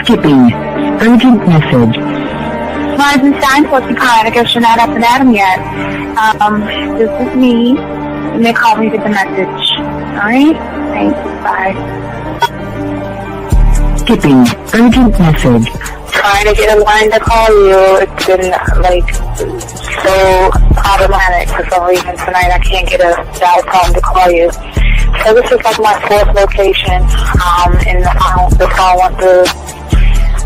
Skipping. Urgent message. Weisenstein, what's the call? I guess you're not up and at 'em yet. This is me. You may call me with the message. Alright? Thanks. Bye. Skipping. Urgent message. Trying to get a line to call you. It's been, so problematic for some reason tonight. I can't get a dial tone to call you. So this is like my fourth location, and the phone went through.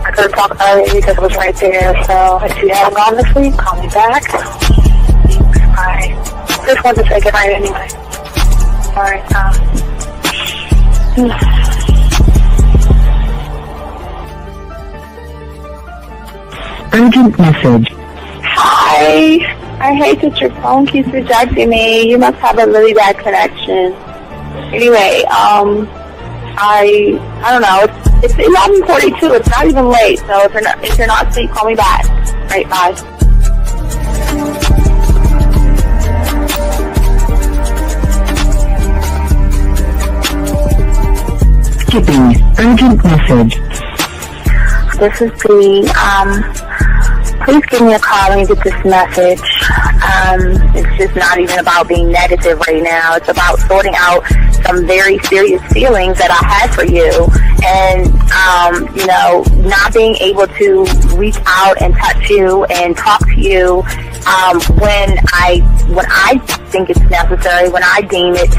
I couldn't talk about it because it was right there. So if you haven't gone this week, call me back. Thanks. Bye. Just wanted to say goodnight anyway. Alright, Urgent message. Hi. I hate that your phone keeps rejecting me. You must have a really bad connection. Anyway, I don't know. It's 11:42. It's not even late. So if you're not asleep, call me back. Right, bye. Skipping. Urgent message. This is P. Please give me a call when you get this message. It's just not even about being negative right now. It's about sorting out some very serious feelings that I had for you, and not being able to reach out and touch you and talk to you when I think it's necessary, when I deem it,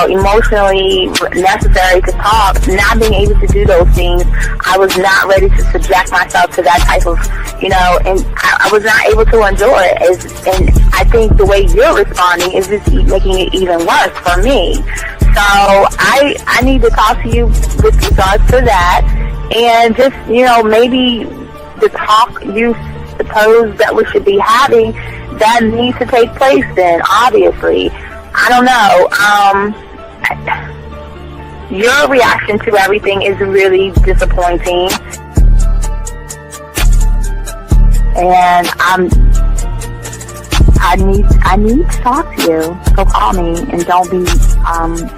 emotionally necessary to talk. Not being able to do those things, I was not ready to subject myself to that type of, and I was not able to endure it. And I think the way you're responding is just making it even worse for me. So I need to talk to you with regards to that, and just, maybe the talk you suppose that we should be having, that needs to take place then, obviously. I don't know. Your reaction to everything is really disappointing. And I need to talk to you. So call me and don't be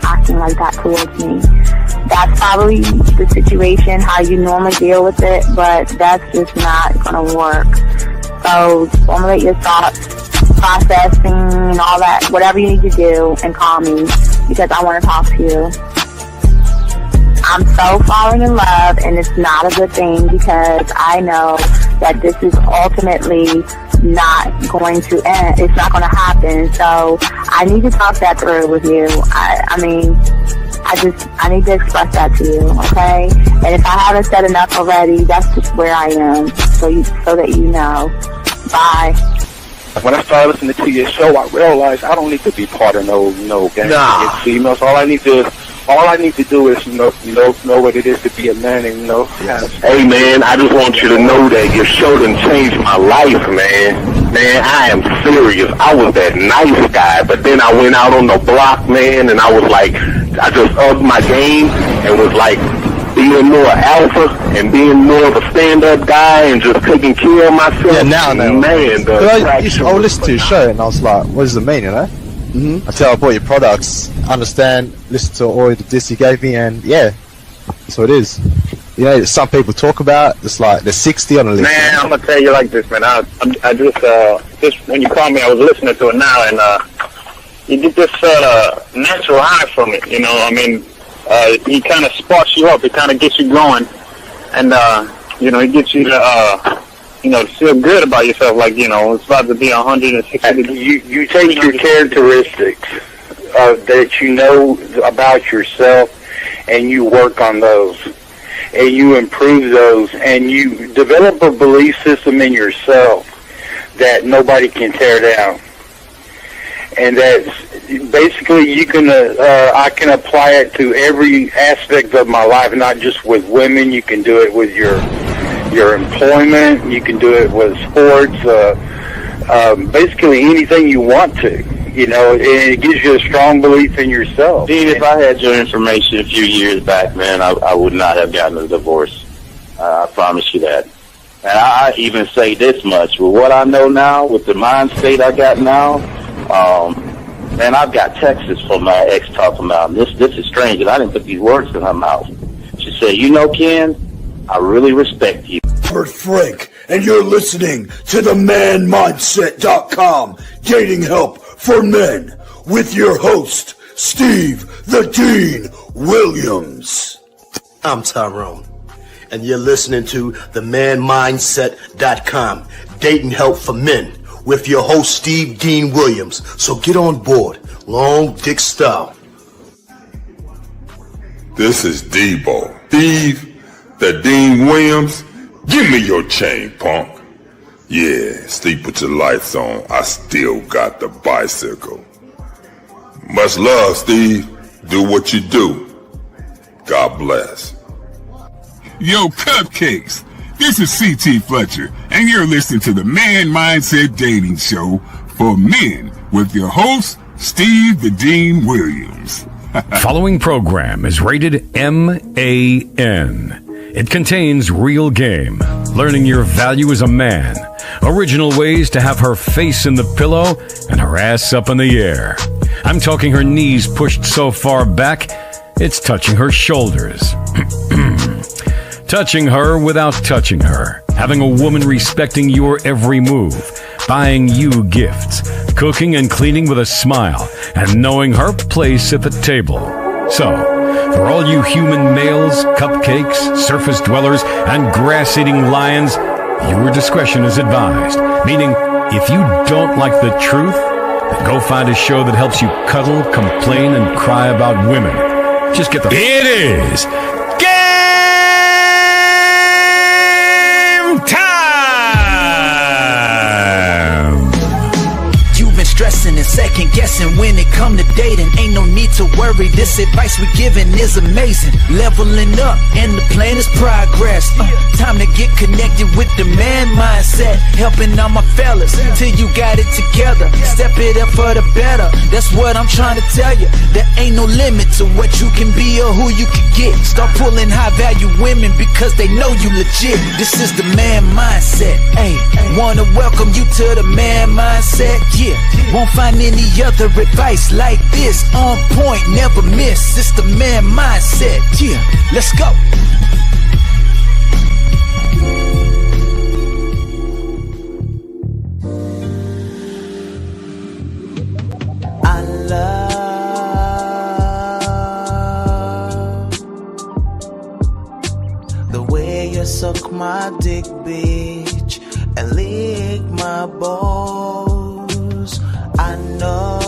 acting like that towards me. That's probably the situation, how you normally deal with it, but that's just not going to work. So formulate your thoughts, processing and all that, whatever you need to do, and call me because I want to talk to you. I'm so falling in love, and it's not a good thing because I know that this is ultimately not going to end. It's not going to happen. So I need to talk that through with you. I need to express that to you, okay? And if I haven't said enough already, that's just where I am, so that you know. Bye. When I started listening to your show, I realized I don't need to be part of no gang against females. All I need to do is know what it is to be a man, and Hey man, I just want you to know that your show done changed my life, man. Man, I am serious. I was that nice guy, but then I went out on the block, man, and I was like, I just upped my game and was like being more alpha and being more of a stand-up guy and just taking care of myself. Yeah, now, man. I listened to your show and I was like, what does it mean, Mm-hmm. Until I bought your products, understand, listen to all the diss you gave me, and yeah, that's what it is. Some people talk about, it's like they're 60 on the list. Man, I'm gonna tell you like this, man. I just when you called me, I was listening to it now, and you get this natural high from it. He kind of sparks you up. It kind of gets you going, and it gets you to feel good about yourself. Like it's about to be 160 degrees. You take your characteristics that you know about yourself, and you work on those, and you improve those, and you develop a belief system in yourself that nobody can tear down. And that's basically I can apply it to every aspect of my life, not just with women. You can do it with your employment. You can do it with sports. Basically anything you want to. And it gives you a strong belief in yourself. Dean, if I had your information a few years back, man, I would not have gotten a divorce. I promise you that. And I even say this much. With what I know now, with the mind state I got now, man, I've got texts from my ex talking about this is strange, and I didn't put these words in her mouth. She said, Ken, I really respect you. Robert Frank, and you're listening to the manmindset.com dating help for men with your host, Steve the Dean Williams. I'm Tyrone, and you're listening to the manmindset.com dating help for men with your host, Steve Dean Williams. So get on board, long dick style. This is Debo. Steve the Dean Williams. Give me your chain, punk. Yeah, Steve, put your lights on. I still got the bicycle. Much love, Steve. Do what you do. God bless. Yo, cupcakes. This is C.T. Fletcher, and you're listening to the Man Mindset Dating Show for men with your host, Steve the Dean Williams. Following program is rated MAN. It contains real game, learning your value as a man, original ways to have her face in the pillow and her ass up in the air. I'm talking her knees pushed so far back, it's touching her shoulders. Touching her without touching her. Having a woman respecting your every move. Buying you gifts. Cooking and cleaning with a smile. And knowing her place at the table. So, for all you human males, cupcakes, surface dwellers, and grass-eating lions, your discretion is advised. Meaning, if you don't like the truth, then go find a show that helps you cuddle, complain, and cry about women. Just get the... It is game time! You've been stressing and second guessing when it come to dating. Ain't no need to worry, this advice we giving is amazing. Leveling up and the plan is progress. Time to get connected with the man mindset. Helping all my fellas till you got it together. Step it up for the better, that's what I'm trying to tell you. There ain't no limit to what you can be or who you can get. Start pulling high value women because they know you legit. This is the man mindset. Hey, wanna welcome you to the man mindset. Yeah, won't find any other advice like this. On point, never miss. It's the man mindset. Yeah, let's go. I love the way you suck my dick, bitch, and lick my balls. I know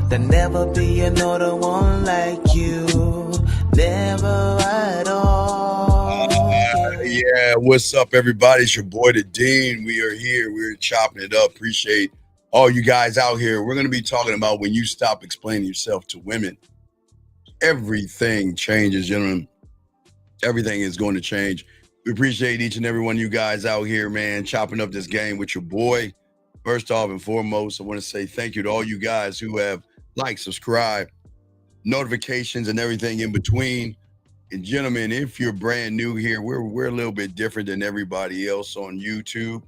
there'll never be another one like you. Never at all. Yeah, what's up, everybody? It's your boy, the Dean. We are here. We're chopping it up. Appreciate all you guys out here. We're going to be talking about when you stop explaining yourself to women. Everything changes, gentlemen. Everything is going to change. We appreciate each and every one of you guys out here, man, chopping up this game with your boy. First off and foremost, I want to say thank you to all you guys who have liked, subscribed, notifications, and everything in between. And gentlemen, if you're brand new here, we're a little bit different than everybody else on YouTube.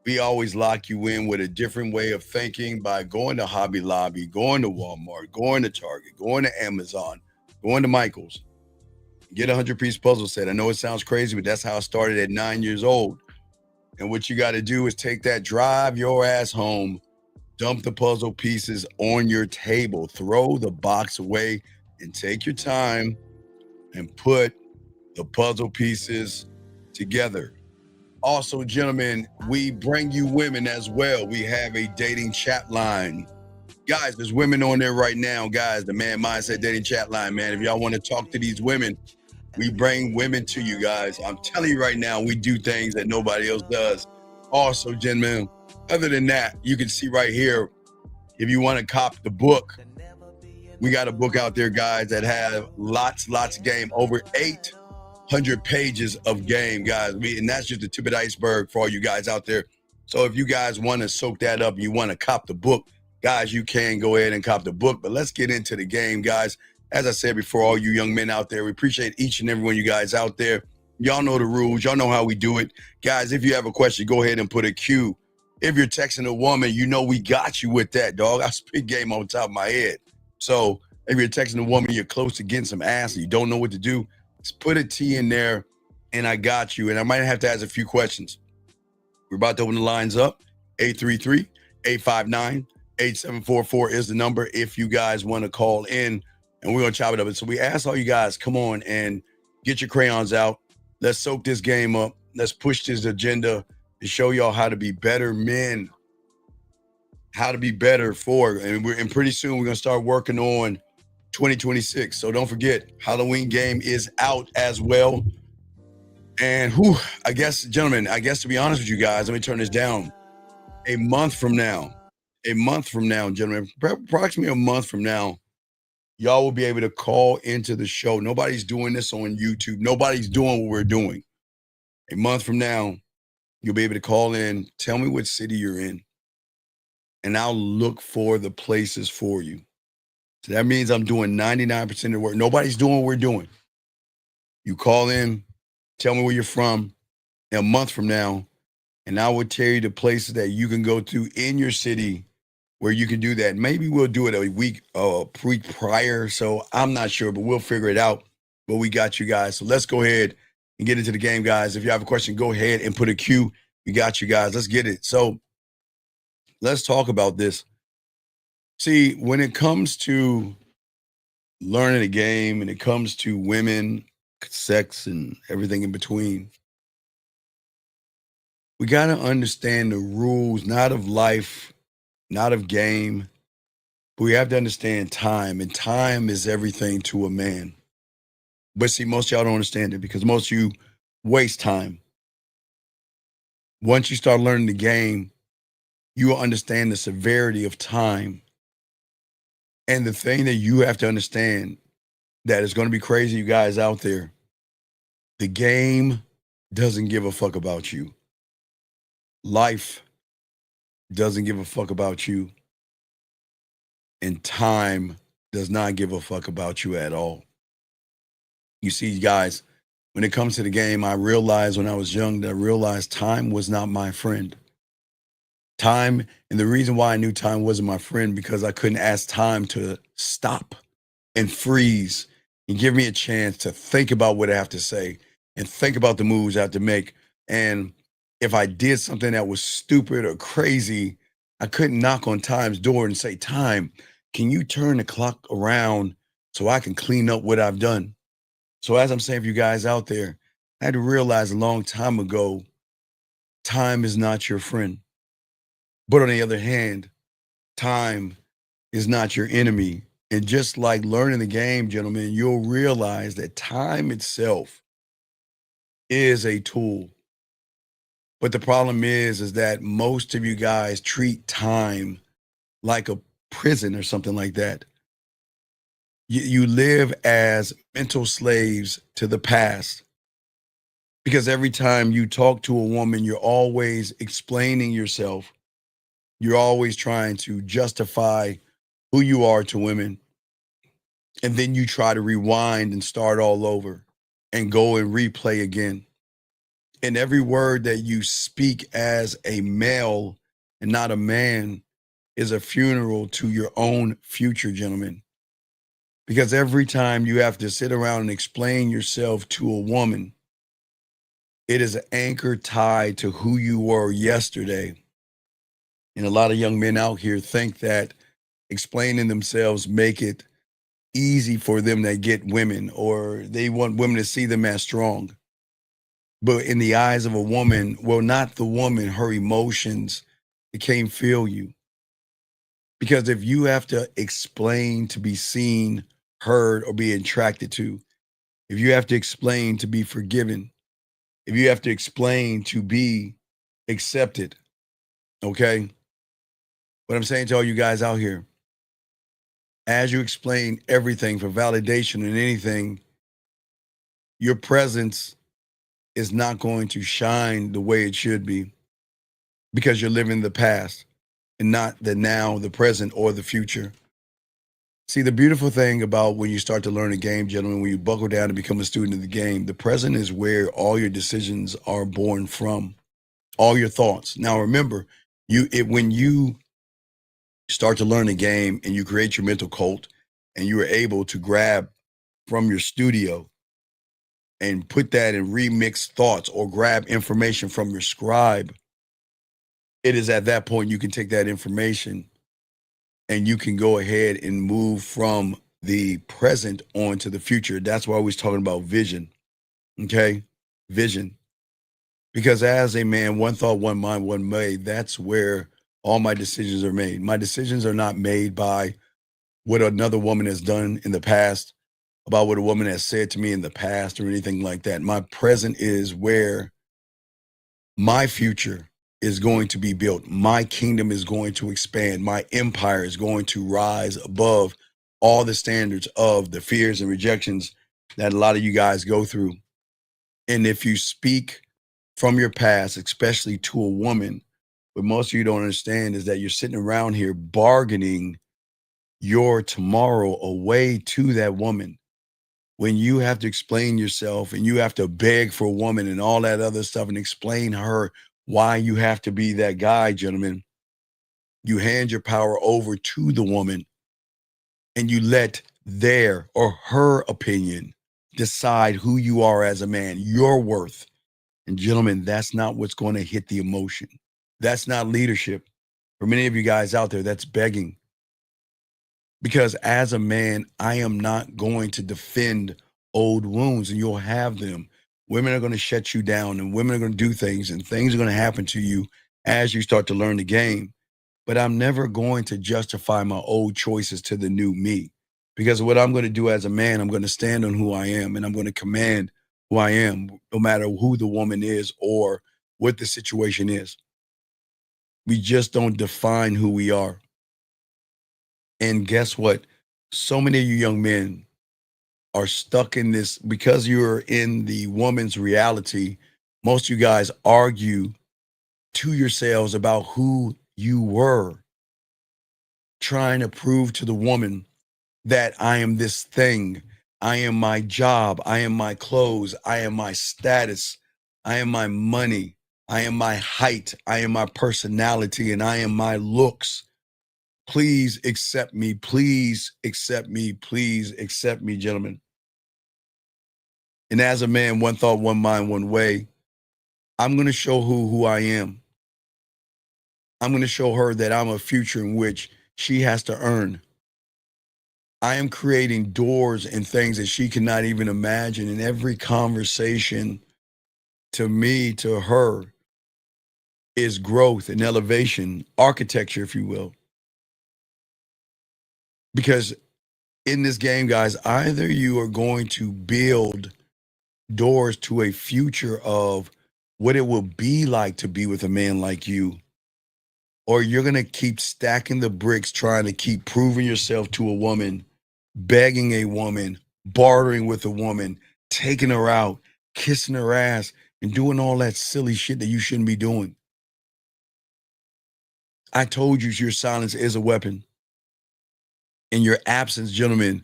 We always lock you in with a different way of thinking by going to Hobby Lobby, going to Walmart, going to Target, going to Amazon, going to Michael's. Get a 100-piece puzzle set. I know it sounds crazy, but that's how I started at 9 years old. And what you got to do is take that, drive your ass home, dump the puzzle pieces on your table, throw the box away, and take your time and put the puzzle pieces together. Also, gentlemen, we bring you women as well. We have a dating chat line. Guys, there's women on there right now, guys, the Man Mindset dating chat line, man. If y'all want to talk to these women, we bring women to you guys. I'm telling you right now, we do things that nobody else does. Also, gentlemen, other than that, you can see right here, if you want to cop the book, we got a book out there, guys, that have lots of game, over 800 pages of game, guys. And that's just the tip of the iceberg for all you guys out there. So if you guys want to soak that up, you want to cop the book, guys, you can go ahead and cop the book. But let's get into the game, guys. As I said before, all you young men out there, we appreciate each and every one of you guys out there. Y'all know the rules. Y'all know how we do it. Guys, if you have a question, go ahead and put a Q. If you're texting a woman, you know we got you with that, dog. I speak game on top of my head. So If you're texting a woman, you're close to getting some ass and you don't know what to do, just put a T in there and I got you. And I might have to ask a few questions. We're about to open the lines up. 833-859-8744 is the number if you guys want to call in, and we're going to chop it up. So we ask all you guys, come on and get your crayons out. Let's soak this game up. Let's push this agenda to show y'all how to be better men, how to be better for. And pretty soon we're going to start working on 2026. So don't forget, Halloween game is out as well. And I guess, gentlemen, to be honest with you guys, let me turn this down. A month from now, gentlemen, approximately a month from now, y'all will be able to call into the show. Nobody's doing this on YouTube. Nobody's doing what we're doing. A month from now, you'll be able to call in, tell me what city you're in, and I'll look for the places for you. So that means I'm doing 99% of the work. Nobody's doing what we're doing. You call in, tell me where you're from a month from now, and I will tell you the places that you can go to in your city where you can do that. Maybe we'll do it a week prior, so I'm not sure, but we'll figure it out. But we got you guys. So let's go ahead and get into the game, guys. If you have a question, go ahead and put a Q. We got you guys. Let's get it. So let's talk about this. See, when it comes to learning a game and it comes to women, sex, and everything in between, we got to understand the rules, not of life, not of game, but we have to understand time, and time is everything to a man. But see, most of y'all don't understand it because most of you waste time. Once you start learning the game, you will understand the severity of time. And the thing that you have to understand that is going to be crazy, you guys out there, the game doesn't give a fuck about you. Life doesn't give a fuck about you. And time does not give a fuck about you at all. You see, guys, when it comes to the game, I realized when I was young that I realized time was not my friend. Time, and the reason why I knew time wasn't my friend, because I couldn't ask time to stop and freeze and give me a chance to think about what I have to say and think about the moves I have to make. And if I did something that was stupid or crazy, I couldn't knock on time's door and say, time, can you turn the clock around so I can clean up what I've done? So as I'm saying for you guys out there, I had to realize a long time ago, time is not your friend. But on the other hand, time is not your enemy. And just like learning the game, gentlemen, you'll realize that time itself is a tool. But the problem is that most of you guys treat time like a prison or something like that. You live as mental slaves to the past. Because every time you talk to a woman, you're always explaining yourself. You're always trying to justify who you are to women. And then you try to rewind and start all over and go and replay again. And every word that you speak as a male and not a man is a funeral to your own future, gentlemen. Because every time you have to sit around and explain yourself to a woman, it is an anchor tied to who you were yesterday. And a lot of young men out here think that explaining themselves make it easy for them to get women, or they want women to see them as strong. But in the eyes of a woman, well, not the woman, her emotions, they can't feel you. Because if you have to explain to be seen, heard, or be attracted to, if you have to explain to be forgiven, if you have to explain to be accepted, okay? What I'm saying to all you guys out here, as you explain everything for validation and anything, your presence is not going to shine the way it should be, because you're living the past and not the now, the present, or the future. See, the beautiful thing about when you start to learn a game, gentlemen, when you buckle down and become a student of the game, the present is where all your decisions are born from, all your thoughts. Now, remember, when you start to learn a game and you create your mental cult and you were able to grab from your studio and put that in remixed thoughts or grab information from your scribe, it is at that point you can take that information and you can go ahead and move from the present on to the future. That's why I was talking about vision. Okay? Vision. Because as a man, one thought, one mind, one way, that's where all my decisions are made. My decisions are not made by what another woman has done in the past, about what a woman has said to me in the past or anything like that. My present is where my future is going to be built. My kingdom is going to expand. My empire is going to rise above all the standards of the fears and rejections that a lot of you guys go through. And if you speak from your past, especially to a woman, what most of you don't understand is that you're sitting around here bargaining your tomorrow away to that woman. When you have to explain yourself and you have to beg for a woman and all that other stuff and explain her why you have to be that guy, gentlemen, you hand your power over to the woman and you let their or her opinion decide who you are as a man, your worth. And gentlemen, that's not what's going to hit the emotion. That's not leadership. For many of you guys out there, that's begging. Because as a man, I am not going to defend old wounds, and you'll have them. Women are going to shut you down, and women are going to do things, and things are going to happen to you as you start to learn the game. But I'm never going to justify my old choices to the new me. Because what I'm going to do as a man, I'm going to stand on who I am, and I'm going to command who I am, no matter who the woman is or what the situation is. We just don't define who we are. And guess what? So many of you young men are stuck in this because you're in the woman's reality. Most of you guys argue to yourselves about who you were, trying to prove to the woman that I am this thing. I am my job. I am my clothes. I am my status. I am my money. I am my height. I am my personality, and I am my looks. Please accept me. Please accept me. Please accept me, gentlemen. And as a man, one thought, one mind, one way, I'm going to show who I am. I'm going to show her that I'm a future in which she has to earn. I am creating doors and things that she cannot even imagine. In every conversation to me, to her, is growth and elevation, architecture, if you will. Because in this game, guys, either you are going to build doors to a future of what it will be like to be with a man like you, or you're going to keep stacking the bricks, trying to keep proving yourself to a woman, begging a woman, bartering with a woman, taking her out, kissing her ass, and doing all that silly shit that you shouldn't be doing. I told you your silence is a weapon. And your absence, gentlemen,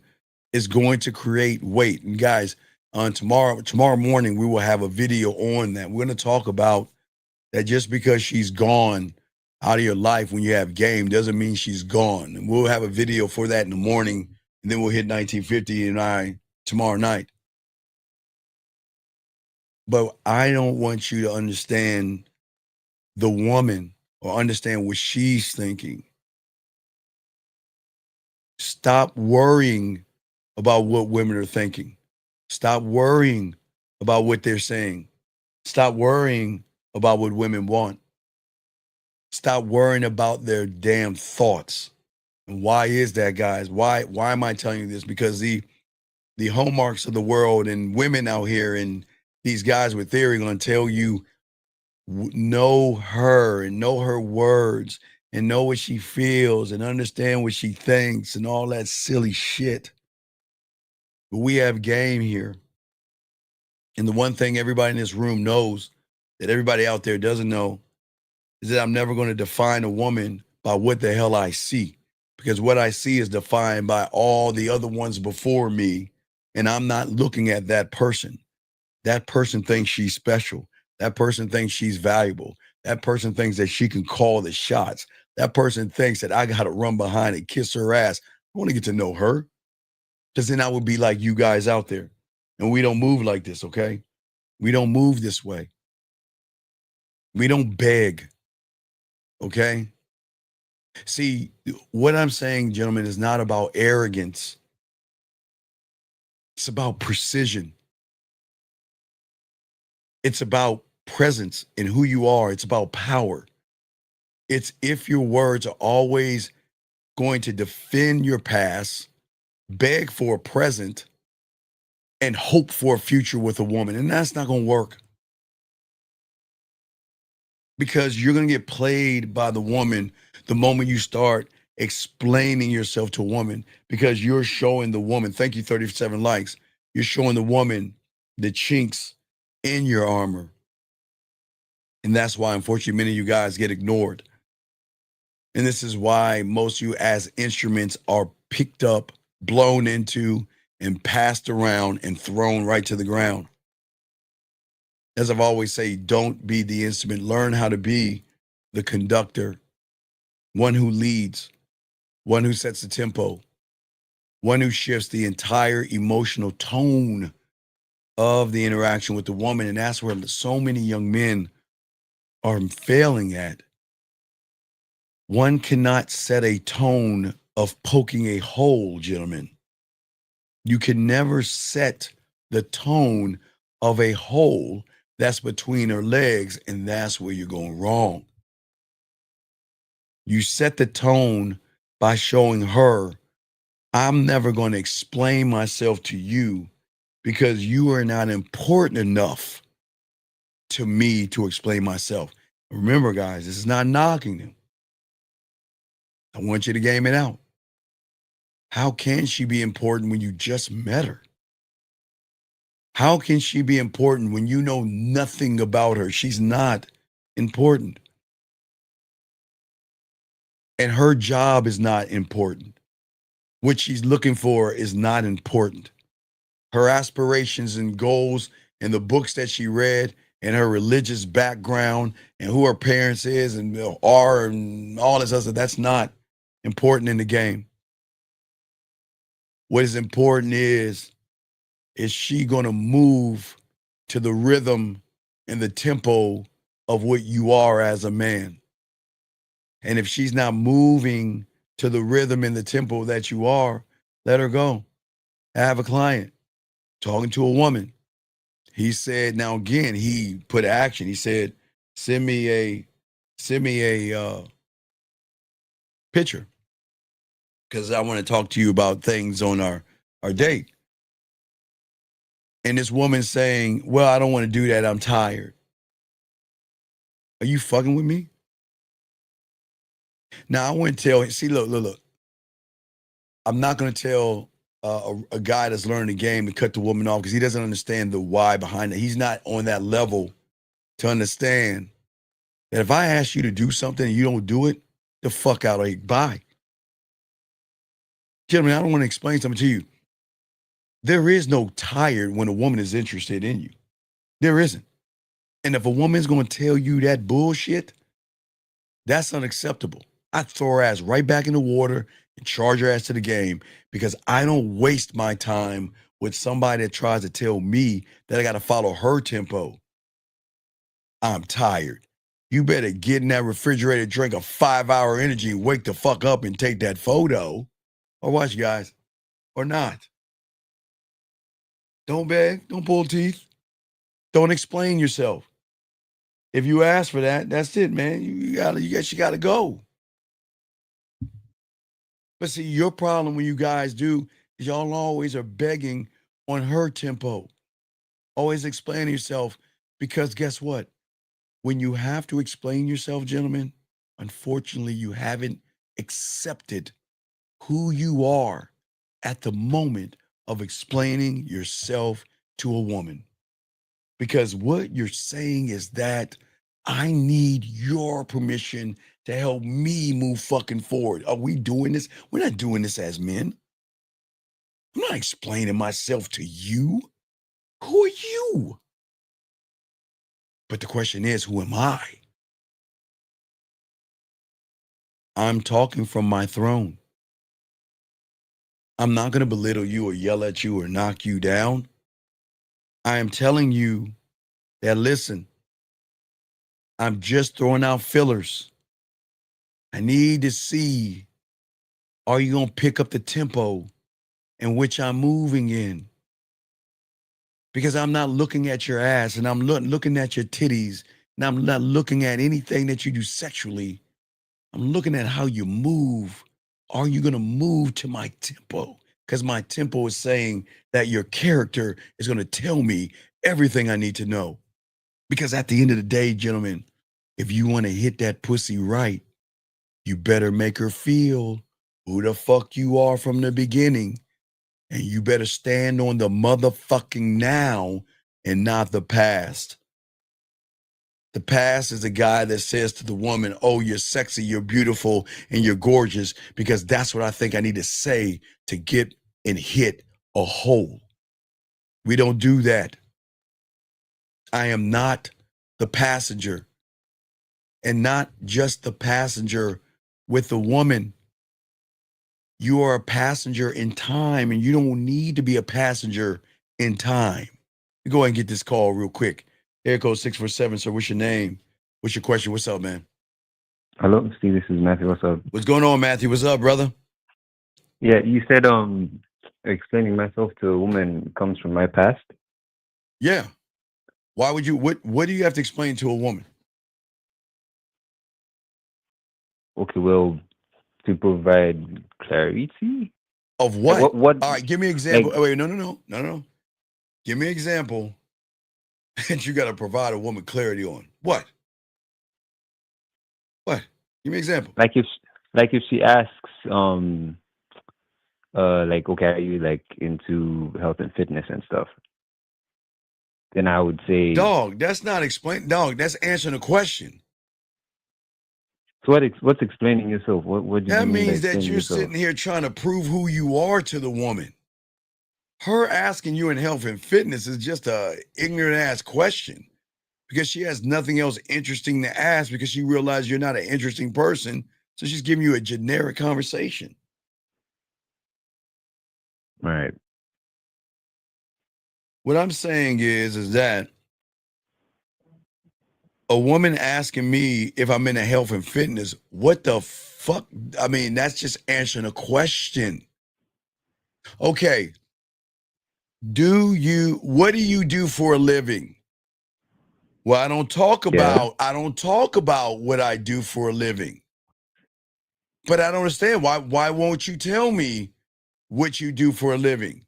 is going to create weight. And guys, on tomorrow morning, we will have a video on that. We're going to talk about that. Just because she's gone out of your life when you have game doesn't mean she's gone. And we'll have a video for that in the morning, and then we'll hit 1950 and I tomorrow night. But I don't want you to understand the woman or understand what she's thinking. Stop worrying about what women are thinking. Stop worrying about what they're saying. Stop worrying about what women want. Stop worrying about their damn thoughts. And why is that, guys? Why am I telling you this? Because the hallmarks of the world and women out here and these guys with theory are going to tell you, know her and know her words and know what she feels and understand what she thinks and all that silly shit. But we have game here. And the one thing everybody in this room knows that everybody out there doesn't know is that I'm never going to define a woman by what the hell I see. Because what I see is defined by all the other ones before me. And I'm not looking at that person. That person thinks she's special. That person thinks she's valuable. That person thinks that she can call the shots. That person thinks that I got to run behind and kiss her ass. I want to get to know her. Because then I would be like you guys out there. And we don't move like this, okay? We don't move this way. We don't beg, okay? See, what I'm saying, gentlemen, is not about arrogance. It's about precision. It's about presence in who you are. It's about power. It's if your words are always going to defend your past, beg for a present, and hope for a future with a woman. And that's not going to work. Because you're going to get played by the woman the moment you start explaining yourself to a woman, because you're showing the woman, thank you, 37 likes, you're showing the woman the chinks in your armor. And that's why, unfortunately, many of you guys get ignored. And this is why most of you as instruments are picked up, blown into, and passed around and thrown right to the ground. As I've always say, don't be the instrument. Learn how to be the conductor, one who leads, one who sets the tempo, one who shifts the entire emotional tone of the interaction with the woman. And that's where so many young men are failing at. One cannot set a tone of poking a hole, gentlemen. You can never set the tone of a hole that's between her legs, and that's where you're going wrong. You set the tone by showing her, I'm never going to explain myself to you because you are not important enough to me to explain myself. Remember, guys, this is not knocking them. I want you to game it out. How can she be important when you just met her? How can she be important when you know nothing about her? She's not important. And her job is not important. What she's looking for is not important. Her aspirations and goals and the books that she read and her religious background and who her parents is and are and all this other, that's not important in the game. What is important is she going to move to the rhythm and the tempo of what you are as a man? And if she's not moving to the rhythm and the tempo that you are, let her go. I have a client talking to a woman. He said, now again, he put action. He said, send me a picture because I want to talk to you about things on our date. And this woman's saying, well, I don't want to do that. I'm tired. Are you fucking with me? Now, I want to tell, see, look. I'm not going to tell a guy that's learning the game to cut the woman off because he doesn't understand the why behind it. He's not on that level to understand that if I ask you to do something and you don't do it, the fuck out of here. Bye. Gentlemen, I don't want to explain something to you. There is no tired when a woman is interested in you. There isn't. And if a woman's going to tell you that bullshit, that's unacceptable. I throw her ass right back in the water and charge her ass to the game because I don't waste my time with somebody that tries to tell me that I got to follow her tempo. I'm tired. You better get in that refrigerator, drink a 5-hour energy, and wake the fuck up and take that photo. Or watch, guys, or not. Don't beg, don't pull teeth. Don't explain yourself. If you ask for that, that's it, man. You gotta go. But see, your problem when you guys do is y'all always are begging on her tempo. Always explaining yourself because guess what? When you have to explain yourself, gentlemen, unfortunately, you haven't accepted who you are at the moment of explaining yourself to a woman. Because what you're saying is that I need your permission to help me move fucking forward. Are we doing this? We're not doing this as men. I'm not explaining myself to you. Who are you? But the question is, who am I? I'm talking from my throne. I'm not going to belittle you or yell at you or knock you down. I am telling you that, listen, I'm just throwing out fillers. I need to see, are you going to pick up the tempo in which I'm moving in? Because I'm not looking at your ass and I'm looking at your titties and I'm not looking at anything that you do sexually. I'm looking at how you move. Are you going to move to my tempo? Because my tempo is saying that your character is going to tell me everything I need to know. Because at the end of the day, gentlemen, if you want to hit that pussy right, you better make her feel who the fuck you are from the beginning. And you better stand on the motherfucking now and not the past. The past is a guy that says to the woman, oh, you're sexy, you're beautiful, and you're gorgeous, because that's what I think I need to say to get and hit a hole. We don't do that. I am not the passenger, and not just the passenger with the woman. You are a passenger in time, and you don't need to be a passenger in time. Go ahead and get this call real quick. Air code 647, sir. What's your name? What's your question? What's up, man? Hello, Steve. This is Matthew. What's up? What's going on, Matthew? What's up, brother? Yeah, you said explaining myself to a woman comes from my past. Yeah. Why would you? What do you have to explain to a woman? Okay, well, to provide clarity of what? Like what? All right, give me an example. Like, Wait, no. Give me an example that you got to provide a woman clarity on. What? What? Give me an example. Like if she asks, like, okay, are you like into health and fitness and stuff? Then I would say, dog, that's not explain. Dog, that's answering a question. So what's explaining yourself? What do that you mean means that you're yourself? sitting here trying to prove who you are to the woman. Her asking you in health and fitness is just a ignorant ass question, because she has nothing else interesting to ask, because she realized you're not an interesting person. So she's giving you a generic conversation. Right. What I'm saying is that a woman asking me if I'm into health and fitness, what the fuck? I mean, that's just answering a question. Okay. What do you do for a living? Well, I don't talk about what I do for a living. But I don't understand why won't you tell me what you do for a living?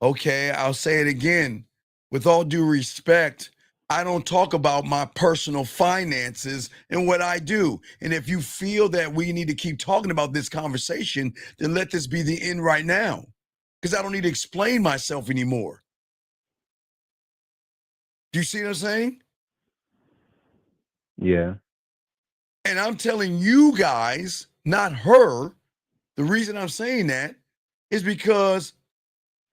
Okay, I'll say it again. With all due respect, I don't talk about my personal finances and what I do. And if you feel that we need to keep talking about this conversation, then let this be the end right now, because I don't need to explain myself anymore. Do you see what I'm saying? Yeah. And I'm telling you guys, not her, the reason I'm saying that is because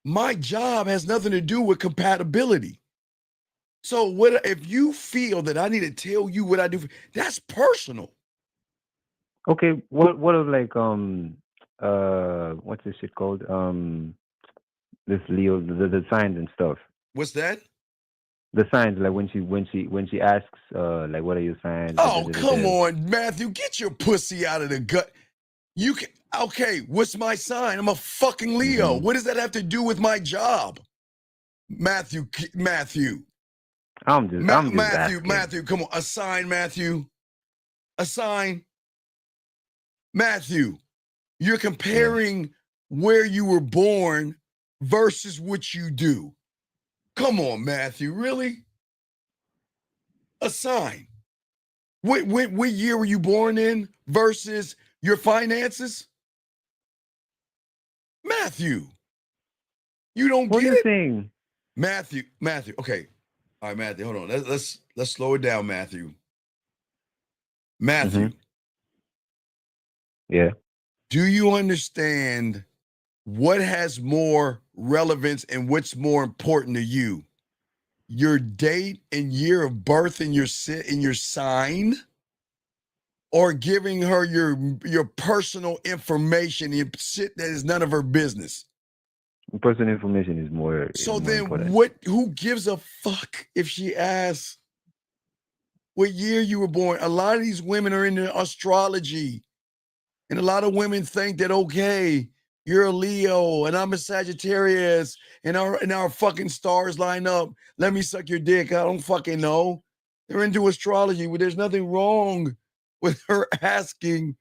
my job has nothing to do with compatibility. So what if you feel that I need to tell you what I do? That's personal. Okay, what are like what's this shit called? This Leo, the signs and stuff. What's that? The signs, like when she asks, like, what are your signs? Oh, come on, Matthew, get your pussy out of the gut. You can, okay, what's my sign? I'm a fucking Leo. Mm-hmm. What does that have to do with my job? Matthew. I'm just asking. Matthew, come on. A sign, Matthew. A sign. Matthew, you're comparing where you were born versus what you do. Come on, Matthew, really? A sign. What year were you born in versus your finances? Matthew, you don't what get are you it? Saying? Matthew, okay. All right, Matthew, hold on. Let's slow it down, Matthew. Matthew. Mm-hmm. Yeah. Do you understand what has more relevance and what's more important to you? Your date and year of birth and your sign, or giving her your personal information and shit that is none of her business. Personal information is more. So more then, important. who gives a fuck if she asks what year you were born? A lot of these women are into astrology, and a lot of women think that okay, you're a Leo and I'm a Sagittarius, and our fucking stars line up. Let me suck your dick. I don't fucking know. They're into astrology. Well, there's nothing wrong with her asking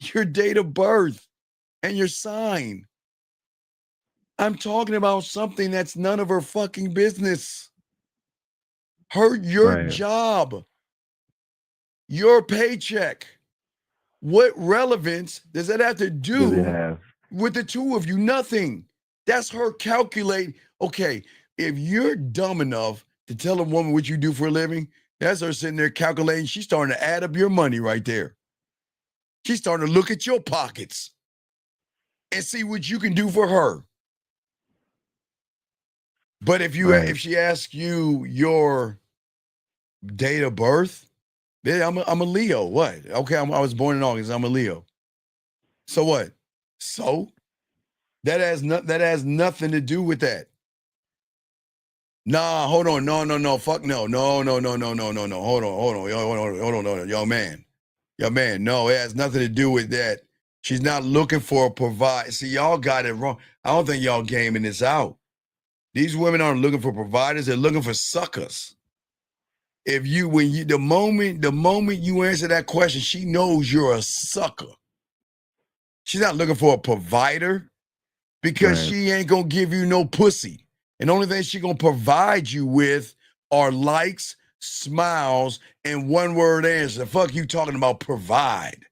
your date of birth and your sign. I'm talking about something that's none of her fucking business. Your Right. job, your paycheck. What relevance does that have to Does it do have? with the two of you? Nothing. That's her calculate. Okay, if you're dumb enough to tell a woman what you do for a living, that's her sitting there calculating. She's starting to add up your money right there. She's starting to look at your pockets and see what you can do for her. But if she asks you your date of birth, then I'm a Leo. What? Okay, I was born in August. I'm a Leo. So what? So that has nothing to do with that. Nah, hold on. No. Fuck no. No. Hold on. Yo, man. No, it has nothing to do with that. She's not looking for a provide. See, y'all got it wrong. I don't think y'all gaming this out. These women aren't looking for providers, they're looking for suckers. The moment you answer that question, she knows you're a sucker. She's not looking for a provider because she ain't gonna give you no pussy. And the only thing she gonna provide you with are likes, smiles, and one-word answer. The fuck you talking about provide?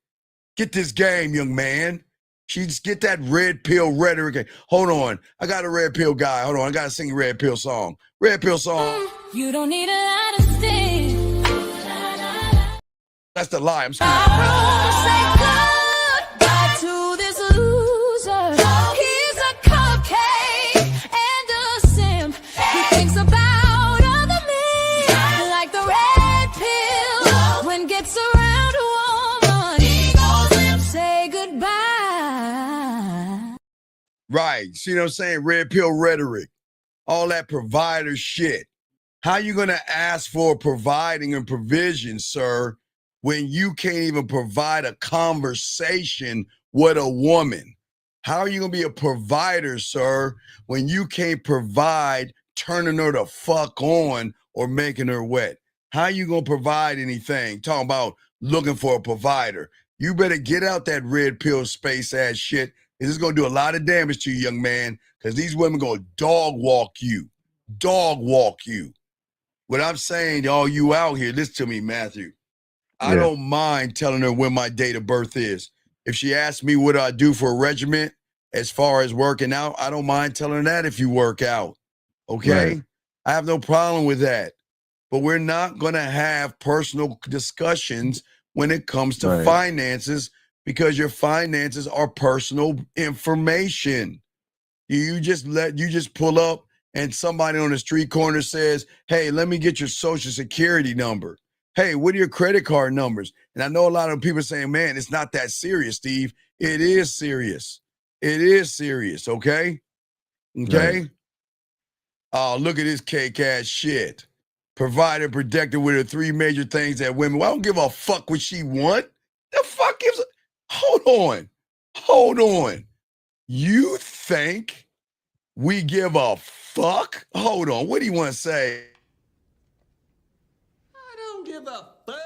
Get this game, young man. She's get that red pill rhetoric. Hold on. I got a red pill guy. Hold on. I got to sing a red pill song. Red pill song. You don't need a lot of things. That's the lie. I'm sorry. Say goodbye to this loser. He's a cupcake and a simp. He thinks about other men like the red pill. When gets around a woman, he goes and say goodbye. Right. See what I'm saying? Red pill rhetoric. All that provider shit. How you going to ask for providing and provision, sir, when you can't even provide a conversation with a woman? How are you going to be a provider, sir, when you can't provide turning her the fuck on or making her wet? How are you going to provide anything? Talking about looking for a provider. You better get out that red pill space ass shit. This is going to do a lot of damage to you, young man, because these women going to dog walk you. Dog walk you. What I'm saying to all you out here, listen to me, Matthew. I don't mind telling her when my date of birth is. If she asks me what I do for a regiment as far as working out, I don't mind telling her that if you work out. Okay? Right. I have no problem with that. But we're not going to have personal discussions when it comes to finances because your finances are personal information. You just pull up and somebody on the street corner says, hey, let me get your social security number. Hey, what are your credit card numbers? And I know a lot of people saying, man, it's not that serious, Steve. It is serious. It is serious, okay? Okay? Right. Oh, look at this cake ass shit. Provided, protected with the three major things that women, well, I don't give a fuck what she want. The fuck gives a, hold on. You think we give a fuck? Hold on, what do you want to say? I don't give a fuck.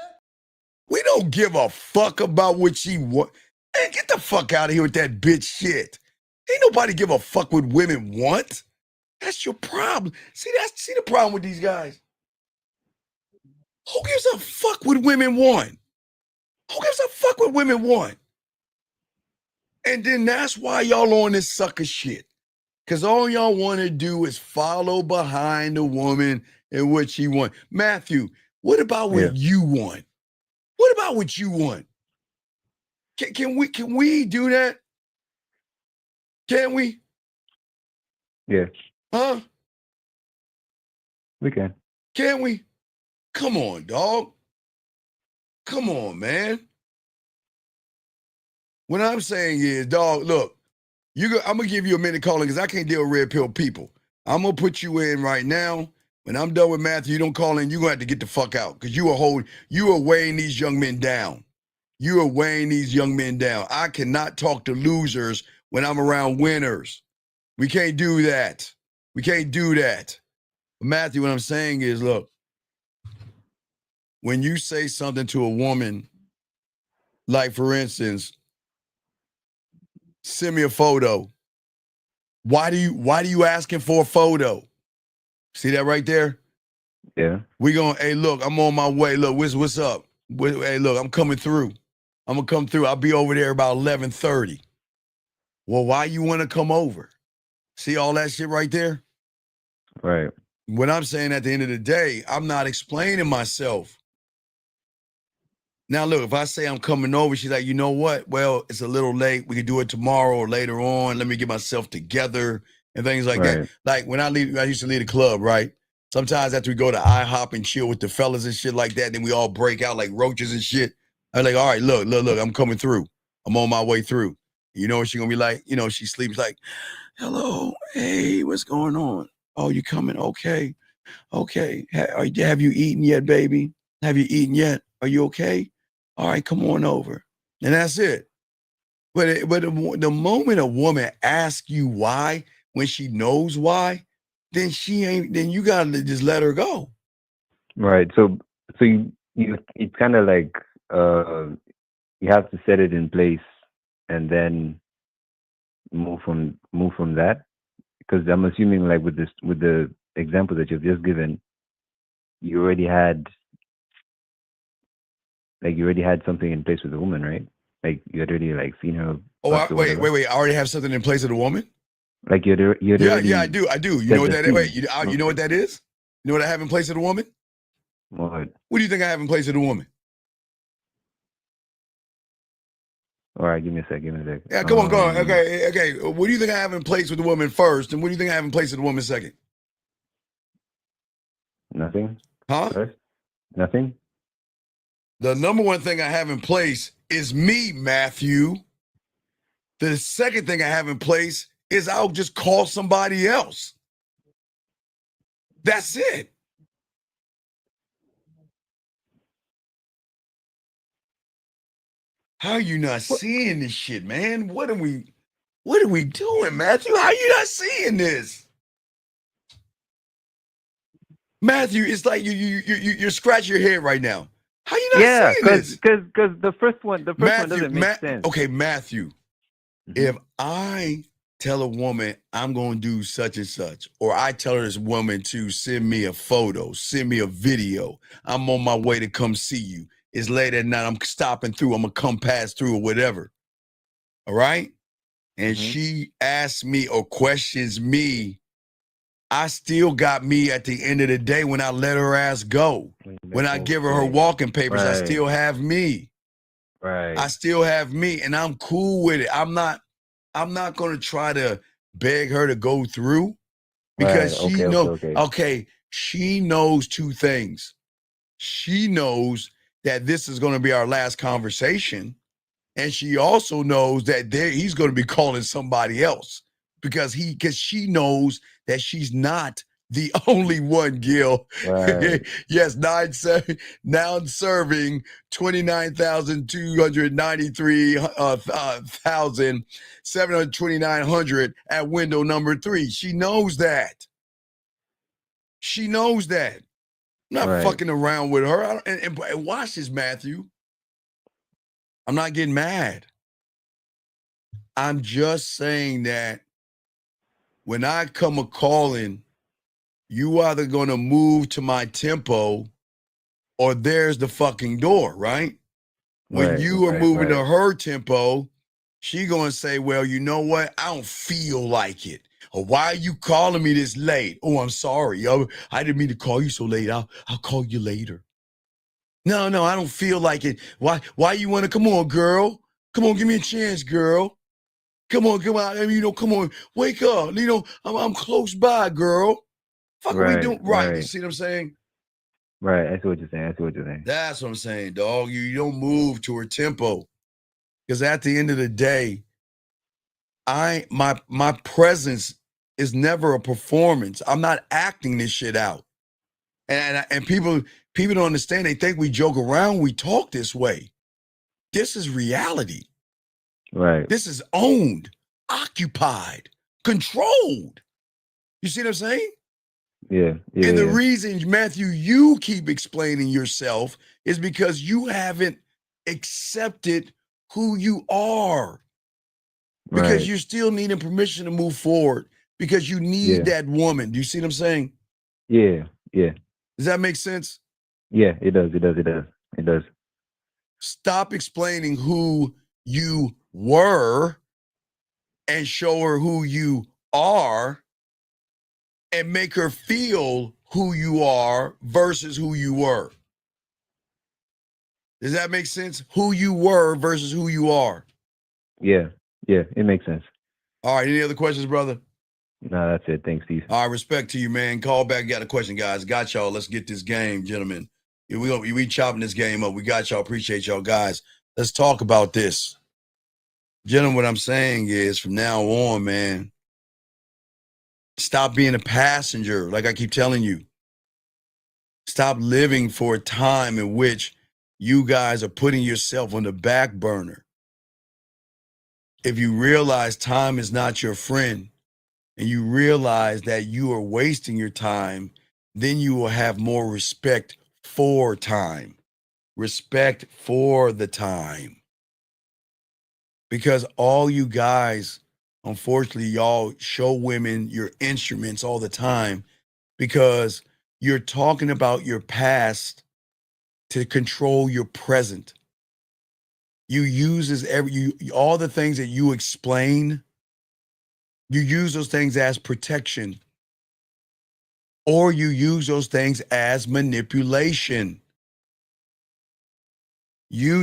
We don't give a fuck about what she want. Man, get the fuck out of here with that bitch shit. Ain't nobody give a fuck what women want. That's your problem. See the problem with these guys. Who gives a fuck what women want? Who gives a fuck what women want? And then that's why y'all on this sucker shit. Because all y'all want to do is follow behind a woman and what she wants. Matthew, what about what you want? What about what you want? Can we do that? Can we? Yeah. Huh? We can. Can we? Come on, dog. Come on, man. What I'm saying is, dog, look, I'm going to give you a minute calling because I can't deal with red pill people. I'm going to put you in right now. When I'm done with Matthew, you don't call in, you're going to have to get the fuck out because you are weighing these young men down. You are weighing these young men down. I cannot talk to losers when I'm around winners. We can't do that. We can't do that. But Matthew, what I'm saying is, look, when you say something to a woman, like for instance, send me a photo. Why do you asking for a photo? See that right there? Yeah. We going, hey, look, I'm on my way. Look, what's up? Hey, look, I'm coming through. I'm gonna come through. I'll be over there about 11:30. Well, why you want to come over? See all that shit right there? Right. What I'm saying at the end of the day, I'm not explaining myself. Now, look, if I say I'm coming over, she's like, you know what? Well, it's a little late. We can do it tomorrow or later on. Let me get myself together and things like that. Like when I used to leave the club, right? Sometimes after we go to IHOP and chill with the fellas and shit like that, then we all break out like roaches and shit. I'm like, all right, look, I'm coming through. I'm on my way through. You know what she's gonna be like? You know, she sleeps like, hello, hey, what's going on? Oh, you coming? Okay. Have you eaten yet, baby? Have you eaten yet? Are you okay? All right, come on over. And that's it. But the moment a woman asks you why, when she knows why, then then you gotta just let her go. Right. So you it's kind of like you have to set it in place and then move from that. Because I'm assuming like with the example that you've just given, you already had something in place with the woman, right? Like you had already like seen her. Oh, wait! I already have something in place with a woman. Like you'd already. Yeah, I do. You know what that is? Wait, you know what that is? You know what I have in place with a woman? What? What do you think I have in place with a woman? All right, give me a sec. Yeah, come on, go on. Okay. What do you think I have in place with the woman first, and what do you think I have in place with the woman second? Nothing. Huh? First? Nothing. The number one thing I have in place is me, Matthew. The second thing I have in place is I'll just call somebody else. That's it. How are you not seeing this shit, man? What are we doing, Matthew? How are you not seeing this? Matthew, it's like you're scratching your head right now. How are you not seeing this? Because the first one doesn't make sense. Okay, Matthew, if I tell a woman I'm going to do such and such, or I tell this woman to send me a photo, send me a video, I'm on my way to come see you. It's late at night. I'm stopping through. I'm going to come pass through or whatever. All right? And she asks me or questions me. I still got me at the end of the day when I let her ass go. When I give her walking papers, I still have me. Right. I still have me, and I'm cool with it. I'm not going to try to beg her to go through because she knows. Okay, she knows two things. She knows that this is going to be our last conversation, and she also knows that he's going to be calling somebody else because she knows that she's not the only one, Gil. Right. Yes, now serving 29,293,729 at window number 3. She knows that. She knows that. I'm not fucking around with her. And watch this, Matthew. I'm not getting mad. I'm just saying that when I come a calling, you either going to move to my tempo or there's the fucking door, right? When you are moving to her tempo, she going to say, well, you know what? I don't feel like it. Or why are you calling me this late? Oh, I'm sorry. I didn't mean to call you so late. I'll call you later. No, I don't feel like it. Why you want to? Come on, girl. Come on, give me a chance, girl. Come on. I mean, come on, wake up. I'm close by, girl. Fuck are we doing? Right. You see what I'm saying? Right. I see what you're saying. That's what I'm saying, dog. You don't move to her tempo. Because at the end of the day, my presence is never a performance. I'm not acting this shit out. And people don't understand. They think we joke around, we talk this way. This is reality. Right. This is owned, occupied, controlled. You see what I'm saying? Yeah. And the reason, Matthew, you keep explaining yourself is because you haven't accepted who you are. Because Right. you're still needing permission to move forward. Because you need that woman. Do you see what I'm saying? Yeah. Does that make sense? Yeah, it does. It does. Stop explaining who you were and show her who you are and make her feel who you are versus who you were. Does that make sense? Who you were versus who you are. Yeah, it makes sense. All right, any other questions, brother? No, that's it. Thanks, Steve. All right, respect to you, man. Call back. Got a question, guys. Got y'all. Let's get this game, gentlemen. We chopping this game up. We got y'all. Appreciate y'all, guys. Let's talk about this. Gentlemen, what I'm saying is from now on, man, stop being a passenger, like I keep telling you. Stop living for a time in which you guys are putting yourself on the back burner. If you realize time is not your friend and you realize that you are wasting your time, then you will have more respect for time. Respect for the time. Because all you guys, unfortunately, y'all show women your instruments all the time because you're talking about your past to control your present. You use all the things that you explain, you use those things as protection, or you use those things as manipulation.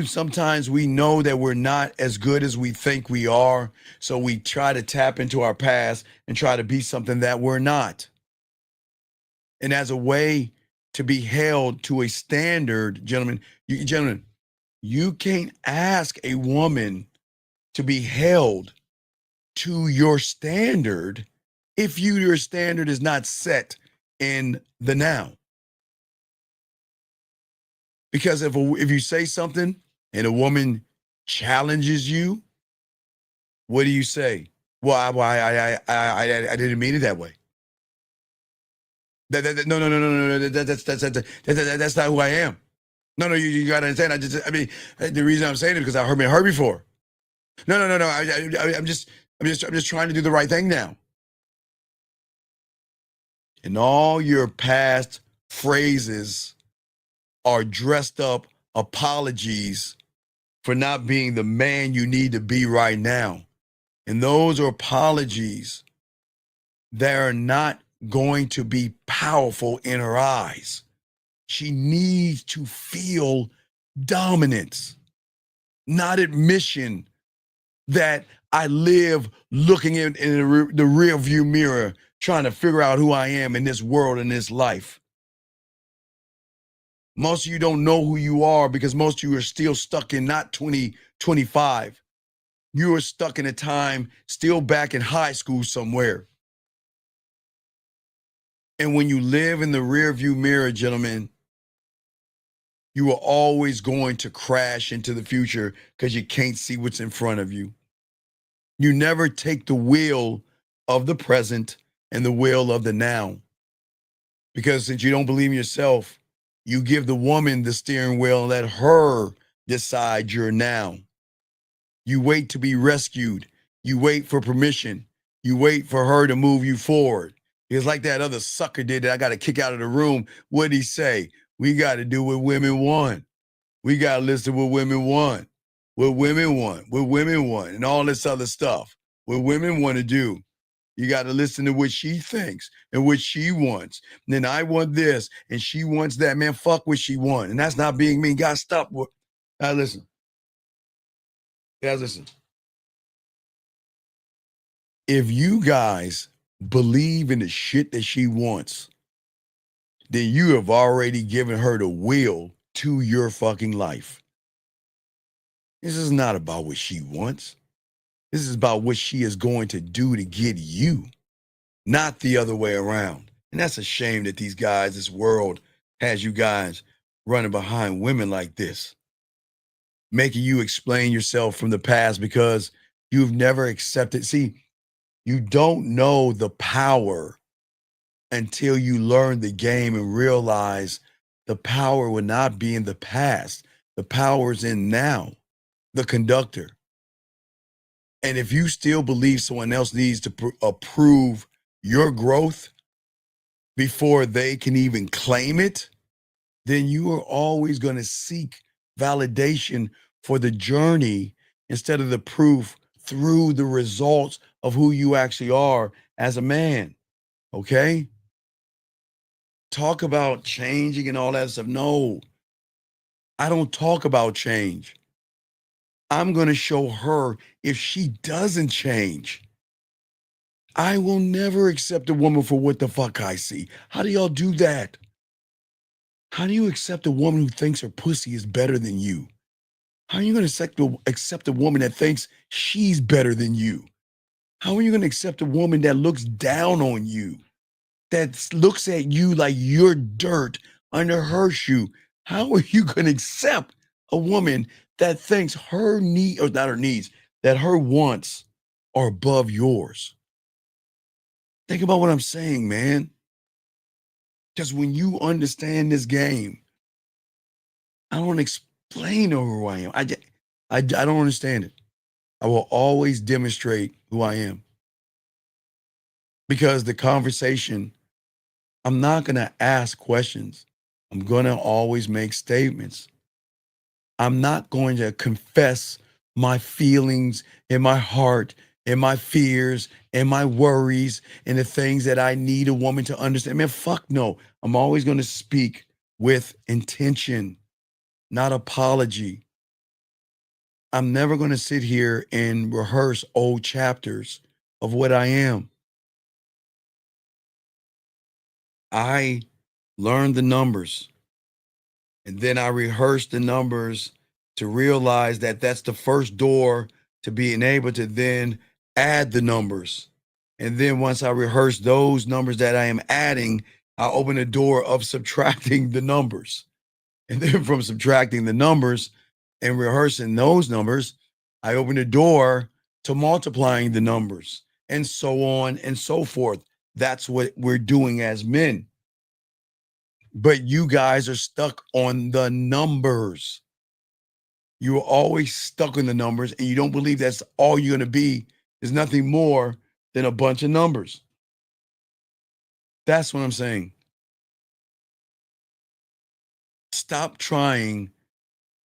Sometimes we know that we're not as good as we think we are, so we try to tap into our past and try to be something that we're not. And as a way to be held to a standard, gentlemen, you can't ask a woman to be held to your standard if your standard is not set in the now. Because if you say something and a woman challenges you, what do you say? Well, I didn't mean it that way. No. That's not who I am. No, you gotta understand. The reason I'm saying it is because I've been hurt before. No. I'm just trying to do the right thing now. And all your past phrases are dressed up apologies for not being the man you need to be right now. And those are apologies that are not going to be powerful in her eyes. She needs to feel dominance, not admission that I live looking in the rear view mirror, trying to figure out who I am in this world, in this life. Most of you don't know who you are because most of you are still stuck in not 2025. You are stuck in a time still back in high school somewhere. And when you live in the rear view mirror, gentlemen, you are always going to crash into the future because you can't see what's in front of you. You never take the wheel of the present and the wheel of the now. Because since you don't believe in yourself, you give the woman the steering wheel and let her decide your now. You wait to be rescued. You wait for permission. You wait for her to move you forward. It's like that other sucker did that I got to kick out of the room. What'd he say? We got to do what women want. We got to listen to what women want. What women want. What women want. And all this other stuff. What women want to do. You got to listen to what she thinks and what she wants. And then I want this and she wants that. Man, fuck what she wants. And that's not being mean. Guys, stop. Now listen. Guys, listen. If you guys believe in the shit that she wants, then you have already given her the will to your fucking life. This is not about what she wants. This is about what she is going to do to get you, not the other way around. And that's a shame that these guys, this world has you guys running behind women like this, making you explain yourself from the past because you've never accepted. See, you don't know the power until you learn the game and realize the power will not be in the past. The power is in now, the conductor. And if you still believe someone else needs to approve your growth before they can even claim it, then you are always going to seek validation for the journey instead of the proof through the results of who you actually are as a man. Okay? Talk about changing and all that stuff. No, I don't talk about change. I'm going to show her if she doesn't change. I will never accept a woman for what the fuck I see. How do y'all do that? How do you accept a woman who thinks her pussy is better than you? How are you going to accept a woman that thinks she's better than you? How are you going to accept a woman that looks down on you, that looks at you like you're dirt under her shoe? How are you going to accept a woman that thinks her need, or not her needs, that her wants are above yours? Think about what I'm saying, man. Because when you understand this game, I don't explain who I am. I don't understand it. I will always demonstrate who I am. Because the conversation, I'm not going to ask questions. I'm going to always make statements. I'm not going to confess my feelings in my heart and my fears and my worries and the things that I need a woman to understand. Man, fuck no. I'm always going to speak with intention, not apology. I'm never going to sit here and rehearse old chapters of what I am. I learned the numbers, and then I rehearsed the numbers to realize that that's the first door to being able to then add the numbers. And then once I rehearse those numbers that I am adding, I open the door of subtracting the numbers. And then from subtracting the numbers and rehearsing those numbers, I open the door to multiplying the numbers, and so on and so forth. That's what we're doing as men. But you guys are stuck on the numbers. You're always stuck on the numbers, and you don't believe that's all you're going to be. Is nothing more than a bunch of numbers. That's what I'm saying. Stop trying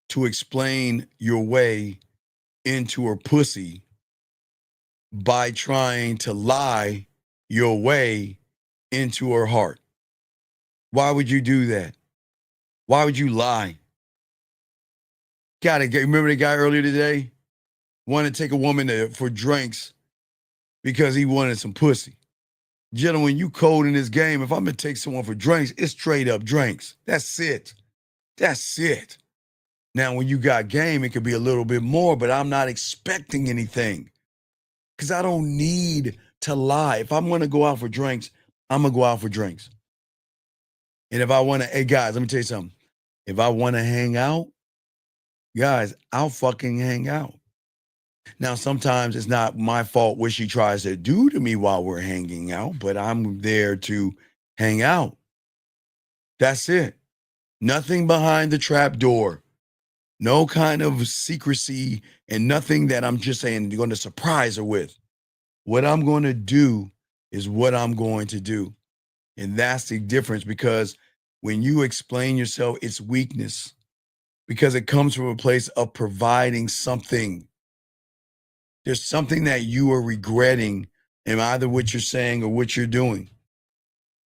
to explain your way into her pussy by trying to lie your way into her heart. Why would you do that? Why would you lie? Remember the guy earlier today? Wanted to take a woman for drinks because he wanted some pussy. Gentlemen, you cold in this game. If I'm going to take someone for drinks, it's straight up drinks. That's it. That's it. Now, when you got game, it could be a little bit more, but I'm not expecting anything because I don't need to lie. If I'm going to go out for drinks, I'm going to go out for drinks. And if I want to, hey, guys, let me tell you something. If I want to hang out, guys, I'll fucking hang out. Now, sometimes it's not my fault what she tries to do to me while we're hanging out, but I'm there to hang out. That's it. Nothing behind the trap door. No kind of secrecy and nothing that I'm just saying you're going to surprise her with. What I'm going to do is what I'm going to do. And that's the difference, because when you explain yourself, it's weakness, because it comes from a place of providing something. There's something that you are regretting in either what you're saying or what you're doing.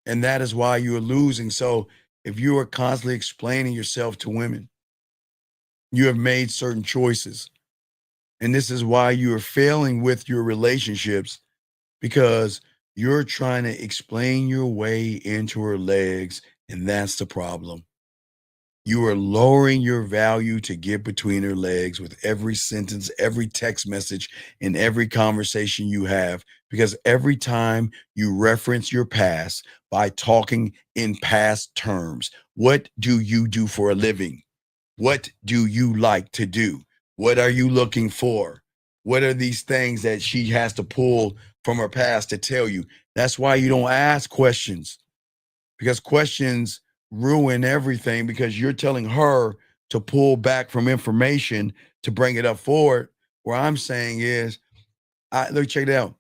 And that is why you are losing. So if you are constantly explaining yourself to women, you have made certain choices. And this is why you are failing with your relationships, because you're trying to explain your way into her legs. And that's the problem. You are lowering your value to get between her legs with every sentence, every text message, and every conversation you have, because every time you reference your past by talking in past terms, what do you do for a living? What do you like to do? What are you looking for? What are these things that she has to pull from her past to tell you? That's why you don't ask questions, because questions ruin everything, because you're telling her to pull back from information to bring it up forward. What I'm saying is, look, check it out.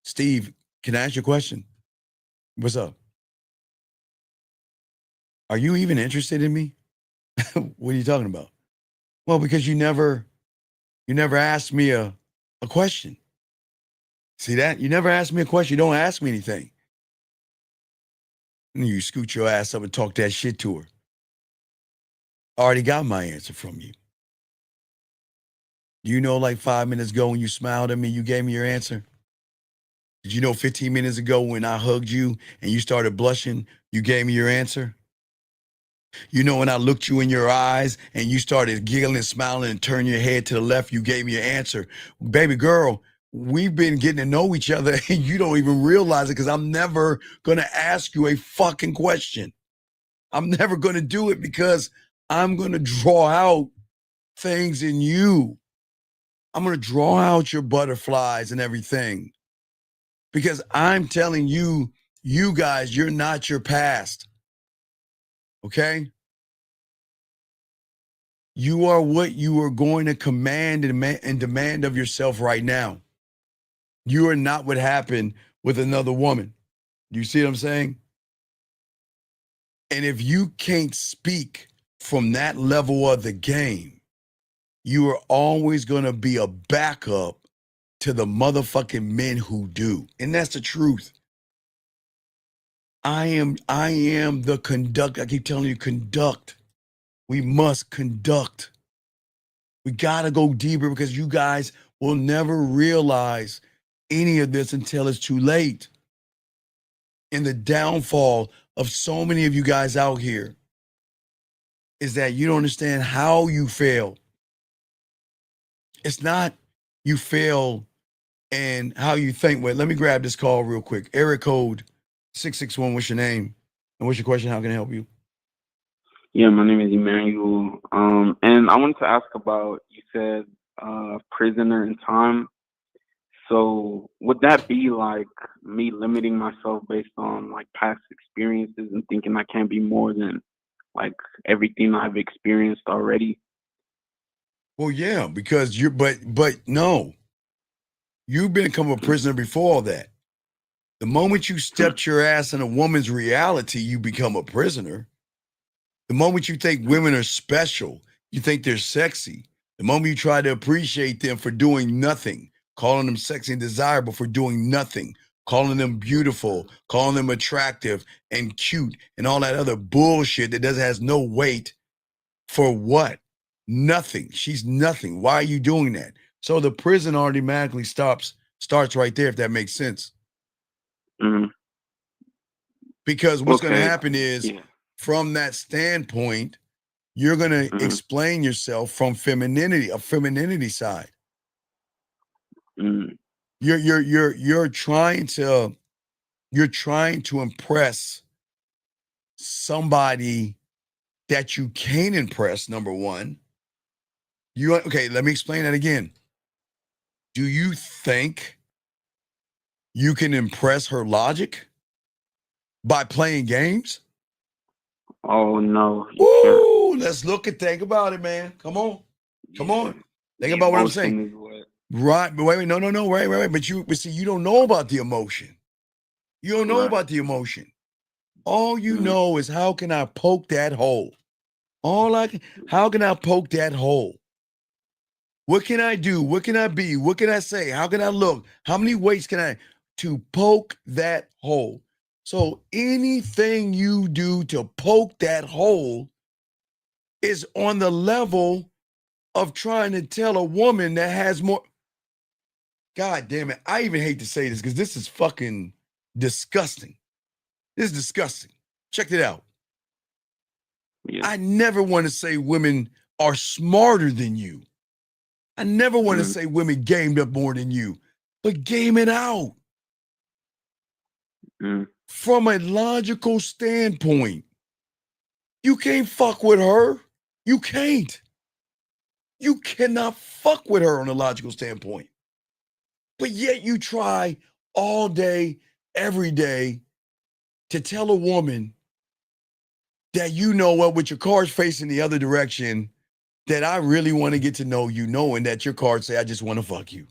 Steve, can I ask you a question? What's up? Are you even interested in me? What are you talking about? Well, because you never asked me a question. See that? You never asked me a question. You don't ask me anything. And you scoot your ass up and talk that shit to her. I already got my answer from you. You know, like 5 minutes ago when you smiled at me, you gave me your answer? Did you know 15 minutes ago when I hugged you and you started blushing, you gave me your answer? You know, when I looked you in your eyes and you started giggling and smiling and turned your head to the left, you gave me your answer. Baby girl, we've been getting to know each other and you don't even realize it, because I'm never going to ask you a fucking question. I'm never going to do it, because I'm going to draw out things in you. I'm going to draw out your butterflies and everything, because I'm telling you, you guys, you're not your past. Okay? You are what you are going to command and demand of yourself right now. You are not what happened with another woman. You see what I'm saying? And if you can't speak from that level of the game, you are always going to be a backup to the motherfucking men who do. And that's the truth. I am the conduct. I keep telling you, conduct. We must conduct. We got to go deeper, because you guys will never realize any of this until it's too late. And the downfall of so many of you guys out here is that you don't understand how you fail. It's not you fail and how you think. Wait, let me grab this call real quick. Area code 661, what's your name? And what's your question? How can I help you? Yeah, my name is Emmanuel. And I wanted to ask about, you said prisoner in time. So would that be like me limiting myself based on like past experiences and thinking I can't be more than like everything I've experienced already? Well, yeah, because but no, you've become a prisoner before all that. The moment you stepped your ass in a woman's reality, you become a prisoner. The moment you think women are special, you think they're sexy. The moment you try to appreciate them for doing nothing, calling them sexy and desirable for doing nothing, calling them beautiful, calling them attractive and cute, and all that other bullshit that has no weight, for what? Nothing. She's nothing. Why are you doing that? So the prison automatically starts right there, if that makes sense. Mm-hmm. Because what's going to happen is, from that standpoint, you're going to explain yourself from femininity, a femininity side. Mm. You're trying to impress somebody that you can't impress. Number one, okay, let me explain that again. Do you think you can impress her logic by playing games? Oh no. Ooh, let's think about it, man. Come on. Think about what I'm saying. Right, but wait, no, wait. But see, you don't know about the emotion. You don't know about the emotion. All you know is, how can I poke that hole? How can I poke that hole? What can I do? What can I be? What can I say? How can I look? How many ways can I to poke that hole? So anything you do to poke that hole is on the level of trying to tell a woman that has more. God damn it. I even hate to say this, because this is fucking disgusting. This is disgusting. Check it out. Yeah. I never want to say women are smarter than you. I never want to say women gamed up more than you, but game it out. From a logical standpoint, you can't fuck with her. You can't. You cannot fuck with her on a logical standpoint. But yet you try all day, every day to tell a woman that you know what, with your cards facing the other direction, that I really want to get to know you, knowing that your cards say I just want to fuck you.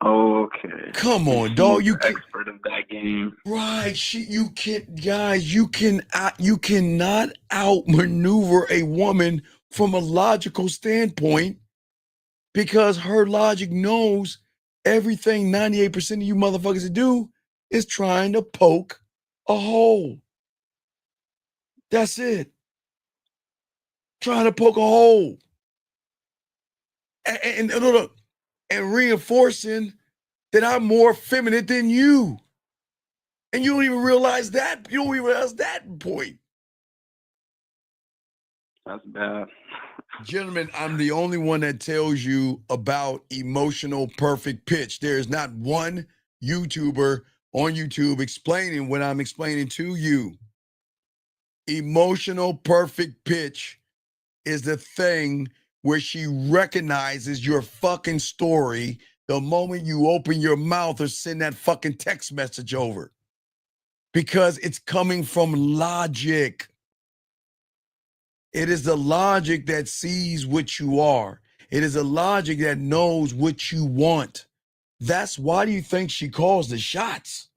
Okay. Come on, She's dog. You the expert of that game. Right. You cannot outmaneuver a woman from a logical standpoint, because her logic knows everything 98% of you motherfuckers do is trying to poke a hole. That's it. Trying to poke a hole. And reinforcing that I'm more feminine than you. And you don't even realize that. You don't even realize that point. That's bad. Gentlemen, I'm the only one that tells you about emotional perfect pitch. There is not one YouTuber on YouTube explaining what I'm explaining to you. Emotional perfect pitch is the thing where she recognizes your fucking story the moment you open your mouth or send that fucking text message over. Because it's coming from logic. It is the logic that sees what you are. It is a logic that knows what you want. That's why do you think she calls the shots?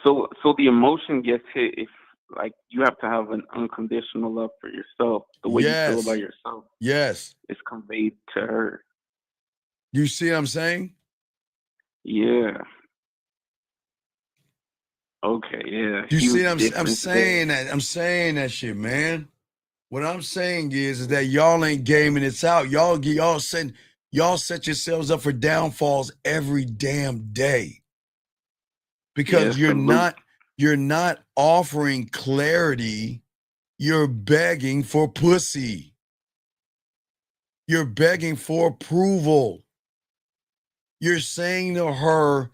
So the emotion gets hit if, like, you have to have an unconditional love for yourself. The way you feel about yourself. Yes. Is conveyed to her. You see what I'm saying? Yeah. Okay, yeah. You see Huge what I'm difference saying that I'm saying that shit, man. What I'm saying is that y'all ain't gaming this out. Y'all set yourselves up for downfalls every damn day. Because Yeah, you're not offering clarity, you're begging for pussy. You're begging for approval. You're saying to her,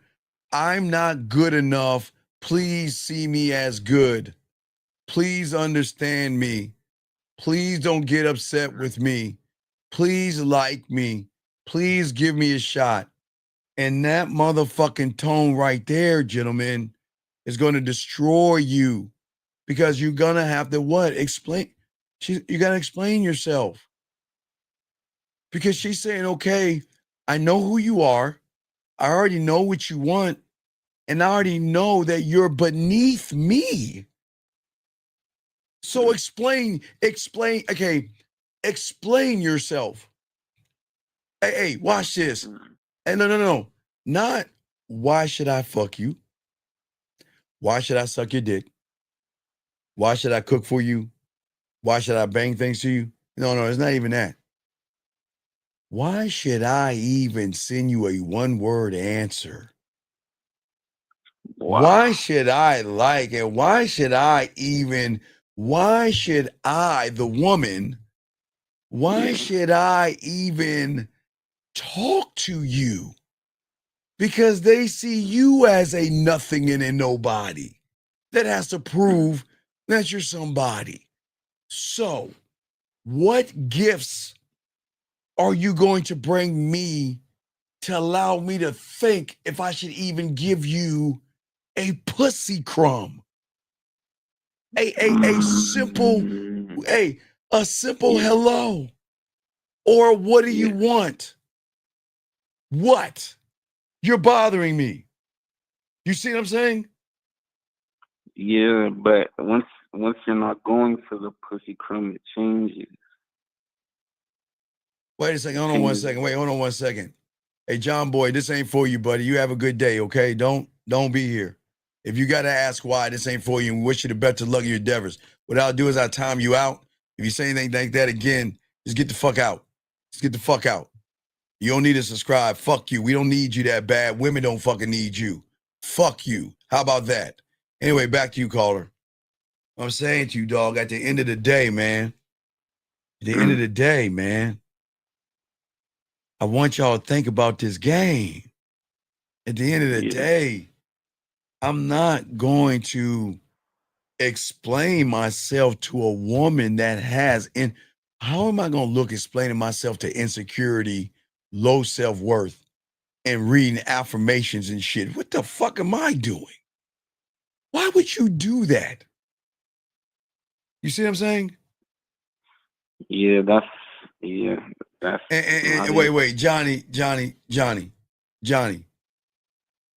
I'm not good enough. Please see me as good. Please understand me. Please don't get upset with me. Please like me. Please give me a shot. And that motherfucking tone right there, gentlemen, is going to destroy you, because you're going to have to what? Explain. You got to explain yourself. Because she's saying, okay, I know who you are. I already know what you want. And I already know that you're beneath me. So explain, okay, explain yourself. Hey, watch this. And no. Not why should I fuck you? Why should I suck your dick? Why should I cook for you? Why should I bang things to you? No, it's not even that. Why should I even send you a one-word answer? Wow. Why should I like it? Why should I, the woman, why should I even talk to you? Because they see you as a nothing and a nobody that has to prove that you're somebody. So, what gifts are you going to bring me to allow me to think if I should even give you a pussy crumb? A simple hello. Or what do you want? What? You're bothering me. You see what I'm saying? Yeah, but once you're not going for the pussy crumb, it changes. Wait a second. Hold on 1 second. Wait, hold on 1 second. Hey, John Boy, this ain't for you, buddy. You have a good day, okay? Don't be here. If you got to ask why, this ain't for you, and wish you the best of luck in your endeavors. What I'll do is I'll time you out. If you say anything like that again, just get the fuck out. Just get the fuck out. You don't need to subscribe. Fuck you. We don't need you that bad. Women don't fucking need you. Fuck you. How about that? Anyway, back to you, caller. I'm saying to you, dog, at the end of the day, man, at the end of the day, man, I want y'all to think about this game. At the end of the day, I'm not going to explain myself to a woman that has how am I going to look explaining myself to insecurity, low self-worth, and reading affirmations and shit? What the fuck am I doing? Why would you do that? You see what I'm saying? Yeah, that's And wait, Johnny,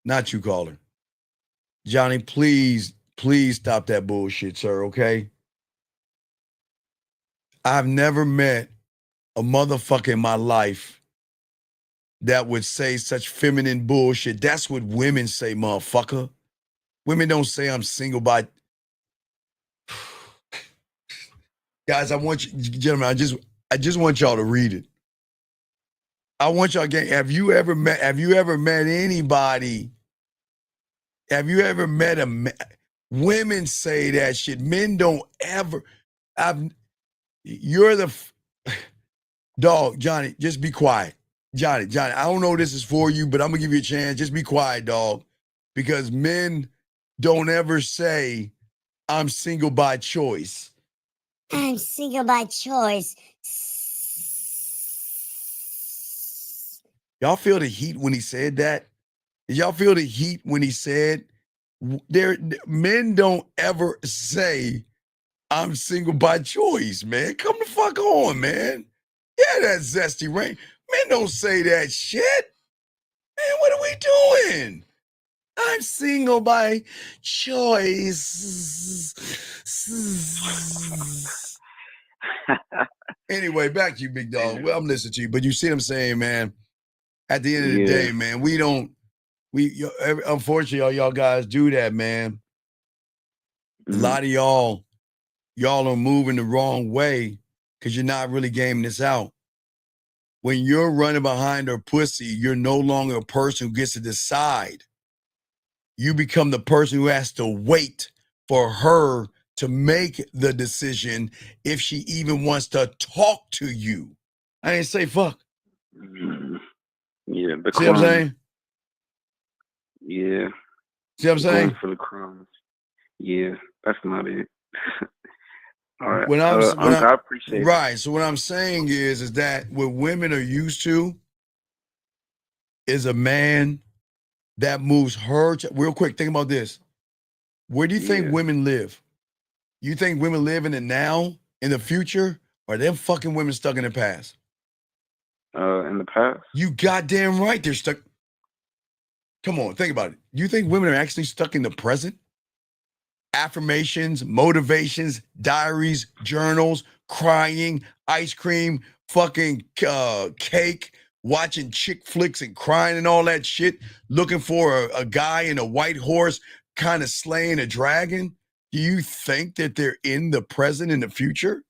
not you, caller. Johnny, please stop that bullshit, sir, okay? I've never met a motherfucker in my life that would say such feminine bullshit. That's what women say, motherfucker. Women don't say I'm single by... Guys, I want you, gentlemen, I just want y'all to read it. I want y'all to get, have you ever met anybody? Have you ever met women say that shit? Men don't ever. You're the dog, Johnny. Just be quiet, Johnny. I don't know if this is for you, but I'm gonna give you a chance. Just be quiet, dog, because men don't ever say I'm single by choice. I'm single by choice. Y'all feel the heat when he said that? Did y'all feel the heat when he said men don't ever say I'm single by choice, man? Come the fuck on, man. Yeah, that zesty rain. Men don't say that shit. Man, what are we doing? I'm single by choice. Anyway, back to you, big dog. Well, I'm listening to you, but you see what I'm saying, man? At the end of the day, man, unfortunately, y'all guys do that, man. A lot of y'all are moving the wrong way because you're not really gaming this out. When you're running behind her pussy, you're no longer a person who gets to decide. You become the person who has to wait for her to make the decision if she even wants to talk to you. I didn't say fuck. Yeah, the see what I'm saying? Yeah. See what I'm saying? Going for the crumbs. Yeah, that's not it. All right. I appreciate it. Right. So what I'm saying is that what women are used to is a man that moves her. Real quick, think about this. Where do you think women live? You think women live in the now, in the future, or them fucking women stuck in the past? In the past. You goddamn right they're stuck. Come on, think about it. You think women are actually stuck in the present? Affirmations, motivations, diaries, journals, crying, ice cream, fucking cake, watching chick flicks and crying and all that shit, looking for a guy in a white horse kind of slaying a dragon? Do you think that they're in the present and the future?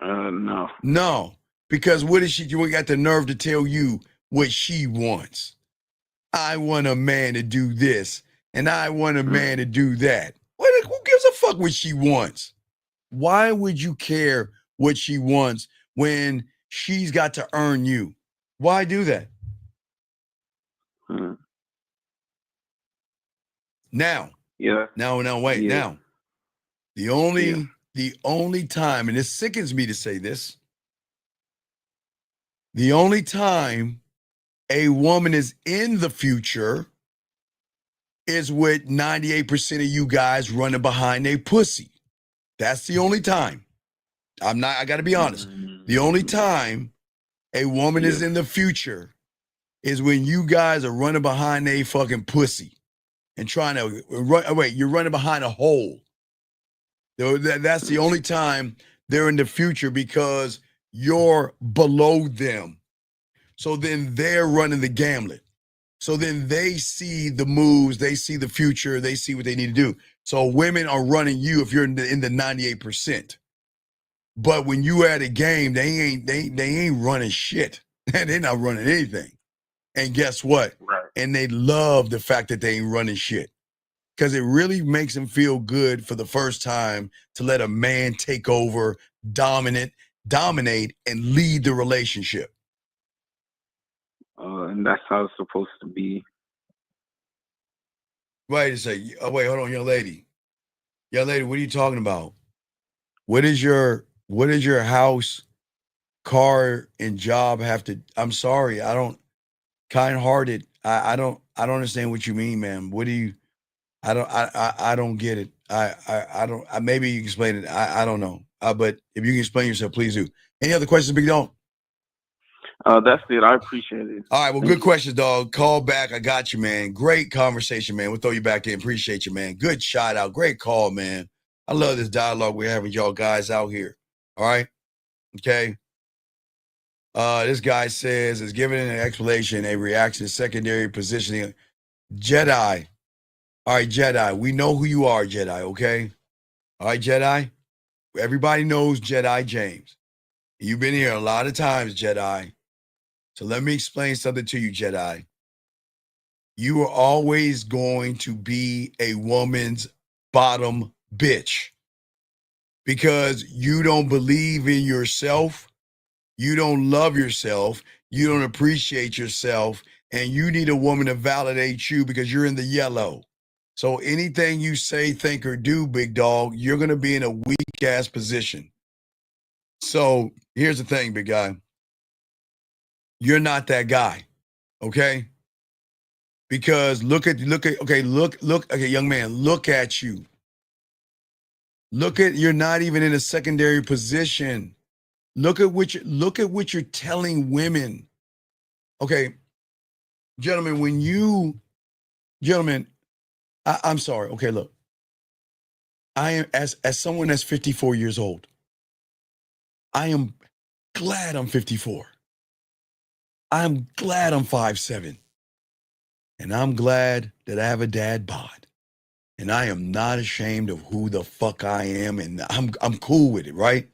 No. No, because what is she? You got the nerve to tell you what she wants. I want a man to do this, and I want a man to do that. Who gives a fuck what she wants? Why would you care what she wants when she's got to earn you? Why do that? Now. Yeah. Now, wait. Yeah. Now, the only time, and it sickens me to say this, the only time a woman is in the future is with 98% of you guys running behind a pussy. That's the only time. I got to be honest. The only time a woman is in the future is when you guys are running behind a fucking pussy and trying to run. Wait, you're running behind a hole. That's the only time they're in the future because you're below them. So then they're running the gamblet. So then they see the moves, they see the future, they see what they need to do. So women are running you if you're in the 98%. But when you at a game, they ain't running shit. They're not running anything. And guess what? Right. And they love the fact that they ain't running shit. because it really makes him feel good for the first time to let a man take over, dominate, and lead the relationship. And that's how it's supposed to be. Wait a second. Oh, wait, hold on, young lady. Young lady, what are you talking about? What is your house, car, and job have to? I'm sorry, I don't. Kind-hearted. I don't understand what you mean, ma'am. What do you? I don't get it. I don't. Maybe you can explain it. I don't know. But if you can explain yourself, please do. Any other questions, Big Dog? That's it. I appreciate it. All right. Well, good questions, dog. Call back. I got you, man. Great conversation, man. We'll throw you back in. Appreciate you, man. Good shout out. Great call, man. I love this dialogue we're having, y'all guys out here. All right. Okay. This guy says, is given an explanation, a reaction, secondary positioning. Jedi. All right, Jedi. We know who you are, Jedi, okay? All right, Jedi. Everybody knows Jedi James. You've been here a lot of times, Jedi. So let me explain something to you, Jedi. You are always going to be a woman's bottom bitch because you don't believe in yourself. You don't love yourself. You don't appreciate yourself. And you need a woman to validate you because you're in the yellow. So anything you say, think, or do, big dog, you're going to be in a weak-ass position. So here's the thing, big guy. You're not that guy, okay? Because okay, young man, look at you. You're not even in a secondary position. Look at what you're telling women. Okay, gentlemen, I'm sorry. Okay, look. I am as someone that's 54 years old. I am glad I'm 54. I'm glad I'm 5'7". And I'm glad that I have a dad bod. And I am not ashamed of who the fuck I am, and I'm cool with it, right?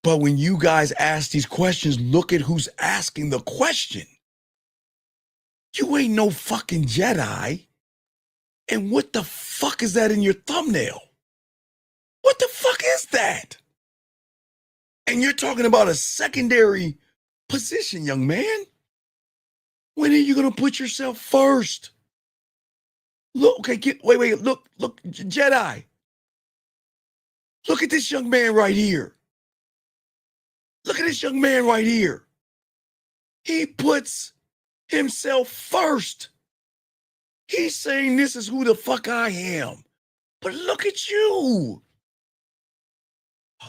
But when you guys ask these questions, look at who's asking the question. You ain't no fucking Jedi. And what the fuck is that in your thumbnail? What the fuck is that? And you're talking about a secondary position, young man. When are you gonna put yourself first? Look, okay, look, Jedi. Look at this young man right here. Look at this young man right here. He puts himself first. He's saying this is who the fuck I am. But look at you.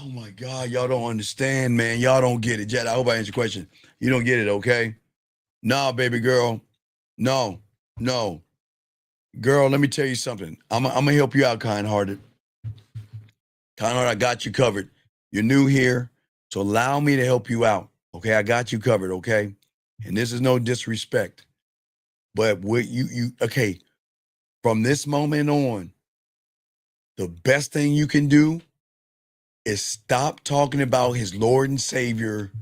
Oh my God, y'all don't understand, man. Y'all don't get it. Jedi, I hope I answered your question. You don't get it, okay? Nah, baby girl. No. Girl, let me tell you something. I'm gonna help you out, kind-hearted. Kind-hearted, I got you covered. You're new here, so allow me to help you out. Okay, I got you covered, okay? And this is no disrespect. But what okay, from this moment on, the best thing you can do is stop talking about his Lord and Savior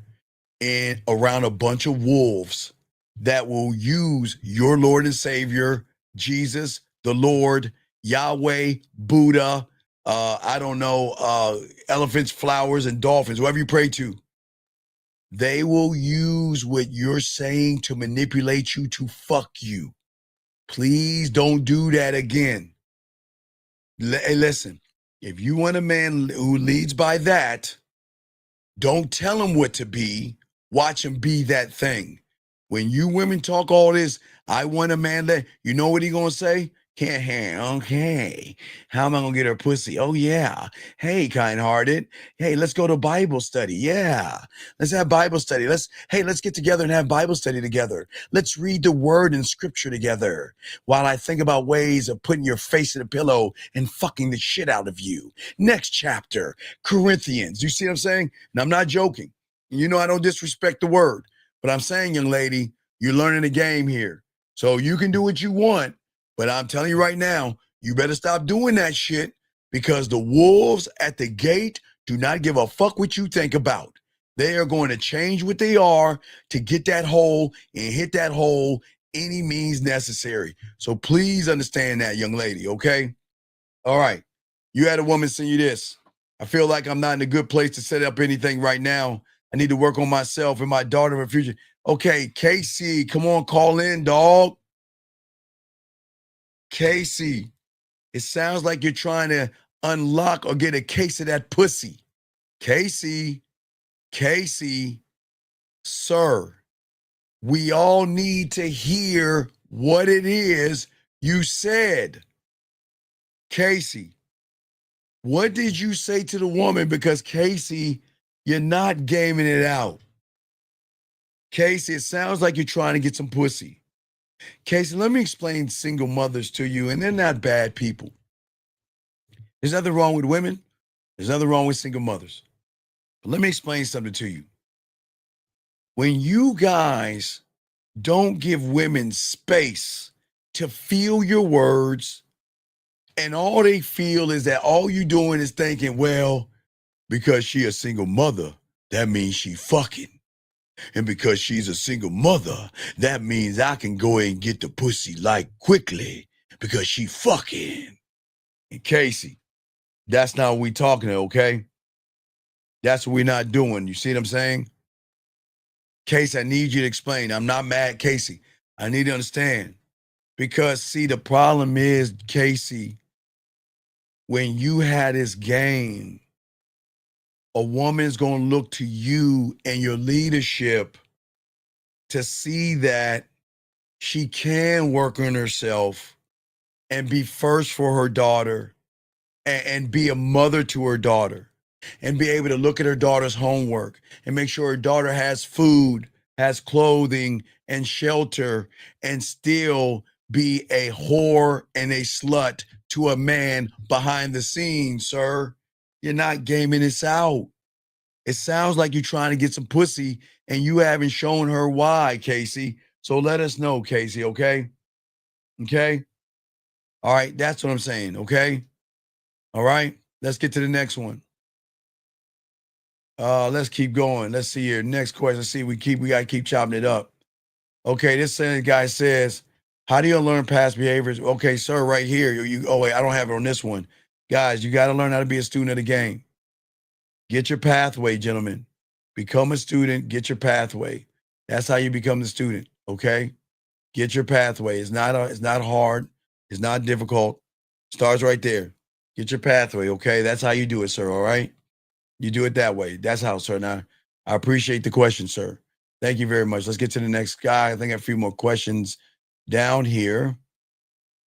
and around a bunch of wolves that will use your Lord and Savior, Jesus, the Lord, Yahweh, Buddha, I don't know, elephants, flowers, and dolphins, whoever you pray to. They will use what you're saying to manipulate you to fuck you. Please don't do that again. Hey, listen, if you want a man who leads by that, don't tell him what to be. Watch him be that thing. When you women talk all this, I want a man that, you know what he gonna say? Can't hang. Okay. How am I gonna get her pussy? Oh yeah. Hey, kind-hearted. Hey, let's go to Bible study. Yeah. Let's have Bible study. Let's get together and have Bible study together. Let's read the word and scripture together while I think about ways of putting your face in a pillow and fucking the shit out of you. Next chapter, Corinthians. You see what I'm saying? And I'm not joking. You know I don't disrespect the word, but I'm saying, young lady, you're learning the game here. So you can do what you want. But I'm telling you right now, you better stop doing that shit because the wolves at the gate do not give a fuck what you think about. They are going to change what they are to get that hole and hit that hole any means necessary. So please understand that, young lady, okay? All right. You had a woman send you this. I feel like I'm not in a good place to set up anything right now. I need to work on myself and my daughter in the future. Okay, Casey, come on, call in, dog. Casey, it sounds like you're trying to unlock or get a case of that pussy. Casey, sir, we all need to hear what it is you said. Casey, what did you say to the woman? Because Casey, you're not gaming it out. Casey, it sounds like you're trying to get some pussy. Casey, let me explain single mothers to you, and they're not bad people. There's nothing wrong with women. There's nothing wrong with single mothers. But let me explain something to you. When you guys don't give women space to feel your words, and all they feel is that all you doing is thinking, well, because she a single mother, that means she fucking. And because she's a single mother, that means I can go and get the pussy like quickly because she fucking. And Casey, that's not what we talking about, okay? That's what we're not doing. You see what I'm saying? Casey, I need you to explain. I'm not mad, Casey. I need to understand. Because, see, the problem is, Casey, when you had this game, a woman's going to look to you and your leadership to see that she can work on herself and be first for her daughter and be a mother to her daughter and be able to look at her daughter's homework and make sure her daughter has food, has clothing and shelter, and still be a whore and a slut to a man behind the scenes, sir. You're not gaming this out. It sounds like you're trying to get some pussy and you haven't shown her why, Casey. So let us know, Casey, okay? Okay? All right, that's what I'm saying, okay? All right, let's get to the next one. Let's keep going. Let's see here. Next question. Let's see, we gotta keep chopping it up. Okay, this guy says, how do you learn past behaviors? Okay, sir, right here. Oh wait, I don't have it on this one. Guys, you gotta learn how to be a student of the game. Get your pathway, gentlemen. Become a student, get your pathway. That's how you become the student, okay? Get your pathway. It's not hard. It's not difficult. Starts right there. Get your pathway, okay? That's how you do it, sir, all right? You do it that way. That's how, sir. Now, I appreciate the question, sir. Thank you very much. Let's get to the next guy. I think I have a few more questions down here.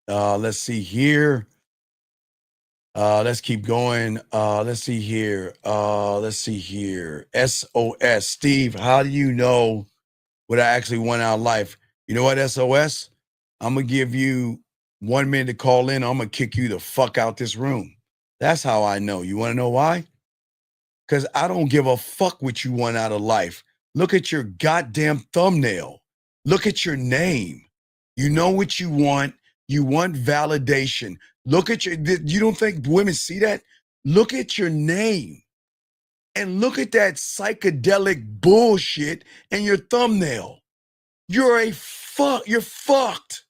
Let's see here. Let's keep going. Let's see here. SOS. Steve, how do you know what I actually want out of life? You know what, SOS? I'm going to give you 1 minute to call in. I'm going to kick you the fuck out this room. That's how I know. You want to know why? Because I don't give a fuck what you want out of life. Look at your goddamn thumbnail. Look at your name. You know what you want. You want validation. Look at you don't think women see that? Look at your name. And look at that psychedelic bullshit in your thumbnail. You're fucked.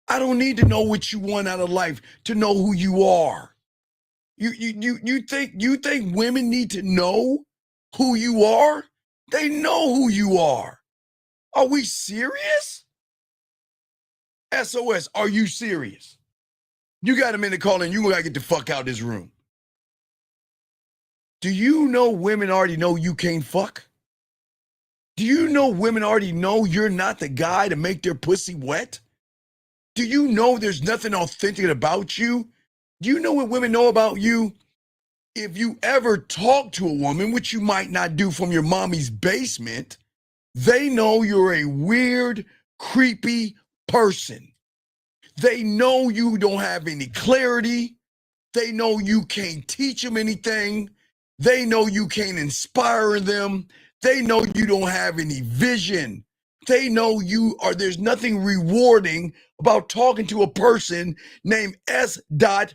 I don't need to know what you want out of life to know who you are. You think women need to know who you are? They know who you are. Are we serious? SOS, are you serious? You got a minute to call in. You gotta get the fuck out of this room. Do you know women already know you can't fuck? Do you know women already know you're not the guy to make their pussy wet? Do you know there's nothing authentic about you? Do you know what women know about you? If you ever talk to a woman, which you might not do from your mommy's basement, they know you're a weird, creepy person. They know you don't have any clarity. They know you can't teach them anything. They know you can't inspire them. They know you don't have any vision. They know there's nothing rewarding about talking to a person named S.O.S.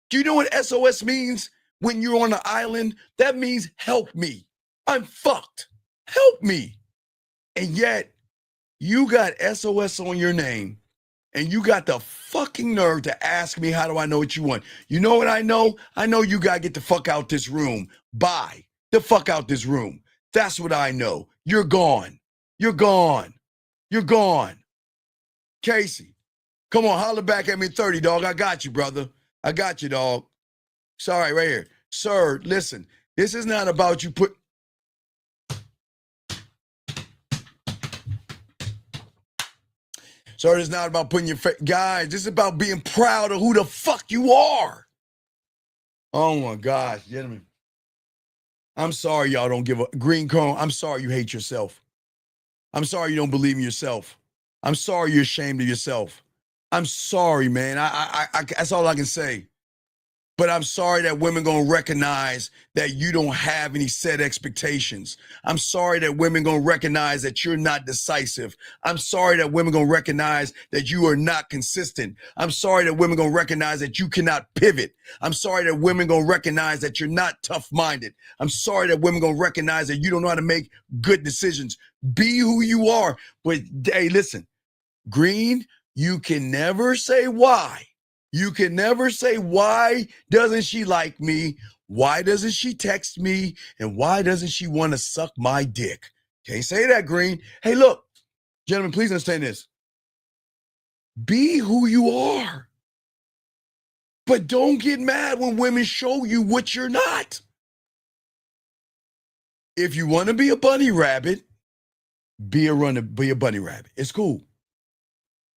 Do you know what SOS means when you're on an island? That means help me. I'm fucked. Help me. And yet, you got SOS on your name, and you got the fucking nerve to ask me, how do I know what you want? You know what I know? I know you gotta get the fuck out this room. Bye. The fuck out this room. That's what I know. You're gone. You're gone. You're gone. Casey, come on, holler back at me 30, dog. I got you, brother. I got you, dog. Sorry, right here. Sir, listen, this is not about you put... Sir, it's not about putting your guys, this is about being proud of who the fuck you are. Oh my gosh, gentlemen. I'm sorry y'all don't give a green cone. I'm sorry you hate yourself. I'm sorry you don't believe in yourself. I'm sorry you're ashamed of yourself. I'm sorry, man. I that's all I can say. But I'm sorry that women gonna recognize that you don't have any set expectations. I'm sorry that women gonna recognize that you're not decisive. I'm sorry that women gonna recognize that you are not consistent. I'm sorry that women gonna recognize that you cannot pivot. I'm sorry that women gonna recognize that you're not tough-minded. I'm sorry that women gonna recognize that you don't know how to make good decisions. Be who you are. But hey, listen, Green, you can never say why. You can never say, why doesn't she like me? Why doesn't she text me? And why doesn't she want to suck my dick? Can't say that, Green. Hey, look, gentlemen, please understand this. Be who you are. But don't get mad when women show you what you're not. If you want to be a bunny rabbit, be a bunny rabbit. It's cool.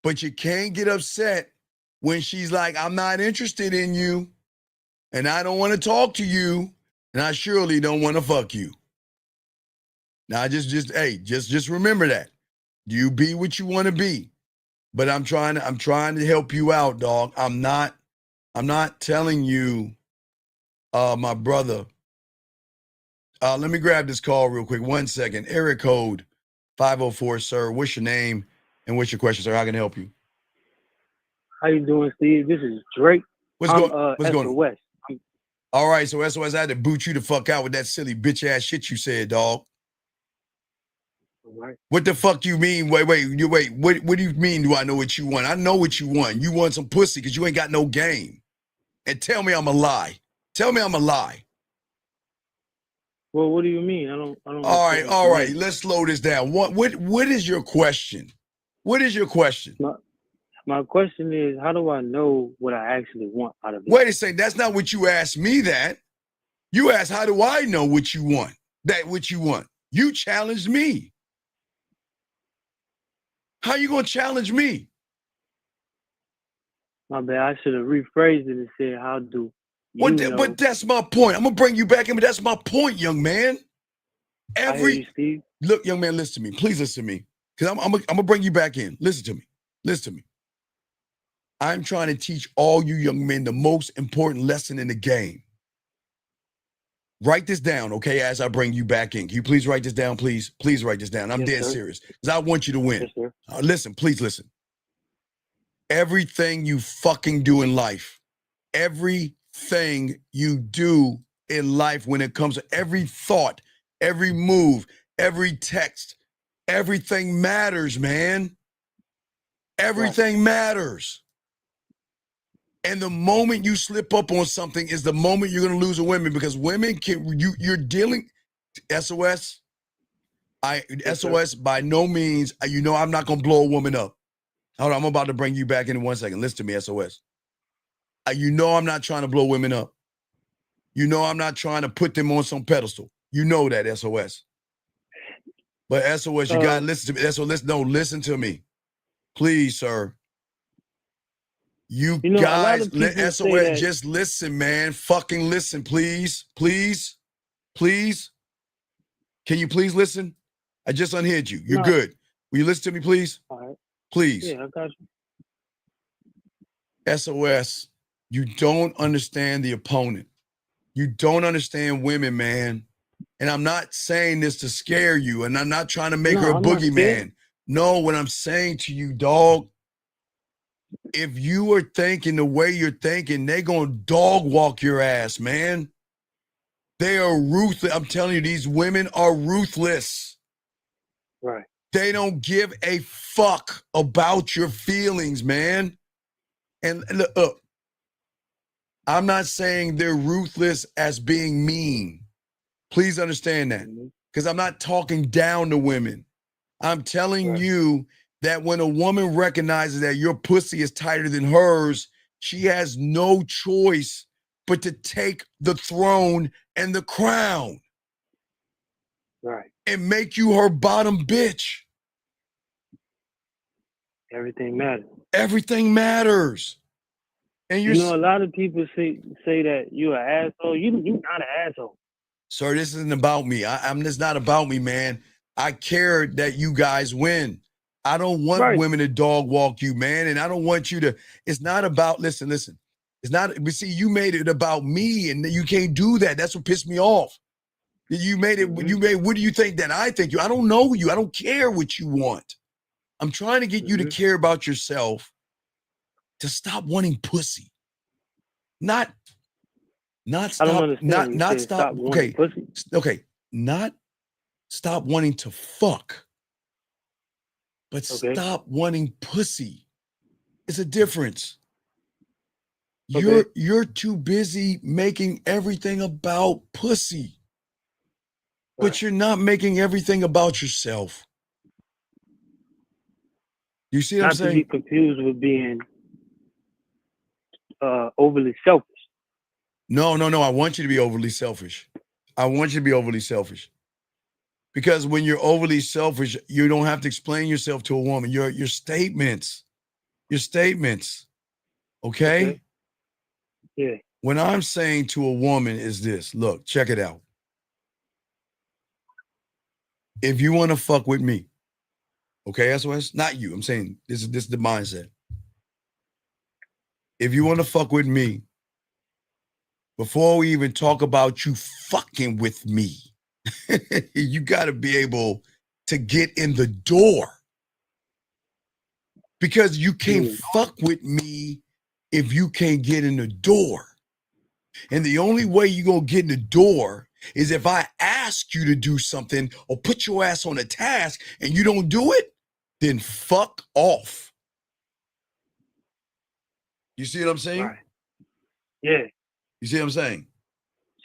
But you can't get upset when she's like, I'm not interested in you, and I don't want to talk to you, and I surely don't want to fuck you. Now, just remember that. You be what you want to be. But I'm trying to help you out, dog. I'm not telling you, my brother. Let me grab this call real quick. 1 second. Area code 504, sir. What's your name and what's your question, sir? How can I help you? How you doing, Steve? This is Drake. What's going on? West. All right, so SOS, I had to boot you the fuck out with that silly bitch ass shit you said, dog. All right. What the fuck you mean? Wait. What do you mean? Do I know what you want? I know what you want. You want some pussy because you ain't got no game. And tell me I'm a lie. Tell me I'm a lie. Well, what do you mean? I don't. All right. Let's slow this down. What is your question? What is your question? My question is, how do I know what I actually want out of it? Wait a second. That's not what you asked me that. You asked, how do I know what you want? What you want. You challenged me. How you going to challenge me? My bad. I should have rephrased it and said, how do you know? But that's my point. I'm going to bring you back in, but that's my point, young man. I hear you, Steve. Look, young man, listen to me. Please listen to me. Because I'm going to bring you back in. Listen to me. Listen to me. I'm trying to teach all you young men the most important lesson in the game. Write this down, okay, as I bring you back in. Can you please write this down, please? Please write this down. I'm dead serious. Because I want you to win. Yes, sir. Listen, please listen. Everything you fucking do in life, everything you do in life when it comes to every thought, every move, every text, everything matters, man. Everything matters. And the moment you slip up on something is the moment you're going to lose a woman, because women you're dealing SOS. SOS by no means, I'm not going to blow a woman up. Hold on, I'm about to bring you back in 1 second. Listen to me, SOS. I'm not trying to blow women up. I'm not trying to put them on some pedestal. You know that, SOS. But SOS, you got to listen to me. SOS, listen to me. Please, sir. You guys, SOS, just listen, man. Fucking listen, please. Please. Please. Can you please listen? I just unhid you. You're good. Will you listen to me, please? All right. Please. Yeah, I got you. SOS, you don't understand the opponent. You don't understand women, man. And I'm not saying this to scare you, and I'm not trying to make her a boogeyman. No, what I'm saying to you, dog, if you are thinking the way you're thinking, they're going to dog walk your ass, man. They are ruthless. I'm telling you, these women are ruthless. Right. They don't give a fuck about your feelings, man. And look, I'm not saying they're ruthless as being mean. Please understand that. Because I'm not talking down to women. I'm telling you that when a woman recognizes that your pussy is tighter than hers, she has no choice but to take the throne and the crown. Right. And make you her bottom bitch. Everything matters. Everything matters. And You know, a lot of people say that you're an asshole. You're not an asshole. Sir, this isn't about me. I'm just not about me, man. I care that you guys win. I don't want women to dog walk you, man. And I don't want you to, it's not about, listen. It's not, but see, you made it about me and you can't do that. That's what pissed me off. You made it, what do you think that I think you? I don't know you. I don't care what you want. I'm trying to get you to care about yourself, to stop wanting pussy. Not stop, I don't understand. not stop. Okay. Pussy. Okay. Not stop wanting to fuck, but stop wanting pussy. It's a difference. You're too busy making everything about pussy, but you're not making everything about yourself. You see what I'm saying? Not to be confused with being overly selfish. No. I want you to be overly selfish. I want you to be overly selfish. Because when you're overly selfish, you don't have to explain yourself to a woman. Your statements. Okay? Yeah. When I'm saying to a woman is this, look, check it out. If you want to fuck with me, okay, SOS, not you. I'm saying this is the mindset. If you want to fuck with me, before we even talk about you fucking with me, you got to be able to get in the door. Because you can't fuck with me if you can't get in the door. And the only way you're going to get in the door is if I ask you to do something or put your ass on a task and you don't do it, then fuck off. You see what I'm saying? Right. Yeah. You see what I'm saying?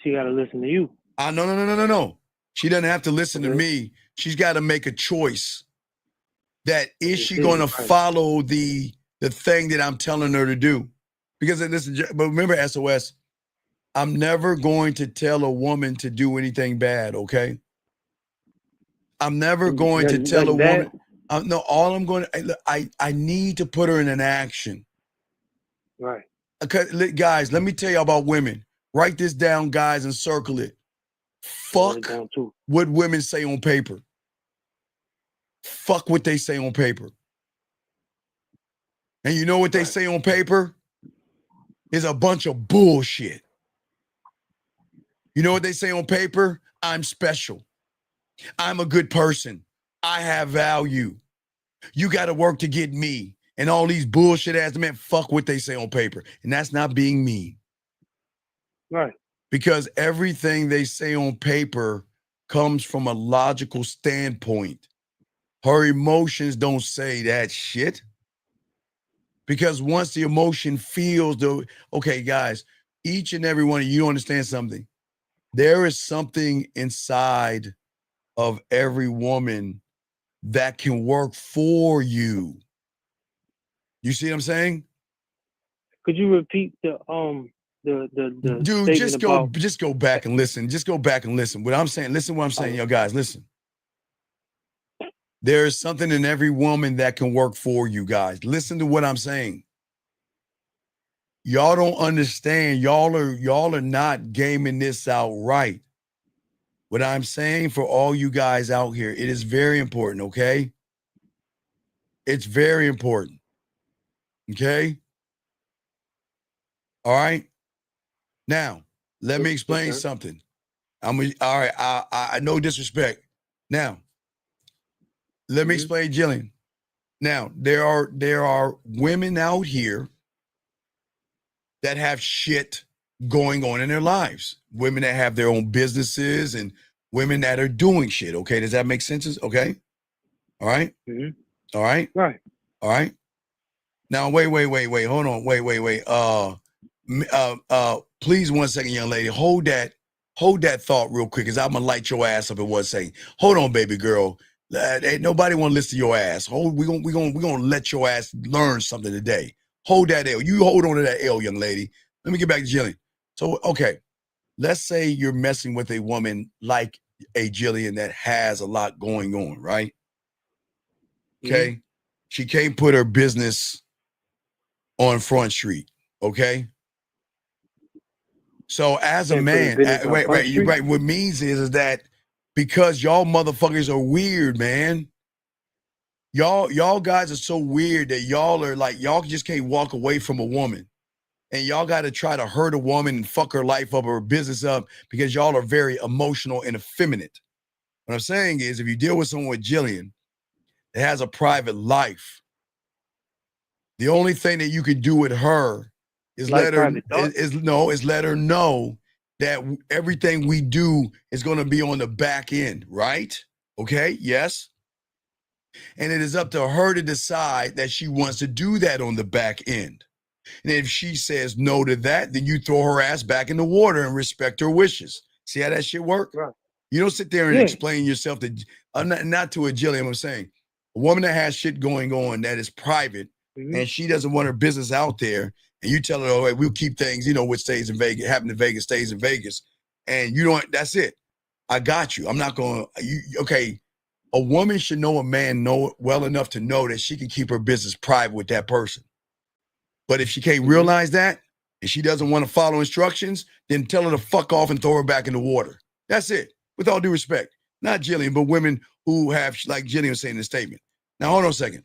She got to listen to you. No. She doesn't have to listen to me. She's got to make a choice. That is she going to follow the thing that I'm telling her to do? Because but remember, SOS, I'm never going to tell a woman to do anything bad, okay? I'm never going to tell a woman. No, all I'm going to, I need to put her in an action. Right. Okay, guys, let me tell you about women. Write this down, guys, and circle it. Fuck what women say on paper. Fuck what they say on paper. And you know what they say on paper? Is a bunch of bullshit. You know what they say on paper? I'm special. I'm a good person. I have value. You got to work to get me. And all these bullshit ass men, fuck what they say on paper. And that's not being mean. Right. Because everything they say on paper comes from a logical standpoint. Her emotions don't say that shit. Because once the emotion feels okay, guys, each and every one of you understand something. There is something inside of every woman that can work for you. You see what I'm saying? Could you repeat the dude, just go back and listen. Just go back and listen. What I'm saying, listen what I'm saying, yo guys, listen. There is something in every woman that can work for you guys. Listen to what I'm saying. Y'all don't understand. Y'all are not gaming this out right. What I'm saying for all you guys out here, it is very important, okay? It's very important. Okay? All right? Now, let me explain something. All right, I no disrespect. Now, let me explain, Jillian. Now, there are women out here that have shit going on in their lives. Women that have their own businesses and women that are doing shit. Okay, does that make sense? Okay. All right. All right. Right. All right. Now wait. Hold on. Wait. Please 1 second, young lady. Hold that thought real quick, cause I'm gonna light your ass up in 1 second. Hold on, baby girl. Ain't nobody want to listen to your ass. We gonna let your ass learn something today. Hold that L. You hold on to that L, young lady. Let me get back to Jillian. So, okay, let's say you're messing with a woman like a Jillian that has a lot going on, right? Okay, she can't put her business on Front Street. Okay. So as a man, wait, what means is that because y'all motherfuckers are weird, man. Y'all guys are so weird that y'all are like, y'all just can't walk away from a woman. And y'all got to try to hurt a woman and fuck her life up or her business up because y'all are very emotional and effeminate. What I'm saying is, if you deal with someone with Jillian that has a private life, the only thing that you could do with her is let her know that everything we do is going to be on the back end, right? Okay, yes. And it is up to her to decide that she wants to do that on the back end. And if she says no to that, then you throw her ass back in the water and respect her wishes. See how that shit work? Right. You don't sit there and explain yourself to, not to a Jillian, I'm saying, a woman that has shit going on that is private and she doesn't want her business out there, and you tell her, oh, we'll keep things, what stays in Vegas, happened in Vegas, stays in Vegas. And you don't, that's it. I got you. I'm not going to, okay. A woman should know a man well enough to know that she can keep her business private with that person. But if she can't realize that and she doesn't want to follow instructions, then tell her to fuck off and throw her back in the water. That's it. With all due respect. Not Jillian, but women who have, like Jillian was saying in the statement. Now, hold on a second.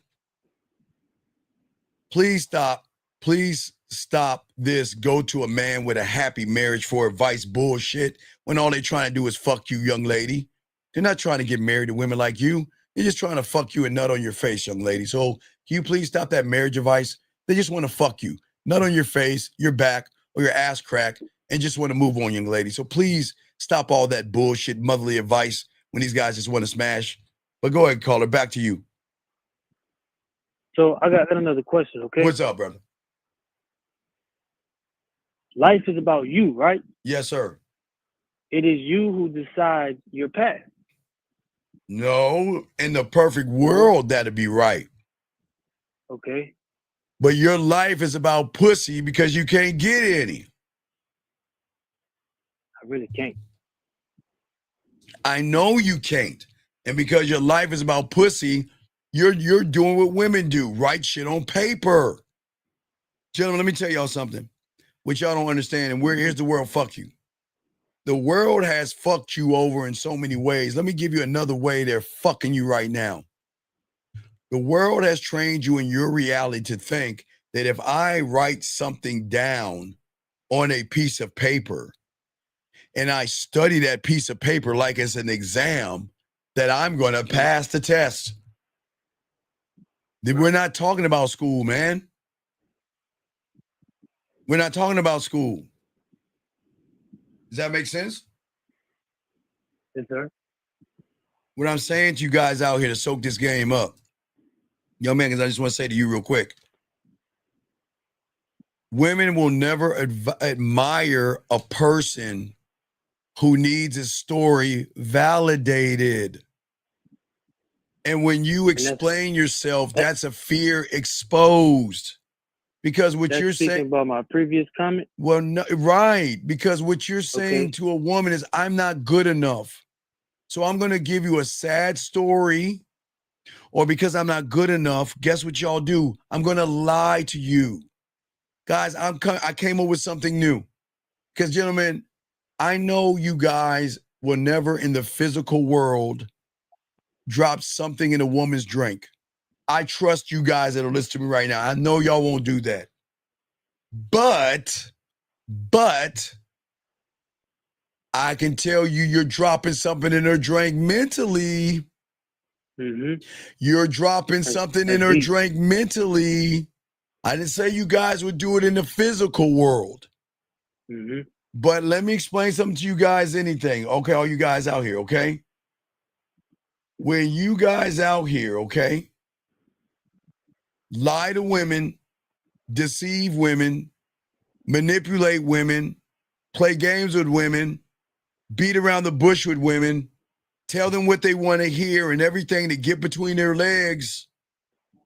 Please stop. Please stop this go to a man with a happy marriage for advice bullshit when all they're trying to do is fuck you, young lady. They're not trying to get married to women like you. They're just trying to fuck you and nut on your face, young lady. So can you please stop that marriage advice? They just want to fuck you, nut on your face, your back, or your ass crack, and just want to move on, young lady. So please stop all that bullshit motherly advice when these guys just want to smash. But go ahead, caller, back to you. So I got another question, okay? What's up, brother? Life is about you, right? Yes, sir. It is you who decide your path. No, in the perfect world, that'd be right. Okay. But your life is about pussy because you can't get any. I really can't. I know you can't. And because your life is about pussy, you're doing what women do. Write shit on paper. Gentlemen, let me tell y'all something, which y'all don't understand. And here's the world, fuck you. The world has fucked you over in so many ways. Let me give you another way they're fucking you right now. The world has trained you in your reality to think that if I write something down on a piece of paper and I study that piece of paper like it's an exam, that I'm going to pass the test. We're not talking about school, man. We're not talking about school. Does that make sense? Yes, sir. What I'm saying to you guys out here to soak this game up, young man, because I just want to say to you real quick, women will never admire a person who needs his story validated. And when you explain yourself, that's a fear exposed. Because what you're saying about my previous comment. Well, no, right. Because what you're saying to a woman is, I'm not good enough. So I'm going to give you a sad story. Or because I'm not good enough, guess what y'all do? I'm going to lie to you. Guys, I came up with something new. Because, gentlemen, I know you guys will never in the physical world drop something in a woman's drink. I trust you guys that are listening to me right now. I know y'all won't do that. But I can tell you you're dropping something in her drink mentally. You're dropping something in her drink mentally. I didn't say you guys would do it in the physical world. But let me explain something to you guys, anything. Okay, all you guys out here, okay? when you guys out here, okay, lie to women, deceive women, manipulate women, play games with women, beat around the bush with women, tell them what they want to hear and everything to get between their legs.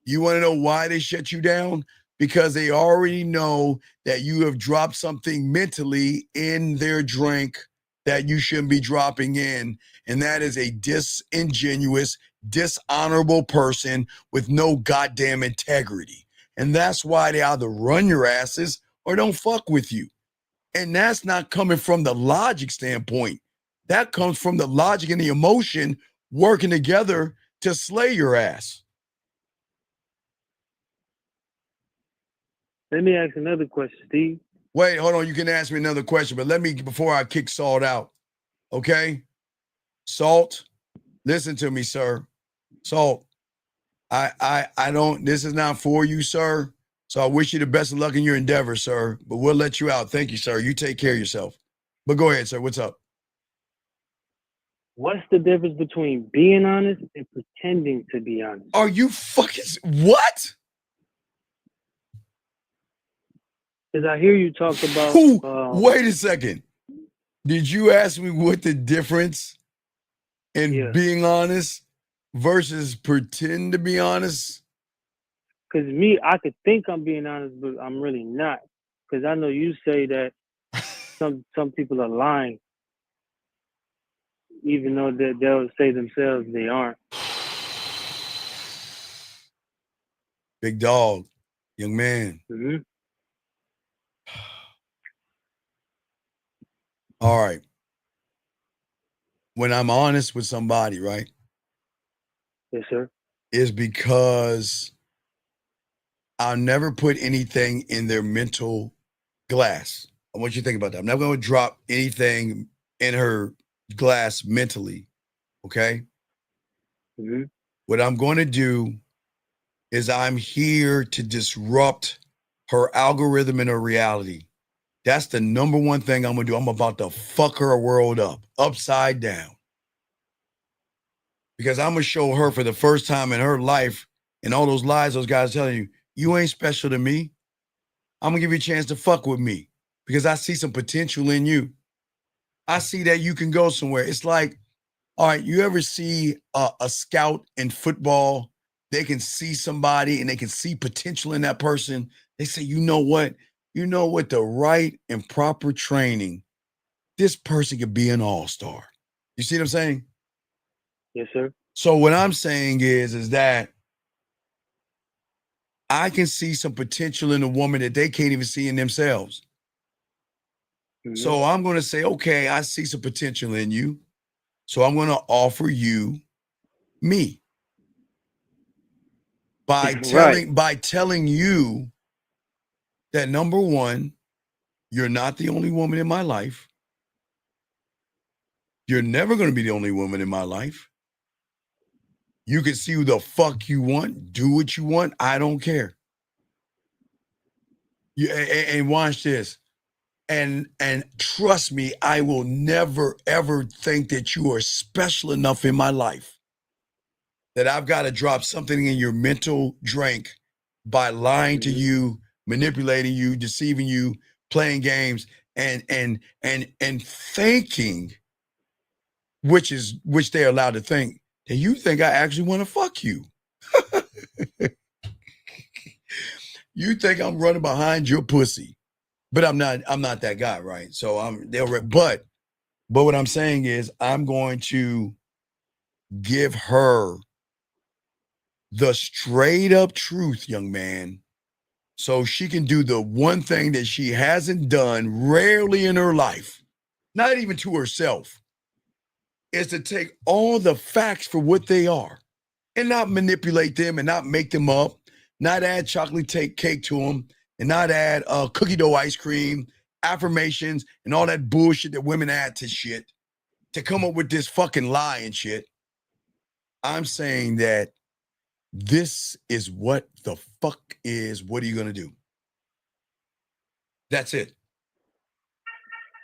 You want to know why they shut you down? Because they already know that you have dropped something mentally in their drink that you shouldn't be dropping in. And that is a disingenuous, dishonorable person with no goddamn integrity. And that's why they either run your asses or don't fuck with you. And that's not coming from the logic standpoint. That comes from the logic and the emotion working together to slay your ass. Let me ask another question, Steve. Wait, hold on. You can ask me another question, but let me, before I kick Salt out, okay? Salt, listen to me, sir. Salt, I don't, this is not for you, sir. So I wish you the best of luck in your endeavors, sir. But we'll let you out. Thank you, sir. You take care of yourself. But go ahead, sir. What's up? What's the difference between being honest and pretending to be honest? Are you fucking, what? Because I hear you talk about. Wait a second. Did you ask me what the difference in being honest versus pretend to be honest? Because me, I could think I'm being honest, but I'm really not. Because I know you say that some people are lying, even though they'll say themselves they aren't. Big dog, young man. Mm-hmm. All right. When I'm honest with somebody, right? Yes, sir. Is because I'll never put anything in their mental glass. I want you to think about that. I'm never going to drop anything in her glass mentally. Okay? Mm-hmm. What I'm going to do is I'm here to disrupt her algorithm and her reality. That's the number one thing I'm going to do. I'm about to fuck her world up, upside down. Because I'm going to show her for the first time in her life, and all those lies those guys telling you, you ain't special to me. I'm going to give you a chance to fuck with me because I see some potential in you. I see that you can go somewhere. It's like, all right, you ever see a scout in football? They can see somebody and they can see potential in that person. They say, you know what? The right and proper training, this person could be an all-star. You see what I'm saying? Yes, sir. So what I'm saying is that I can see some potential in a woman that they can't even see in themselves. Mm-hmm. So I'm going to say, okay, I see some potential in you. So I'm going to offer you me by telling you that, number one, you're not the only woman in my life. You're never going to be the only woman in my life. You can see who the fuck you want, do what you want. I don't care. And watch this. And trust me, I will never, ever think that you are special enough in my life that I've got to drop something in your mental drink by lying to you, manipulating you, deceiving you, playing games, and thinking, which they're allowed to think, that you think I actually want to fuck you. You think I'm running behind your pussy. But I'm not that guy, right? So but what I'm saying is I'm going to give her the straight up truth, young man, so she can do the one thing that she hasn't done rarely in her life, not even to herself, is to take all the facts for what they are and not manipulate them and not make them up, not add chocolate cake to them, and not add cookie dough ice cream, affirmations, and all that bullshit that women add to shit to come up with this fucking lie and shit. I'm saying that this is what the fuck is. What are you going to do? That's it.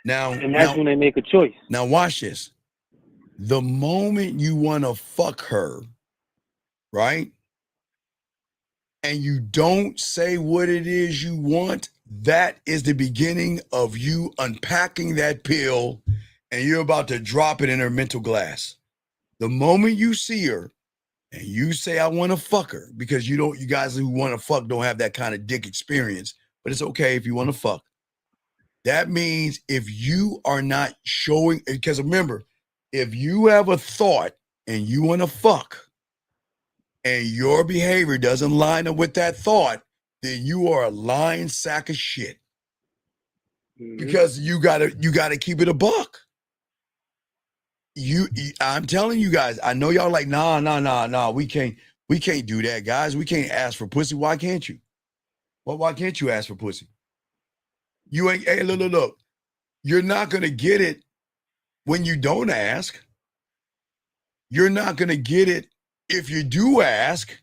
Now, and that's when they make a choice. Now watch this. The moment you want to fuck her, right? And you don't say what it is you want, that is the beginning of you unpacking that pill and you're about to drop it in her mental glass. The moment you see her and you say, I want to fuck her, because you guys who want to fuck don't have that kind of dick experience, but it's okay if you want to fuck. That means if you are not showing, because remember, if you have a thought and you want to fuck and your behavior doesn't line up with that thought, then you are a lying sack of shit. Because you gotta keep it a buck. I'm telling you guys, I know y'all like, nah, we can't do that, guys. We can't ask for pussy. Why can't you? Well, why can't you ask for pussy? You ain't, hey, look. You're not gonna get it when you don't ask. You're not gonna get it if you do ask,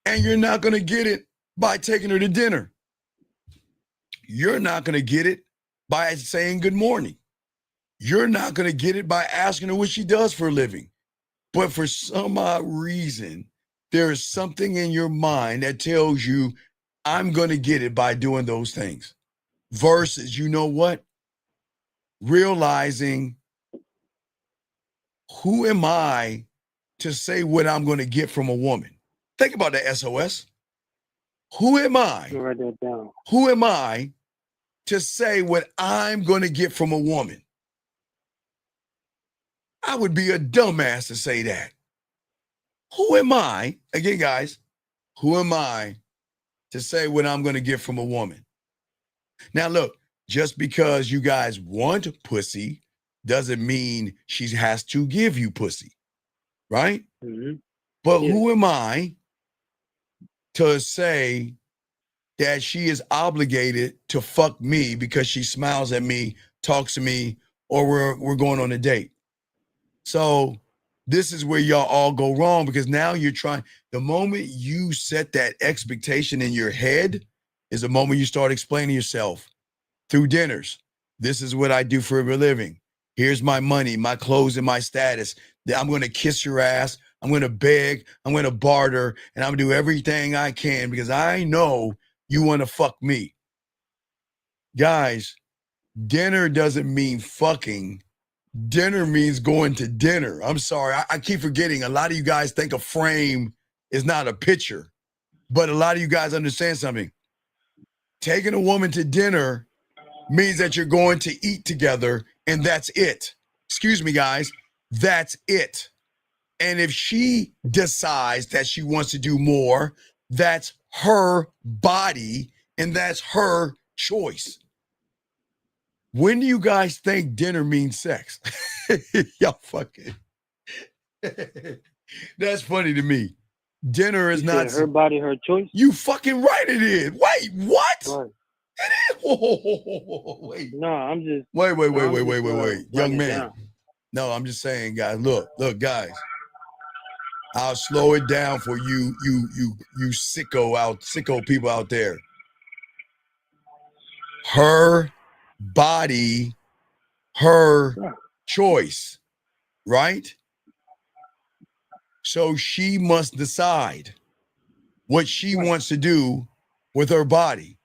and you're not gonna get it by taking her to dinner. You're not gonna get it by saying good morning. You're not gonna get it by asking her what she does for a living. But for some odd reason, there is something in your mind that tells you, I'm gonna get it by doing those things. Versus, you know what? Realizing, who am I to say what I'm going to get from a woman? Think about that, SOS. Who am I? Write that down. Who am I to say what I'm going to get from a woman? I would be a dumbass to say that. Who am I? Again, guys, who am I to say what I'm going to get from a woman? Now, look, just because you guys want pussy doesn't mean she has to give you pussy, right? But who am I to say that she is obligated to fuck me because she smiles at me, talks to me, or we're going on a date? So this is where y'all all go wrong, because now you're trying, the moment you set that expectation in your head is the moment you start explaining yourself through dinners. This is what I do for a living. Here's my money, my clothes, and my status. I'm going to kiss your ass. I'm going to beg. I'm going to barter. And I'm going to do everything I can because I know you want to fuck me. Guys, dinner doesn't mean fucking. Dinner means going to dinner. I'm sorry. I keep forgetting. A lot of you guys think a frame is not a picture. But a lot of you guys understand something. Taking a woman to dinner means that you're going to eat together, and that's it. Excuse me, guys. That's it. And if she decides that she wants to do more, that's her body, and that's her choice. When do you guys think dinner means sex? Y'all fucking. That's funny to me. Dinner is not her body, her choice. You fucking right it is. Wait, what? Right. Wait. No, I'm just. Wait. Young man. No, I'm just saying, guys. Look, guys. I'll slow it down for you sicko people out there. Her body, her choice, right? So she must decide what she wants to do with her body.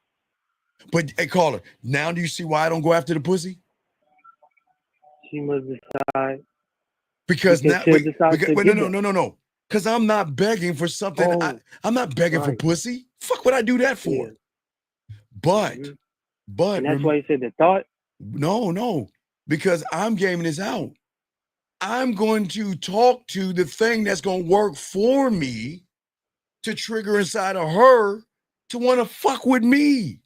But hey, caller, now do you see why I don't go after the pussy? She must decide. Because now, no. Because I'm not begging for something. I'm not begging for pussy. Fuck would I do that for? But and that's why you said the thought. No, because I'm gaming this out. I'm going to talk to the thing that's going to work for me to trigger inside of her to want to fuck with me.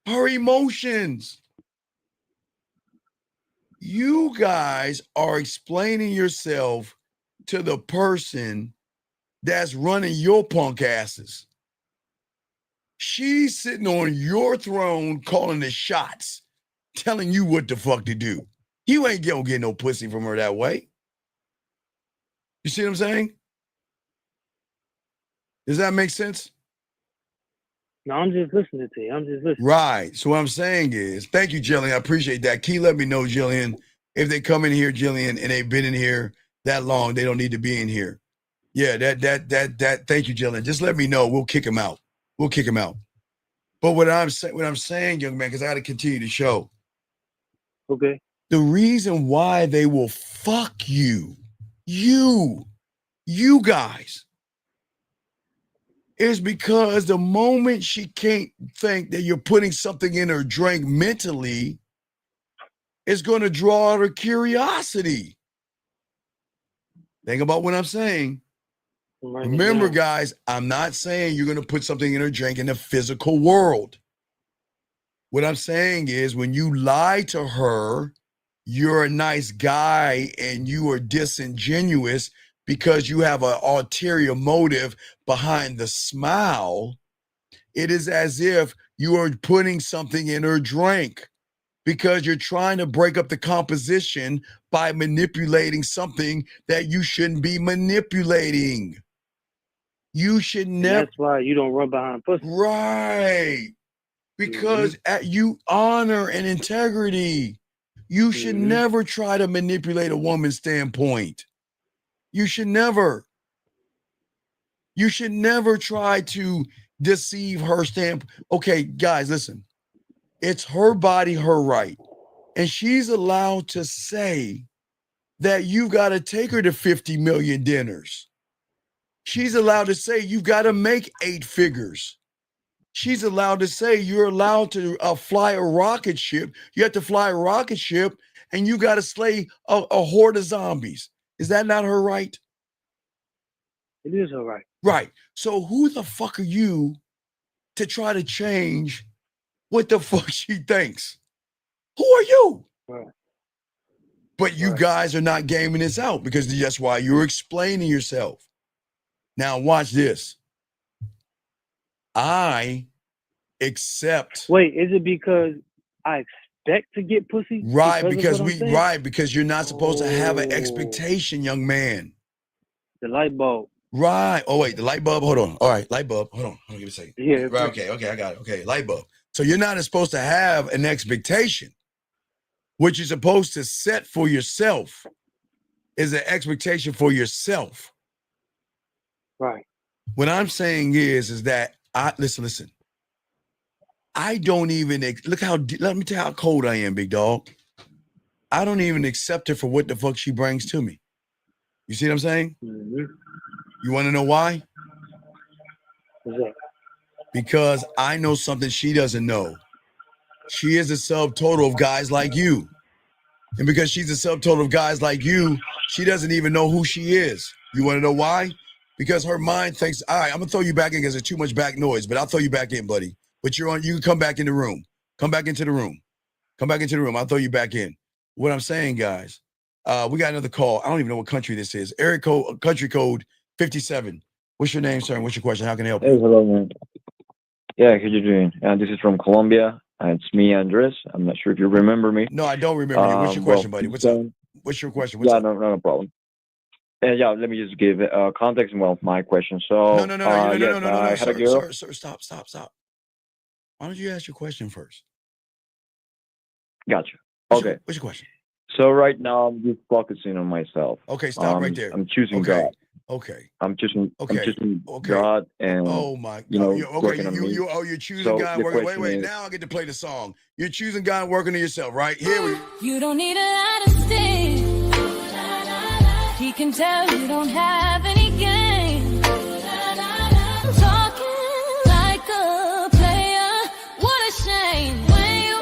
Her emotions. You guys are explaining yourself to the person that's running your punk asses. She's sitting on your throne calling the shots, telling you what the fuck to do. You ain't gonna get no pussy from her that way. You see what I'm saying? Does that make sense? No, I'm just listening to you. I'm just listening. Right. So what I'm saying is, thank you, Jillian. I appreciate that. Can you let me know, Jillian, if they come in here, Jillian, and they've been in here that long, they don't need to be in here. Yeah, that. Thank you, Jillian. Just let me know. We'll kick him out. We'll kick him out. But what I'm saying, young man, because I got to continue the show. Okay. The reason why they will fuck you guys, is because the moment she can't think that you're putting something in her drink mentally, it's going to draw out her curiosity. Think about what I'm saying. Remember, guys, I'm not saying you're going to put something in her drink in the physical world. What I'm saying is when you lie to her, you're a nice guy and you are disingenuous because you have an ulterior motive behind the smile. It is as if you are putting something in her drink because you're trying to break up the composition by manipulating something that you shouldn't be manipulating. You should never. That's why you don't run behind pussy. Right. Because you honor and integrity. You should never try to manipulate a woman's standpoint. You should never. You should never try to deceive her standpoint. Okay, guys, listen. It's her body, her right. And she's allowed to say that you've got to take her to 50 million dinners. She's allowed to say you've got to make 8 figures. She's allowed to say you're allowed to fly a rocket ship. You have to fly a rocket ship and you got to slay a horde of zombies. Is that not her right? It is her right. Right. So who the fuck are you to try to change what the fuck she thinks? Who are you? Right. But you guys are not gaming this out because that's why you're explaining yourself. Now watch this. I accept. Wait, is it because I expect to get pussy? Right, because you're not supposed to have an expectation, young man. The light bulb. Right. Oh, wait, the light bulb. Hold on. All right, light bulb. Hold on, give me a second. Yeah. Right, okay, I got it. Okay, light bulb. So you're not supposed to have an expectation. What you're supposed to set for yourself is an expectation for yourself. Right. What I'm saying is that listen. I don't even let me tell you how cold I am, big dog. I don't even accept her for what the fuck she brings to me. You see what I'm saying? You want to know why? Because I know something she doesn't know. She is a subtotal of guys like you. And because she's a subtotal of guys like you, she doesn't even know who she is. You want to know why? Because her mind thinks, all right, I'm going to throw you back in because there's too much back noise, but I'll throw you back in, buddy. But you can come back in the room. Come back into the room. Come back into the room. I'll throw you back in. What I'm saying, guys, we got another call. I don't even know what country this is. Country code 57. What's your name, sir? And what's your question? How can I help you? Hey, hello, man. Yeah, how you doing? This is from Colombia. It's me, Andres. I'm not sure if you remember me. No, I don't remember you. What's your question, buddy? What's up? What's your question? What's up? No problem. Yeah, let me just give context and my question. So No, sir, stop. Why don't you ask your question first? Gotcha. What's your question? So right now I'm just focusing on myself. Okay, stop right there. I'm choosing God. Okay. I'm choosing God and working on me. You're choosing God. Wait. Now I get to play the song. You're choosing God and working on yourself, right? Here we. You don't need a lot of things. He can tell you don't have any game. I'm talking like a player. What a shame when you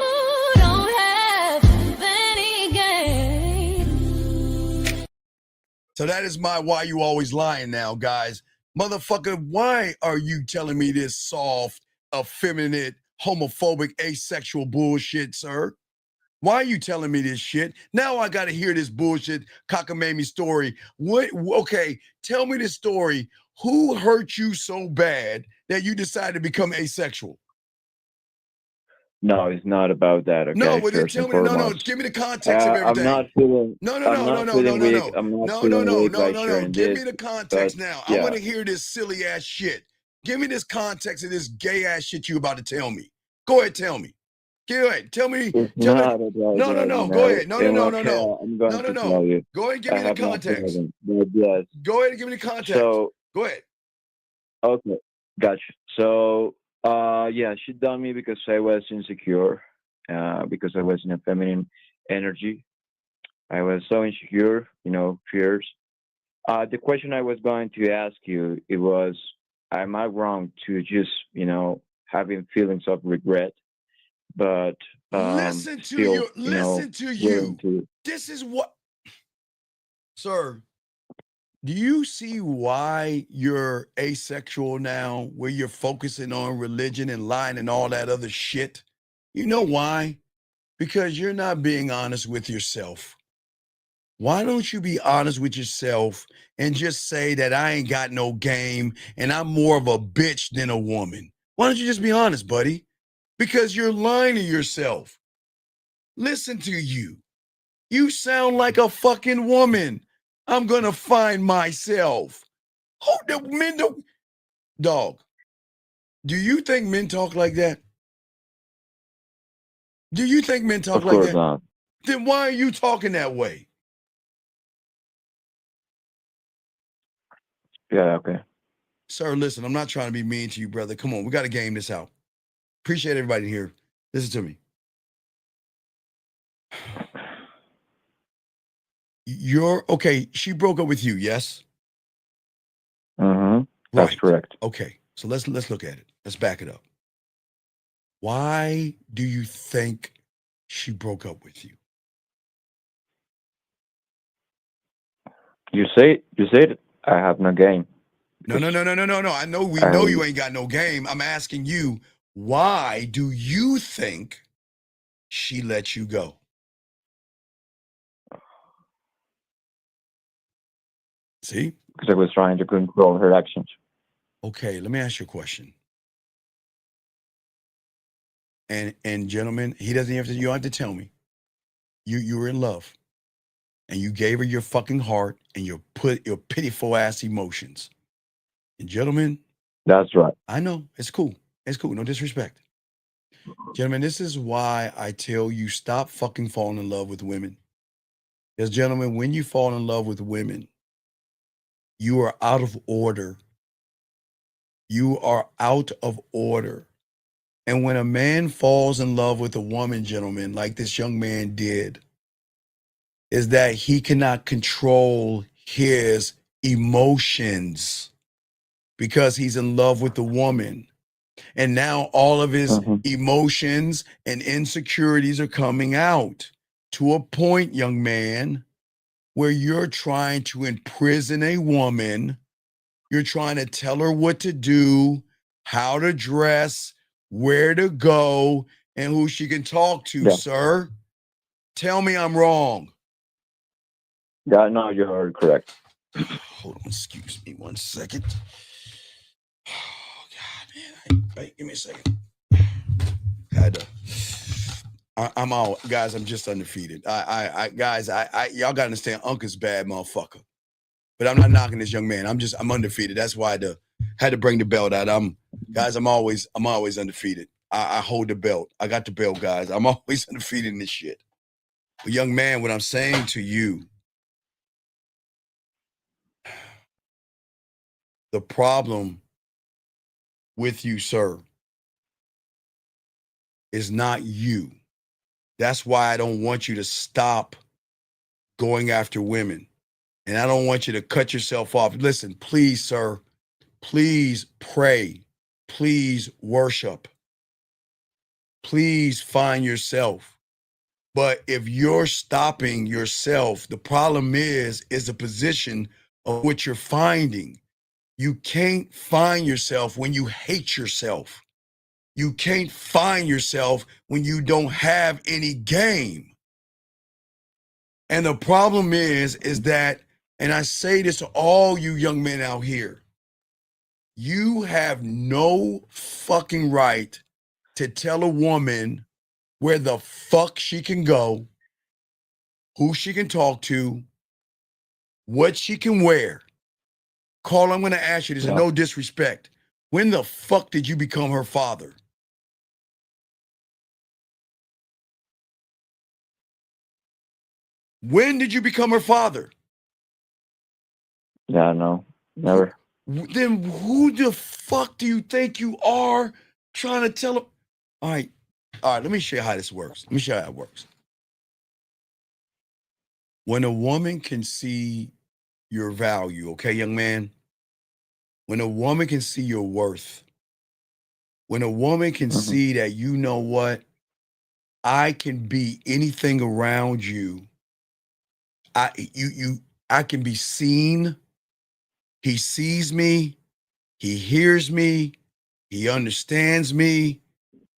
don't have any game. So that is my why you always lying now, guys. Motherfucker, why are you telling me this soft, effeminate, homophobic, asexual bullshit, sir? Why are you telling me this shit? Now I got to hear this bullshit cockamamie story. Okay, tell me this story. Who hurt you so bad that you decided to become asexual? No, it's not about that. Okay. No, but then tell me. No. Give me the context of everything. I'm not feeling. No. Give me the context now. I want to hear this silly ass shit. Give me this context of this gay ass shit you about to tell me. Go ahead, tell me. Go ahead. Tell me. It's Tell me. not about No, that, no. Go ahead. No, no, In no, my no, case, no. I'm No, going no, to tell no. you. Go ahead and give I me the have no context. problem. But yes. Go ahead and give me the context. So, go ahead. okay. Gotcha. So, yeah, she done me because I was insecure, because I was in a feminine energy. I was so insecure, fears. The question I was going to ask you, it was, am I wrong to just, having feelings of regret, but Listen to still, you. Listen to willing you. to? This is what, sir. Do you see why you're asexual now, where you're focusing on religion and lying and all that other shit? You know why? Because you're not being honest with yourself. Why don't you be honest with yourself and just say that I ain't got no game and I'm more of a bitch than a woman? Why don't you just be honest, buddy? Because you're lying to yourself. Listen to you. You sound like a fucking woman. I'm gonna find myself. Who the men do? Dog, do you think men talk like that? Do you think men talk Of like course that? not. Then why are you talking that way? Yeah, okay. Sir, listen, I'm not trying to be mean to you, brother. Come on, we got to game this out. Appreciate everybody here. Listen to me. You're okay. She broke up with you, yes? Mm-hmm. That's Right. correct. Okay. So let's look at it. Let's back it up. Why do you think she broke up with you? You said it. I have no game. No. I know we know you ain't got no game. I'm asking you, why do you think she let you go? See? Because I was trying to control her actions. Okay, let me ask you a question. And gentlemen, he doesn't have to, you don't have to tell me. You were in love. And you gave her your fucking heart and your pitiful ass emotions. And gentlemen, that's right. I know. It's cool. It's cool. No disrespect. Gentlemen, this is why I tell you stop fucking falling in love with women. Because gentlemen, when you fall in love with women, you are out of order. You are out of order. And when a man falls in love with a woman, gentlemen, like this young man did, is that he cannot control his emotions because he's in love with the woman. And now all of his emotions and insecurities are coming out to a point, young man, where you're trying to imprison a woman. You're trying to tell her what to do, how to dress, where to go, and who she can talk to, sir. Tell me I'm wrong. Yeah, no, you're correct. Hold on, excuse me 1 second. Oh, God, man. Wait, give me a second. I'm all, guys, I'm just undefeated. Guys, y'all gotta understand, Uncle's bad motherfucker. But I'm not knocking this young man. I'm undefeated. That's why I had to bring the belt out. I'm always undefeated. I hold the belt. I got the belt, guys. I'm always undefeated in this shit. But young man, what I'm saying to you, the problem with you, sir, is not you. That's why I don't want you to stop going after women. And I don't want you to cut yourself off. Listen, please, sir, please pray. Please worship. Please find yourself. But if you're stopping yourself, the problem is the position of what you're finding. You can't find yourself when you hate yourself. You can't find yourself when you don't have any game. And the problem is that, and I say this to all you young men out here, you have no fucking right to tell a woman where the fuck she can go, who she can talk to, what she can wear. Carl, I'm going to ask you, there's no disrespect. When the fuck did you become her father? When did you become her father? Yeah, no, never. Then who the fuck do you think you are trying to tell him? All right, let me show you how this works. Let me show you how it works. When a woman can see your value, okay, young man? When a woman can see your worth, when a woman can see that, you know what, I can be anything around you. I can be seen. He sees me. He hears me. He understands me.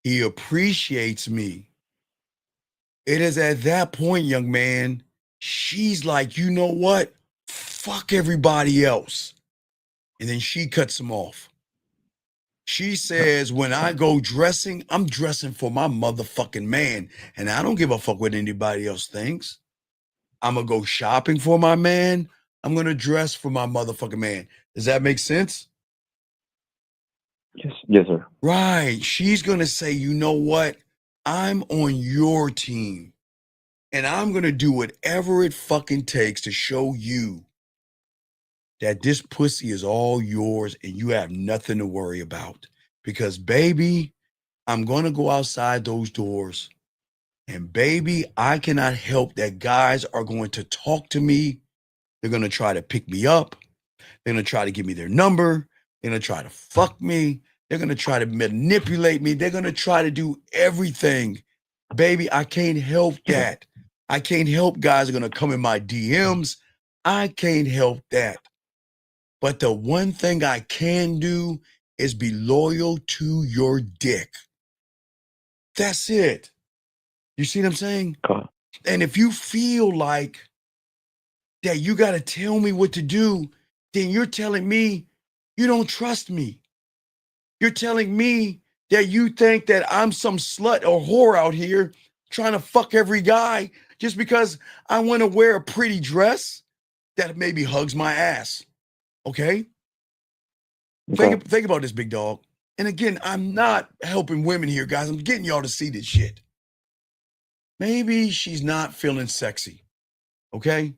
He appreciates me. It is at that point, young man, she's like, you know what? Fuck everybody else. And then she cuts him off. She says, when I go dressing, I'm dressing for my motherfucking man. And I don't give a fuck what anybody else thinks. I'm going to go shopping for my man. I'm going to dress for my motherfucking man. Does that make sense? Yes, sir. Right. She's going to say, you know what? I'm on your team. And I'm going to do whatever it fucking takes to show you that this pussy is all yours and you have nothing to worry about. Because, baby, I'm going to go outside those doors. And, baby, I cannot help that guys are going to talk to me. They're going to try to pick me up. They're going to try to give me their number. They're going to try to fuck me. They're going to try to manipulate me. They're going to try to do everything. Baby, I can't help that. I can't help guys are going to come in my DMs. I can't help that. But the one thing I can do is be loyal to your dick. That's it. You see what I'm saying? And if you feel like that you got to tell me what to do, then you're telling me you don't trust me. You're telling me that you think that I'm some slut or whore out here trying to fuck every guy just because I want to wear a pretty dress that maybe hugs my ass. Okay? Think about this, big dog. And again, I'm not helping women here, guys. I'm getting y'all to see this shit. Maybe she's not feeling sexy. Okay?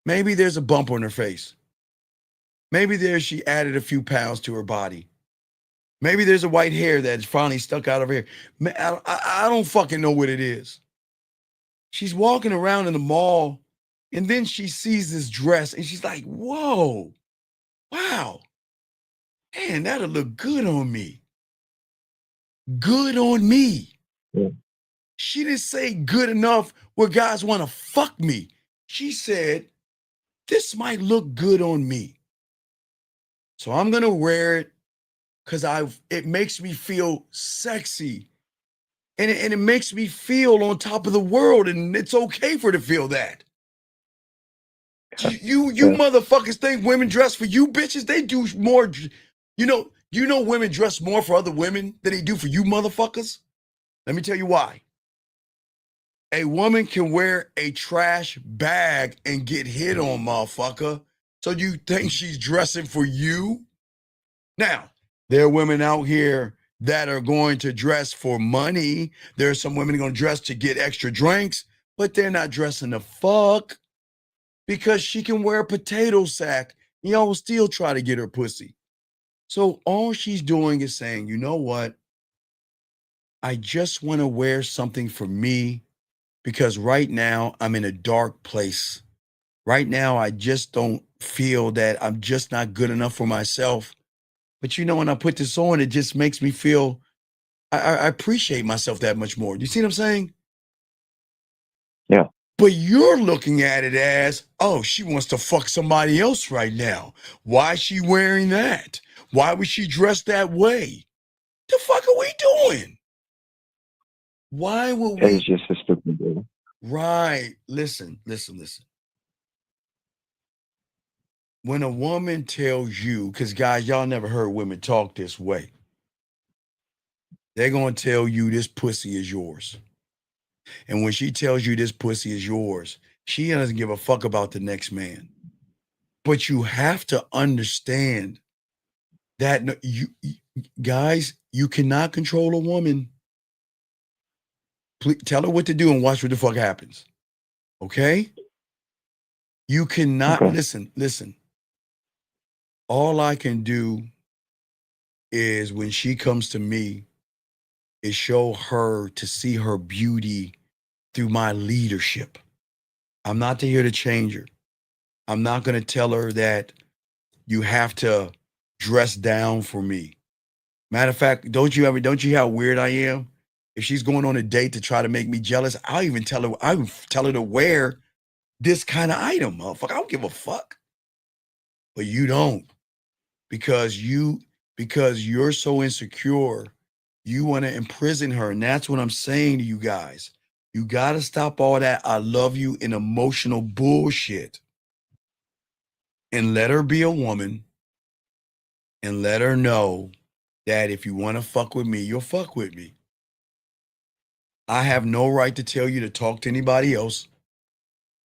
Maybe there's a bump on her face. Maybe she added a few pounds to her body. Maybe there's a white hair that's finally stuck out of her hair. I don't fucking know what it is. She's walking around in the mall and then she sees this dress and she's like, whoa, wow. Man, that'll look good on me. Good on me. Yeah. She didn't say good enough where guys want to fuck me. She said, this might look good on me. So I'm going to wear it because it makes me feel sexy. And it makes me feel on top of the world, and it's okay for her to feel that. You motherfuckers think women dress for you bitches? They do more. You know women dress more for other women than they do for you motherfuckers? Let me tell you why. A woman can wear a trash bag and get hit on, motherfucker. So you think she's dressing for you? Now, there are women out here that are going to dress for money. There are some women going to dress to get extra drinks, but they're not dressing to fuck because she can wear a potato sack. Y'all will still try to get her pussy. So all she's doing is saying, you know what? I just want to wear something for me because right now I'm in a dark place. Right now, I just don't feel that I'm just not good enough for myself. But when I put this on, it just makes me feel I appreciate myself that much more. Do you see what I'm saying? Yeah. But you're looking at it as, oh, she wants to fuck somebody else right now. Why is she wearing that? Why was she dressed that way? The fuck are we doing? Why would we? It's just a stupid deal. Right. Listen. When a woman tells you, because guys, y'all never heard women talk this way. They're going to tell you this pussy is yours. And when she tells you this pussy is yours, she doesn't give a fuck about the next man. But you have to understand that guys, you cannot control a woman. Please, tell her what to do and watch what the fuck happens. Okay? You cannot Okay. listen. All I can do is when she comes to me is show her to see her beauty through my leadership. I'm not here to change her. I'm not going to tell her that you have to dress down for me. Matter of fact, don't you hear how weird I am? If she's going on a date to try to make me jealous, I would tell her to wear this kind of item, motherfucker. I don't give a fuck. But you don't because you're so insecure. You want to imprison her. And that's what I'm saying to you guys. You got to stop all that I love you and emotional bullshit and let her be a woman and let her know that if you want to fuck with me, you'll fuck with me. I have no right to tell you to talk to anybody else.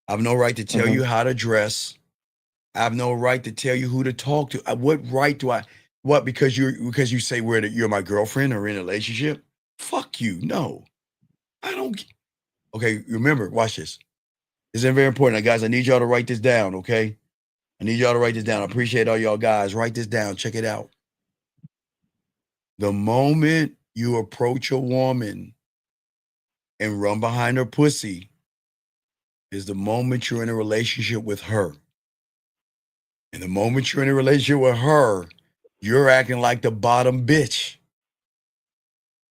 I have no right to tell you how to dress. I have no right to tell you who to talk to. What right do I? What because you say you're my girlfriend or in a relationship? Fuck you. No, I don't. Okay, remember, watch this. This is very important, guys. I need y'all to write this down. Okay, I need y'all to write this down. I appreciate all y'all guys. Write this down. Check it out. The moment you approach a woman and run behind her pussy is the moment you're in a relationship with her. And the moment you're in a relationship with her, you're acting like the bottom bitch.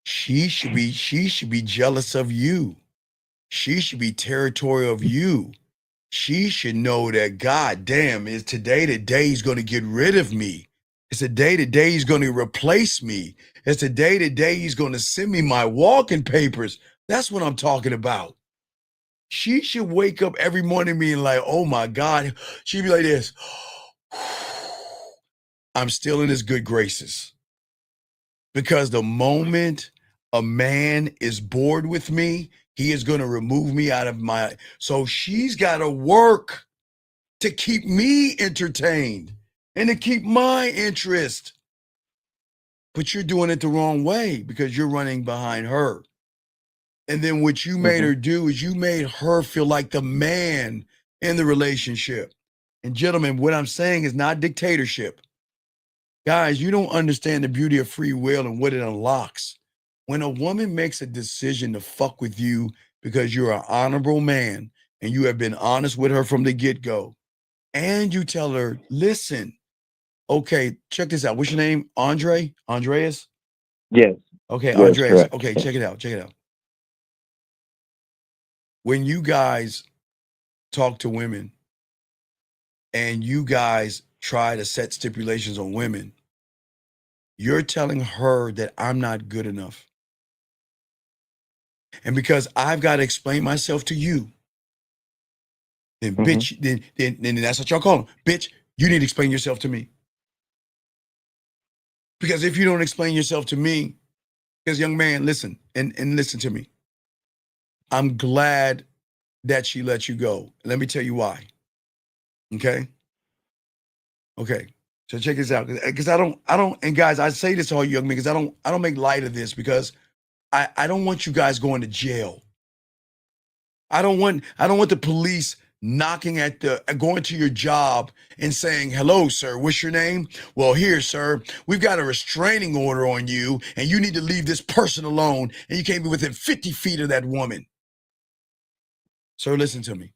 She should be jealous of you. She should be territorial of you. She should know that God damn, is today the day he's going to get rid of me. It's the day he's going to replace me. It's the day he's going to send me my walking papers. That's what I'm talking about. She should wake up every morning being like, oh my God. She'd be like this. I'm still in his good graces. Because the moment a man is bored with me, he is going to remove me out of my. So she's got to work to keep me entertained and to keep my interest. But you're doing it the wrong way because you're running behind her. And then what you made her do is you made her feel like the man in the relationship. And gentlemen, what I'm saying is not dictatorship. Guys, you don't understand the beauty of free will and what it unlocks. When a woman makes a decision to fuck with you because you're an honorable man and you have been honest with her from the get-go, and you tell her, listen, okay, check this out. What's your name? Andre? Andreas? Yes. Okay, Yes, Andreas. correct. Okay, check it out. When you guys talk to women and you guys try to set stipulations on women, you're telling her that I'm not good enough. And because I've got to explain myself to you, then bitch, then that's what y'all call them. Bitch, you need to explain yourself to me. Because if you don't explain yourself to me, because young man, listen, and listen to me. I'm glad that she let you go. Let me tell you why. Okay? Okay. So check this out. Because I don't, and guys, I say this to all you young men because I don't make light of this because I don't want you guys going to jail. I don't want the police going to your job and saying, hello, sir, what's your name? Well, here, sir, we've got a restraining order on you and you need to leave this person alone and you can't be within 50 feet of that woman. Sir, listen to me.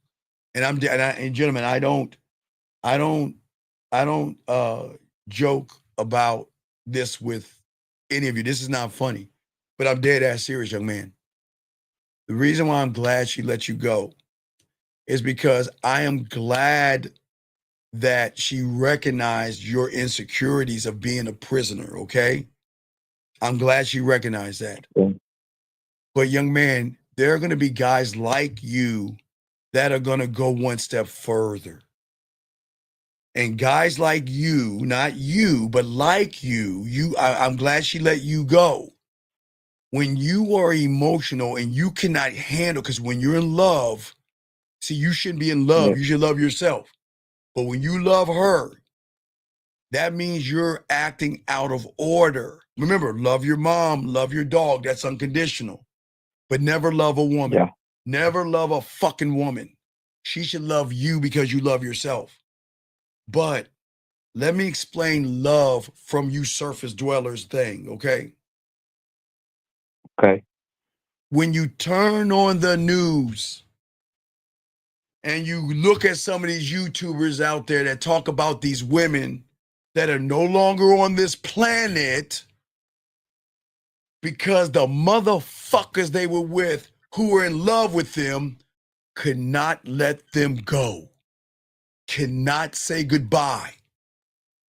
And gentlemen, I don't joke about this with any of you. This is not funny, but I'm dead ass serious, young man. The reason why I'm glad she let you go is because I am glad that she recognized your insecurities of being a prisoner, okay? I'm glad she recognized that. But young man, there are going to be guys like you that are going to go one step further. And guys like you, not you, but like you, I'm glad she let you go. When you are emotional and you cannot handle, because when you're in love, see, you shouldn't be in love. You should love yourself. But when you love her, that means you're acting out of order. Remember, love your mom, love your dog. That's unconditional. But never love a woman. Yeah. Never love a fucking woman. She should love you because you love yourself. But let me explain love from you surface dwellers thing, okay? Okay. When you turn on the news and you look at some of these YouTubers out there that talk about these women that are no longer on this planet because the motherfuckers they were with who were in love with them could not let them go, cannot say goodbye,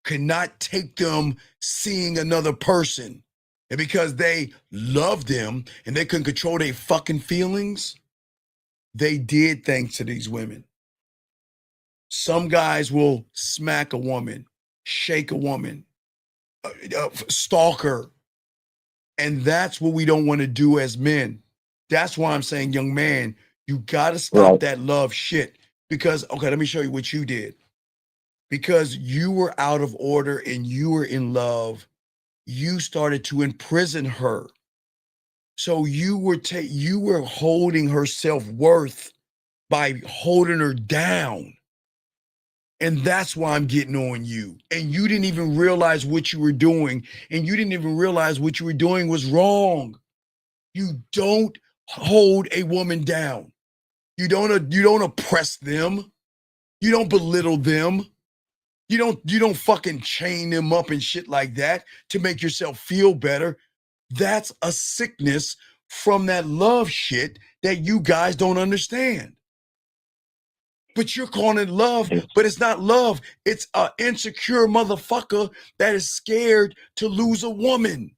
could not take them seeing another person. And because they loved them and they couldn't control their fucking feelings, they did things to these women. Some guys will smack a woman, shake a woman, stalk her. And that's what we don't want to do as men. That's why I'm saying, young man, you got to stop that love shit. Because, okay, let me show you what you did. Because you were out of order and you were in love, you started to imprison her. So you were holding her self-worth by holding her down. And that's why I'm getting on you. And you didn't even realize what you were doing. And you didn't even realize what you were doing was wrong. You don't hold a woman down. You don't oppress them. You don't belittle them. You don't fucking chain them up and shit like that to make yourself feel better. That's a sickness from that love shit that you guys don't understand. But you're calling it love, but it's not love. It's an insecure motherfucker that is scared to lose a woman.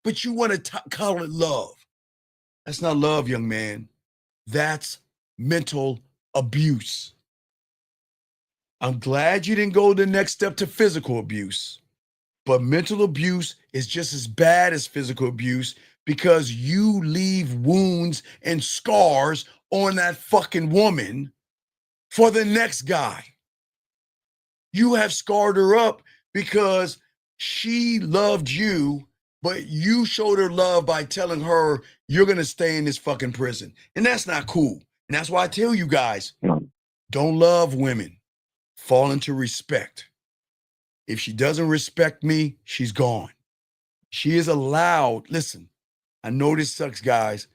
But you want to call it love. That's not love, young man. That's mental abuse. I'm glad you didn't go the next step to physical abuse. But mental abuse is just as bad as physical abuse because you leave wounds and scars on that fucking woman for the next guy. You have scarred her up because she loved you, but you showed her love by telling her you're going to stay in this fucking prison. And that's not cool. And that's why I tell you guys, don't love women. Fall into respect. If she doesn't respect me, she's gone. She is allowed, listen, I know this sucks, guys.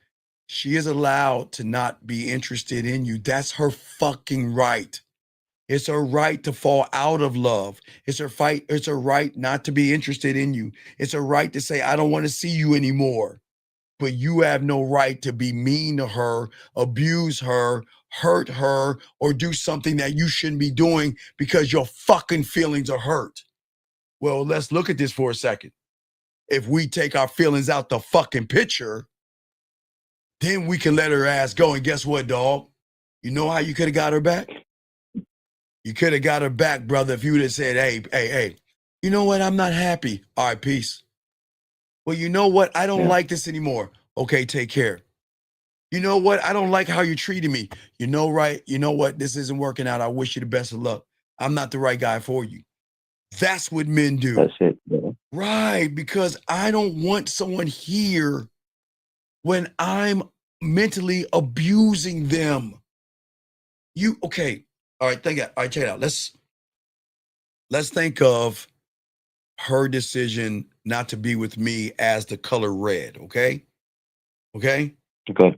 She is allowed to not be interested in you. That's her fucking right. It's her right to fall out of love. It's her fight. It's her right not to be interested in you. It's her right to say, I don't want to see you anymore. But you have no right to be mean to her, abuse her, hurt her, or do something that you shouldn't be doing because your fucking feelings are hurt. Well, let's look at this for a second. If we take our feelings out the fucking picture, then we can let her ass go. And guess what, dog? You know how you could have got her back? You could have got her back, brother, if you would have said, hey, you know what? I'm not happy. All right, peace. Well, you know what? I don't like this anymore. Okay, take care. You know what? I don't like how you're treating me. You know, right? You know what? This isn't working out. I wish you the best of luck. I'm not the right guy for you. That's what men do. That's it. Yeah. Right, because I don't want someone here when I'm mentally abusing them. Okay. All right, check it out. Let's think of her decision not to be with me as the color red, okay? Okay? Okay.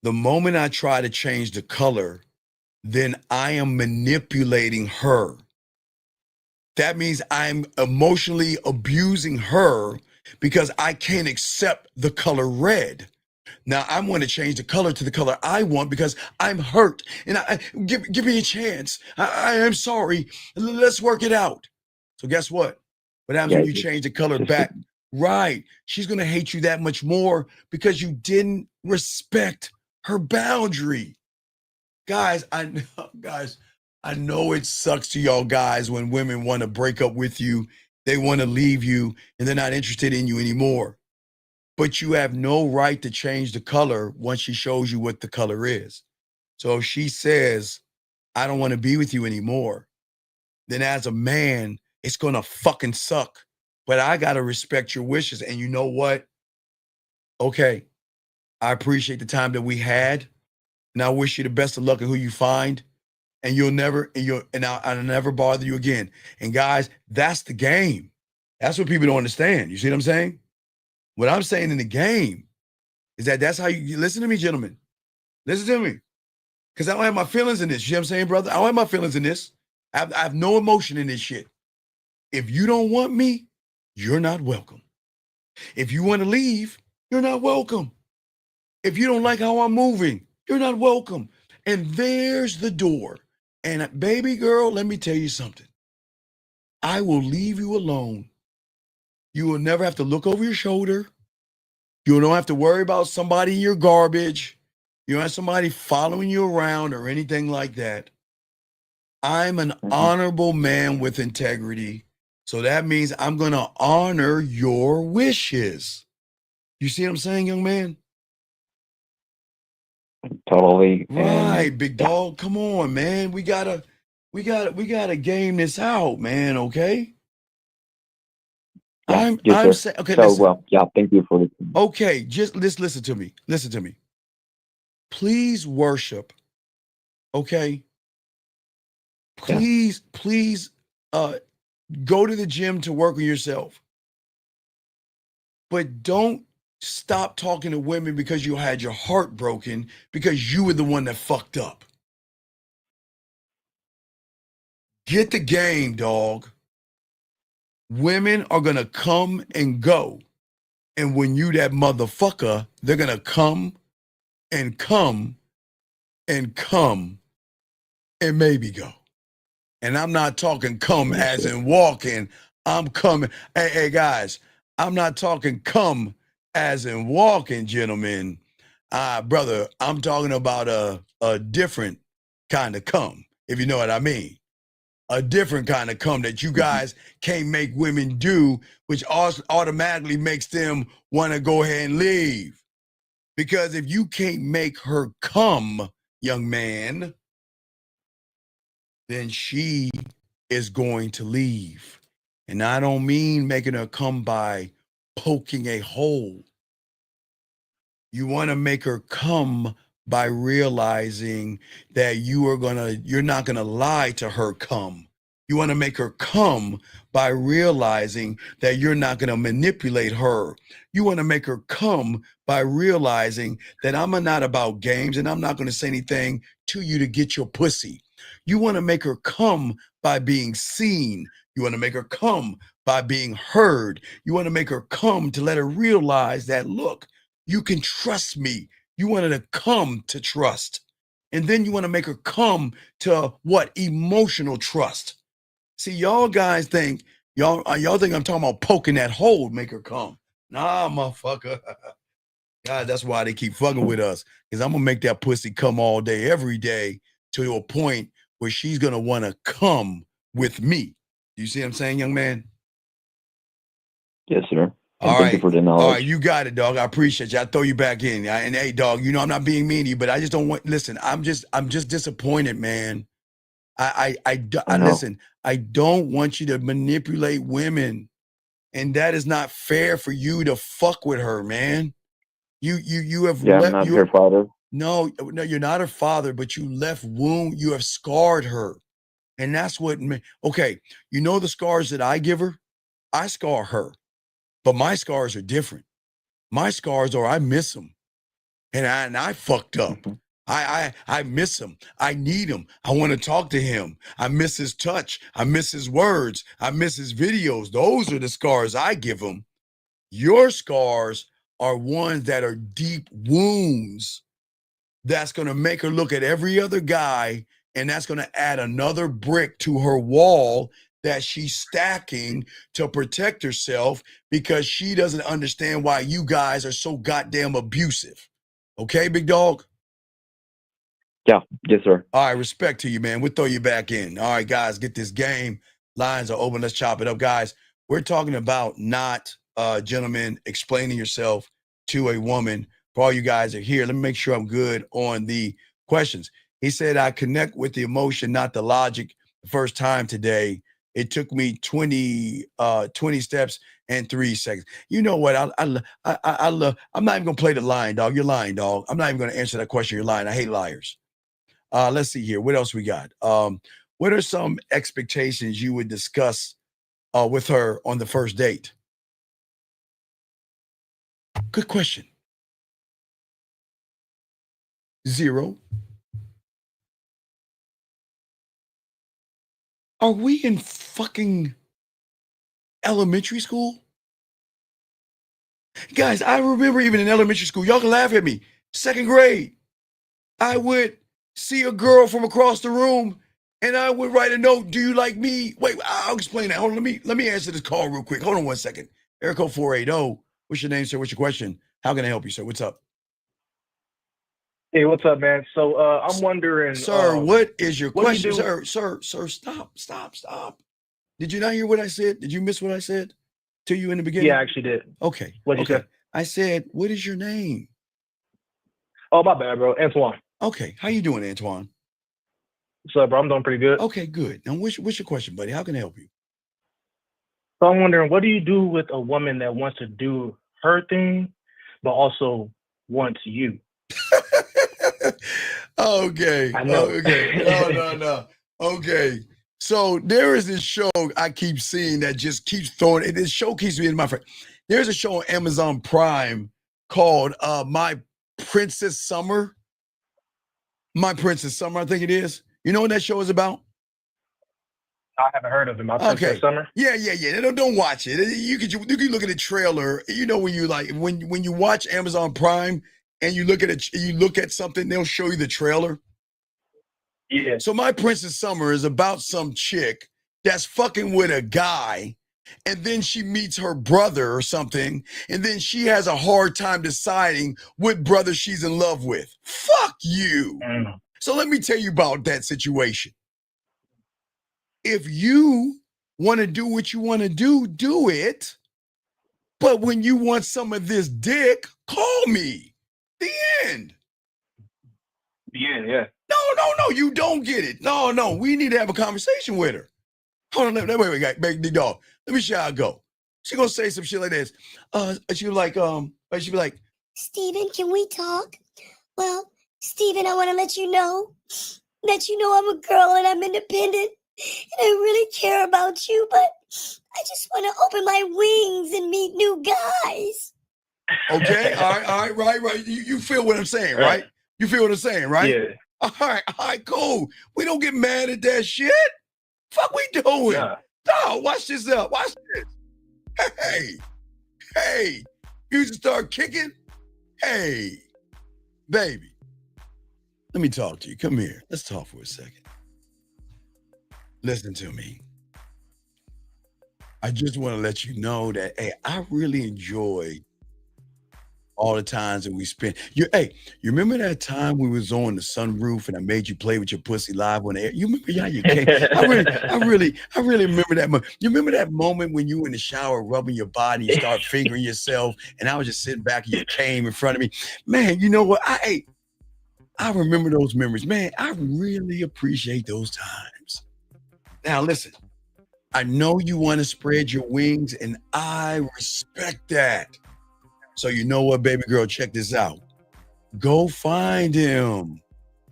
The moment I try to change the color, then I am manipulating her. That means I'm emotionally abusing her because I can't accept the color red. Now I'm going to change the color to the color I want because I'm hurt and give me a chance. I am sorry. Let's work it out. So guess what? What happens when you change the color back? Right. She's going to hate you that much more because you didn't respect her boundary. Guys, I know it sucks to y'all guys when women want to break up with you. They want to leave you and they're not interested in you anymore. But you have no right to change the color once she shows you what the color is. So if she says, I don't want to be with you anymore, then as a man, it's going to fucking suck. But I got to respect your wishes. And you know what? Okay, I appreciate the time that we had. And I wish you the best of luck in who you find. And I'll never bother you again. And guys, that's the game. That's what people don't understand. You see what I'm saying? What I'm saying in the game is that's how you listen to me, gentlemen. Listen to me. Because I don't have my feelings in this. You know what I'm saying, brother? I don't have my feelings in this. I have no emotion in this shit. If you don't want me, you're not welcome. If you want to leave, you're not welcome. If you don't like how I'm moving, you're not welcome. And there's the door. And baby girl, let me tell you something. I will leave you alone. You will never have to look over your shoulder. You don't have to worry about somebody in your garbage. You don't have somebody following you around or anything like that. I'm an honorable man with integrity. So that means I'm going to honor your wishes. You see what I'm saying, young man? Totally. Right, big dog. Come on, man. We gotta game this out, man. Okay. Yeah, I'm saying, okay, so, listen. well, yeah, thank you for it. Okay, just listen to me. Listen to me. Please worship. Okay. Please go to the gym to work on yourself. But don't stop talking to women because you had your heart broken because you were the one that fucked up. Get the game, dog. Women are going to come and go. And when you that motherfucker, they're going to come and come and come and maybe go. And I'm not talking come as in walking. I'm coming. Hey, guys, I'm not talking come as in walking, gentlemen. Brother, I'm talking about a different kind of come, if you know what I mean. A different kind of come that you guys can't make women do, which automatically makes them want to go ahead and leave. Because if you can't make her come, young man, then she is going to leave. And I don't mean making her come by poking a hole. You want to make her come by realizing that you're not gonna lie to her come. You want to make her come by realizing that you're not going to manipulate her. You want to make her come by realizing that I'm not about games and I'm not going to say anything to you to get your pussy. You want to make her come by being seen. You want to make her come by being heard. You want to make her come to let her realize that, look, you can trust me. You want her to come to trust. And then you want to make her come to what? Emotional trust. See, y'all guys think, y'all think I'm talking about poking that hole, make her come. Nah, motherfucker. God, that's why they keep fucking with us. Because I'm going to make that pussy come all day, every day, to a point where she's going to want to come with me. You see what I'm saying, young man? Yes, sir. And All thank you right. for the knowledge. All right, you got it, dog. I appreciate you. I throw you back in. And hey, dog, you know I'm not being mean to you, but I just don't want, listen, I'm just disappointed, man. I listen, I don't want you to manipulate women. And that is not fair for you to fuck with her, man. You have Yeah, I'm not her father. No, you're not her father, but you left wound, you have scarred her. And that's what, okay, you know the scars that I give her? I scar her, but my scars are different. My scars are, I miss them. And I fucked up. I miss him. I need him. I want to talk to him. I miss his touch. I miss his words. I miss his videos. Those are the scars I give him. Your scars are ones that are deep wounds that's going to make her look at every other guy, and that's going to add another brick to her wall that she's stacking to protect herself because she doesn't understand why you guys are so goddamn abusive. Okay, big dog? Yeah, yes, sir. All right, respect to you, man. We'll throw you back in. All right, guys, get this game. Lines are open. Let's chop it up, guys. We're talking about not, gentlemen, explaining yourself to a woman. For all you guys are here, let me make sure I'm good on the questions. He said, I connect with the emotion, not the logic, the first time today. It took me 20 steps and 3 seconds. You know what? I love. I'm not even gonna play the line, dog. You're lying, dog. I'm not even gonna answer that question. You're lying. I hate liars. Let's see here. What else we got? What are some expectations you would discuss with her on the first date? Good question. 0. Are we in fucking elementary school? Guys, I remember even in elementary school, y'all can laugh at me. 2nd grade, I would see a girl from across the room and I would write a note. Do you like me? Wait, I'll explain that. Hold on, let me answer this call real quick. Hold on 1 second. Area code 480. What's your name, sir? What's your question? How can I help you, sir? What's up? Hey, what's up, man? So I'm wondering, Sir, what is your what do you question? do? Sir, stop. Did you not hear what I said? Did you miss what I said to you in the beginning? Yeah, I actually did. Okay. What'd you Okay. say? I said, what is your name? Oh, my bad, bro. Antoine. Okay. How you doing, Antoine? What's up, bro? I'm doing pretty good. Okay, good. Now, what's your question, buddy? How can I help you? So I'm wondering, what do you do with a woman that wants to do her thing, but also wants you? Okay. I know. Okay. No. Okay. So there is this show I keep seeing that just keeps throwing it. This show keeps me in my face. There's a show on Amazon Prime called My Princess Summer. My Princess Summer, I think it is. You know what that show is about? I haven't heard of him. My Princess Summer. Yeah. Don't watch it. You can look at the trailer. You know, when you when you watch Amazon Prime and you look at it, you look at something, they'll show you the trailer. Yeah. So My Princess Summer is about some chick that's fucking with a guy, and then she meets her brother or something, and then she has a hard time deciding what brother she's in love with. Fuck you. So let me tell you about that situation. If you want to do what you want to do it. But when you want some of this dick, call me. The end. Yeah. No, you don't get it. No, we need to have a conversation with her. Hold on, wait, big dog. Let me show you how I go. She gonna say some shit like this. She'll be like, Steven, can we talk? Well, Steven, I want to let you know that I'm a girl and I'm independent and I really care about you, but I just want to open my wings and meet new guys. okay, all right. You feel what I'm saying, right? You feel what I'm saying, right? Yeah. All right, cool. We don't get mad at that shit. Fuck we doing? Yeah. No, watch this up. Watch this. Hey, you just start kicking. Hey, baby, let me talk to you. Come here. Let's talk for a second. Listen to me. I just want to let you know that, hey, I really enjoyed all the times that we spent. You remember that time we was on the sunroof and I made you play with your pussy live on the air? You remember how you came? I really remember that moment. You remember that moment when you were in the shower rubbing your body, you start fingering yourself, and I was just sitting back and you came in front of me? Man, you know what? I remember those memories. Man, I really appreciate those times. Now listen, I know you want to spread your wings, and I respect that. So you know what, baby girl, check this out. Go find him.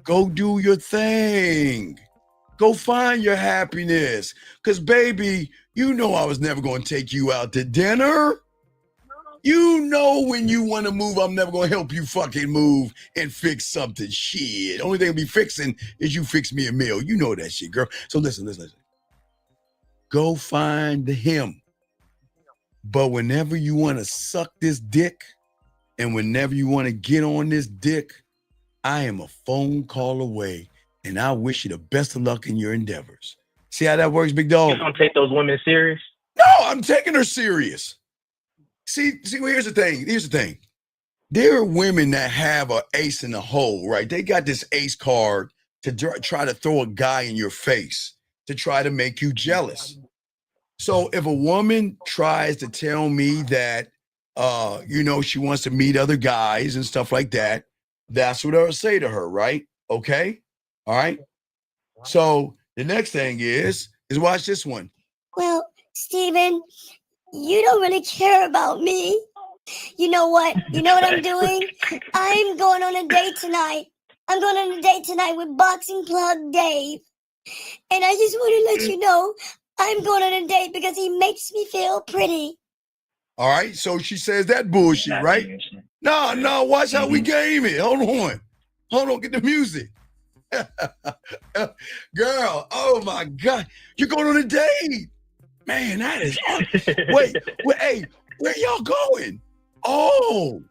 Go do your thing. Go find your happiness. Because, baby, you know I was never going to take you out to dinner. You know when you want to move, I'm never going to help you fucking move and fix something. Shit. Only thing I'll be fixing is you fix me a meal. You know that shit, girl. So listen. Go find him. But whenever you want to suck this dick and whenever you want to get on this dick, I am a phone call away, and I wish you the best of luck in your endeavors. See how that works, big dog? You don't take those women serious? No, I'm taking her serious. See, well, here's the thing. There are women that have an ace in the hole, right? They got this ace card to try to throw a guy in your face to try to make you jealous. So if a woman tries to tell me that, she wants to meet other guys and stuff like that, that's what I'll say to her, right? Okay? All right? So the next thing is watch this one. Well, Steven, you don't really care about me. You know what? You know what I'm doing? I'm going on a date tonight. I'm going on a date tonight with Boxing Plug Dave. And I just want to let you know I'm going on a date because he makes me feel pretty. All right, so she says that bullshit, right? No, watch how we game it. Hold on, get the music. Girl, oh my God, you're going on a date. Man, that is wait, hey, where y'all going? Oh,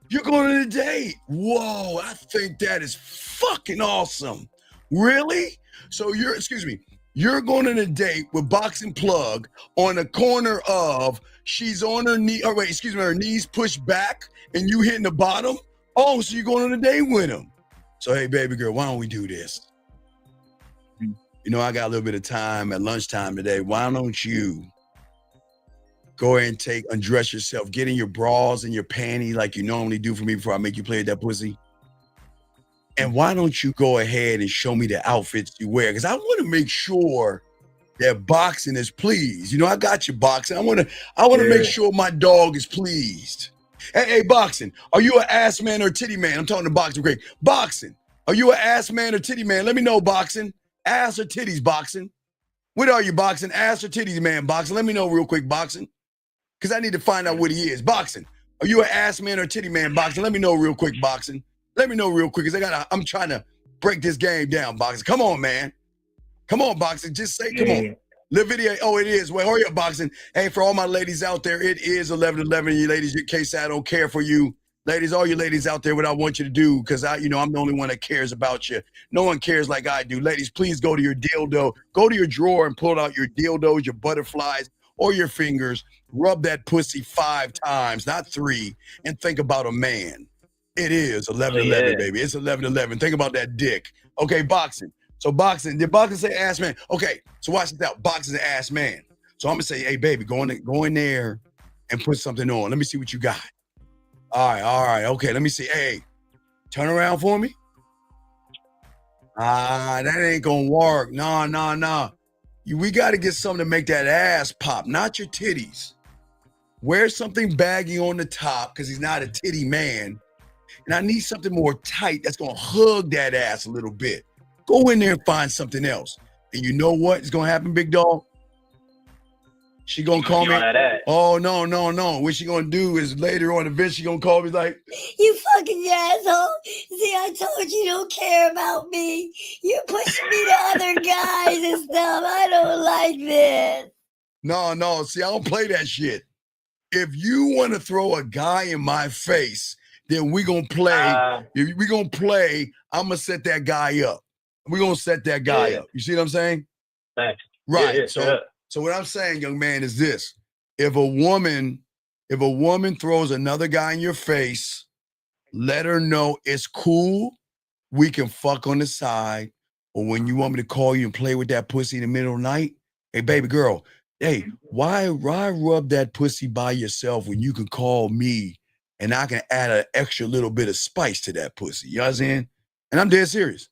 you're going on a date. Whoa, I think that is fucking awesome. Really? So you're going on a date with Boxing Plug on the corner of she's on her knee, her knees pushed back and you hitting the bottom. Oh, so you're going on a date with him. So hey, baby girl, why don't we do this? You know, I got a little bit of time at lunchtime today. Why don't you go ahead and undress yourself, get in your bras and your panties like you normally do for me before I make you play with that pussy? And why don't you go ahead and show me the outfits you wear? Because I want to make sure that Boxing is pleased. You know, I got you, Boxing. I want to make sure my dog is pleased. Hey, Boxing, are you an ass man or a titty man? I'm talking to Boxing. Great. Boxing, are you an ass man or titty man? Let me know, Boxing. Ass or titties, Boxing? What are you, Boxing? Ass or titties, man, Boxing? Let me know real quick, Boxing. Because I need to find out what he is. Boxing, are you an ass man or titty man, Boxing? Let me know real quick, Boxing. Let me know real quick, because I'm trying to break this game down, Boxing. Come on, man. Come on, Boxing. Just say, come on. The video, oh, it is. Well, hurry up, Boxing. Hey, for all my ladies out there, it is 11:11. You ladies, in case I don't care for you. Ladies, all you ladies out there, what I want you to do, because I'm the only one that cares about you. No one cares like I do. Ladies, please go to your dildo. Go to your drawer and pull out your dildos, your butterflies, or your fingers. Rub that pussy 5 times, not 3, and think about a man. It is 11:11, baby. It's 11:11. Think about that dick. Okay, Boxing. So Boxing, did Boxing say ass man? Okay, so watch this out. Boxing's an ass man. So I'm gonna say, hey, baby, go in there and put something on. Let me see what you got. All right. Okay, let me see. Hey, turn around for me. That ain't gonna work. No. We got to get something to make that ass pop, not your titties. Wear something baggy on the top because he's not a titty man. And I need something more tight that's gonna hug that ass a little bit. Go in there and find something else. And you know what is gonna happen, big dog? She gonna call me. Oh, no. What she gonna do is later on, eventually she gonna call me like, You fucking asshole. See, I told you don't care about me. You're pushing me to other guys and stuff. I don't like this. No. See, I don't play that shit. If you want to throw a guy in my face, then we gonna play. If we gonna play, I'm gonna set that guy up. We're gonna set that guy up. You see what I'm saying? Thanks. Right. So what I'm saying, young man, is this. If a woman throws another guy in your face, let her know it's cool. We can fuck on the side. Or when you want me to call you and play with that pussy in the middle of the night, hey, baby girl, hey, why rub that pussy by yourself when you can call me and I can add an extra little bit of spice to that pussy? You know what I'm saying? And I'm dead serious.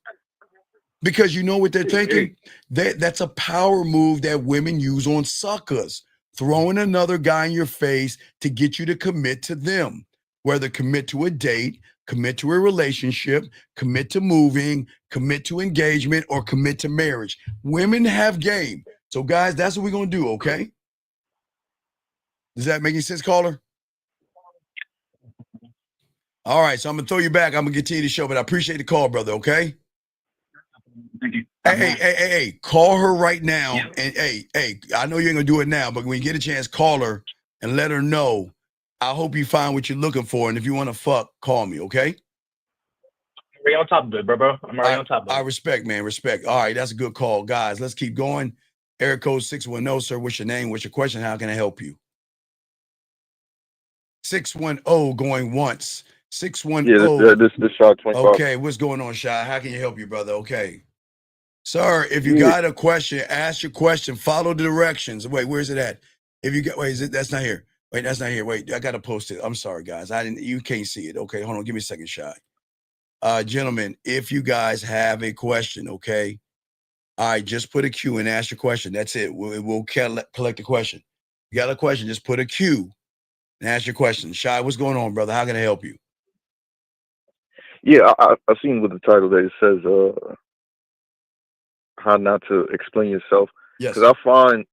Because you know what they're thinking? That's a power move that women use on suckers. Throwing another guy in your face to get you to commit to them. Whether commit to a date, commit to a relationship, commit to moving, commit to engagement, or commit to marriage. Women have game. So guys, that's what we're going to do, okay? Does that make any sense, caller? All right, so I'm going to throw you back. I'm going to continue the show, but I appreciate the call, brother, okay? Thank you. Hey, call her right now. Yeah. And hey, I know you ain't gonna do it now, but when you get a chance, call her and let her know. I hope you find what you're looking for. And if you want to fuck, call me, okay? I'm right on top of it, bro. I'm right on top of it. I respect, man. Respect. All right, that's a good call. Guys, let's keep going. Area code 610, sir. What's your name? What's your question? How can I help you? 610 going once. 610. Yeah, this shot 25. Okay, what's going on, Shy? How can you help you, brother? Okay. Sir, if you got a question, ask your question. Follow the directions. Wait, where's it at? If you got, that's not here. Wait, that's not here. Wait, I gotta post it. I'm sorry, guys. You can't see it. Okay, hold on. Give me a second, Shy. Gentlemen, if you guys have a question, okay, All right, just put a Q and ask your question. That's it. We'll collect the question. You got a question, just put a Q and ask your question. Shy, what's going on, brother? How can I help you? Yeah, I've seen with the title that it says how not to explain yourself. Yes. Because I find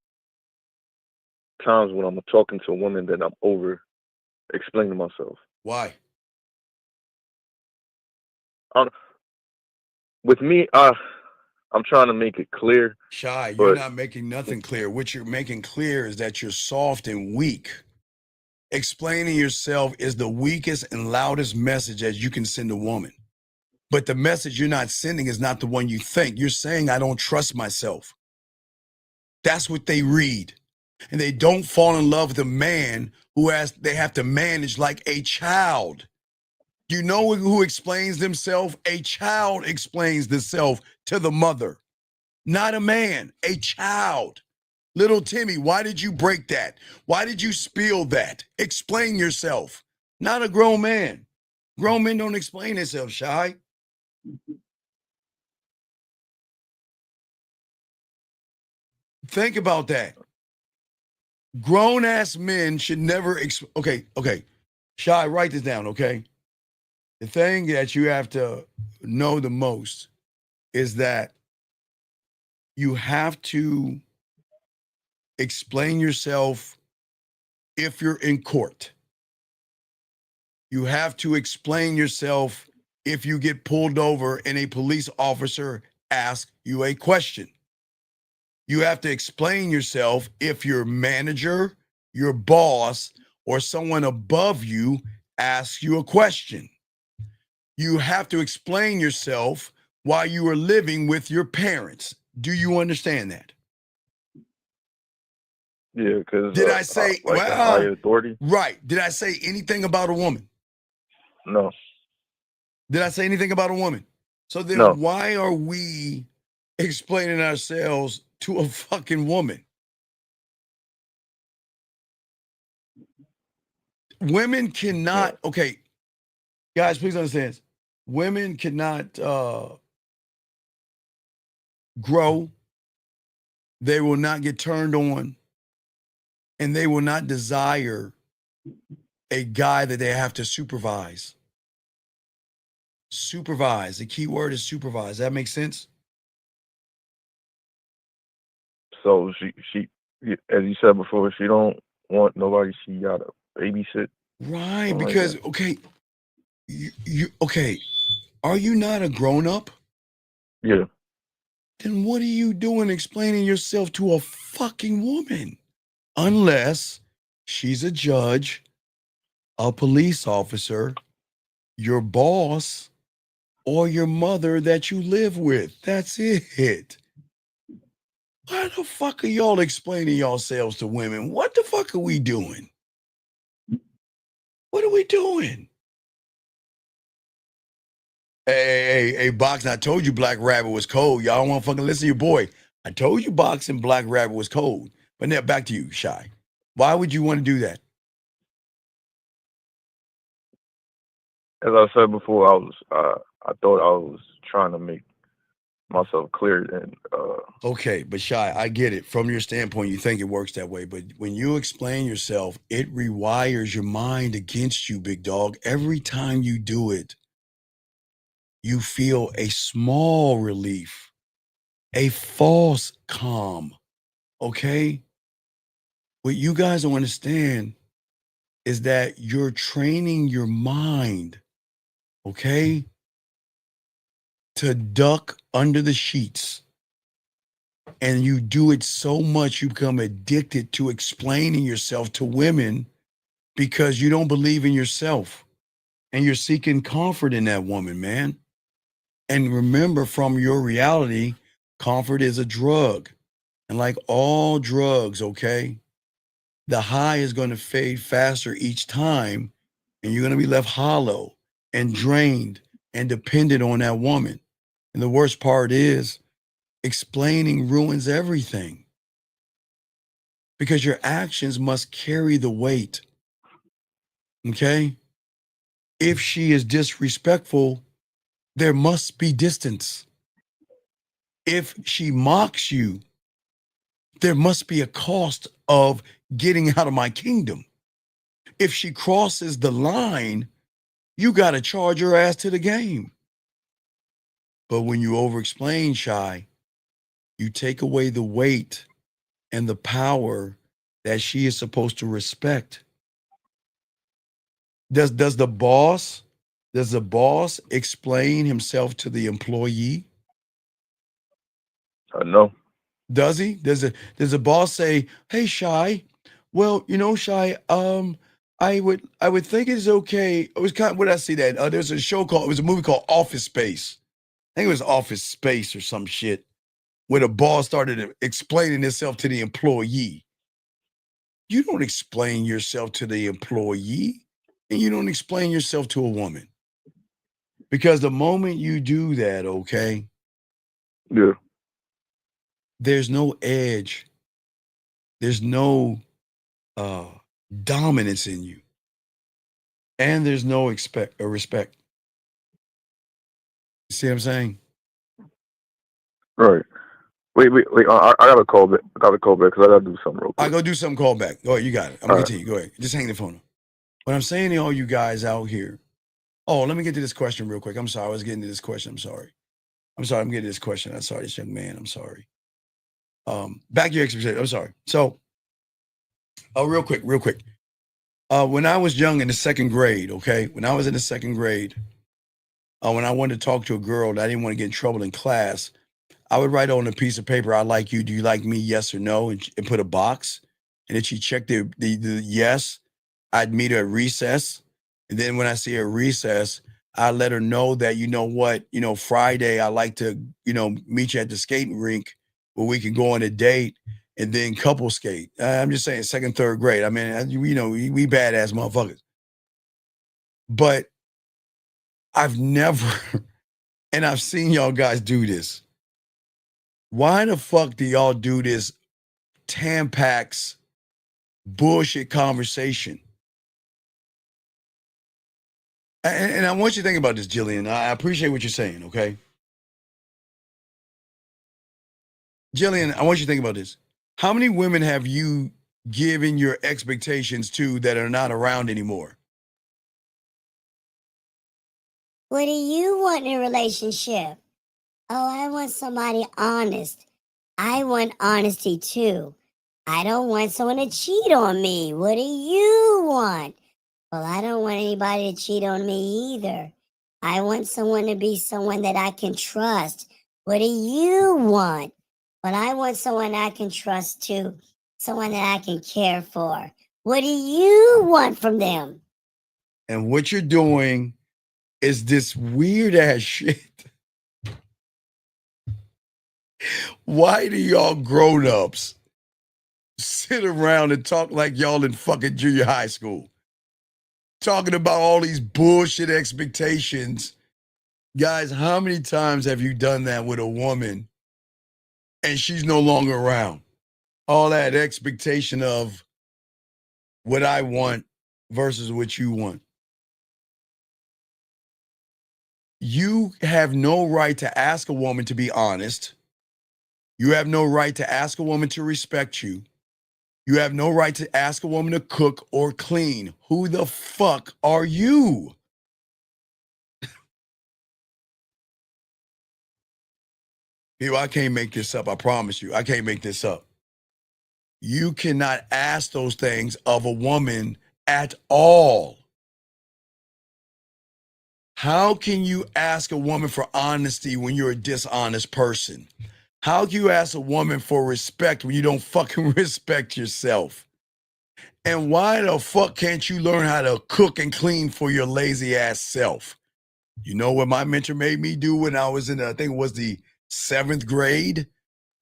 times when I'm talking to a woman that I'm over explaining myself. Why? With me, I'm trying to make it clear. Shy, you're but not making nothing clear. What you're making clear is that you're soft and weak. Explaining yourself is the weakest and loudest message that you can send a woman. But the message you're not sending is not the one you think. You're saying, I don't trust myself. That's what they read. And they don't fall in love with a man they have to manage like a child. You know who explains themselves? A child explains themselves to the mother, not a man, a child. Little Timmy, why did you break that? Why did you spill that? Explain yourself. Not a grown man. Grown men don't explain themselves, Shy. Think about that. Grown-ass men should never okay. Shy, write this down, okay? The thing that you have to know the most is that you have to explain yourself if you're in court. You have to explain yourself if you get pulled over and a police officer asks you a question. You have to explain yourself if your manager, your boss, or someone above you asks you a question. You have to explain yourself while you are living with your parents. Do you understand that? Yeah, because Did I say like a higher authority? Right. Did I say anything about a woman? No. Did I say anything about a woman? So then No. why are we explaining ourselves to a fucking woman? Women cannot, okay, guys, please understand this. Women cannot grow. They will not get turned on, and they will not desire a guy that they have to supervise. Supervise. The key word is supervise. That makes sense? So she, as you said before, she don't want nobody she got to babysit. Right, something like because that. okay, you okay, are you not a grown-up? Yeah. Then what are you doing explaining yourself to a fucking woman? Unless she's a judge, a police officer, your boss, or your mother that you live with. That's it. Why the fuck are y'all explaining yourselves to women? What the fuck are we doing? What are we doing? Hey, Box, I told you Black Rabbit was cold. Y'all don't want to fucking listen to your boy. I told you Box and Black Rabbit was cold. But now back to you, Shy. Why would you want to do that? As I said before, I thought I was trying to make myself clear and Okay, but Shy, I get it. From your standpoint, you think it works that way. But when you explain yourself, it rewires your mind against you, big dog. Every time you do it, you feel a small relief, a false calm. Okay? What you guys don't understand is that you're training your mind, okay, to duck under the sheets. And you do it so much, you become addicted to explaining yourself to women because you don't believe in yourself. And you're seeking comfort in that woman, man. And remember, from your reality, comfort is a drug. And like all drugs, okay, the high is going to fade faster each time. And you're going to be left hollow and drained and dependent on that woman. And the worst part is, explaining ruins everything because your actions must carry the weight. Okay? If she is disrespectful, there must be distance. If she mocks you, there must be a cost of getting out of my kingdom. If she crosses the line, you got to charge her ass to the game. But when you over-explain, Shy, you take away the weight and the power that she is supposed to respect. Does the boss explain himself to the employee? No. Does he? Does the boss say, "Hey, Shy, well, Shy, I would think it's okay." It was kind of, what did I see that? There's a show called, it was a movie called Office Space. I think it was Office Space or some shit, where the boss started explaining himself to the employee. You don't explain yourself to the employee, and you don't explain yourself to a woman. Because the moment you do that, okay? Yeah. There's no edge. There's no dominance in you. And there's no respect. You see what I'm saying? Right. Wait. I got a call back. I got to call back because I got to do something real quick. I go do something, call back. Go ahead, you got it. I'm going to continue. Go ahead. Just hang the phone up. What I'm saying to all you guys out here. Oh, let me get to this question real quick. I'm sorry. I was getting to this question. I'm sorry. I'm getting to this question. I'm sorry, this young man. I'm sorry. Back to your expectation. I'm sorry. So, real quick. When I was young in the second grade, okay? When I was in the second grade, when I wanted to talk to a girl that I didn't want to get in trouble in class, I would write on a piece of paper, "I like you. Do you like me? Yes or no?" And put a box. And if she checked the yes, I'd meet her at recess. And then when I see her at recess, I let her know that, you know what, Friday, I like to, meet you at the skating rink where we can go on a date and then couple skate. I'm just saying, second, third grade. I mean, we badass motherfuckers. But I've never, and I've seen y'all guys do this. Why the fuck do y'all do this Tampax bullshit conversation? And I want you to think about this, Jillian. I appreciate what you're saying, okay? Jillian, I want you to think about this. How many women have you given your expectations to that are not around anymore? What do you want in a relationship? Oh, I want somebody honest. I want honesty too. I don't want someone to cheat on me. What do you want? Well, I don't want anybody to cheat on me either. I want someone to be someone that I can trust. What do you want? Well, I want someone I can trust too. Someone that I can care for. What do you want from them? And what you're doing is this weird ass shit. Why do y'all grown-ups sit around and talk like y'all in fucking junior high school? Talking about all these bullshit expectations. Guys, how many times have you done that with a woman and she's no longer around? All that expectation of what I want versus what you want. You have no right to ask a woman to be honest. You have no right to ask a woman to respect you. You have no right to ask a woman to cook or clean. Who the fuck are you? People, I can't make this up. I promise you. I can't make this up. You cannot ask those things of a woman at all. How can you ask a woman for honesty when you're a dishonest person? How can you ask a woman for respect when you don't fucking respect yourself? And why the fuck can't you learn how to cook and clean for your lazy ass self? You know what my mentor made me do when I was in, I think it was the 7th grade?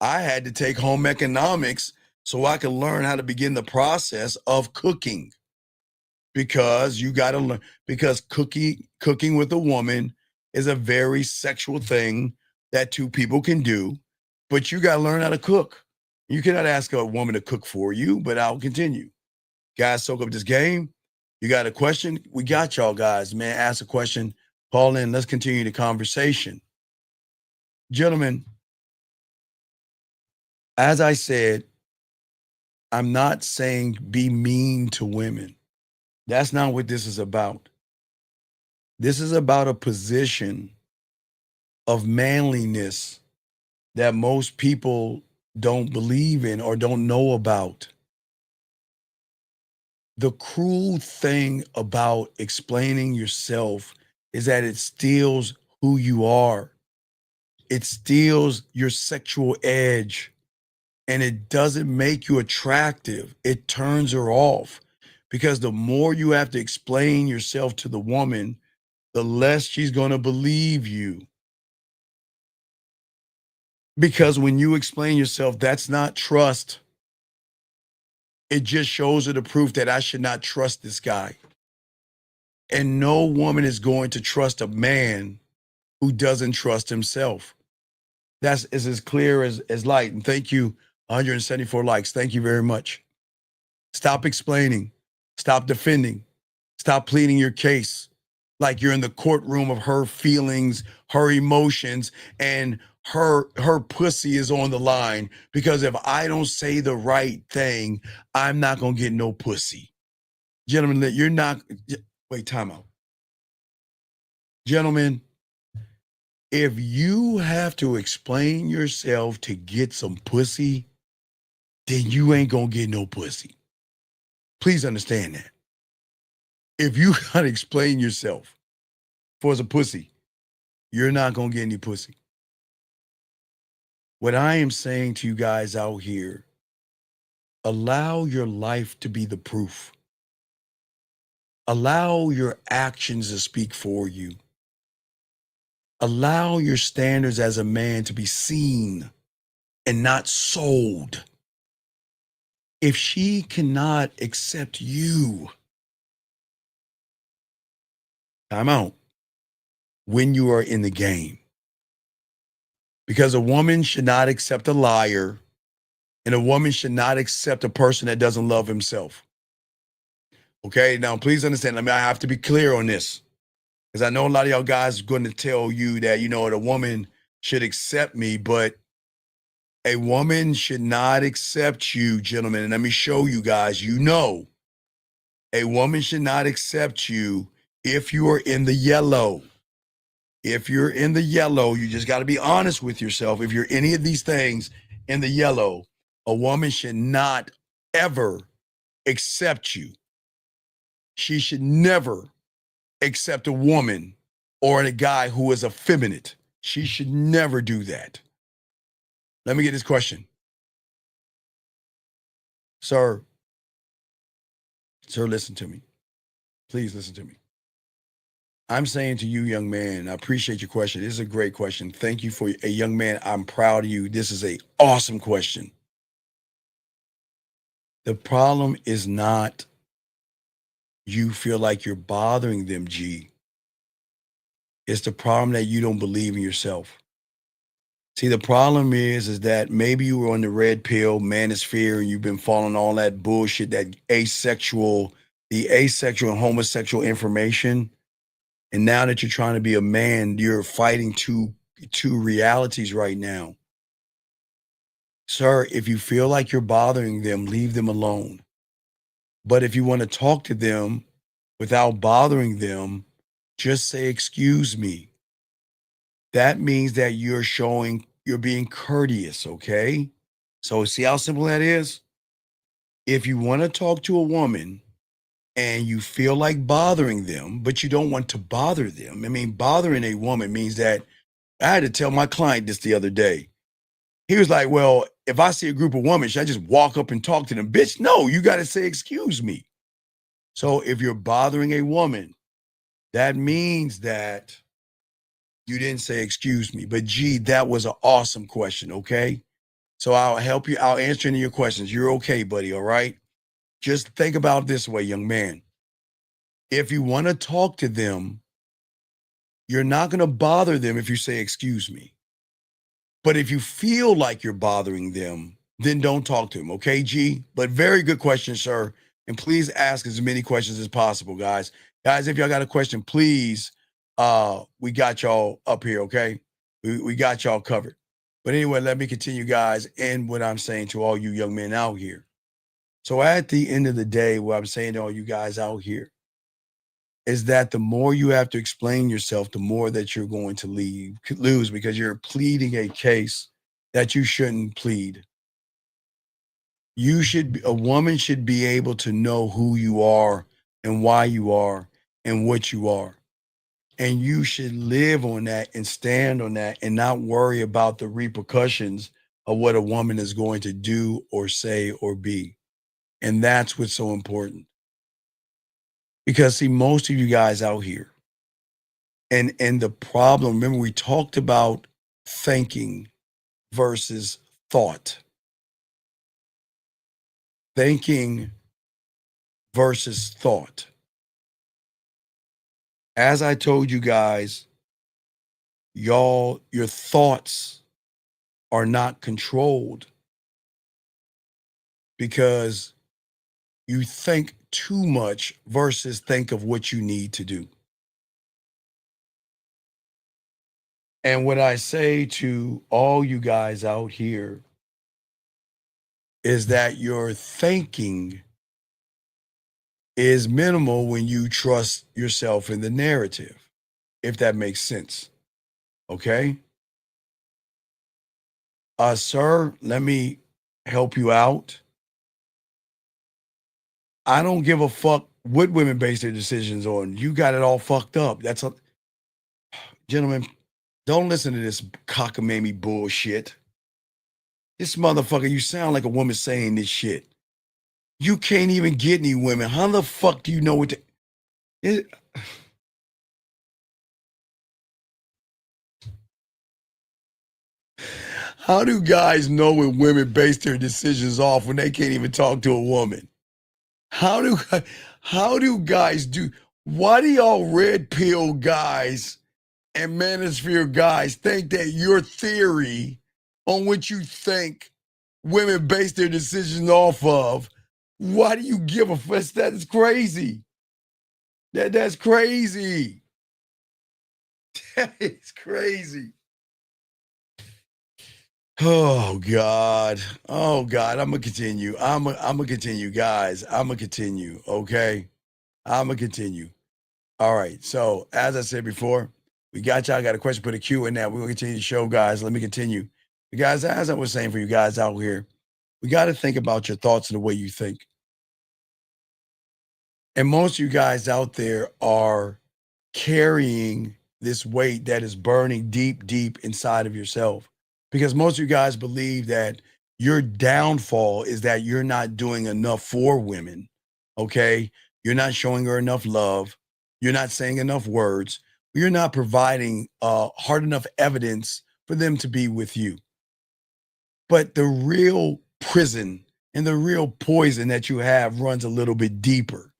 I had to take home economics so I could learn how to begin the process of cooking. Because you got to learn, because cooking with a woman is a very sexual thing that two people can do, but you got to learn how to cook. You cannot ask a woman to cook for you, but I'll continue. Guys, soak up this game. You got a question? We got y'all guys, man. Ask a question. Call in. Let's continue the conversation. Gentlemen, As I said, I'm not saying be mean to women. That's not what this is about. This is about a position of manliness that most people don't believe in or don't know about. The cruel thing about explaining yourself is that it steals who you are. It steals your sexual edge, and it doesn't make you attractive. It turns her off, because the more you have to explain yourself to the woman, the less she's going to believe you. Because when you explain yourself, that's not trust. It just shows her the proof that I should not trust this guy. And no woman is going to trust a man who doesn't trust himself. That's is as clear as light. And thank you, 174 likes. Thank you very much. Stop explaining. Stop defending. Stop pleading your case like you're in the courtroom of her feelings, her emotions, and her pussy is on the line. Because if I don't say the right thing, I'm not gonna get no pussy. Gentlemen, that you're not. Wait, time out. Gentlemen, if you have to explain yourself to get some pussy, then you ain't gonna get no pussy. Please understand that. If you gotta explain yourself for some pussy, you're not gonna get any pussy. What I am saying to you guys out here, allow your life to be the proof. Allow your actions to speak for you. Allow your standards as a man to be seen and not sold. If she cannot accept you, time out, when you are in the game. Because a woman should not accept a liar, and a woman should not accept a person that doesn't love himself. Okay, now please understand, I have to be clear on this, because I know a lot of y'all guys are going to tell you that, a woman should accept me, but a woman should not accept you, gentlemen. And let me show you guys, a woman should not accept you if you are in the yellow. If you're in the yellow, you just got to be honest with yourself. If you're any of these things in the yellow, a woman should not ever accept you. She should never accept a woman or a guy who is effeminate. She should never do that. Let me get this question. Sir, listen to me. Please listen to me. I'm saying to you, young man, I appreciate your question. This is a great question. Thank you for a young man. I'm proud of you. This is an awesome question. The problem is not you feel like you're bothering them, G. It's the problem that you don't believe in yourself. See, the problem is that maybe you were on the red pill, manosphere, and you've been following all that bullshit, the asexual and homosexual information. And now that you're trying to be a man, you're fighting two realities right now. Sir, if you feel like you're bothering them, leave them alone. But if you want to talk to them without bothering them, just say, excuse me. That means that you're being courteous, okay? So see how simple that is? If you want to talk to a woman and you feel like bothering them, but you don't want to bother them. I mean, bothering a woman means that I had to tell my client this the other day. He was like, well, if I see a group of women, should I just walk up and talk to them? Bitch, no, you got to say, excuse me. So if you're bothering a woman, that means that you didn't say, excuse me. But gee, that was an awesome question, okay? So I'll help you. I'll answer any of your questions. You're okay, buddy, all right? Just think about it this way, young man. If you want to talk to them, you're not going to bother them if you say, excuse me. But if you feel like you're bothering them, then don't talk to them, okay, G? But very good question, sir. And please ask as many questions as possible, guys. Guys, if y'all got a question, please, we got y'all up here, okay? We got y'all covered. But anyway, let me continue, guys, and what I'm saying to all you young men out here. So at the end of the day, what I'm saying to all you guys out here is that the more you have to explain yourself, the more that you're going to lose, because you're pleading a case that you shouldn't plead. A woman should be able to know who you are and why you are and what you are. And you should live on that and stand on that and not worry about the repercussions of what a woman is going to do or say or be. And that's what's so important. Because see, most of you guys out here, and the problem, remember we talked about thinking versus thought. Thinking versus thought. As I told you guys, y'all, your thoughts are not controlled because you think too much versus think of what you need to do. And what I say to all you guys out here is that your thinking is minimal when you trust yourself in the narrative, if that makes sense. Okay? Sir, let me help you out. I don't give a fuck what women base their decisions on. You got it all fucked up. Gentlemen, don't listen to this cockamamie bullshit. This motherfucker, you sound like a woman saying this shit. You can't even get any women. How the fuck do you know what to... How do guys know when women base their decisions off when they can't even talk to a woman? How do guys do? Why do y'all red pill guys and manosphere guys think that your theory on what you think women base their decisions off of? Why do you give a fuck? That's crazy. That's crazy. That is crazy. Oh God. Oh God. I'm gonna continue. I'm gonna continue, guys. I'm gonna continue. Okay. I'm gonna continue. All right. So as I said before, we got y'all. I got a question. Put a Q in there. We're gonna continue the show, guys. Let me continue. You guys, as I was saying for you guys out here, we got to think about your thoughts and the way you think. And most of you guys out there are carrying this weight that is burning deep, deep inside of yourself. Because most of you guys believe that your downfall is that you're not doing enough for women. Okay. You're not showing her enough love. You're not saying enough words. You're not providing hard enough evidence for them to be with you. But the real prison and the real poison that you have runs a little bit deeper.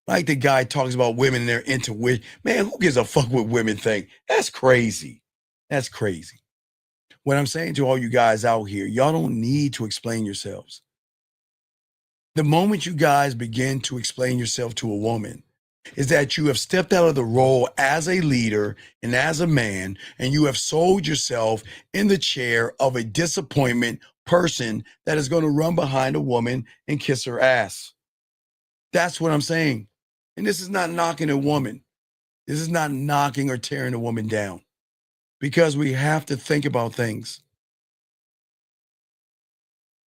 Like the guy talks about women and their intuition. Man, who gives a fuck what women think? That's crazy. That's crazy. What I'm saying to all you guys out here, y'all don't need to explain yourselves. The moment you guys begin to explain yourself to a woman is that you have stepped out of the role as a leader and as a man, and you have sold yourself in the chair of a disappointment person that is going to run behind a woman and kiss her ass. That's what I'm saying. And this is not knocking a woman. This is not knocking or tearing a woman down, because we have to think about things.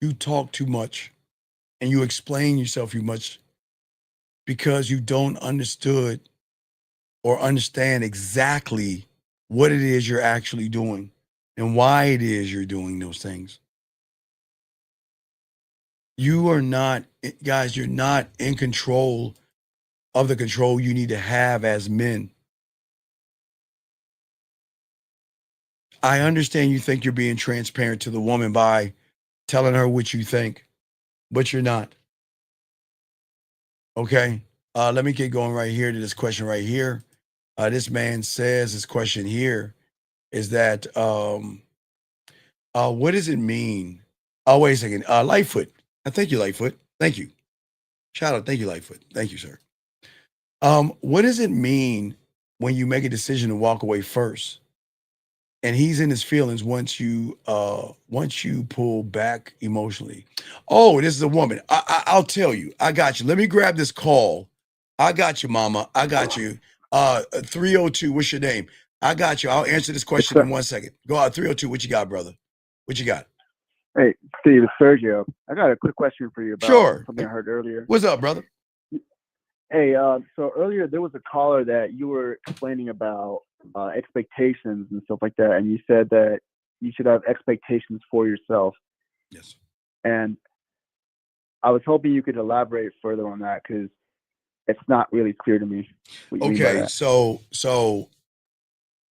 You talk too much and you explain yourself too much because you don't understand exactly what it is you're actually doing and why it is you're doing those things. You are not, guys, you're not in control of the control you need to have as men. I understand you think you're being transparent to the woman by telling her what you think, but you're not. Okay? Let me get going right here to this question right here. This man says his question here is that, what does it mean? Oh, wait a second. Lightfoot. Thank you, Lightfoot. Thank you. Shout out. Thank you, Lightfoot. Thank you, sir. What does it mean when you make a decision to walk away first? and he's in his feelings once you pull back emotionally. Oh, this is a woman. I'll tell you. I got you. Let me grab this call. I got you, mama. I got you. 302, what's your name? I got you. I'll answer this question in 1 second. Go out, 302. What you got, brother? What you got? Hey, Steve, it's Sergio. I got a quick question for you about Sure. something I heard earlier. What's up, brother? Hey, so earlier there was a caller that you were explaining about expectations and stuff like that, and you said that you should have expectations for yourself. Yes. And I was hoping you could elaborate further on that because it's not really clear to me. What you mean by Okay, that. so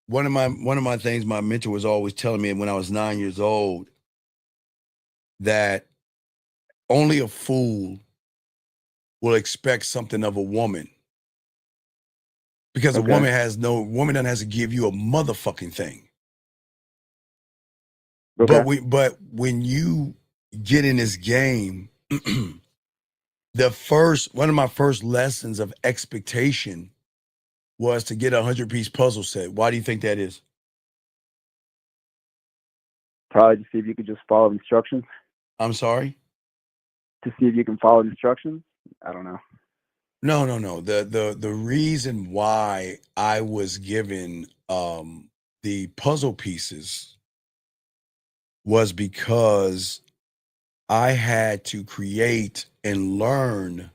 one of my things my mentor was always telling me when I was 9 years old, that only a fool will expect something of a woman, because a Okay. woman doesn't have to give you a motherfucking thing. Okay. But when you get in this game, one of my first lessons of expectation was to get a 100-piece puzzle set. Why do you think that is? Probably to see if you could just follow instructions. I'm sorry? To see if you can follow instructions. I don't know. No. The reason why I was given the puzzle pieces was because I had to create and learn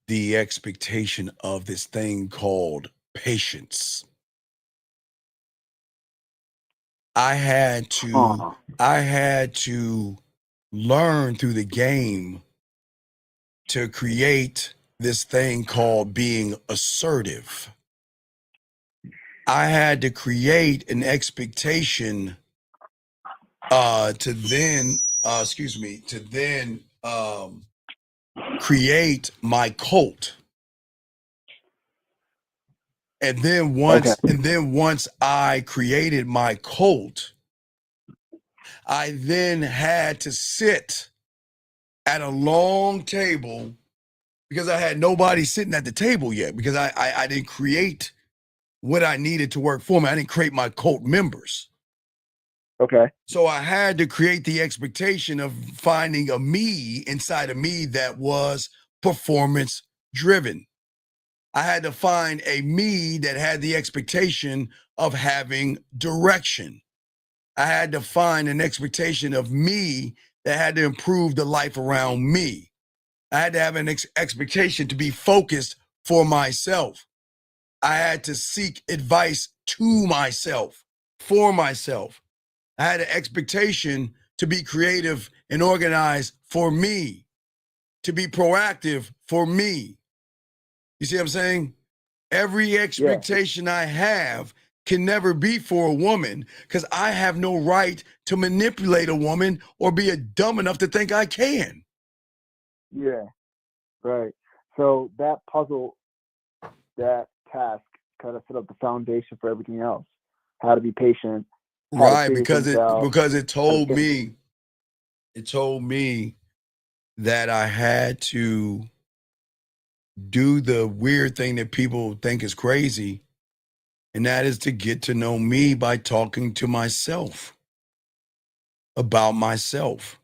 the expectation of this thing called patience. I had to learn through the game to create this thing called being assertive. I had to create an expectation to then create my cult. And then once I created my cult, I then had to sit at a long table because I had nobody sitting at the table yet, because I didn't create what I needed to work for me. I didn't create my cult members. Okay. So I had to create the expectation of finding a me inside of me that was performance driven. I had to find a me that had the expectation of having direction. I had to find an expectation of me that had to improve the life around me. I had to have an expectation to be focused for myself. I had to seek advice to myself, for myself. I had an expectation to be creative and organized for me, to be proactive for me. You see what I'm saying? Every expectation I have can never be for a woman, because I have no right to manipulate a woman or be dumb enough to think I can. Yeah. Right. So that puzzle, that task kind of set up the foundation for everything else. How to be patient. Right, because it told me that I had to do the weird thing that people think is crazy, and that is to get to know me by talking to myself about myself,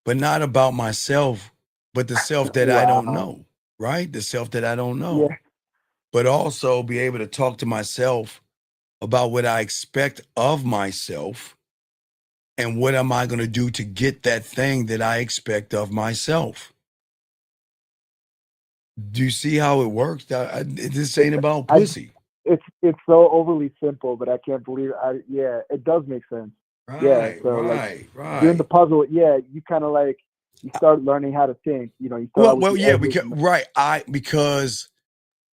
but not about myself, but the self that I don't know, right? The self that I don't know. Yeah. But also be able to talk to myself about what I expect of myself and what am I going to do to get that thing that I expect of myself. Do you see how it works? This ain't about pussy. It's so overly simple, but I can't believe it does make sense. Right. Doing the puzzle, you kind of like you start learning how to think. You start because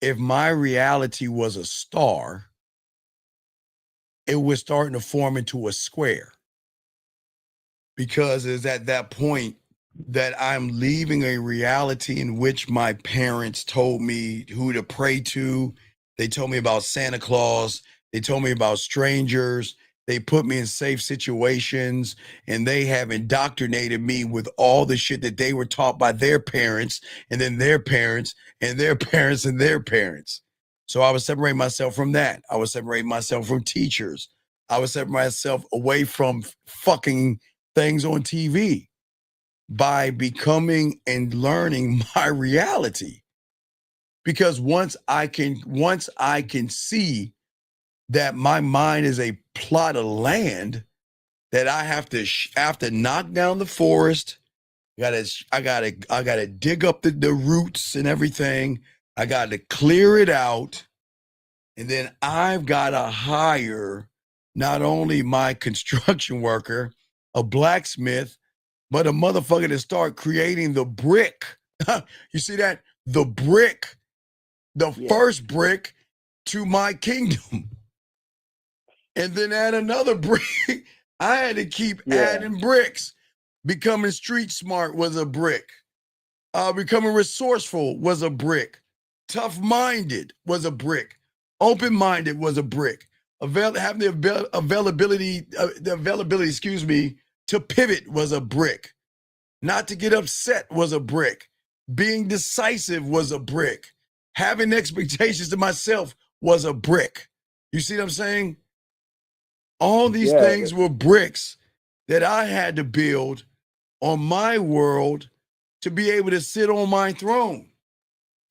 if my reality was a star, it was starting to form into a square. Because it's at that point that I'm leaving a reality in which my parents told me who to pray to. They told me about Santa Claus. They told me about strangers. They put me in safe situations, and they have indoctrinated me with all the shit that they were taught by their parents, and then their parents, and their parents, and their parents. So I was separating myself from that. I was separating myself from teachers. I would separate myself away from fucking things on TV by becoming and learning my reality. Because once I can see that my mind is a plot of land, that I have to knock down the forest. I gotta dig up the roots and everything. I gotta clear it out. And then I've gotta hire not only my construction worker, a blacksmith, but a motherfucker to start creating the brick. You see that? The brick, the first brick to my kingdom. And then add another brick. I had to keep adding bricks. Becoming street smart was a brick. Becoming resourceful was a brick. Tough-minded was a brick. Open-minded was a brick. Having the availability, to pivot was a brick. Not to get upset was a brick. Being decisive was a brick. Having expectations to myself was a brick. You see what I'm saying? All these things were bricks that I had to build on my world to be able to sit on my throne.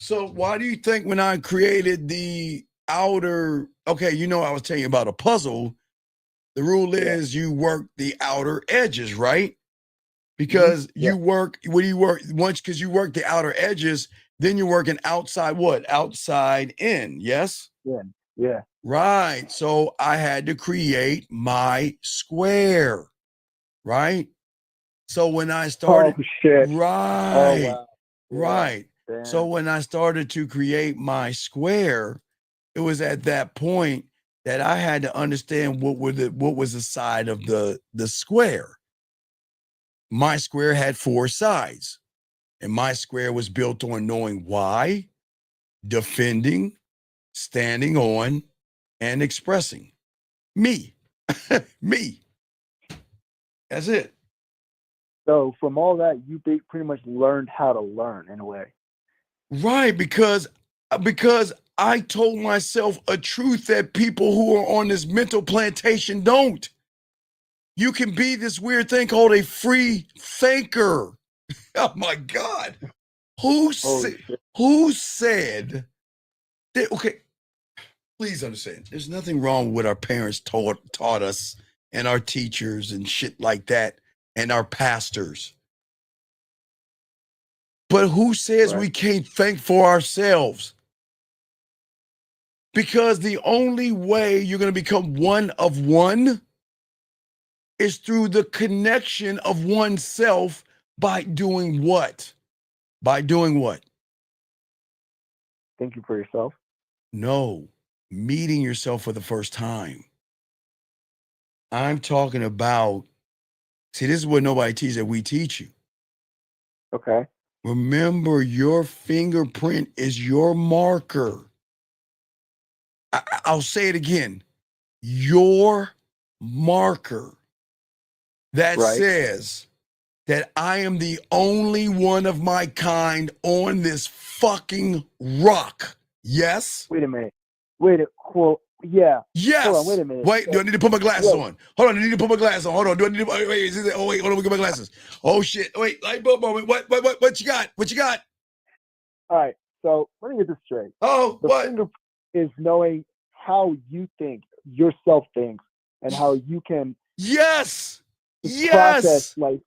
So why do you think when I created the outer, okay, I was telling you about a puzzle. The rule is you work the outer edges, right? Because you work, because you work the outer edges, then you're working outside what? Outside in, yes? Yeah. Right. So I had to create my square, right? So when I started, right. So when I started to create my square, it was at that point that I had to understand what was the side of the square. My square had 4 sides, and my square was built on knowing why, defending, standing on, and expressing. Me. Me. That's it. So from all that, you pretty much learned how to learn in a way. Right, because I told myself a truth that people who are on this mental plantation don't. You can be this weird thing called a free thinker. Oh my God. Who said that? Okay, please understand. There's nothing wrong with what our parents taught us and our teachers and shit like that and our pastors. But who says we can't think for ourselves? Because the only way you're going to become one of one is through the connection of oneself by doing what? By doing what? Thinking for yourself? No, meeting yourself for the first time. I'm talking about, see, this is what nobody teaches that we teach you. Okay. Remember, your fingerprint is your marker. I'll say it again. Your marker that says that I am the only one of my kind on this fucking rock. Yes? Wait a minute. Well, yeah. Yes. Hold on, wait a minute. Wait, do I need to put my glasses on? Hold on, I need to put my glasses on. Hold on, do I need to, wait, hold on, we get my glasses. Oh shit, wait, light bulb moment. What you got? What you got? All right, so let me get this straight. Oh, the fingerprint is knowing how you think, yourself thinks, and how you can process, like,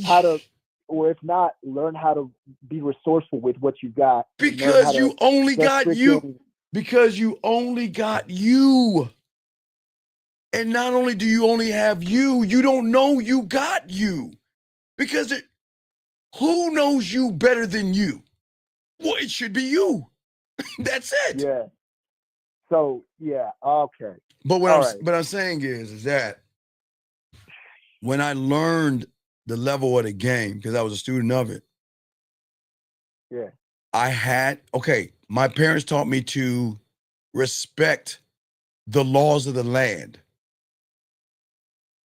how to, or if not, learn how to be resourceful with what you got. Because you only got you. Because you only got you. And not only do you only have you, you don't know you got you. Because who knows you better than you? Well, it should be you. That's it. Yeah. So, yeah, okay. But what I'm saying is that when I learned the level of the game, because I was a student of it, yeah, my parents taught me to respect the laws of the land.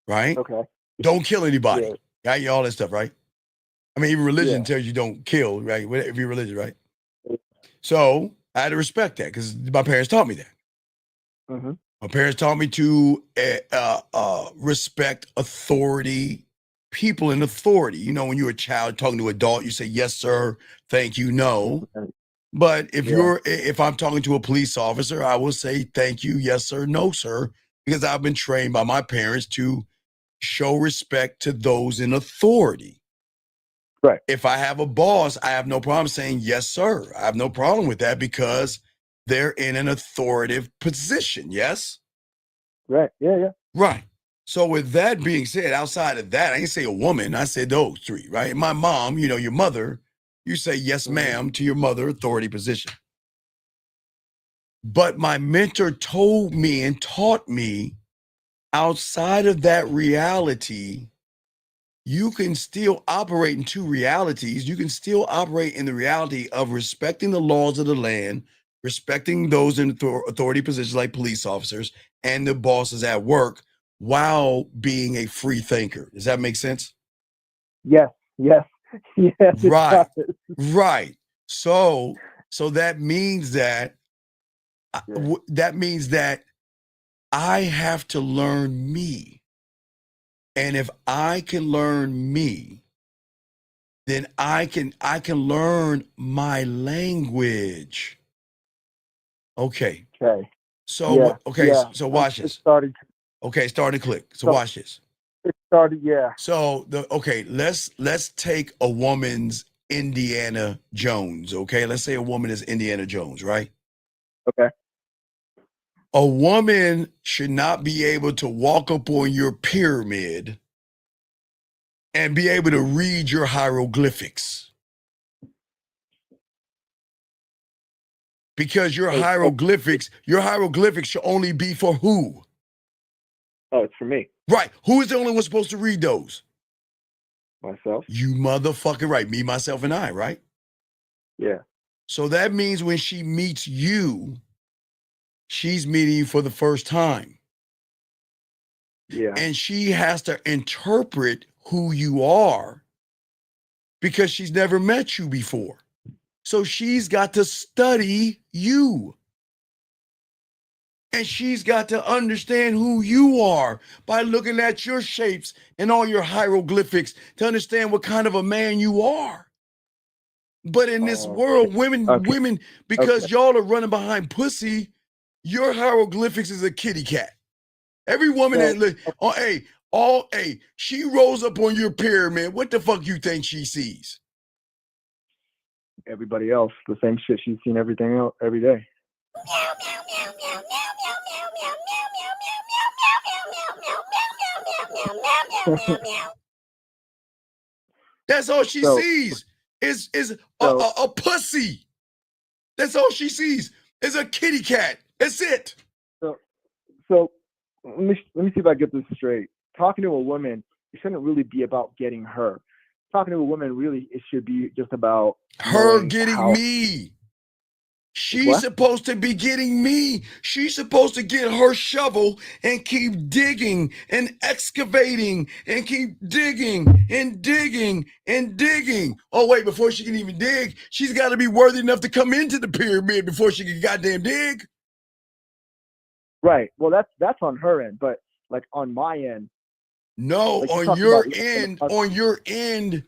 Right? Okay. Don't kill anybody. Right? All that stuff, right? I mean, even religion tells you don't kill, right? If you're religious, right? So I had to respect that because my parents taught me that. Mm-hmm. My parents taught me to respect authority, people in authority. You know, when you're a child talking to an adult, you say, yes, sir, thank you, no. But if I'm talking to a police officer, I will say, thank you, yes, sir, no, sir, because I've been trained by my parents to show respect to those in authority. Right. If I have a boss, I have no problem saying, yes, sir. I have no problem with that because they're in an authoritative position. Yes. Right. Yeah. Right. So with that being said, outside of that, I didn't say a woman. I said those three, right? My mom, you know, your mother, you say yes, ma'am, to your mother, authority position. But my mentor told me and taught me outside of that reality, you can still operate in two realities. You can still operate in the reality of respecting the laws of the land, respecting those in authority positions like police officers and the bosses at work while being a free thinker. Does that make sense? Yes. Right. Right. So that means that I have to learn me. And if I can learn me, then I can learn my language. Okay. So so watch this. Okay, starting to click. So watch this. It started, yeah. So let's take a woman's Indiana Jones. Okay, let's say a woman is Indiana Jones, right? Okay. A woman should not be able to walk up on your pyramid and be able to read your hieroglyphics. Because your hieroglyphics should only be for who? Oh, it's for me. Right. Who is the only one supposed to read those? Myself. You motherfucking right. Me, myself, and I, right? Yeah. So that means when she meets you, she's meeting you for the first time. Yeah. And she has to interpret who you are because she's never met you before. So she's got to study you. And she's got to understand who you are by looking at your shapes and all your hieroglyphics to understand what kind of a man you are. But in this world, women, because y'all are running behind pussy, your hieroglyphics is a kitty cat. Every woman she rolls up on your pyramid. What the fuck you think she sees? Everybody else, the same shit she's seen everything else every day. That's all she sees is a pussy. That's all she sees is a kitty cat. That's it. So let me see if I get this straight. Talking to a woman, it shouldn't really be about getting her. Talking to a woman, really, it should be just about her getting me. She's supposed to be getting me. She's supposed to get her shovel and keep digging and excavating and keep digging and digging and digging. Oh, wait, before she can even dig, she's got to be worthy enough to come into the pyramid before she can goddamn dig. Right. Well, that's on her end, but like on my end. No, like on your end,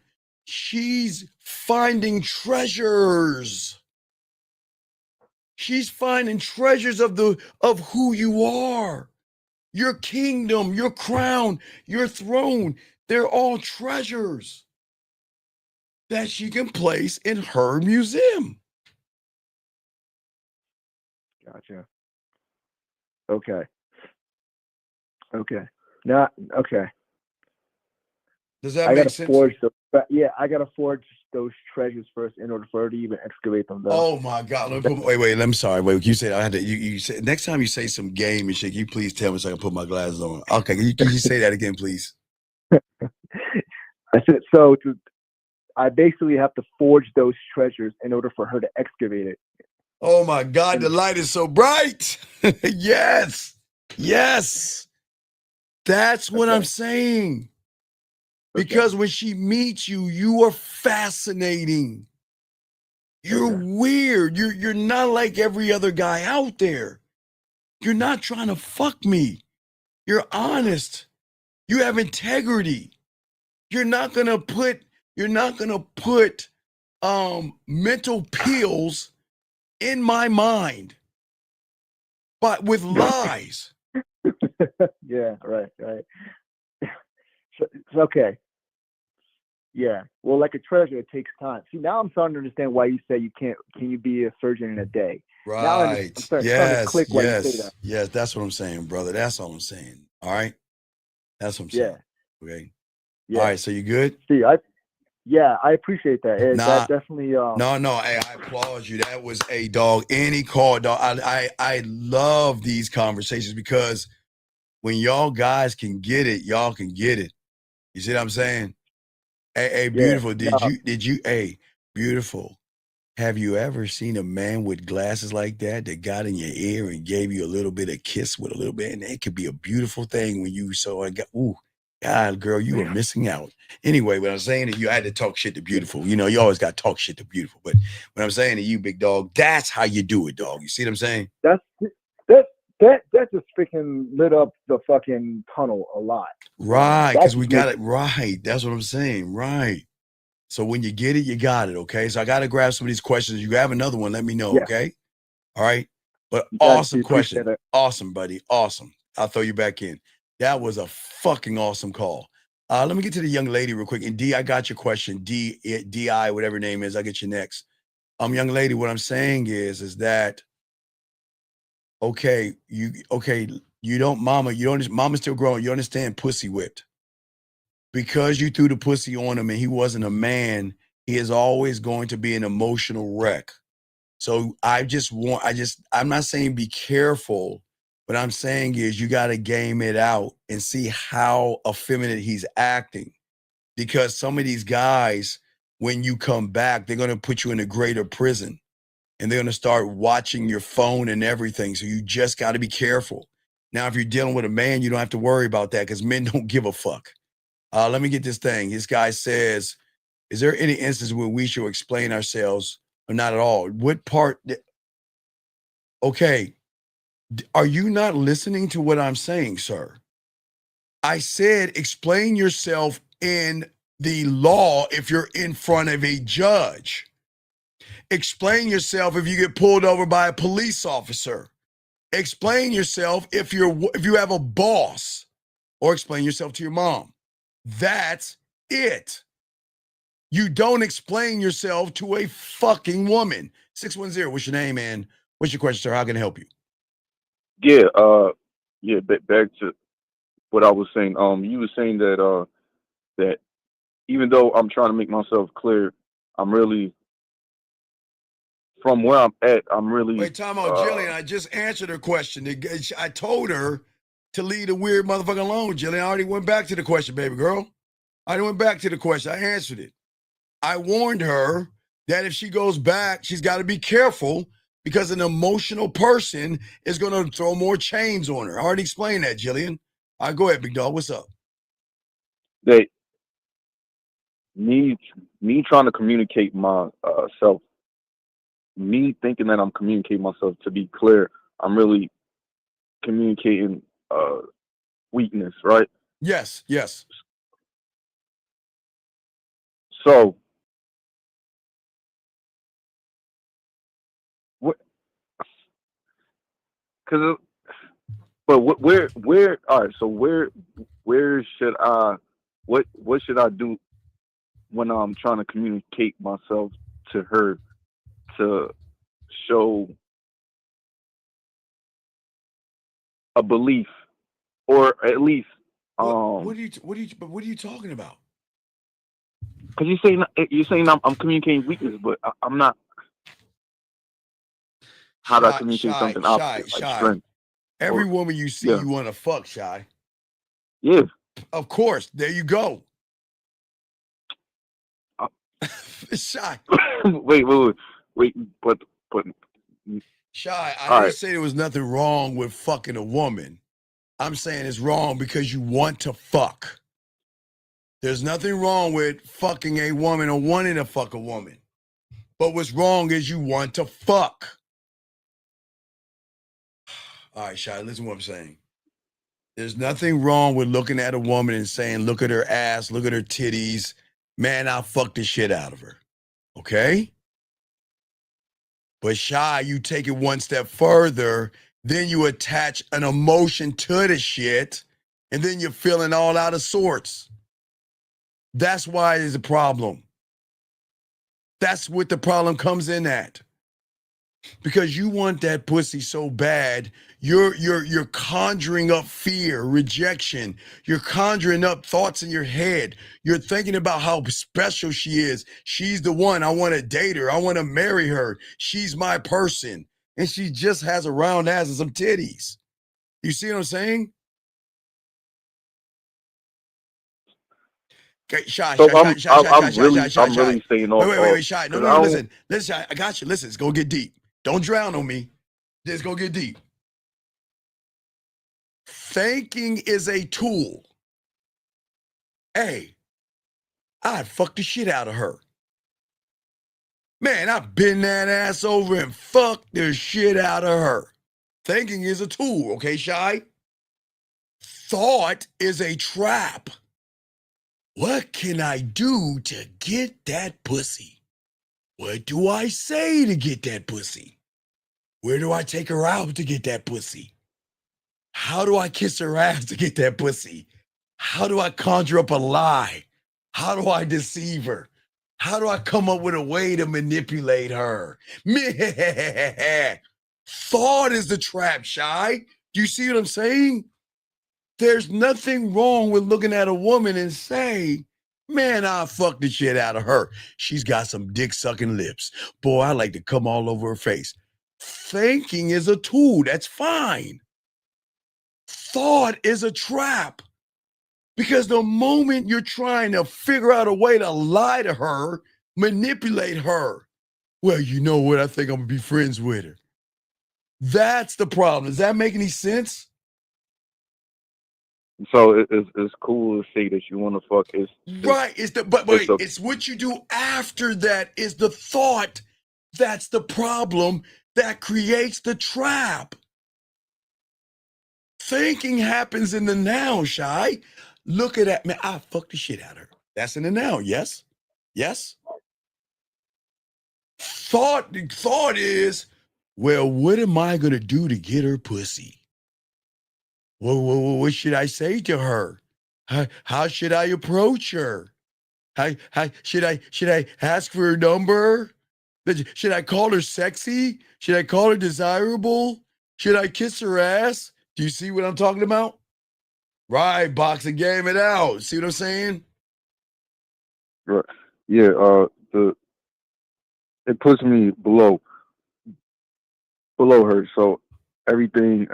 she's finding treasures. She's finding treasures of who you are. Your kingdom, your crown, your throne. They're all treasures that she can place in her museum. Gotcha. Okay. Now, okay. Does that make sense? I gotta forge those treasures first in order for her to even excavate them. Though. Oh my God! Wait. I'm sorry. Wait, you said I had to. You said next time you say some game and shit, you please tell me so I can put my glasses on. Okay, can you say that again, please? I said so. I basically have to forge those treasures in order for her to excavate it. Oh my God! The light is so bright. Yes. That's what I'm saying. Because when she meets you, you are fascinating. You're weird. You're not like every other guy out there. You're not trying to fuck me. You're honest. You have integrity. You're not gonna put mental pills in my mind, but with lies. Yeah, right. So, it's okay. Yeah. Well, like a treasure, it takes time. See, now I'm starting to understand why you say you can't. Can you be a surgeon in a day? Now I'm Right. starting to Yes. click why you say that. Yes. That's what I'm saying, brother. That's all I'm saying. All right. That's what I'm saying. Yeah. Okay. Yeah. All right. So you good? See, I appreciate that. Nah. That definitely. No. Hey, I applaud you. That was a dog. Any call, dog. I love these conversations because when y'all guys can get it, y'all can get it. You see what I'm saying? Hey, beautiful. Hey, beautiful. Have you ever seen a man with glasses like that got in your ear and gave you a little bit of kiss with a little bit? And it could be a beautiful thing when you saw it. Ooh, God, girl, you were missing out. Anyway, what I'm saying to you, I had to talk shit to beautiful. You know, you always got to talk shit to beautiful. But what I'm saying to you, big dog, that's how you do it, dog. You see what I'm saying? That just freaking lit up the fucking tunnel a lot. Right, because we got it right. That's what I'm saying. Right. So when you get it, you got it. Okay. So I got to grab some of these questions. You have another one, let me know. Yeah. Okay. All right. But Yes, awesome we appreciate question. it. Awesome, buddy. Awesome. I'll throw you back in. That was a fucking awesome call. Let me get to the young lady real quick. And D, I got your question. D-I, whatever her name is, I'll get you next. Young lady, what I'm saying is that, mama's still growing. You understand pussy whipped. Because you threw the pussy on him and he wasn't a man, he is always going to be an emotional wreck. So I'm not saying be careful. What I'm saying is you got to game it out and see how effeminate he's acting. Because some of these guys, when you come back, they're going to put you in a greater prison and they're going to start watching your phone and everything. So you just got to be careful. Now, if you're dealing with a man, you don't have to worry about that because men don't give a fuck. Let me get this thing. This guy says, is there any instance where we should explain ourselves or not at all? What part? Okay. Are you not listening to what I'm saying, sir? I said, explain yourself in the law if you're in front of a judge. Explain yourself if you get pulled over by a police officer. Explain yourself if you have a boss, or explain yourself to your mom. That's it. You don't explain yourself to a fucking woman. 610, what's your name, man? What's your question, sir? How can I help you? Yeah, back to what I was saying. You were saying that that even though I'm trying to make myself clear, I'm really from where I'm at. I'm really Wait, time out, Jillian. I just answered her question. I told her to leave the weird motherfucker alone, Jillian. I already went back to the question, baby girl. I already went back to the question. I answered it. I warned her that if she goes back, she's got to be careful because an emotional person is going to throw more chains on her. I already explained that, Jillian. All right, go ahead, big dog. What's up? that me trying to communicate myself, me thinking that I'm communicating myself. To be clear, I'm really communicating weakness, right? Yes. So what? Because but where all right, so where should I what should I do when I'm trying to communicate myself to her to show a belief, or at least What are you talking about? because you're saying I'm communicating weakness, but I'm not. How do I communicate something opposite, like strength? Every woman you see, you want to fuck, Shy. Yeah. Of course. There you go. Shy. wait, but Shy, I didn't say there was nothing wrong with fucking a woman. I'm saying it's wrong because you want to fuck. There's nothing wrong with fucking a woman or wanting to fuck a woman. But what's wrong is you want to fuck. All right, Shy, listen to what I'm saying. There's nothing wrong with looking at a woman and saying, look at her ass, look at her titties. Man, I'll fuck the shit out of her. Okay? But Shy, you take it one step further, then you attach an emotion to the shit, and then you're feeling all out of sorts. That's why it's a problem. That's what the problem comes in at. Because you want that pussy so bad, you're conjuring up fear, rejection. You're conjuring up thoughts in your head. You're thinking about how special she is. She's the one. I want to date her. I want to marry her. She's my person. And she just has a round ass and some titties. You see what I'm saying? Okay, Shy. So I'm really saying all. Wait, Shy. No, 'cause I don't. listen, Shy. I got you. Listen, it's gonna get deep. Don't drown on me. It's gonna get deep. Thinking is a tool. Hey, I'd fuck the shit out of her. Man, I've been that ass over and fucked the shit out of her. Thinking is a tool, okay, Shy? Thought is a trap. What can I do to get that pussy? What do I say to get that pussy? Where do I take her out to get that pussy? How do I kiss her ass to get that pussy? How do I conjure up a lie? How do I deceive her? How do I come up with a way to manipulate her? Thought is the trap, Shy. Do you see what I'm saying? There's nothing wrong with looking at a woman and say, man, I'll fuck the shit out of her. She's got some dick-sucking lips. Boy, I like to come all over her face. Thinking is a tool. That's fine. Thought is a trap. Because the moment you're trying to figure out a way to lie to her, manipulate her, well, you know what? I think I'm going to be friends with her. That's the problem. Does that make any sense? So it's cool to say that you want to fuck. Right. It's what you do after that is the thought. That's the problem that creates the trap. Thinking happens in the now, Shy. Look at that, man. I fucked the shit out of her. That's in the now, yes? Yes? Thought is, well, what am I going to do to get her pussy? What should I say to her? How should I approach her? Should I ask for her number? Should I call her sexy? Should I call her desirable? Should I kiss her ass? Do you see what I'm talking about? Right, boxing game it out. See what I'm saying? Right. Yeah. It puts me below her. So everything.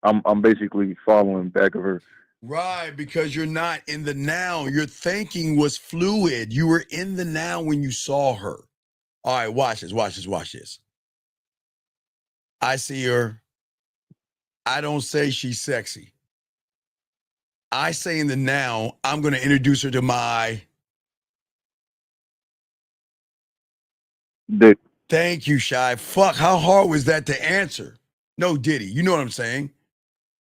I'm basically following back of her. Right, because you're not in the now. Your thinking was fluid. You were in the now when you saw her. All right, watch this. I see her. I don't say she's sexy. I say in the now, I'm going to introduce her to my dick. Thank you, Shy. Fuck, how hard was that to answer? No, Diddy. You know what I'm saying?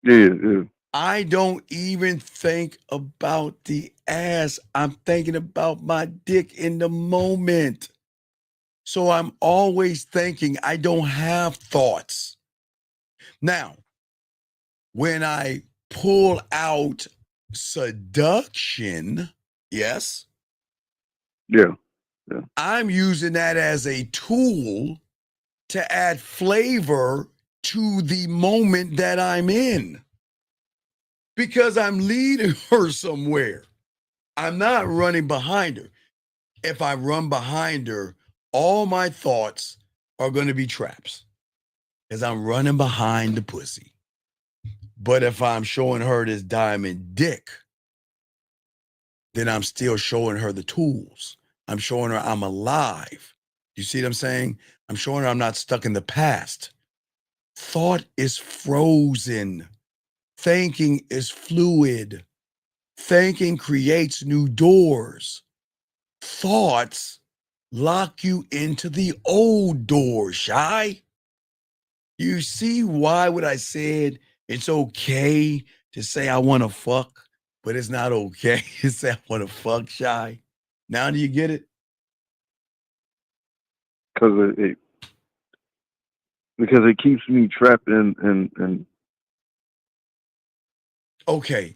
Yeah. I don't even think about the ass. I'm thinking about my dick in the moment. So I'm always thinking. I don't have thoughts. Now, when I pull out seduction, yes? Yeah. I'm using that as a tool to add flavor to the moment that I'm in. Because I'm leading her somewhere. I'm not running behind her. If I run behind her, all my thoughts are going to be traps. Because I'm running behind the pussy. But if I'm showing her this diamond dick, then I'm still showing her the tools. I'm showing her I'm alive. You see what I'm saying? I'm showing her I'm not stuck in the past. Thought is frozen. Thinking is fluid. Thinking creates new doors. Thoughts lock you into the old door, Shy. You see why what I said? It's okay to say I want to fuck, but it's not okay to say I want to fuck, Shy. Now do you get it? Because it keeps me trapped in Okay.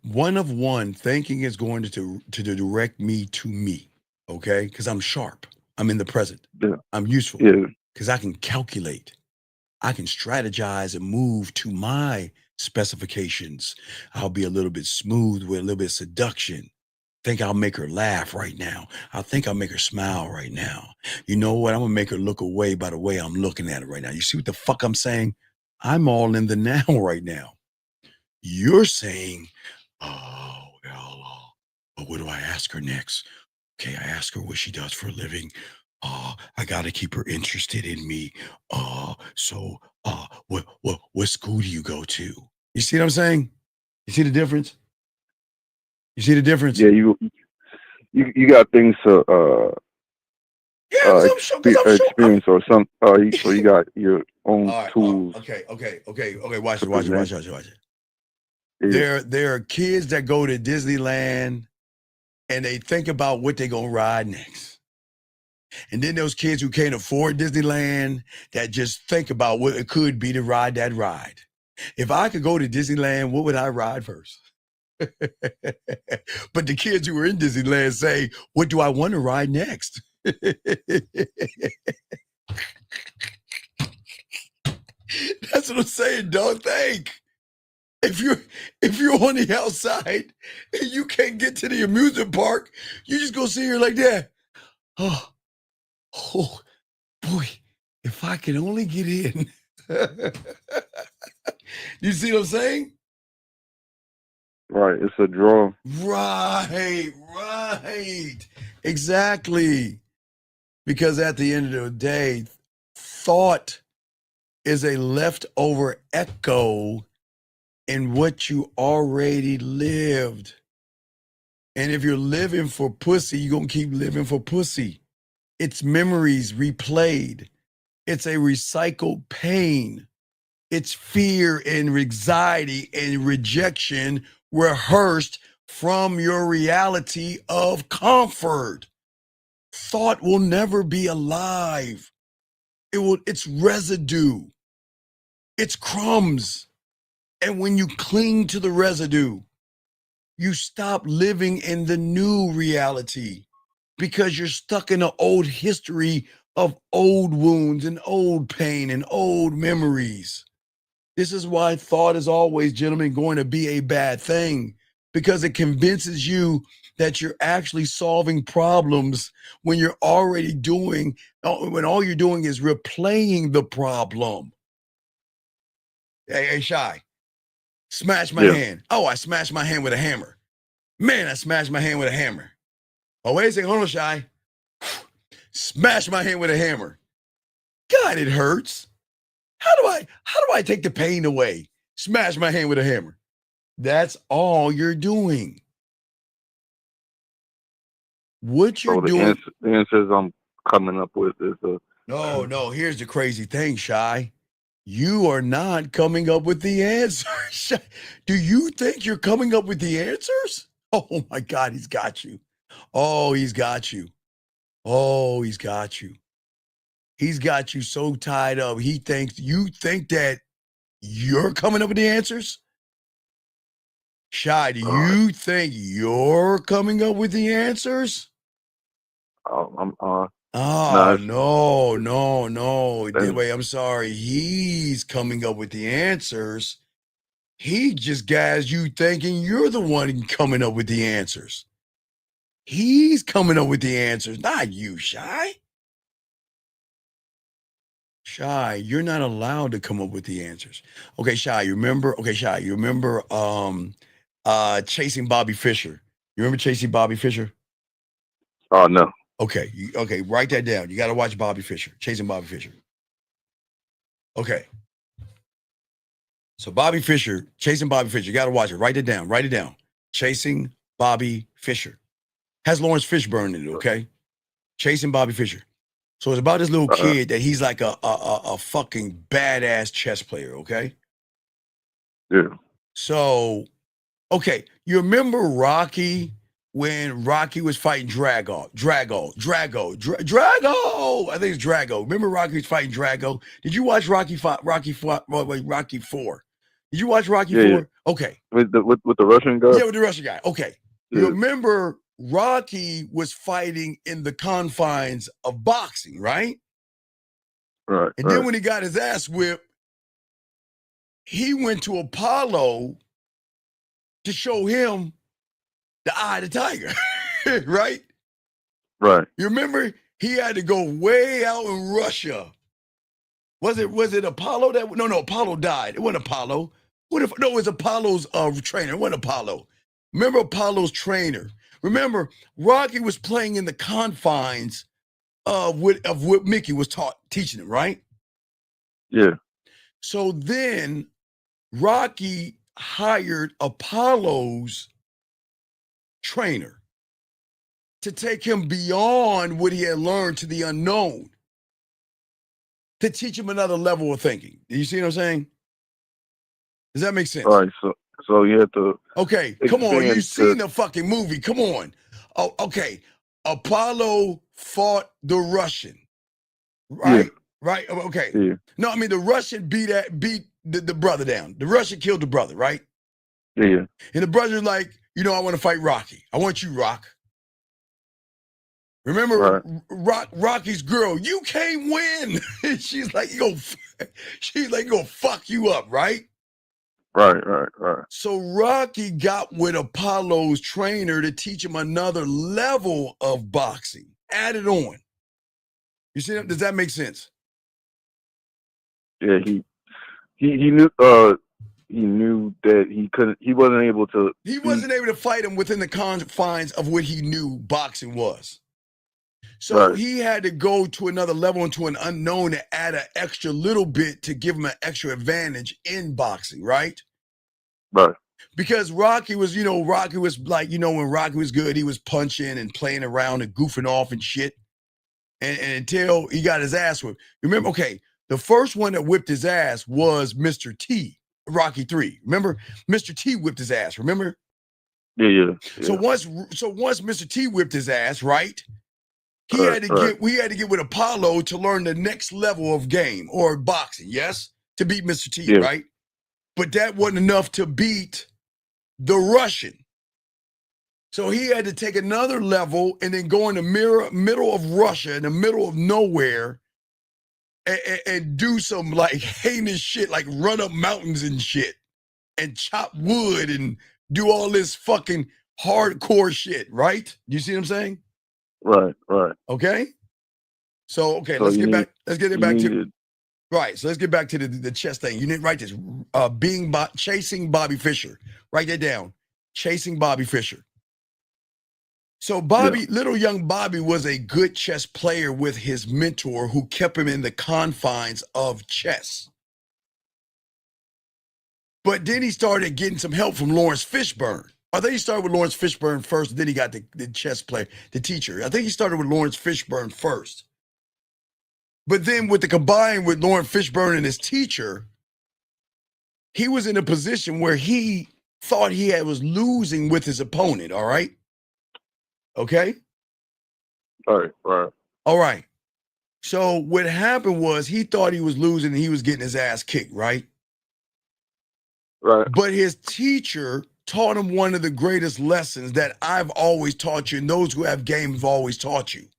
One of one thinking is going to direct me to me. Okay. Because I'm sharp. I'm in the present. yeah. I'm useful. Yeah. Because I can calculate. I can strategize and move to my specifications. I'll be a little bit smooth with a little bit of seduction. Think I'll make her laugh right now. I think I'll make her smile right now. You know what? I'm gonna make her look away by the way I'm looking at her right now. You see what the fuck I'm saying? I'm all in the now right now. You're saying, oh, well, what do I ask her next? Okay, I ask her what she does for a living. I gotta keep her interested in me. What school do you go to? You see what I'm saying? You see the difference? You see the difference? Yeah, you got things to experience or some or you got your own All right. tools. Okay. Watch to it. Watch present. it. Yeah. There are kids that go to Disneyland and they think about what they're gonna ride next. And then those kids who can't afford Disneyland that just think about what it could be to ride that ride. If I could go to Disneyland, what would I ride first? But the kids who are in Disneyland say, what do I want to ride next? That's what I'm saying. Don't think. If you're on the outside and you can't get to the amusement park, you just go sit here like that. Oh boy, if I could only get in. You see what I'm saying? Right, it's a draw. Right. Exactly. Because at the end of the day, thought is a leftover echo in what you already lived. And if you're living for pussy, you're going to keep living for pussy. It's memories replayed. It's a recycled pain. It's fear and anxiety and rejection rehearsed from your reality of comfort. Thought will never be alive. It's residue. It's crumbs. And when you cling to the residue, you stop living in the new reality because you're stuck in an old history of old wounds and old pain and old memories. This is why thought is always, gentlemen, going to be a bad thing, because it convinces you that you're actually solving problems when you're already doing, when all you're doing is replaying the problem. Hey, Shy, smash my hand. Oh, I smashed my hand with a hammer. Man, I smashed my hand with a hammer. Oh, wait a second, hold on, Shy. Smash my hand with a hammer. God, it hurts. How do I take the pain away? Smash my hand with a hammer. That's all you're doing. What you're doing. The answers I'm coming up with is No, here's the crazy thing, Shy. You are not coming up with the answers. Do you think you're coming up with the answers? Oh my God, he's got you. Oh, he's got you. Oh, he's got you. He's got you so tied up. You think that you're coming up with the answers? Shy, do you think you're coming up with the answers? No. Wait, I'm sorry. He's coming up with the answers. He just has you thinking you're the one coming up with the answers. He's coming up with the answers, not you, Shy. Shy, you're not allowed to come up with the answers. Okay, Shy, you remember Chasing Bobby Fischer? You remember Chasing Bobby Fischer? Oh, no. Okay, write that down. You got to watch Bobby Fischer, Chasing Bobby Fischer. Okay. So Bobby Fischer, Chasing Bobby Fischer, you got to watch it. Write it down. Chasing Bobby Fischer. Has Lawrence Fishburne in it, okay? Chasing Bobby Fischer. So it's about this little kid that he's like a fucking badass chess player, okay? Yeah. So, okay, you remember Rocky when Rocky was fighting Drago? I think it's Drago. Remember Rocky was fighting Drago? Did you watch Rocky 4? Did you watch Rocky 4? Yeah. Okay. With the Russian guy? Yeah, with the Russian guy. Okay. You remember Rocky was fighting in the confines of boxing, right? Right. And then when he got his ass whipped, he went to Apollo to show him the eye of the tiger, right? Right. You remember he had to go way out in Russia. Was it Apollo that? No, Apollo died. It wasn't Apollo. It was Apollo's trainer. It wasn't Apollo. Remember Apollo's trainer. Remember, Rocky was playing in the confines of what Mickey was teaching him, right? Yeah. So then Rocky hired Apollo's trainer to take him beyond what he had learned to the unknown, to teach him another level of thinking. Do you see what I'm saying? Does that make sense? All right. So you have to. Okay, come on. You've seen the fucking movie. Come on. Oh, okay. Apollo fought the Russian, right? Yeah. Right? Okay. Yeah. No, I mean the Russian beat the brother down. The Russian killed the brother, right? Yeah. And the brother's like, I want to fight Rocky. I want you, Rock. Remember, Rocky's girl, you can't win. She's like, you gonna fuck you up, right? Right. So Rocky got with Apollo's trainer to teach him another level of boxing. Added on. You see that? Does that make sense? Yeah, he knew that he wasn't able to. He wasn't able to fight him within the confines of what he knew boxing was. So he had to go to another level, into an unknown, to add an extra little bit to give him an extra advantage in boxing, right? Right. Because Rocky was like, when Rocky was good, he was punching and playing around and goofing off and shit. And until he got his ass whipped. Remember, okay, the first one that whipped his ass was Mr. T, Rocky 3. Remember? Mr. T whipped his ass, remember? Yeah. So once Mr. T whipped his ass, right? We had to get with Apollo to learn the next level of game or boxing, yes? To beat Mr. T, right? But that wasn't enough to beat the Russian. So he had to take another level and then go in the middle of Russia, in the middle of nowhere, and do some like heinous shit, like run up mountains and shit, and chop wood and do all this fucking hardcore shit, right? You see what I'm saying? Right. Okay. So let's get back to right. So let's get back to the chess thing. You didn't write this. Chasing Bobby Fischer. Write that down. Chasing Bobby Fischer. So little young Bobby was a good chess player with his mentor, who kept him in the confines of chess. But then he started getting some help from Lawrence Fishburne. I think he started with Lawrence Fishburne first, then he got the chess player, the teacher. I think he started with Lawrence Fishburne first. But then with the combined with Lawrence Fishburne and his teacher, he was in a position where he thought he was losing with his opponent, all right? Okay? All right. So what happened was he thought he was losing and he was getting his ass kicked, right? Right. But his teacher taught him one of the greatest lessons that I've always taught you, and those who have game have always taught you.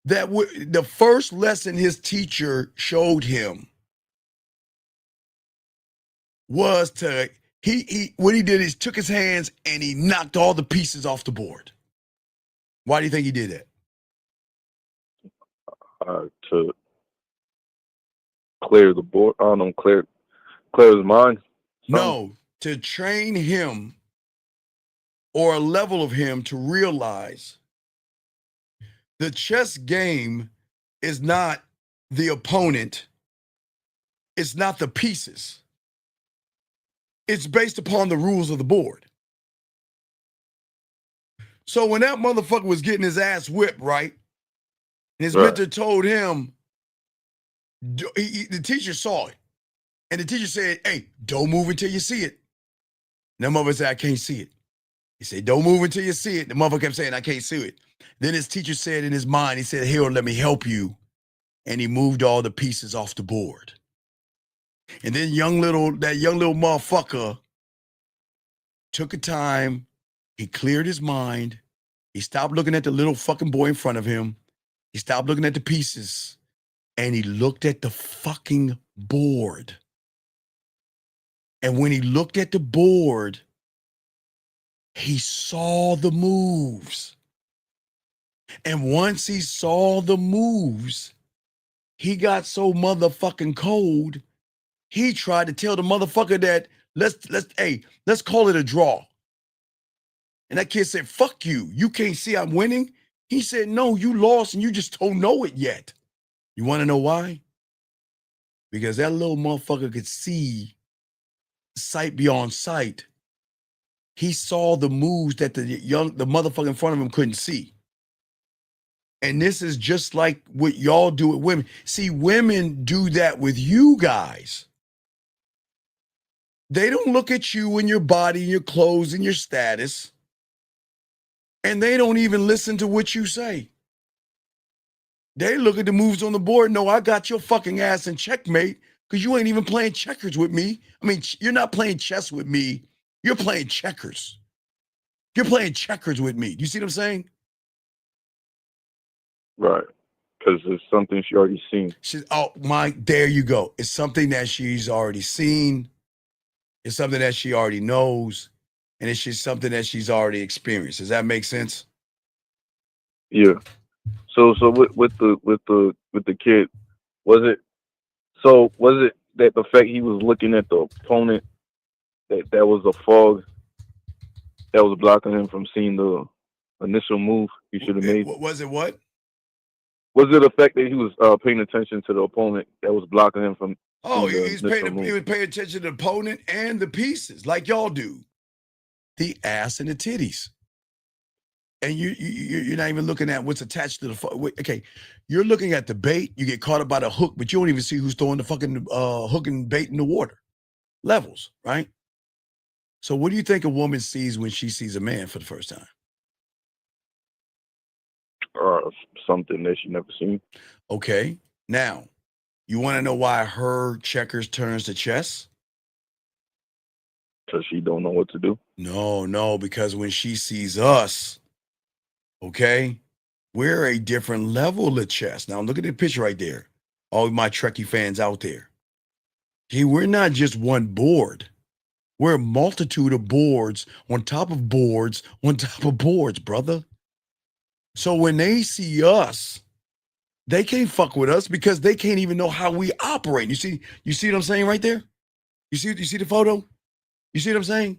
That the first lesson his teacher showed him was what he did is took his hands and he knocked all the pieces off the board. Why do you think he did that? To clear the board. I don't know, clear his mind. No, to train him or a level of him to realize the chess game is not the opponent. It's not the pieces. It's based upon the rules of the board. So when that motherfucker was getting his ass whipped, right? And his Right. mentor told him, the teacher saw it. And the teacher said, hey, don't move until you see it. And the mother said, I can't see it. He said, don't move until you see it. The mother kept saying, I can't see it. Then his teacher said in his mind, he said, here, let me help you. And he moved all the pieces off the board. And then that young little motherfucker took a time. He cleared his mind. He stopped looking at the little fucking boy in front of him. He stopped looking at the pieces. And he looked at the fucking board. And when he looked at the board, he saw the moves. And once he saw the moves, he got so motherfucking cold, he tried to tell the motherfucker that let's call it a draw. And that kid said, fuck you. You can't see I'm winning? He said, no, you lost and you just don't know it yet. You want to know why? Because that little motherfucker could see sight beyond sight. He saw the moves that the motherfucker in front of him couldn't see. And this is just like what y'all do with women. See, women do that with you guys. They don't look at you and your body and your clothes and your status. And they don't even listen to what you say. They look at the moves on the board. No, I got your fucking ass in checkmate because you ain't even playing checkers with me. I mean, you're not playing chess with me. You're playing checkers. You're playing checkers with me. You see what I'm saying? Right. Because it's something she already seen. There you go. It's something that she's already seen. It's something that she already knows. And it's just something that she's already experienced. Does that make sense? Yeah. So with the kid, was it that the fact he was looking at the opponent that was a fog that was blocking him from seeing the initial move he should have made? Was it what? Was it the fact that he was paying attention to the opponent that was blocking him from Oh, seeing the he was initial paying attention to the opponent and the pieces, like y'all do. The ass and the titties. And you're not even looking at what's attached to the okay. You're looking at the bait. You get caught up by the hook, but you don't even see who's throwing the fucking hook and bait in the water. Levels, right? So what do you think a woman sees when she sees a man for the first time? something that she never seen. Okay. Now, you want to know why her checkers turns to chess? Because she don't know what to do. No, because when she sees us, okay, we're a different level of chess. Now look at the picture right there. All my Trekkie fans out there. Okay, we're not just one board. We're a multitude of boards on top of boards on top of boards, brother. So when they see us, they can't fuck with us because they can't even know how we operate. You see what I'm saying right there? You see the photo? You see what I'm saying?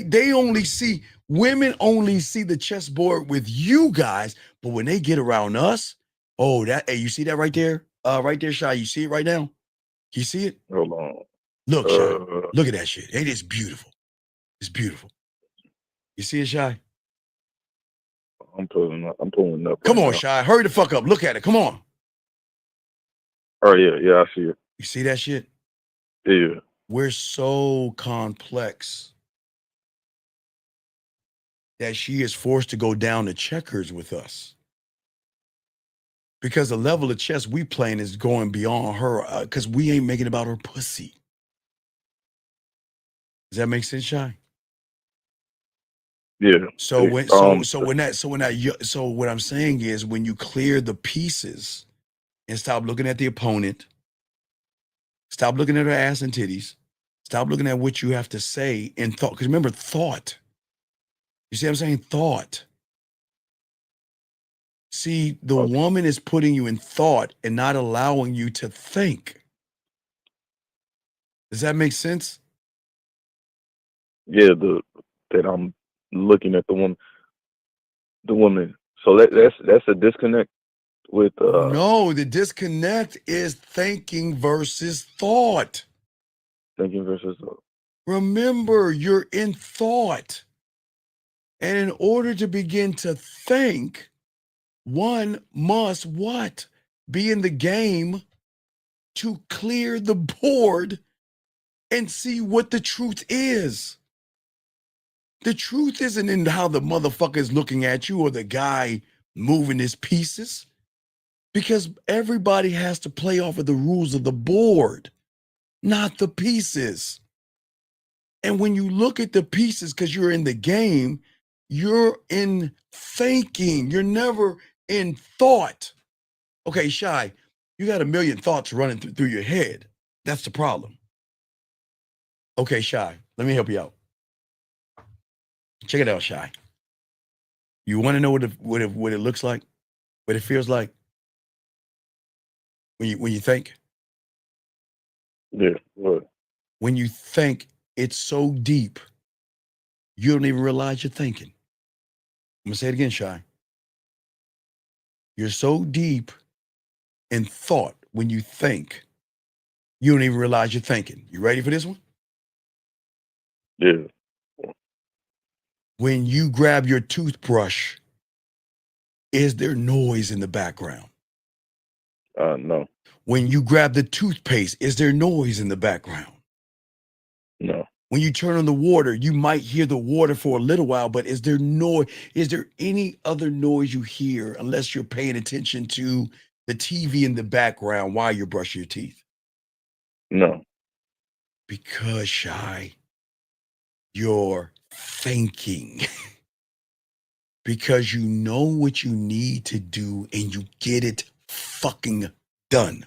They only see, women only see the chessboard with you guys, but when they get around us, hey, you see that right there? Right there, Shy. You see it right now? You see it? Hold on. Look, Shy. Look at that shit. Ain't it beautiful? It's beautiful. You see it, Shy? I'm pulling up. Come right on, now. Shy. Hurry the fuck up. Look at it. Come on. Oh yeah, I see it. You see that shit? Yeah. We're so complex that she is forced to go down to checkers with us. Because the level of chess we playing is going beyond her, because we ain't making it about her pussy. Does that make sense, Shy? Yeah. So what I'm saying is, when you clear the pieces and stop looking at the opponent, stop looking at her ass and titties, stop looking at what you have to say in thought. Because remember, thought. You see what I'm saying? Thought. See, the woman is putting you in thought and not allowing you to think. Does that make sense? Yeah, that I'm looking at the woman. So that's a disconnect with No, the disconnect is thinking versus thought. Thinking versus thought. Remember, you're in thought. And in order to begin to think, one must what? Be in the game to clear the board and see what the truth is. The truth isn't in how the motherfucker is looking at you or the guy moving his pieces, because everybody has to play off of the rules of the board, not the pieces. And when you look at the pieces, because you're in the game, you're in thinking. You're never in thought. Okay, Shy, you got a million thoughts running through your head. That's the problem. Okay, Shy, let me help you out. Check it out, Shy. You want to know what it looks like? What it feels like when you think? Yeah, what? When you think, it's so deep, you don't even realize you're thinking. I'm gonna say it again, Shy. You're so deep in thought when you think, you don't even realize you're thinking. You ready for this one? Yeah. When you grab your toothbrush, is there noise in the background? No. When you grab the toothpaste, is there noise in the background? No. When you turn on the water, you might hear the water for a little while, but is there noise? Is there any other noise you hear unless you're paying attention to the TV in the background while you're brushing your teeth? No. Because, Shy, you're thinking. Because you know what you need to do and you get it fucking done.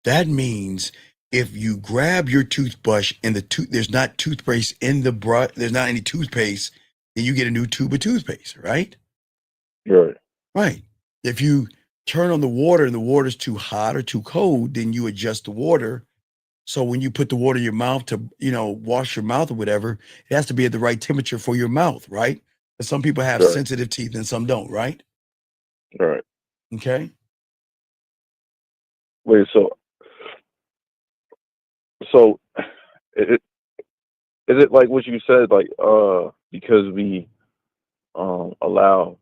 That means if you grab your toothbrush and there's not toothpaste in the brush, there's not any toothpaste, then you get a new tube of toothpaste, right? Right. Right. If you turn on the water and the water's too hot or too cold, then you adjust the water. So when you put the water in your mouth to, wash your mouth or whatever, it has to be at the right temperature for your mouth, right? But some people have Right. sensitive teeth and some don't, right? Right. Okay. Wait, so is it like what you said, like because we allow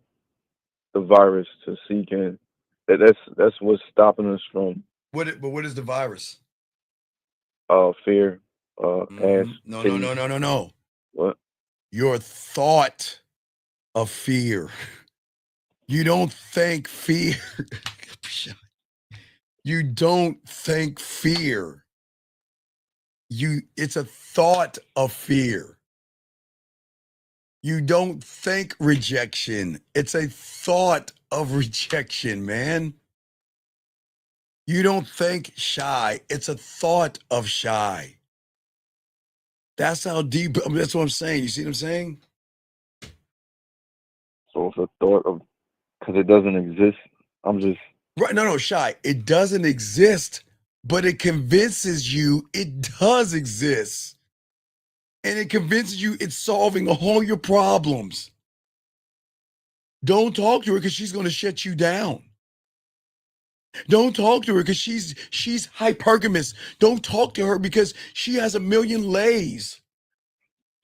the virus to seek in, that's what's stopping us from But what is the virus? fear, ass, No. titties. What? Your thought of fear. You don't think fear. You don't think fear. It's a thought of fear. You don't think rejection. It's a thought of rejection, man. You don't think shy. It's a thought of shy. That's how deep, that's what I'm saying. You see what I'm saying? So it's a thought of, because it doesn't exist. I'm just Right. No, Shy. It doesn't exist, but it convinces you it does exist. And it convinces you it's solving all your problems. Don't talk to her because she's going to shut you down. Don't talk to her because she's hypergamous. Don't talk to her because she has a million lays.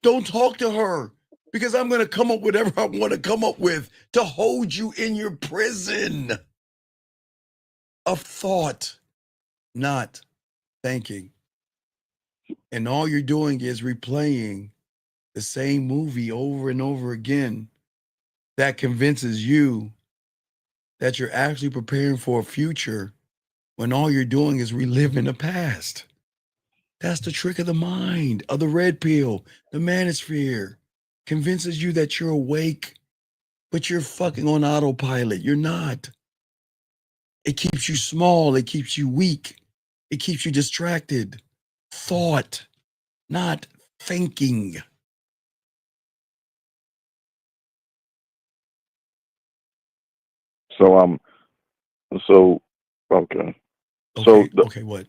Don't talk to her because I'm going to come up with whatever I want to come up with to hold you in your prison of thought, not thinking. And all you're doing is replaying the same movie over and over again that convinces you that you're actually preparing for a future when all you're doing is reliving the past. That's the trick of the mind, of the red pill, the manosphere. Convinces you that you're awake, but you're fucking on autopilot. You're not. It keeps you small. It keeps you weak. It keeps you distracted. Thought, not thinking. so okay. Okay, what?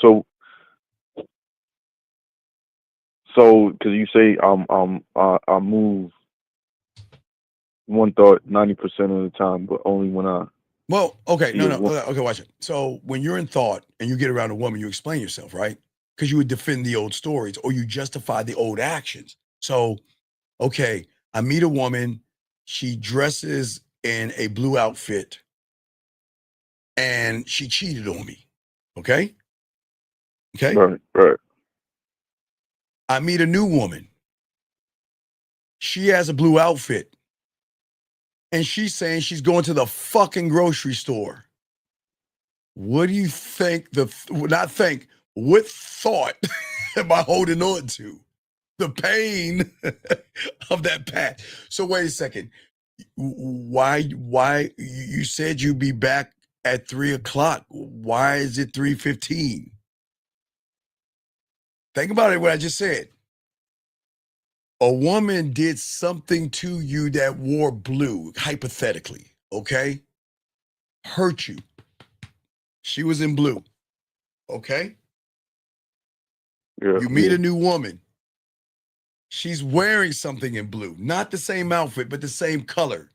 So because you say I move one thought 90% of the time, but only when I Well, okay, see no. a wo- Okay, watch it. So when you're in thought and you get around a woman, you explain yourself, right? Because you would defend the old stories or you justify the old actions. So, okay, I meet a woman, she dresses in a blue outfit and she cheated on me. Okay? Okay? Right. I meet a new woman. She has a blue outfit. And she's saying she's going to the fucking grocery store. What do you think what thought am I holding on to? The pain of that path. So wait a second. Why you said you'd be back at 3:00? Why is it 3:15? Think about it, what I just said. A woman did something to you that wore blue, hypothetically, okay? Hurt you. She was in blue, okay? Yeah. You meet a new woman. She's wearing something in blue, not the same outfit, but the same color.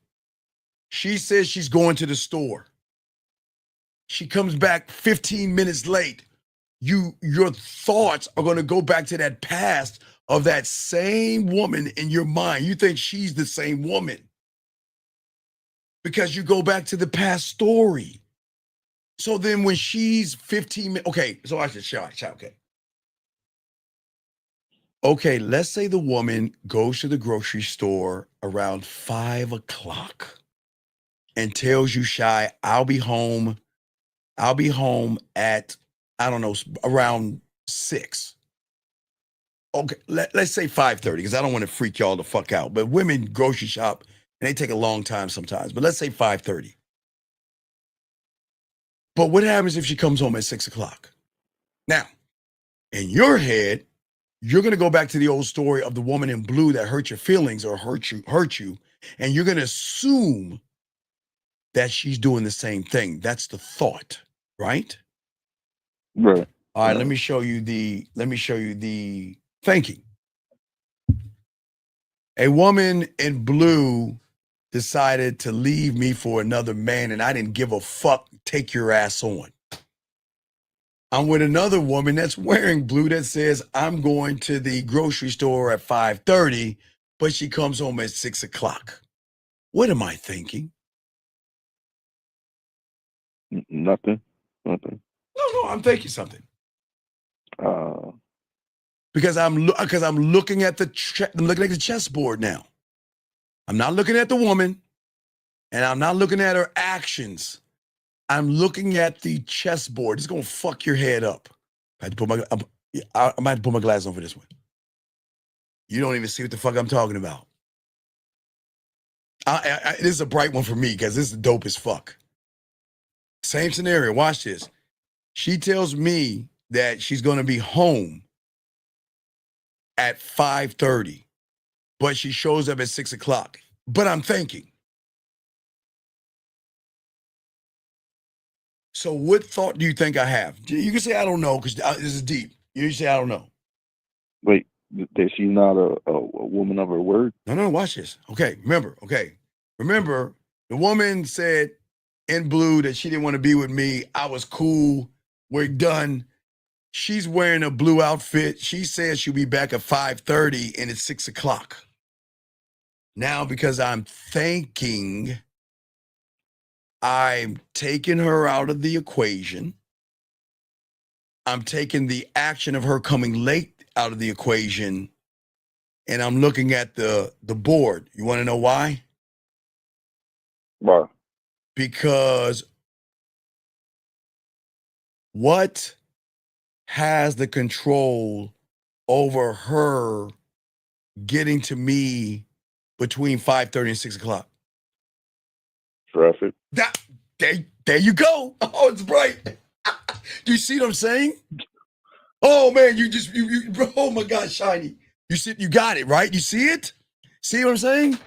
She says she's going to the store. She comes back 15 minutes late. Your thoughts are going to go back to that past of that same woman in your mind. You think she's the same woman because you go back to the past story. So then when she's 15 minutes, okay, so I said, shout, okay. Okay, let's say the woman goes to the grocery store around 5:00 and tells you, Shy, I'll be home at, I don't know, around 6. Okay, let's say 5:30, because I don't want to freak y'all the fuck out. But women grocery shop, and they take a long time sometimes. But let's say 5:30. But what happens if she comes home at 6:00? Now, in your head, you're going to go back to the old story of the woman in blue that hurt your feelings or hurt you, and you're going to assume that she's doing the same thing. That's the thought, right? Right. All right, let me show you the thinking. A woman in blue decided to leave me for another man, and I didn't give a fuck. Take your ass on. I'm with another woman that's wearing blue that says, I'm going to the grocery store at 5:30, but she comes home at 6:00. What am I thinking? Nothing. No, I'm thinking something. Because I'm looking at the chessboard now. I'm not looking at the woman, and I'm not looking at her actions. I'm looking at the chessboard. It's gonna fuck your head up. I might have to put my glasses on for this one. You don't even see what the fuck I'm talking about. This is a bright one for me because this is dope as fuck. Same scenario. Watch this. She tells me that she's gonna be home at 5:30, but she shows up at 6:00. But I'm thinking. So what thought do you think I have? You can say I don't know because this is deep. You say I don't know. Wait, that she's not a woman of her word? No, watch this. Okay, remember, the woman said in blue that she didn't want to be with me. I was cool. We're done. She's wearing a blue outfit. She says she'll be back at 5:30 and it's 6:00. Now, because I'm thinking, I'm taking her out of the equation. I'm taking the action of her coming late out of the equation, and I'm looking at the board. You want to know why? Why? Because what has the control over her getting to me between 5:30 and 6:00? Traffic. There you go. Oh, it's bright. Do you see what I'm saying? Oh man, you oh my God, Shiny. You got it, right? You see it? See what I'm saying?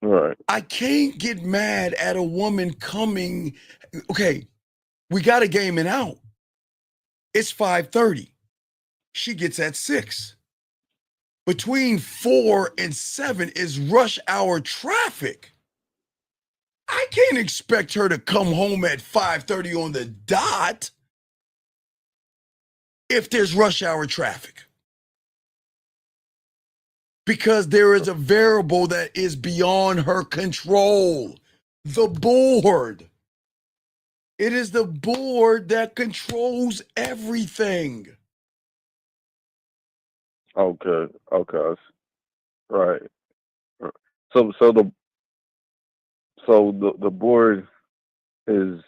All right. I can't get mad at a woman coming. Okay, we got to game it out. It's 5:30. She gets at 6. Between 4 and 7 is rush hour traffic. I can't expect her to come home at 5:30 on the dot if there's rush hour traffic. Because there is a variable that is beyond her control. The board. It is the board that controls everything. Okay. Right. So the board is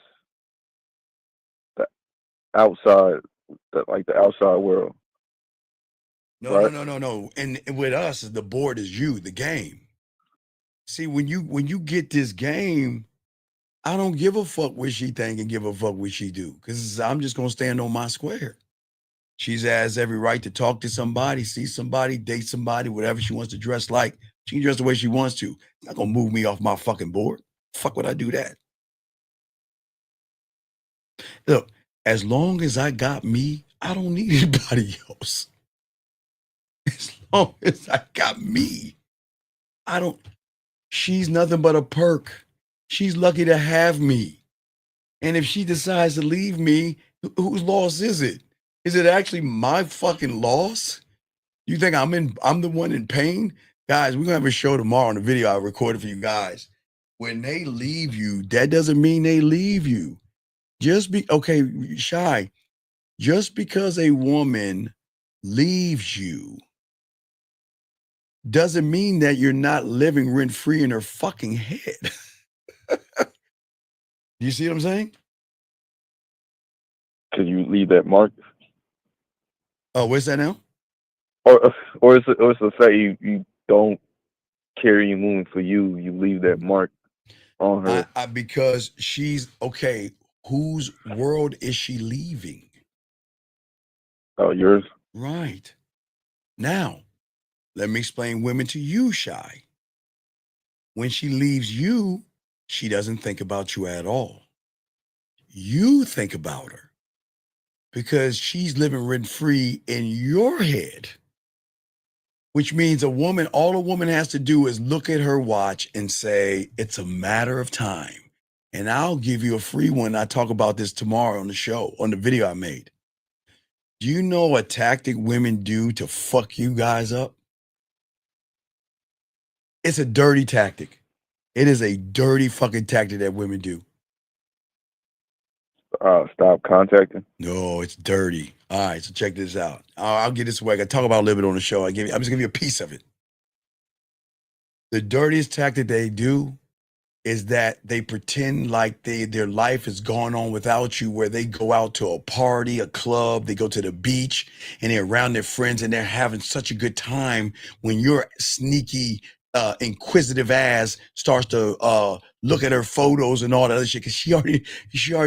the outside, the outside world. No, right? no. And with us, the board is you, the game. See, when you get this game, I don't give a fuck what she think and give a fuck what she do. Because I'm just gonna stand on my square. She has every right to talk to somebody, see somebody, date somebody, whatever she wants to dress like. She can dress the way she wants to. Not gonna move me off my fucking board. Fuck would I do that? Look, as long as I got me, I don't need anybody else. As long as I got me, I don't. She's nothing but a perk. She's lucky to have me. And if she decides to leave me, whose loss is it? Is it actually my fucking loss? You think I'm the one in pain? Guys, we're gonna have a show tomorrow on the video I recorded for you guys. When they leave you, that doesn't mean they leave you. Shy. Just because a woman leaves you doesn't mean that you're not living rent-free in her fucking head. You see what I'm saying? Could you leave that mark? Oh, where's that now? Or it's the fact you don't carry you moving for you. You leave that mark on her. Because she's okay. Whose world is she leaving? Oh, yours. Right. Now, let me explain women to you, Shy. When she leaves you, she doesn't think about you at all. You think about her because she's living rent-free in your head, which means all a woman has to do is look at her watch and say, it's a matter of time. And I'll give you a free one. I talk about this tomorrow on the show, on the video I made. Do you know a tactic women do to fuck you guys up? It's a dirty tactic. It is a dirty fucking tactic that women do. Stop contacting. No, it's dirty. All right, so check this out. I'll get this away. I can talk about it a little bit on the show. I'm just giving you a piece of it. The dirtiest tactic they do is that they pretend like their life is going on without you, where they go out to a party, a club, they go to the beach, and they're around their friends, and they're having such a good time when your sneaky, inquisitive ass starts to look at her photos and all that other shit, because she already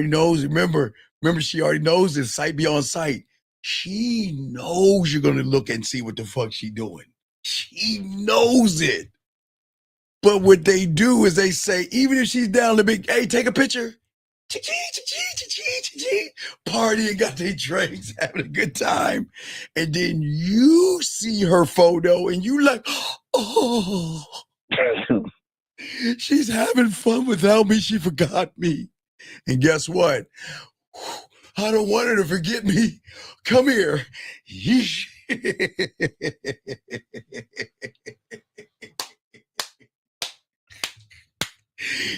knows. Remember, she already knows this, sight beyond sight. She knows you're gonna look and see what the fuck she doing. She knows it. But what they do is they say, even if she's down the big, hey, take a picture. Partying, got their drinks, having a good time. And then you see her photo and you like, oh, she's having fun without me. She forgot me. And guess what? I don't want her to forget me. Come here. Yeesh.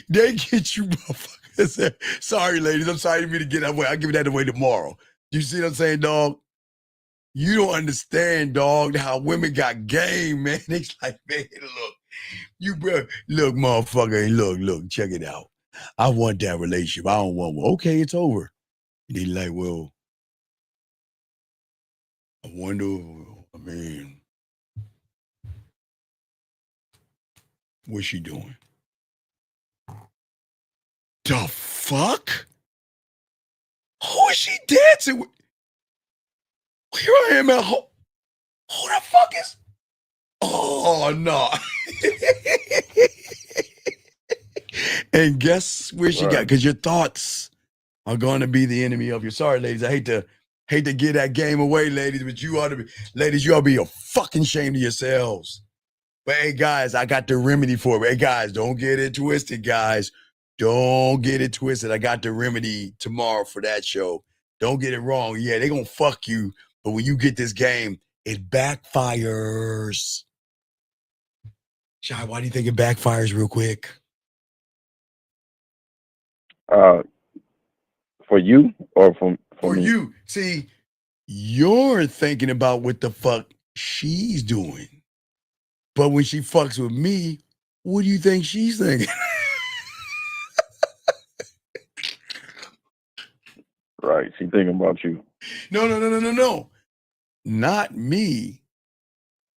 They get you motherfuckers. Sorry, ladies. I'm sorry to get that way. I'll give that away tomorrow. You see what I'm saying, dog? You don't understand, dog, how women got game, man. It's like, man, look, motherfucker, look, check it out. I want that relationship. I don't want one. Okay, it's over. And they like, well, I wonder, what's she doing? The fuck? Who is she dancing with? Here I am at home. Who the fuck is? Oh, no. And guess where she got? Because your thoughts are going to be the enemy of your. Sorry, ladies. I hate to give that game away, ladies, but you ought to be a fucking shame to yourselves. But hey, guys, I got the remedy for it. Hey, guys, don't get it twisted, guys. Don't get it twisted. I got the remedy tomorrow for that show. Don't get it wrong. Yeah, they're going to fuck you. But when you get this game, it backfires. Shy, why do you think it backfires real quick? For you or for me? You. See, you're thinking about what the fuck she's doing. But when she fucks with me, what do you think she's thinking? Right. She thinking about you. No. Not me.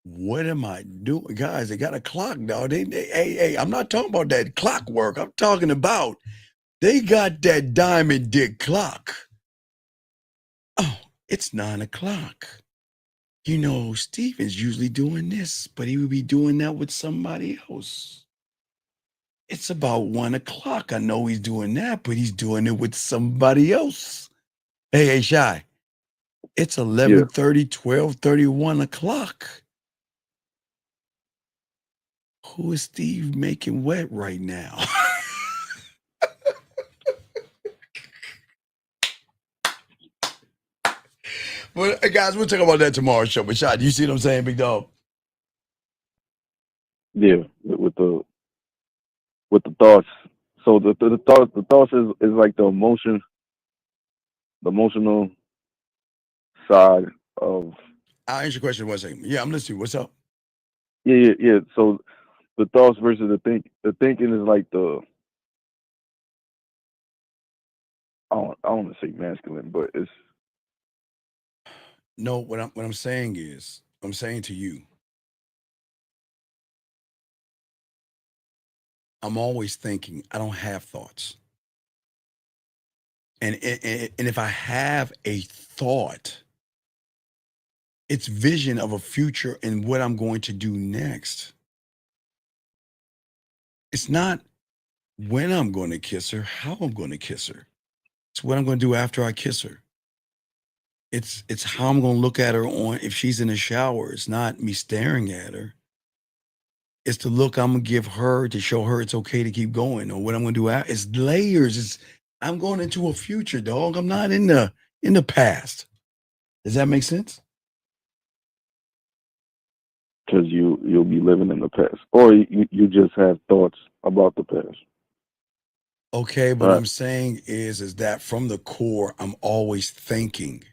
What am I doing? Guys, they got a clock now. Hey, I'm not talking about that clockwork. I'm talking about they got that diamond dick clock. Oh, it's 9 o'clock. You know, Steven's usually doing this, but he would be doing that with somebody else. It's about 1 o'clock. I know he's doing that, but he's doing it with somebody else. Hey, Shy. It's 11:30, 12:30, 1 o'clock. Who is Steve making wet right now? Well, guys, we'll talk about that tomorrow's show. But Shy, do you see what I'm saying, big dog? Yeah, with the thoughts. So the thoughts is like the emotional side of. I'll answer your question in 1 second. Yeah, I'm listening. What's up? Yeah. So the thoughts versus the thinking is like the. I don't want to say masculine, but it's. No, what I'm saying is, I'm saying to you, I'm always thinking. I don't have thoughts. And if I have a thought, it's vision of a future and what I'm going to do next. It's not when I'm going to kiss her, how I'm going to kiss her. It's what I'm going to do after I kiss her. It's how I'm going to look at her on if she's in the shower. It's not me staring at her. It's the look I'm going to give her to show her it's okay to keep going, or what I'm going to do. It's layers. I'm going into a future, dog. I'm not in the past. Does that make sense? Because you'll be living in the past, or you just have thoughts about the past. Okay, but what I'm saying is that from the core, I'm always thinking.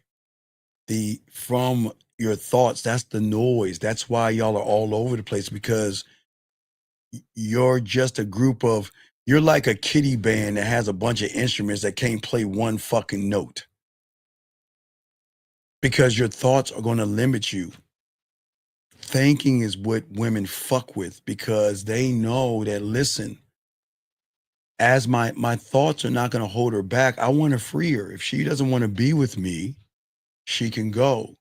From your thoughts, that's the noise. That's why y'all are all over the place, because you're just a group of, you're like a kiddie band that has a bunch of instruments that can't play one fucking note. Because your thoughts are going to limit you. Thinking is what women fuck with, because they know that, listen, as my thoughts are not going to hold her back, I want to free her. If she doesn't want to be with me, she can go.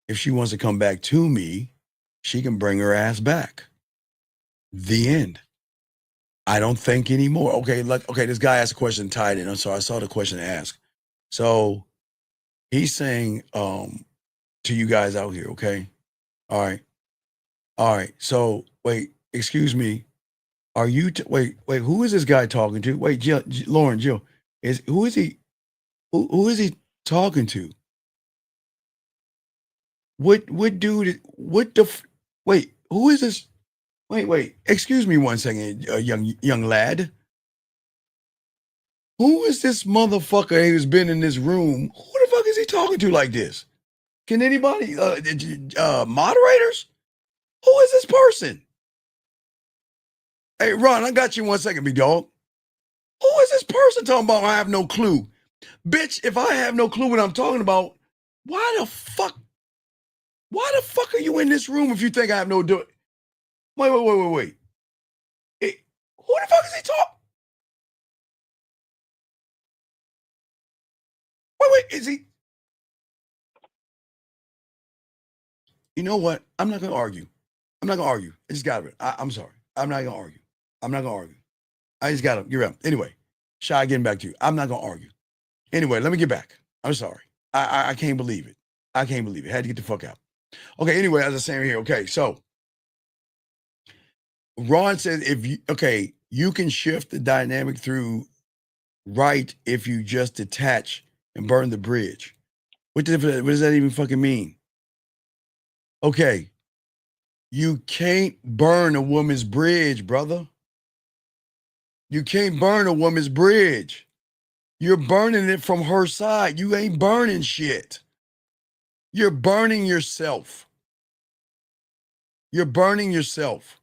If she wants to come back to me, she can bring her ass back. The end. I don't think anymore. Okay, this guy asked a question tied in. I'm sorry, I saw the question asked. So he's saying to you guys out here, okay? All right. So wait, excuse me. Are you wait, who is this guy talking to? Wait, Lauren, Jill. Who is he talking to? What dude? Wait, who is this? Wait. Excuse me 1 second, young lad. Who is this motherfucker who's been in this room? Who the fuck is he talking to like this? Can anybody, moderators? Who is this person? Hey, Ron, I got you 1 second, big dog. Who is this person talking about? I have no clue. Bitch, if I have no clue what I'm talking about, why the fuck are you in this room if you think I have no do it? Wait. Who the fuck is he talking? Wait, is he? You know what? I'm not going to argue. I just got it. I'm sorry. I'm not going to argue. I just got it. You're right. Anyway, Shy, getting back to you. I'm not going to argue. Anyway, let me get back. I'm sorry. I can't believe it. Had to get the fuck out. Okay, anyway, as I was saying here, okay, so Ron says you can shift the dynamic through right if you just detach and burn the bridge. What does that even fucking mean? Okay. You can't burn a woman's bridge, brother. You can't burn a woman's bridge. You're burning it from her side. You ain't burning shit. You're burning yourself. You're burning yourself.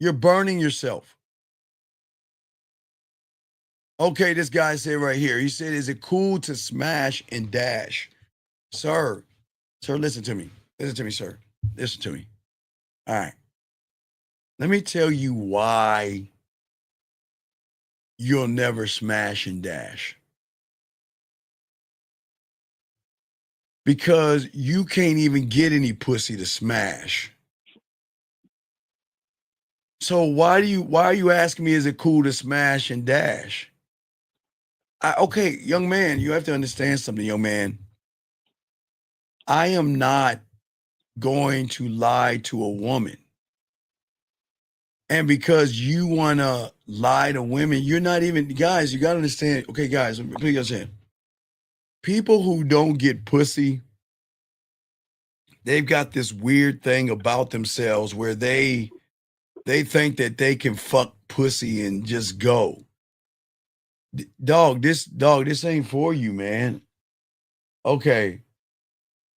You're burning yourself. Okay, this guy said right here, he said, is it cool to smash and dash? Sir, listen to me. Listen to me, sir. Listen to me. All right. Let me tell you why you'll never smash and dash. Because you can't even get any pussy to smash. So why are you asking me, is it cool to smash and dash? Okay, young man, you have to understand something, young man. I am not going to lie to a woman. And because you want to lie to women, you're not even, guys, you got to understand. Okay, guys, please understand. People who don't get pussy, they've got this weird thing about themselves where they think that they can fuck pussy and just go. Dog, this ain't for you, man. Okay.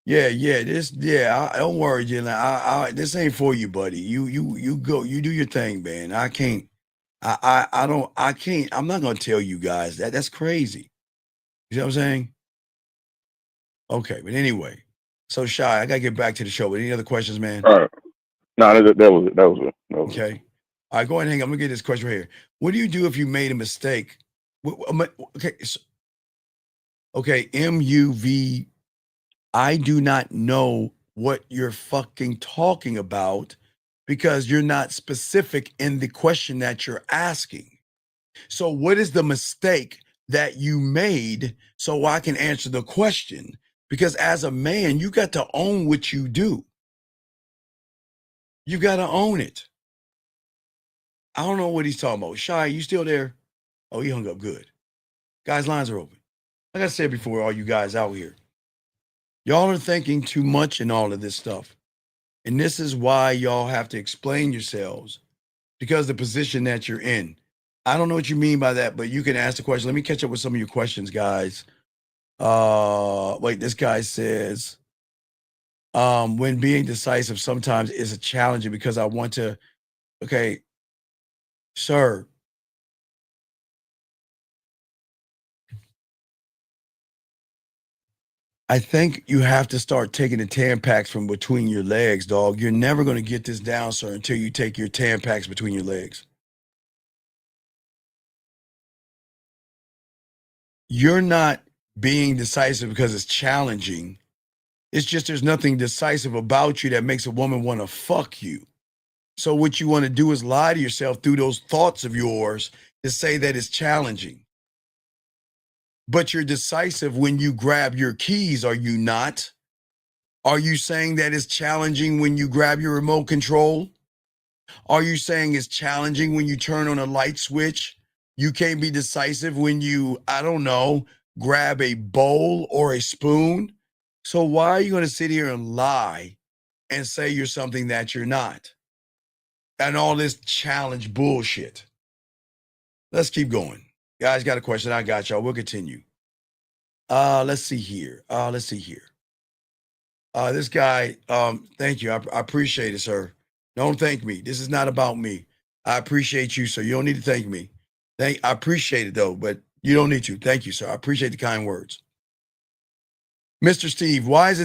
Yeah, don't worry, Jalen. This ain't for you, buddy. You go, you do your thing, man. I can't. I'm not gonna tell you guys that. That's crazy. You know what I'm saying? Okay, but anyway. So Shy, I gotta get back to the show. But any other questions, man? All right. No, that was it. That was it. Okay. All right, go ahead and hang on. I'm gonna get this question right here. What do you do if you made a mistake? Okay, MUV. I do not know what you're fucking talking about because you're not specific in the question that you're asking. So what is the mistake that you made so I can answer the question? Because as a man, you got to own what you do. You got to own it. I don't know what he's talking about. Shy, you still there? Oh, he hung up. Good. Guys, lines are open. Like I said before, all you guys out here, y'all are thinking too much in all of this stuff. And this is why y'all have to explain yourselves, because the position that you're in. I don't know what you mean by that, but you can ask the question. Let me catch up with some of your questions, guys. Wait, this guy says, when being decisive sometimes is a challenge because I want to, okay, sir. I think you have to start taking the Tampax from between your legs, dog. You're never going to get this down, sir, until you take your Tampax between your legs. You're not being decisive because it's challenging. It's just there's nothing decisive about you that makes a woman want to fuck you. So what you want to do is lie to yourself through those thoughts of yours to say that it's challenging. But you're decisive when you grab your keys, are you not? Are you saying that it's challenging when you grab your remote control? Are you saying it's challenging when you turn on a light switch? You can't be decisive when you, I don't know, grab a bowl or a spoon? So why are you going to sit here and lie and say you're something that you're not? And all this challenge bullshit. Let's keep going. Guys got a question. I got y'all. We'll continue. Let's see here. This guy, thank you. I appreciate it, sir. Don't thank me. This is not about me. I appreciate you, sir. You don't need to thank me. I appreciate it, though, but you don't need to. Thank you, sir. I appreciate the kind words. Mr. Steve, why is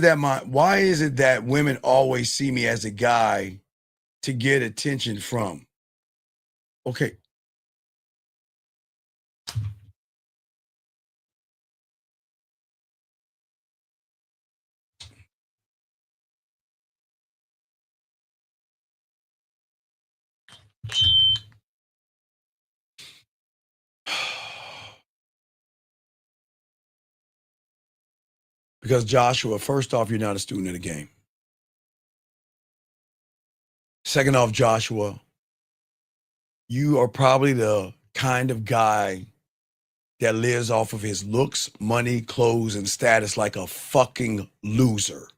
it that women always see me as a guy to get attention from? Okay. Because Joshua, first off, you're not a student of the game. Second off, Joshua, you are probably the kind of guy that lives off of his looks, money, clothes, and status like a fucking loser.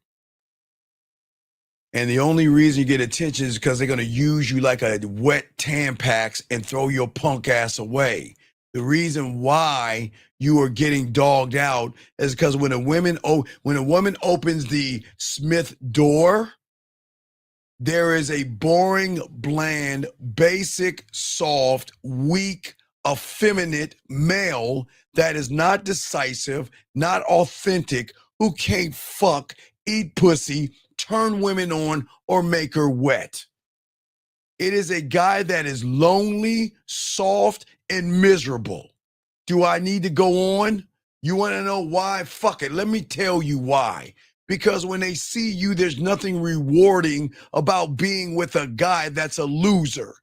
And the only reason you get attention is because they're going to use you like a wet Tampax and throw your punk ass away. The reason why you are getting dogged out is because when a woman opens the Smith door, there is a boring, bland, basic, soft, weak, effeminate male that is not decisive, not authentic, who can't fuck, eat pussy, turn women on, or make her wet. It is a guy that is lonely, soft, and miserable. Do I need to go on? You want to know why? Fuck it. Let me tell you why. Because when they see you, there's nothing rewarding about being with a guy that's a loser.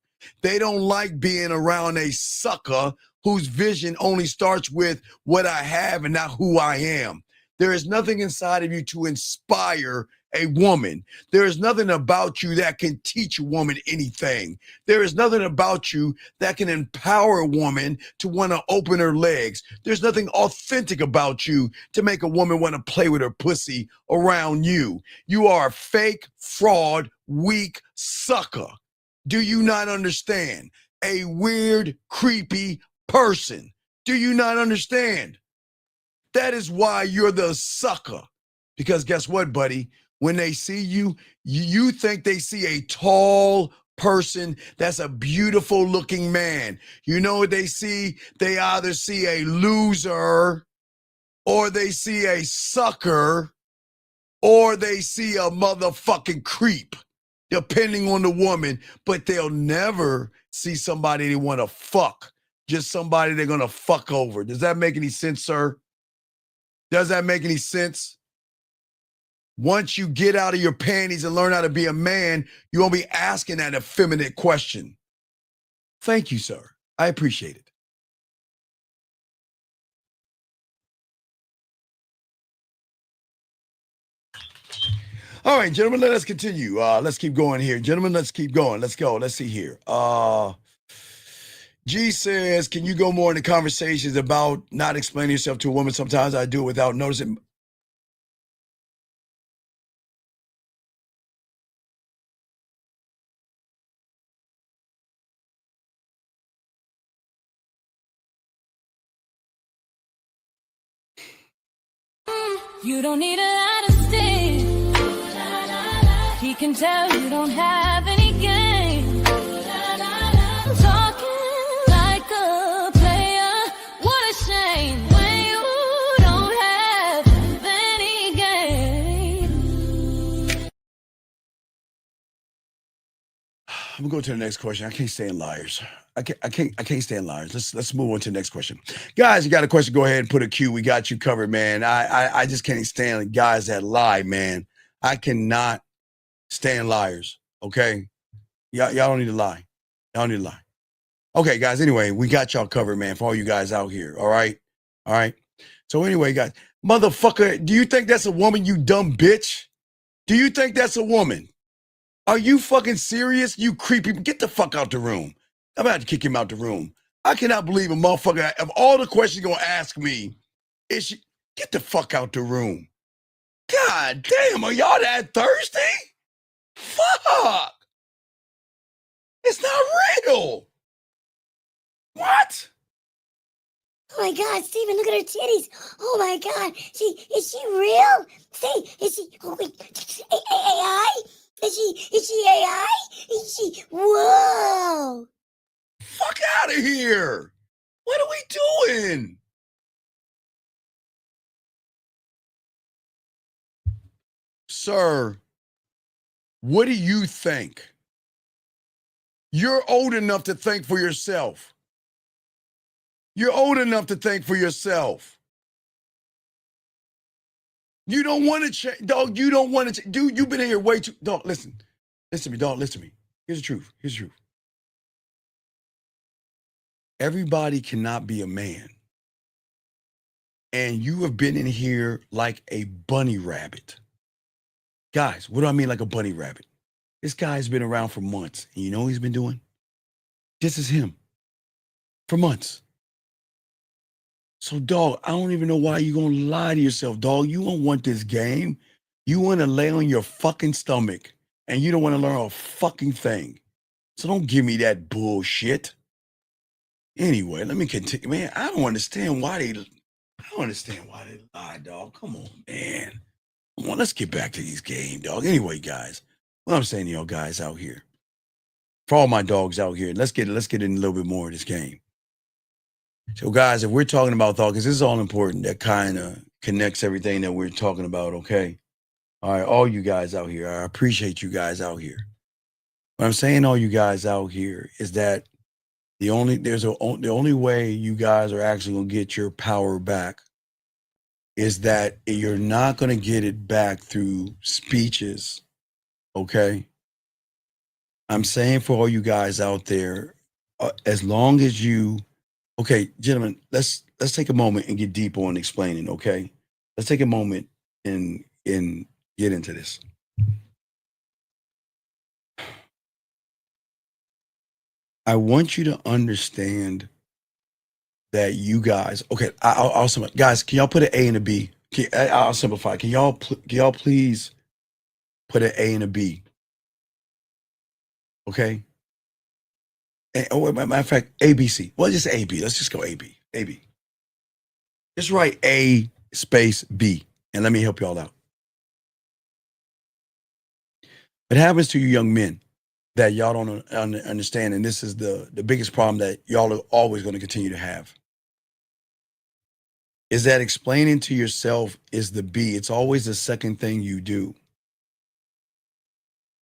They don't like being around a sucker whose vision only starts with what I have and not who I am. There is nothing inside of you to inspire a woman. There is nothing about you that can teach a woman anything. There is nothing about you that can empower a woman to want to open her legs. There's nothing authentic about you to make a woman want to play with her pussy around you. You are a fake, fraud, weak sucker. Do you not understand? A weird, creepy person. Do you not understand? That is why you're the sucker. Because guess what, buddy? When they see you, you think they see a tall person that's a beautiful looking man. You know what they see? They either see a loser, or they see a sucker, or they see a motherfucking creep, depending on the woman. But they'll never see somebody they want to fuck. Just somebody they're going to fuck over. Does that make any sense, sir? Does that make any sense? Once you get out of your panties and learn how to be a man, you won't be asking that effeminate question. Thank you, sir. I appreciate it. All right, gentlemen, let us continue. Let's keep going here. Gentlemen, let's keep going. Let's go. Let's see here. G says, can you go more into conversations about not explaining yourself to a woman? Sometimes I do it without noticing. You don't need a lot of steam. He can tell you don't have any game. Talking like a player. What a shame when you don't have any game. I'm gonna go to the next question. I can't stand liars. I can't stand liars. Let's move on to the next question. Guys, you got a question, go ahead and put a Q. We got you covered, man. I just can't stand guys that lie, man. I cannot stand liars. Okay. Y'all don't need to lie. Y'all don't need to lie. Okay, guys. Anyway, we got y'all covered, man, for all you guys out here. All right. All right. So anyway, guys, motherfucker, do you think that's a woman, you dumb bitch? Do you think that's a woman? Are you fucking serious? You creepy. Get the fuck out the room. I'm about to kick him out the room. I cannot believe a motherfucker, of all the questions you're going to ask me, is she, get the fuck out the room. God damn, are y'all that thirsty? Fuck. It's not real. What? Oh my God, Steven, look at her titties. Oh my God, is she real? Say, is she? Oh wait, AI? Is she AI? Is she? Whoa! Fuck out of here. What are we doing? Sir, what do you think? You're old enough to think for yourself. You're old enough to think for yourself. You don't want to change, dog. You don't want to, dude. You've been in here way too. Dog, listen to me, dog. Listen to me. Here's the truth. Here's the truth. Everybody cannot be a man, and you have been in here like a bunny rabbit, guys. What do I mean, like a bunny rabbit? This guy's been around for months, and you know what he's been doing? This is him for months. So, dog, I don't even know why you're going to lie to yourself, dog. You don't want this game. You want to lay on your fucking stomach and you don't want to learn a fucking thing. So don't give me that bullshit. Anyway, let me continue. Man, I don't understand why they lie, dog. Come on, man. Come on, let's get back to these games, dog. Anyway, guys, what I'm saying to y'all guys out here, for all my dogs out here, let's get in a little bit more of this game. So, guys, if we're talking about thought, because this is all important, that kind of connects everything that we're talking about, okay? All right, all you guys out here, I appreciate you guys out here. What I'm saying, all you guys out here, is that the only way you guys are actually gonna get your power back is that you're not gonna get it back through speeches, okay? I'm saying for all you guys out there, as long as you, okay, gentlemen, let's take a moment and get deep on explaining, okay? Let's take a moment and get into this. I want you to understand that you guys, okay, I'll simplify. Guys, can y'all put an A and a B? I'll simplify. Can y'all please put an A and a B? Okay? And, matter of fact, ABC. Well, just AB. Let's just go AB. AB. Just write A space B, and let me help y'all out. What happens to you young men that y'all don't understand, and this is the biggest problem that y'all are always going to continue to have, is that explaining to yourself is the B. It's always the second thing you do.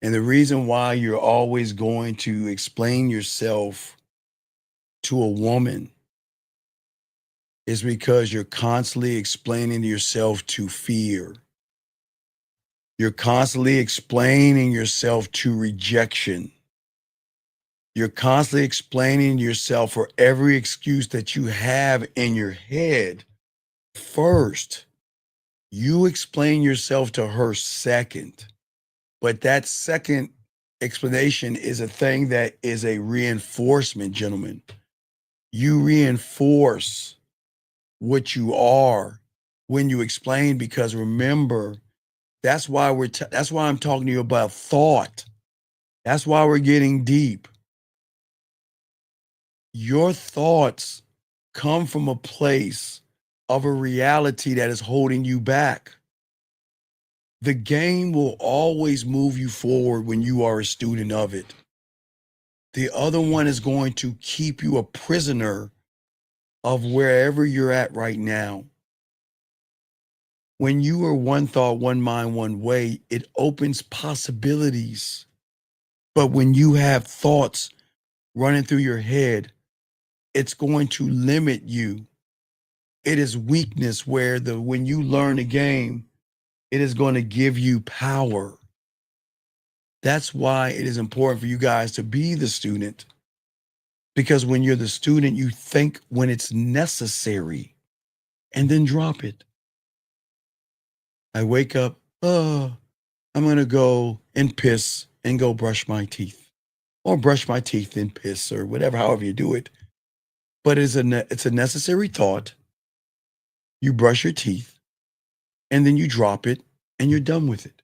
And the reason why you're always going to explain yourself to a woman is because you're constantly explaining yourself to fear. You're constantly explaining yourself to rejection. You're constantly explaining yourself for every excuse that you have in your head first. You explain yourself to her second. But that second explanation is a thing that is a reinforcement, gentlemen. You reinforce what you are when you explain, because remember, that's why I'm talking to you about thought. That's why we're getting deep. Your thoughts come from a place of a reality that is holding you back. The game will always move you forward when you are a student of it. The other one is going to keep you a prisoner of wherever you're at right now. When you are one thought, one mind, one way, it opens possibilities. But when you have thoughts running through your head, it's going to limit you. It is weakness where when you learn the game, it is going to give you power. That's why it is important for you guys to be the student, because when you're the student, you think when it's necessary and then drop it. I wake up, I'm going to go and piss and go brush my teeth, or brush my teeth and piss, or whatever, however you do it. But it's a necessary thought. You brush your teeth and then you drop it and you're done with it.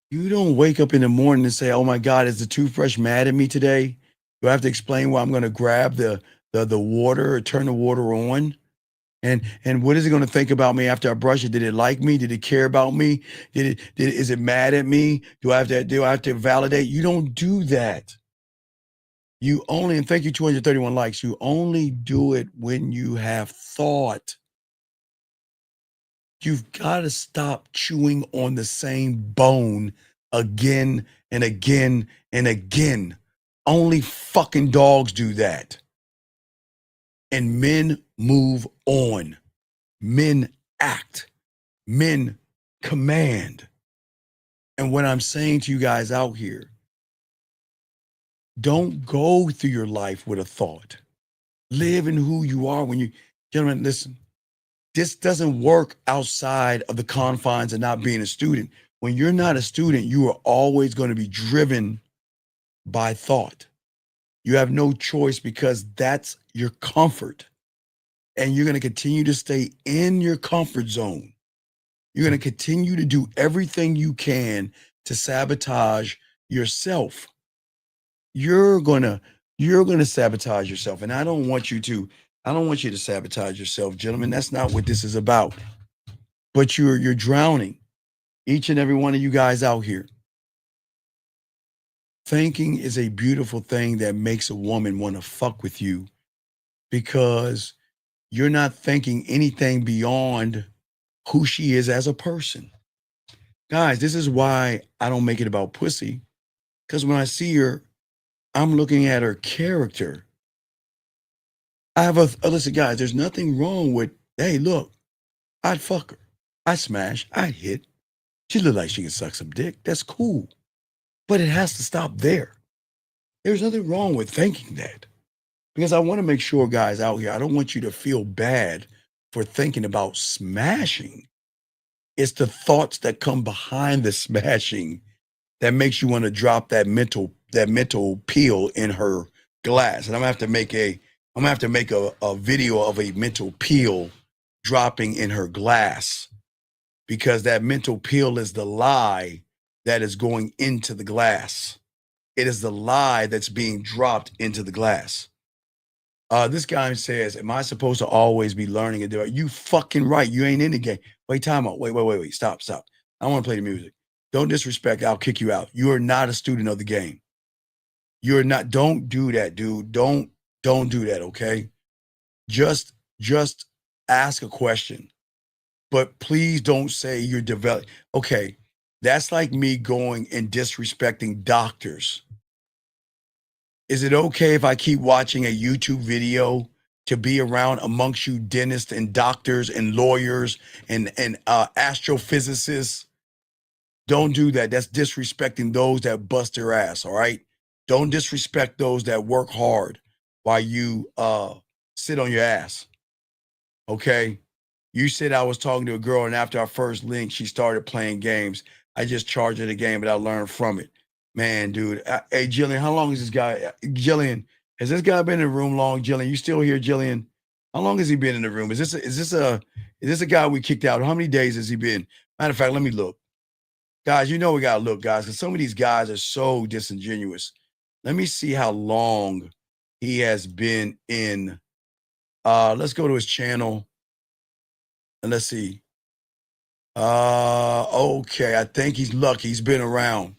You don't wake up in the morning and say, oh my God, is the toothbrush mad at me today? Do I have to explain why I'm going to grab the water or turn the water on? And what is it going to think about me after I brush it? Did it like me? Did it care about me? Is it mad at me? Do I have to validate? You don't do that. You only, and thank you, 231 likes, you only do it when you have thought. You've got to stop chewing on the same bone again and again and again. Only fucking dogs do that. And men move on. Men act. Men command. And what I'm saying to you guys out here, don't go through your life with a thought. Live in who you are. Gentlemen, listen, this doesn't work outside of the confines of not being a student. When you're not a student, you are always going to be driven by thought. You have no choice, because that's your comfort. And you're going to continue to stay in your comfort zone. You're going to continue to do everything you can to sabotage yourself. You're gonna sabotage yourself. And I don't want you to sabotage yourself, gentlemen. That's not what this is about. But you're drowning. Each and every one of you guys out here. Thinking is a beautiful thing that makes a woman want to fuck with you because you're not thinking anything beyond who she is as a person. Guys, this is why I don't make it about pussy. Because when I see her, I'm looking at her character. I have listen, guys, there's nothing wrong with, hey, look, I'd fuck her. I'd smash. I'd hit. She look like she can suck some dick. That's cool. But it has to stop there. There's nothing wrong with thinking that. Because I want to make sure, guys out here, I don't want you to feel bad for thinking about smashing. It's the thoughts that come behind the smashing that makes you want to drop that mental peel in her glass. And I'm gonna have to make a video of a mental peel dropping in her glass, because that mental peel is the lie that is going into the glass. It is the lie that's being dropped into the glass. This guy says, am I supposed to always be learning and doing? You fucking right. You ain't in the game. Wait, time out. Wait. Stop. I want to play the music. Don't disrespect. I'll kick you out. You are not a student of the game. You're not. Don't do that, dude. Don't do that, okay? Just ask a question. But please don't say you're developing. Okay, that's like me going and disrespecting doctors. Is it okay if I keep watching a YouTube video to be around amongst you dentists and doctors and lawyers and astrophysicists? Don't do that. That's disrespecting those that bust their ass, all right? Don't disrespect those that work hard while you sit on your ass, okay? You said I was talking to a girl, and after our first link, she started playing games. I just charged her the game, but I learned from it. Man, dude. Hey, Jillian, how long is this guy? Jillian, has this guy been in the room long? Jillian, you still here, Jillian? How long has he been in the room? Is this a guy we kicked out? How many days has he been? Matter of fact, let me look. Guys, you know we gotta look, guys, because some of these guys are so disingenuous. Let me see how long he has been in. Let's go to his channel. And let's see. Okay, I think he's lucky. He's been around.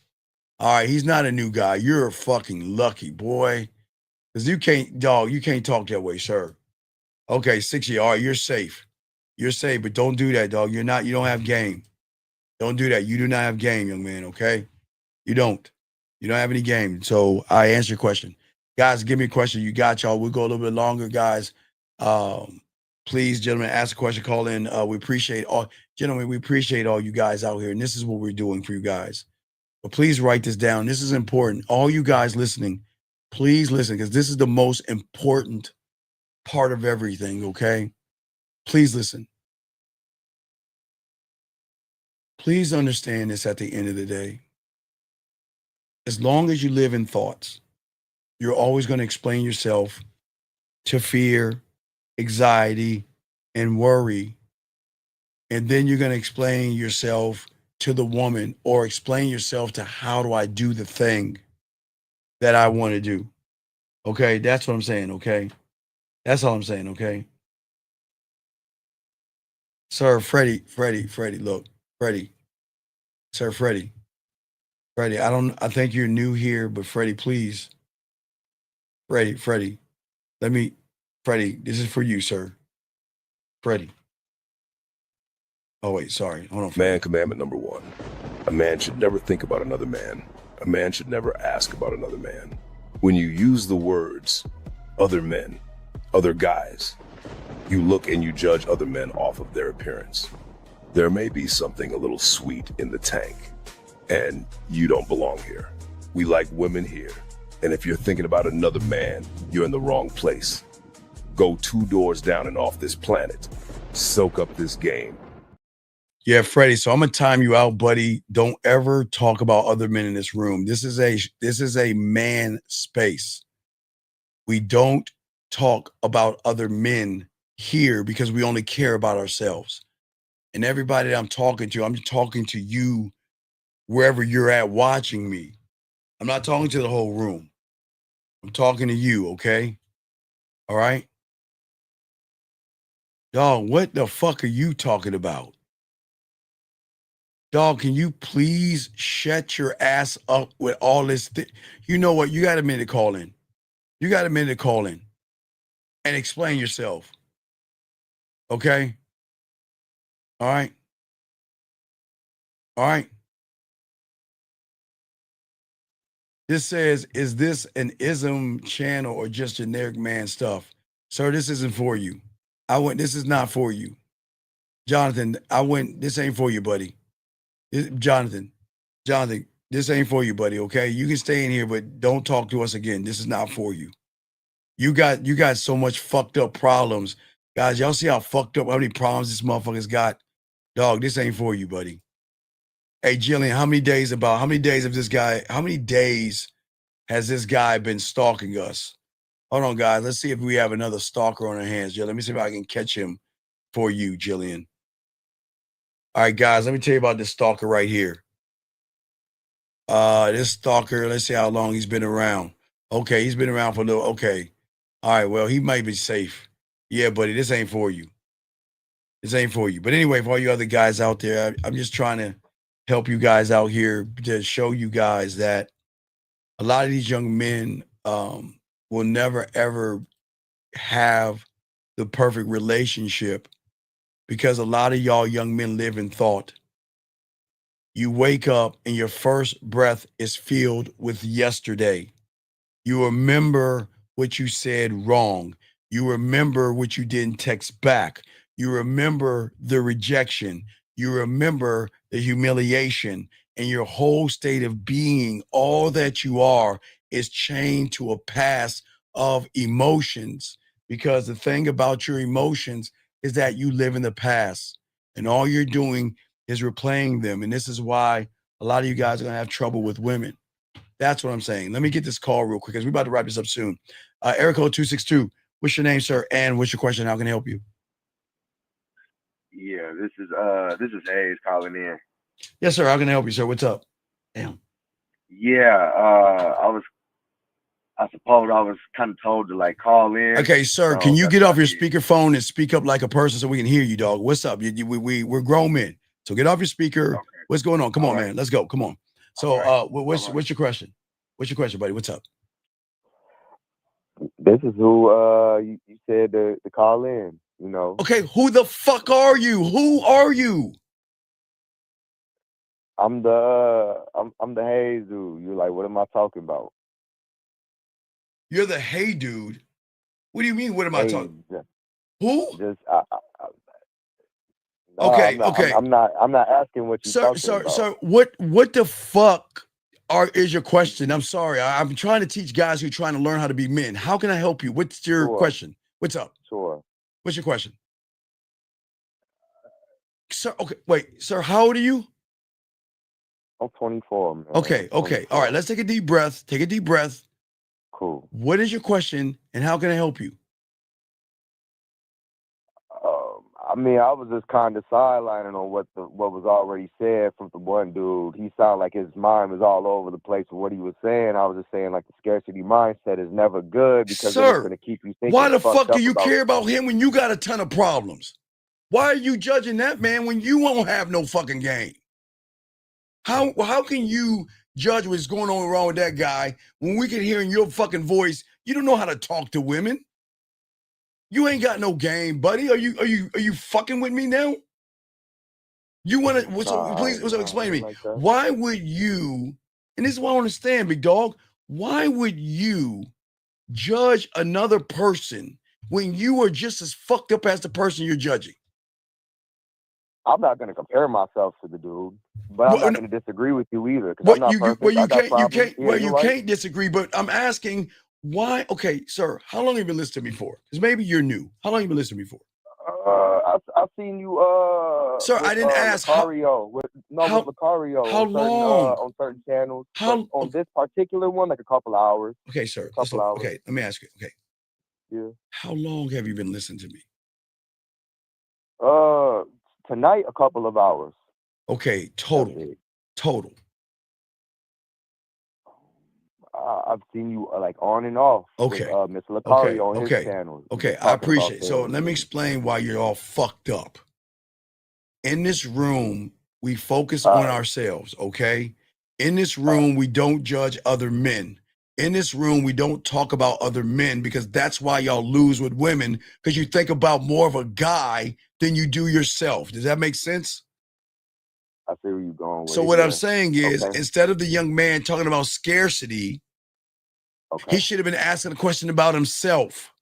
All right, he's not a new guy. You're fucking lucky, boy. Because you can't talk that way, sir. Okay, 6 years. All right, you're safe. You're safe, but don't do that, dog. You don't have game. Don't do that. You do not have game, young man, okay? You don't. You don't have any game. So I answer your question. Guys, give me a question. You got y'all. We'll go a little bit longer, guys. Please, gentlemen, ask a question, call in. We appreciate all you guys out here. And this is what we're doing for you guys. But please write this down. This is important. All you guys listening, please listen, because this is the most important part of everything, okay? Please listen. Please understand this at the end of the day. As long as you live in thoughts, you're always going to explain yourself to fear, anxiety, and worry. And then you're going to explain yourself to the woman, or explain yourself to how do I do the thing that I want to do. Okay, that's what I'm saying, okay? That's all I'm saying, okay? Sir, Freddie, look, Freddie. Sir, Freddie, I think you're new here, but Freddie, please. Freddie, Freddie, this is for you, sir. Freddie. Oh, wait, sorry. Hold on. Man commandment number 1. A man should never think about another man. A man should never ask about another man. When you use the words, other men, other guys, you look and you judge other men off of their appearance. There may be something a little sweet in the tank, and you don't belong here. We like women here, and if you're thinking about another man, you're in the wrong place. Go 2 doors down and off this planet. Soak up this game. Yeah, Freddie. So I'm gonna time you out, buddy. Don't ever talk about other men in this room. This is a man space. We don't talk about other men here because we only care about ourselves. And everybody that I'm talking to you wherever you're at watching me. I'm not talking to the whole room. I'm talking to you, okay? All right? Dog, what the fuck are you talking about? Dog, can you please shut your ass up with all this? You know what? You got a minute to call in. You got a minute to call in and explain yourself. Okay? All right? All right? This says, is this an ism channel or just generic man stuff? Sir, this isn't for you. This is not for you. Jonathan, this ain't for you, buddy. Jonathan, this ain't for you, buddy, okay? You can stay in here, but don't talk to us again. This is not for you. You got so much fucked up problems. Guys, y'all see how fucked up, how many problems this motherfucker's got? Dog, this ain't for you, buddy. Hey, Jillian, how many days has this guy been stalking us? Hold on, guys. Let's see if we have another stalker on our hands. Jill, let me see if I can catch him for you, Jillian. All right, guys, let me tell you about this stalker right here. This stalker, let's see how long he's been around. Okay, he's been around for a little, okay. All right, well, he might be safe. Yeah, buddy, this ain't for you. This ain't for you. But anyway, for all you other guys out there, I'm just trying to help you guys out here to show you guys that a lot of these young men will never, ever have the perfect relationship because a lot of y'all young men live in thought. You wake up and your first breath is filled with yesterday. You remember what you said wrong. You remember what you didn't text back. You remember the rejection. You remember the humiliation, and your whole state of being, all that you are, is chained to a past of emotions. Because the thing about your emotions is that you live in the past, and all you're doing is replaying them. And this is why a lot of you guys are going to have trouble with women. That's what I'm saying. Let me get this call real quick because we're about to wrap this up soon. Eric code 262. What's your name, sir? And what's your question? How can I help you? Yeah, this is Hayes calling in. Yes, sir. How can I help you, sir? What's up? Damn. Yeah, I suppose I was kind of told to like call in. Okay, sir. So Can you that's get what off I your did. speakerphone and speak up like a person so we can hear you, dog? What's up? We're grown men. So get off your speaker. Okay. What's going on? Come All on, right. man. Let's go. Come on. So All right. what's your question? What's your question, buddy? What's up? This is who you said to call in, you know. Okay, who the fuck are you? Who are you? I'm the Hayes dude. You're like, what am I talking about? You're the hey dude. What do you mean? What am I talking? Who? Just no, Okay, I'm not asking what you're talking about. Sir, what the fuck is your question? I'm sorry. I'm trying to teach guys who are trying to learn how to be men. How can I help you? What's your question? What's up? Sure. What's your question? Sir, okay, wait, sir, how old are you? I'm 24, man. Okay. All right, let's take a deep breath. Take a deep breath. Cool. What is your question and how can I help you? I mean, I was just kind of sidelining on what was already said from the one dude. He sounded like his mind was all over the place with what he was saying. I was just saying like the scarcity mindset is never good because then it's going to keep you thinking. Why the fucked fuck do up you about care about him when you got a ton of problems? Why are you judging that man when you won't have no fucking game? How can you judge what's going on wrong with that guy when we can hear in your fucking voice you don't know how to talk to women? You ain't got no game, buddy. Are you fucking with me now? You want to? So please, explain to me. like that. Why would you? And this is what I understand, big dog. Why would you judge another person when you are just as fucked up as the person you're judging? I'm not going to compare myself to the dude, but I'm not going to disagree with you either because I'm not perfect. You can't disagree. But I'm asking why. Okay, sir, how long have you been listening to me for? Because maybe you're new. How long have you been listening to me for? I've seen you. Sir, I didn't ask Lucario. With Lucario how long? On certain channels. How on this particular one, like a couple of hours. Okay, sir. Hours. Okay, let me ask you. Okay. Yeah. How long have you been listening to me? Tonight, a couple of hours. Okay, total. I've seen you like on and off with Okay. Mr. Lakari Okay. on his Okay. channel. He Okay. was I talking about appreciate it. So things. let me explain why you're all fucked up. In this room, we focus on ourselves, okay? In this room, we don't judge other men. In this room, we don't talk about other men because that's why y'all lose with women, because you think about more of a guy than you do yourself. Does that make sense? I see where you're going with So it. what I'm Yeah. saying is, Okay. instead of the young man talking about scarcity, he should have been asking a question about himself.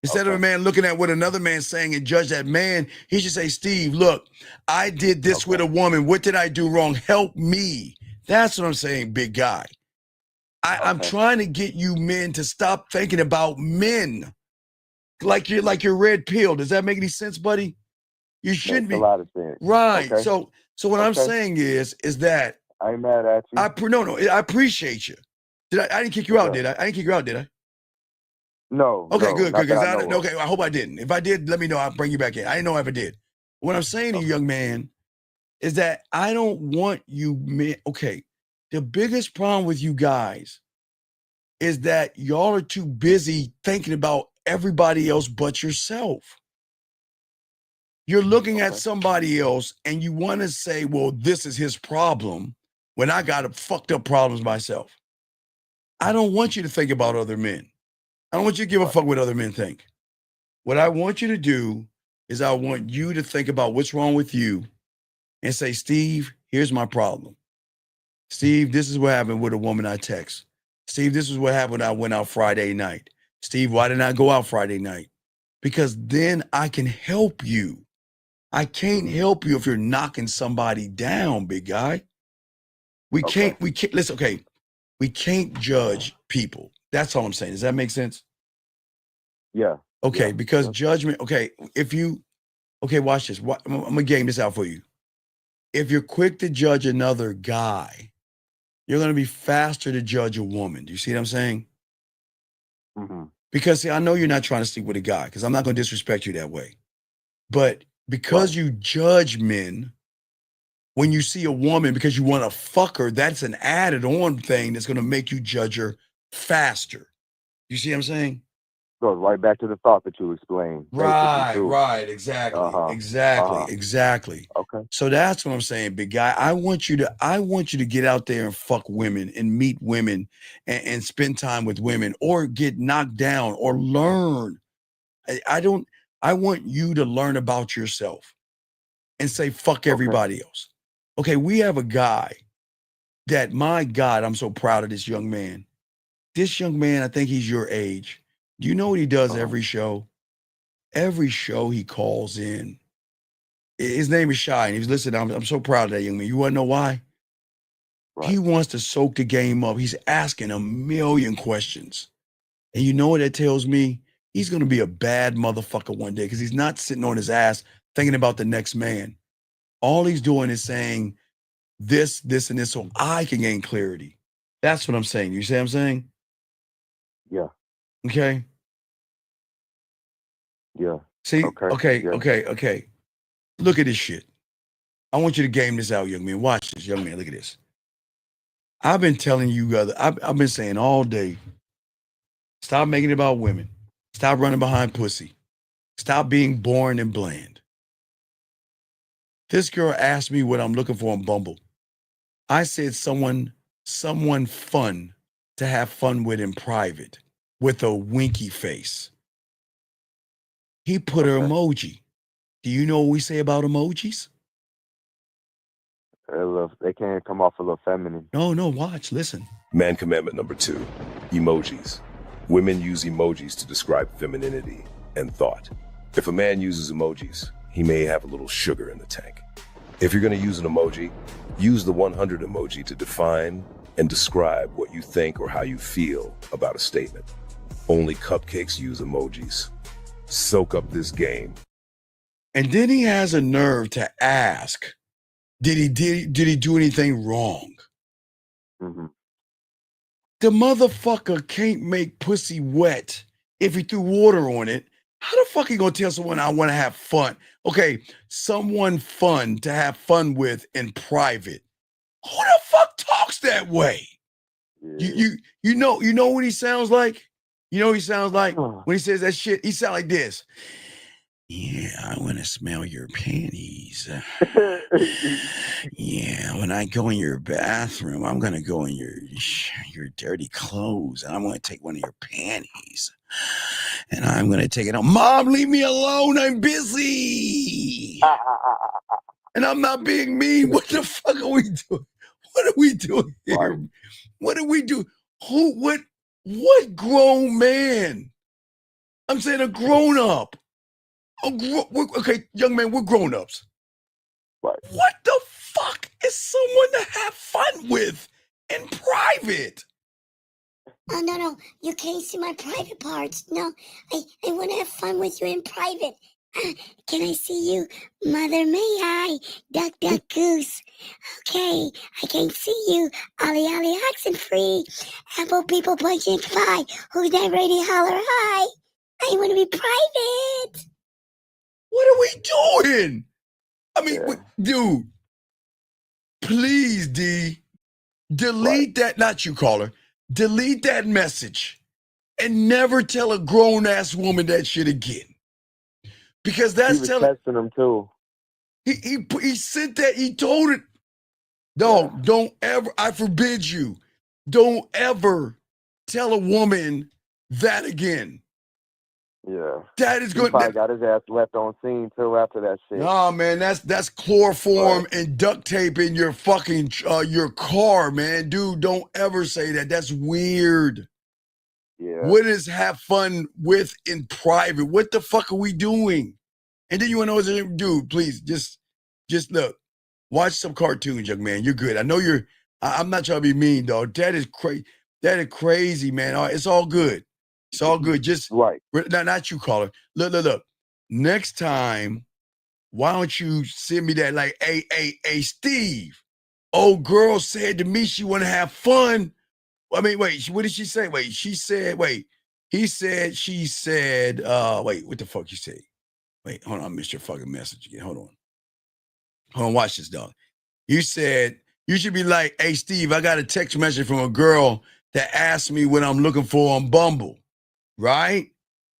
Instead of a man looking at what another man's saying and judge that man, he should say, Steve, look, I did this with a woman. What did I do wrong? Help me. That's what I'm saying, big guy. I'm trying to get you men to stop thinking about men like you're red pill. Does that make any sense, buddy? You shouldn't Makes a be. lot of sense. Right. Okay. So what I'm saying is that I ain't mad at you. I appreciate you. I didn't kick you out, did I? I didn't kick you out, did I? No. Okay, no, good, not good. that I know of. Okay, I hope I didn't. If I did, let me know. I'll bring you back in. I didn't know if I did. What I'm saying to you, young man, is that I don't want you men. Okay, the biggest problem with you guys is that y'all are too busy thinking about everybody else but yourself. You're looking at somebody else and you want to say, well, this is his problem when I got fucked up problems myself. I don't want you to think about other men. I don't want you to give a fuck what other men think. What I want you to do is I want you to think about what's wrong with you and say, Steve, here's my problem. Steve, this is what happened with a woman I text. Steve, this is what happened when I went out Friday night. Steve, why didn't I go out Friday night? Because then I can help you. I can't help you if you're knocking somebody down, big guy. We can't, listen, okay, we can't judge people. That's all I'm saying. Does that make sense? Yeah. Okay, yeah. because judgment, okay, watch this. I'm gonna game this out for you. If you're quick to judge another guy, you're gonna be faster to judge a woman. Do you see what I'm saying? Mm-hmm. Because see, I know you're not trying to sleep with a guy, because I'm not gonna disrespect you that way. But because you judge men, when you see a woman because you want to fuck her, that's an added on thing that's gonna make you judge her faster. You see what I'm saying? Goes right back to the thought that you explained. Right, exactly. Okay. So that's what I'm saying, big guy. I want you to get out there and fuck women and meet women and spend time with women or get knocked down or learn. I want you to learn about yourself and say, fuck everybody else. Okay, we have a guy that, my God, I'm so proud of this young man. This young man, I think he's your age. Do you know what he does every show? Every show he calls in. His name is Shy, and he's listening. I'm so proud of that young man. You want to know why? He wants to soak the game up. He's asking a million questions. And you know what that tells me? He's going to be a bad motherfucker one day because he's not sitting on his ass thinking about the next man. All he's doing is saying this, and this so I can gain clarity. That's what I'm saying. You see what I'm saying? Yeah. Okay? Yeah. See? Okay. Okay. Look at this shit. I want you to game this out, young man. Watch this, young man. Look at this. I've been telling you guys, I've been saying all day, stop making it about women. Stop running behind pussy. Stop being boring and bland. This girl asked me what I'm looking for on Bumble. I said someone fun to have fun with in private with a winky face. He put her emoji. Do you know what we say about emojis? They can't come off a little feminine. No, watch, listen. Man commandment number 2, emojis. Women use emojis to describe femininity and thought. If a man uses emojis, he may have a little sugar in the tank. If you're going to use an emoji, use the 100 emoji to define and describe what you think or how you feel about a statement. Only cupcakes use emojis. Soak up this game. And then he has a nerve to ask, did he do anything wrong? Mm-hmm. The motherfucker can't make pussy wet if he threw water on it. How the fuck are you gonna tell someone I want to have fun? Okay, someone fun to have fun with in private. Who the fuck talks that way? You know what he sounds like? You know what he sounds like when he says that shit? He sound like this. Yeah, I want to smell your panties. Yeah, when I go in your bathroom, I'm gonna go in your dirty clothes, and I'm gonna take one of your panties, and I'm gonna take it out. Mom, leave me alone. I'm busy, and I'm not being mean. What the fuck are we doing? What are we doing here? What do we do? What grown man? I'm saying a grown up. Okay, young man, we're grown ups. What the fuck is someone to have fun with in private? Oh, no, you can't see my private parts. No, I want to have fun with you in private. Can I see you? Mother, may I? Duck, duck, goose. Okay, I can't see you. Ollie, ollie, oxen free. Apple, people, punching pie. Who's that ready? Holler, hi. I want to be private. What are we doing? I mean, dude, please, D, delete that, not you, caller. Delete that message and never tell a grown-ass woman that shit again. Because that's he was testing him too. He sent that, he told it. Dog, don't ever, I forbid you, don't ever tell a woman that again. Yeah. That is He good. probably got his ass left on scene too after that shit. Nah, man, that's chloroform and duct tape in your fucking your car, man. Dude, don't ever say that. That's weird. Yeah. What is have fun with in private? What the fuck are we doing? And then you want to know, dude, please just look, watch some cartoons, young man. You're good. I know you're. I'm not trying to be mean, dog. That is crazy. That is crazy, man. It's all good. It's all good. Just not you, caller. Look. Next time, why don't you send me that? Like, hey, Steve. Old girl said to me she want to have fun. I mean, wait. What did she say? Wait, she said. Wait, he said. She said. Wait, what the fuck you say? Wait, hold on. I missed your fucking message again. Hold on. Watch this, dog. You said you should be like, hey, Steve, I got a text message from a girl that asked me what I'm looking for on Bumble, right?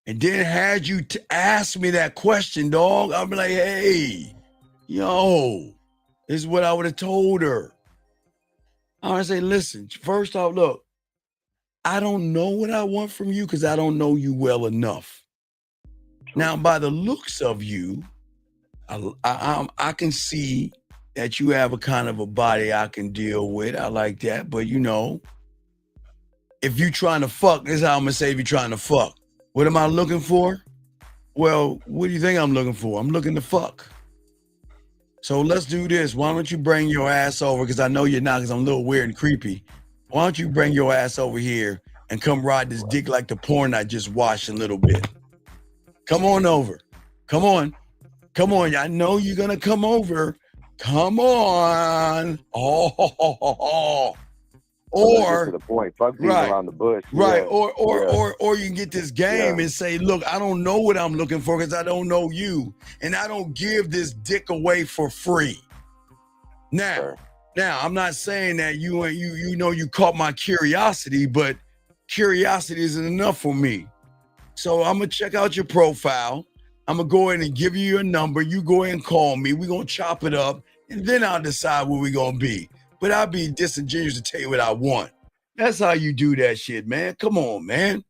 And then had you ask me that question, dog. I'll be like, hey, yo, this is what I would have told her. I would say, listen, first off, look, I don't know what I want from you because I don't know you well enough. Now, by the looks of you, I can see that you have a kind of a body I can deal with. I like that. But, you know, if you trying to fuck, this is how I'm going to say if you're trying to fuck. What am I looking for? Well, what do you think I'm looking for? I'm looking to fuck. So let's do this. Why don't you bring your ass over? Because I know you're not, because I'm a little weird and creepy. Why don't you bring your ass over here and come ride this dick like the porn I just watched a little bit? Come on over. Come on. I know you're going to come over. Come on. Or to the point. Fuck being around the bush. Right. Yeah. Or you can get this game and say, look, I don't know what I'm looking for because I don't know you. And I don't give this dick away for free. Now, I'm not saying that you caught my curiosity, but curiosity isn't enough for me. So I'm gonna check out your profile. I'm gonna go ahead and give you your number. You go ahead and call me. We're gonna chop it up, and then I'll decide where we're gonna be. But I'll be disingenuous to tell you what I want. That's how you do that shit, man. Come on, man.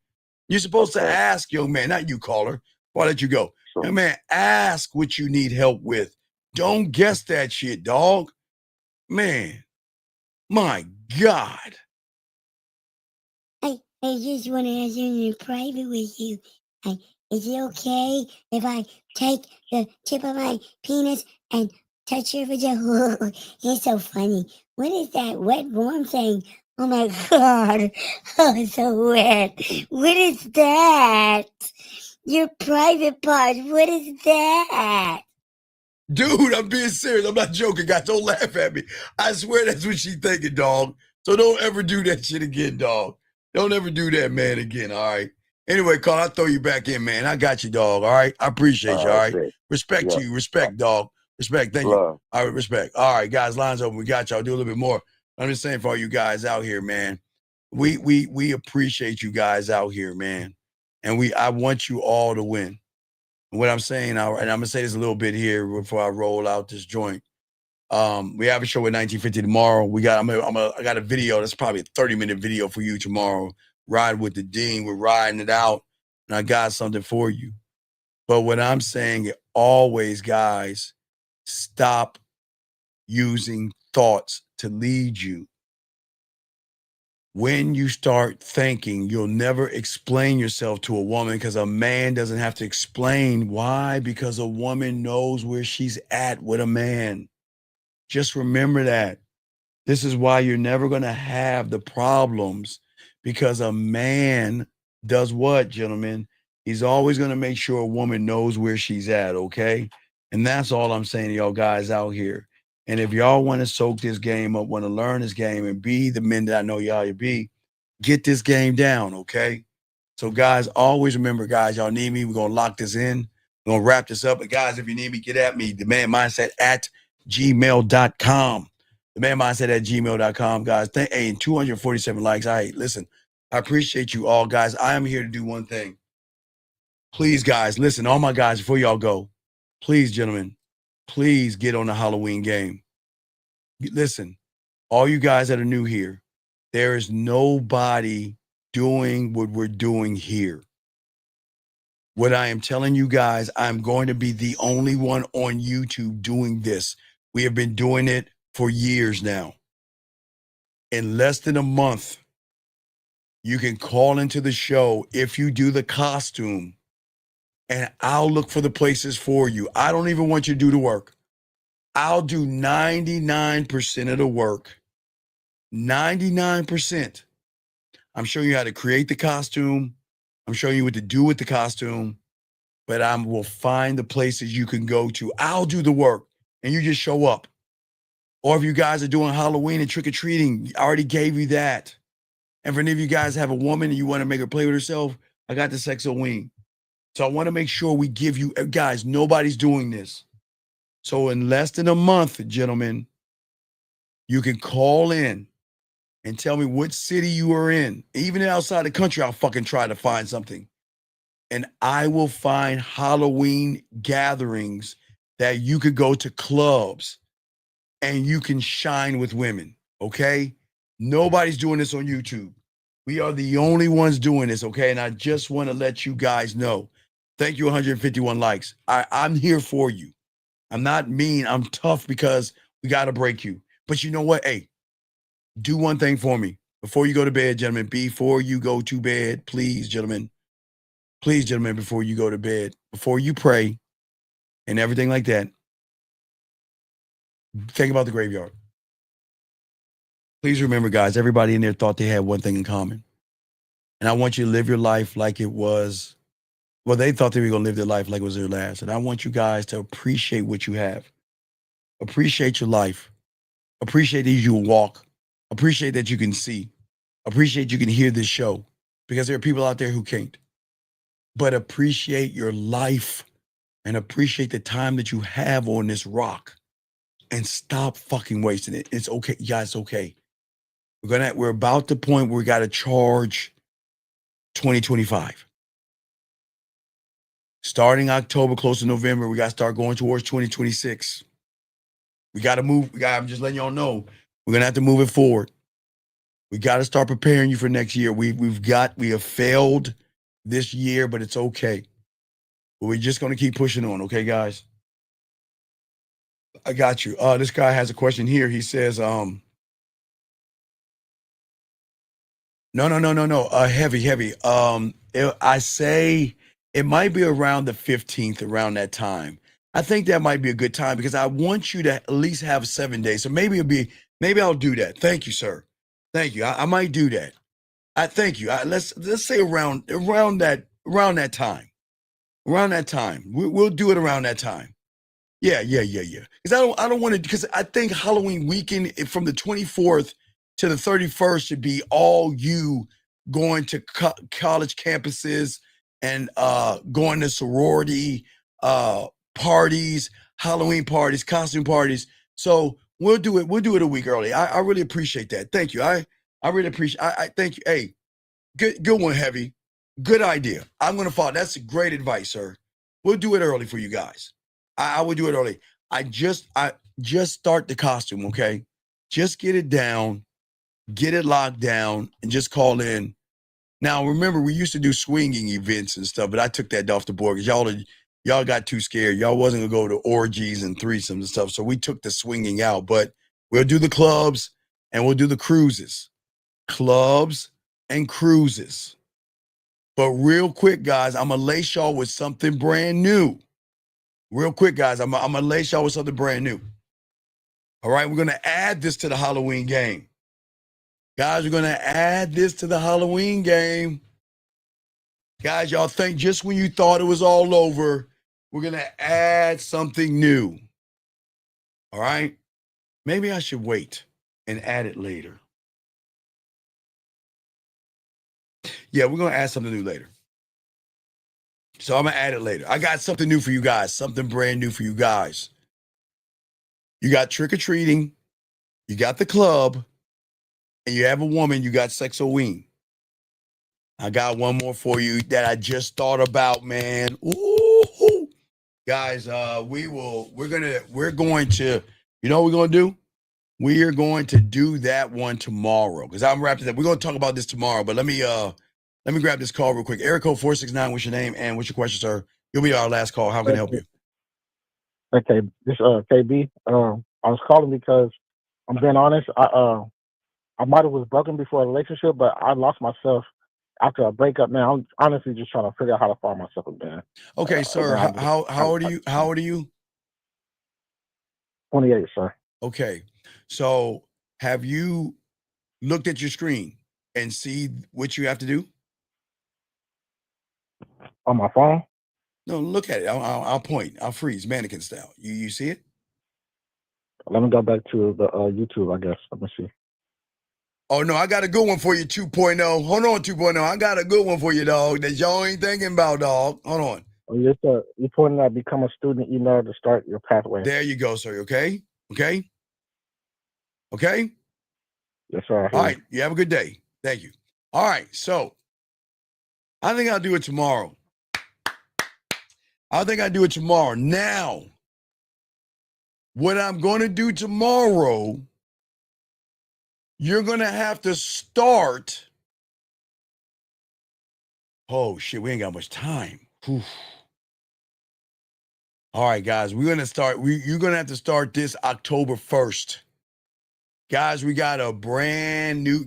You're supposed to ask, young man, not you, caller. Why let you go? Sure. Young man, ask what you need help with. Don't guess that shit, dog. Man, my God. I just want to ask you in private with you. Is it okay if I take the tip of my penis and touch your vagina? It's so funny. What is that wet, warm thing? Oh my God. Oh, it's so wet. What is that? Your private part. What is that? Dude, I'm being serious. I'm not joking, guys. Don't laugh at me. I swear that's what she's thinking, dog. So don't ever do that shit again, dog. Don't ever do that, man, again, all right? Anyway, Carl, I'll throw you back in, man. I got you, dog, all right? I appreciate you, all right? Respect to you. Respect, dog. Respect. Thank you. All right, respect. All right, guys, lines open. We got y'all. Do a little bit more. I'm just saying for all you guys out here, man, we appreciate you guys out here, man. And I want you all to win. What I'm saying, and I'm gonna say this a little bit here before I roll out this joint. We have a show at 1950 tomorrow. I got a video that's probably a 30-minute video for you tomorrow. Ride with the Dean. We're riding it out, and I got something for you. But what I'm saying, always, guys, stop using thoughts to lead you. When you start thinking, you'll never explain yourself to a woman because a man doesn't have to explain. Why? Because a woman knows where she's at with a man. Just remember that. This is why you're never going to have the problems, because a man does what, gentlemen? He's always going to make sure a woman knows where she's at, okay? And that's all I'm saying to y'all guys out here. And if y'all want to soak this game up, want to learn this game and be the men that I know y'all to be, get this game down, okay? So, guys, always remember, guys, y'all need me. We're going to lock this in. We're going to wrap this up. But, guys, if you need me, get at me. TheManMindset@gmail.com. TheManMindset@gmail.com, guys. Hey, 247 likes. All right, listen, I appreciate you all, guys. I am here to do one thing. Please, guys, listen, all my guys, before y'all go, please, gentlemen, please get on the Halloween game. Listen, all you guys that are new here, there is nobody doing what we're doing here. What I am telling you guys, I'm going to be the only one on YouTube doing this. We have been doing it for years now. In less than a month, you can call into the show if you do the costume, and I'll look for the places for you. I don't even want you to do the work. I'll do 99% of the work. 99%. I'm showing you how to create the costume. I'm showing you what to do with the costume, but I will find the places you can go to. I'll do the work, and you just show up. Or if you guys are doing Halloween and trick-or-treating, I already gave you that. And for any of you guys have a woman and you want to make her play with herself, I got the Sexoween. So I want to make sure we give you, guys, nobody's doing this. So in less than a month, gentlemen, you can call in and tell me what city you are in. Even outside the country, I'll fucking try to find something. And I will find Halloween gatherings that you could go to, clubs, and you can shine with women, okay? Nobody's doing this on YouTube. We are the only ones doing this, okay? And I just want to let you guys know. Thank you, 151 likes. I'm here for you. I'm not mean. I'm tough because we got to break you. But you know what? Hey, do one thing for me. Before you go to bed, gentlemen, before you go to bed, please, gentlemen, before you go to bed, before you pray and everything like that, think about the graveyard. Please remember, guys, everybody in there thought they had one thing in common. And I want you to live your life like it was, well, they thought they were going to live their life like it was their last. And I want you guys to appreciate what you have. Appreciate your life. Appreciate that you walk. Appreciate that you can see. Appreciate you can hear this show, because there are people out there who can't. But appreciate your life and appreciate the time that you have on this rock, and stop fucking wasting it. It's okay. Yeah, it's okay. We're about the point where we got to charge 2025. Starting October, close to November, we got to start going towards 2026. We got to move. I'm just letting y'all know, we're going to have to move it forward. We got to start preparing you for next year. We have failed this year, but it's okay. But we're just going to keep pushing on. Okay, guys? I got you. This guy has a question here. He says, no. Heavy. I say it might be around the 15th, around that time. I think that might be a good time, because I want you to at least have 7 days. So maybe I'll do that. Thank you, sir. Thank you. I might do that. I thank you. Let's say around that time. Around that time. We'll do it around that time. Yeah. Because I don't want to, because I think Halloween weekend from the 24th to the 31st should be all you going to college campuses and going to sorority parties, Halloween parties, costume parties. So we'll do it a week early. I really appreciate that. Thank you. I I really appreciate. I thank you. Hey, good one, Heavy. Good idea. I'm gonna follow. That's great advice, sir. We'll do it early for you guys. I will do it early. I just start the costume, okay? Just get it down, get it locked down, and just call in. Now, remember, we used to do swinging events and stuff, but I took that off the board because y'all got too scared. Y'all wasn't gonna go to orgies and threesomes and stuff, so we took the swinging out. But we'll do the clubs and we'll do the cruises. Clubs and cruises. But real quick, guys, I'm gonna lace y'all with something brand new. Real quick, guys, I'm gonna lace y'all with something brand new. All right, we're gonna add this to the Halloween game. Guys, we're gonna add this to the Halloween game. Guys, y'all think just when you thought it was all over, we're gonna add something new. All right? Maybe I should wait and add it later. Yeah, we're gonna add something new later. So I'm gonna add it later. I got something new for you guys, something brand new for you guys. You got trick-or-treating, you got the club, and you have a woman, you got Sexoween. I got one more for you that I just thought about, man. Ooh. Guys, we're going to, you know what we're gonna do? We are going to do that one tomorrow. Because I'm wrapping up. We're gonna talk about this tomorrow, but let me grab this call real quick. Area code 469, what's your name and what's your question, sir? You'll be our last call. How can I help you? Okay, this KB. I was calling because I'm being honest. I might have was broken before a relationship, but I lost myself after a breakup. Now I'm honestly just trying to figure out how to find myself again. Okay, sir. How old are you? How old are you? 28, sir. Okay. So have you looked at your screen and see what you have to do? On my phone? No, look at it. I'll point. I'll freeze, mannequin style. You see it? Let me go back to the YouTube, I guess. Let me see. Oh, no, I got a good one for you, 2.0. Hold on, 2.0. I got a good one for you, dog, that y'all ain't thinking about, dog. Hold on. Oh, yes, sir. You pointing out become a student email to start your pathway. There you go, sir. Okay? Okay? Okay? Yes, sir. All right. You have a good day. Thank you. All right. So I think I'll do it tomorrow. Now, what I'm going to do tomorrow, you're going to have to start. Oh, shit. We ain't got much time. Whew. All right, guys. We're going to start. You're going to have to start this October 1st. Guys, we got a brand new,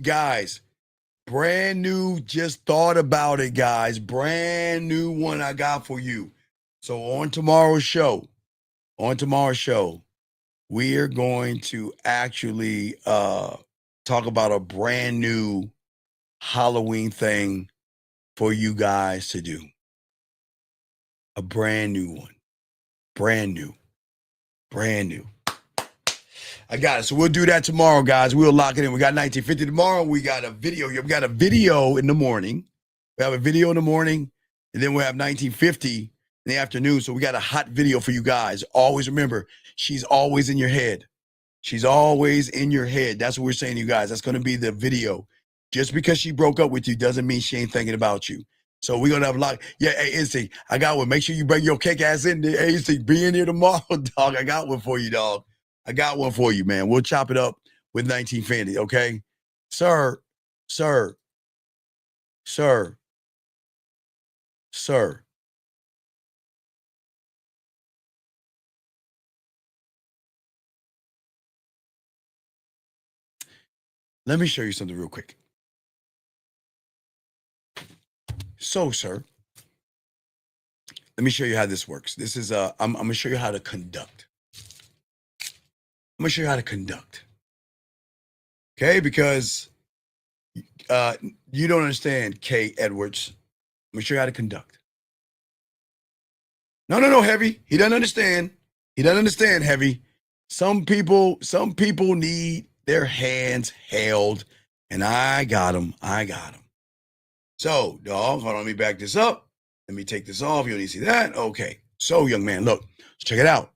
just thought about it, guys. Brand new one I got for you. So on tomorrow's show, we are going to actually talk about a brand new Halloween thing for you guys to do. A brand new one. Brand new. I got it. So we'll do that tomorrow, guys. We'll lock it in. We got 1950 tomorrow. We got a video. We got a video in the morning. We have a video in the morning, and then we'll have 1950 in the afternoon. So we got a hot video for you guys. Always remember, she's always in your head. She's always in your head. That's what we're saying to you guys. That's going to be the video. Just because she broke up with you doesn't mean she ain't thinking about you. So we're going to have a lot. Yeah, hey, Instinct, I got one. Make sure you bring your cake ass in there. Hey, Instinct, be in here tomorrow, dog. I got one for you, dog. I got one for you, man. We'll chop it up with 1950, okay? Sir. Let me show you something real quick. So, sir, let me show you how this works. This is, I'm going to show you how to conduct. Okay, because you don't understand, Kay Edwards. I'm going to show you how to conduct. No, Heavy. He doesn't understand. Heavy. Some people need their hands held, and I got them. So, dog, hold on, let me back this up. Let me take this off. You don't need to see that? Okay. So, young man, look, let's check it out.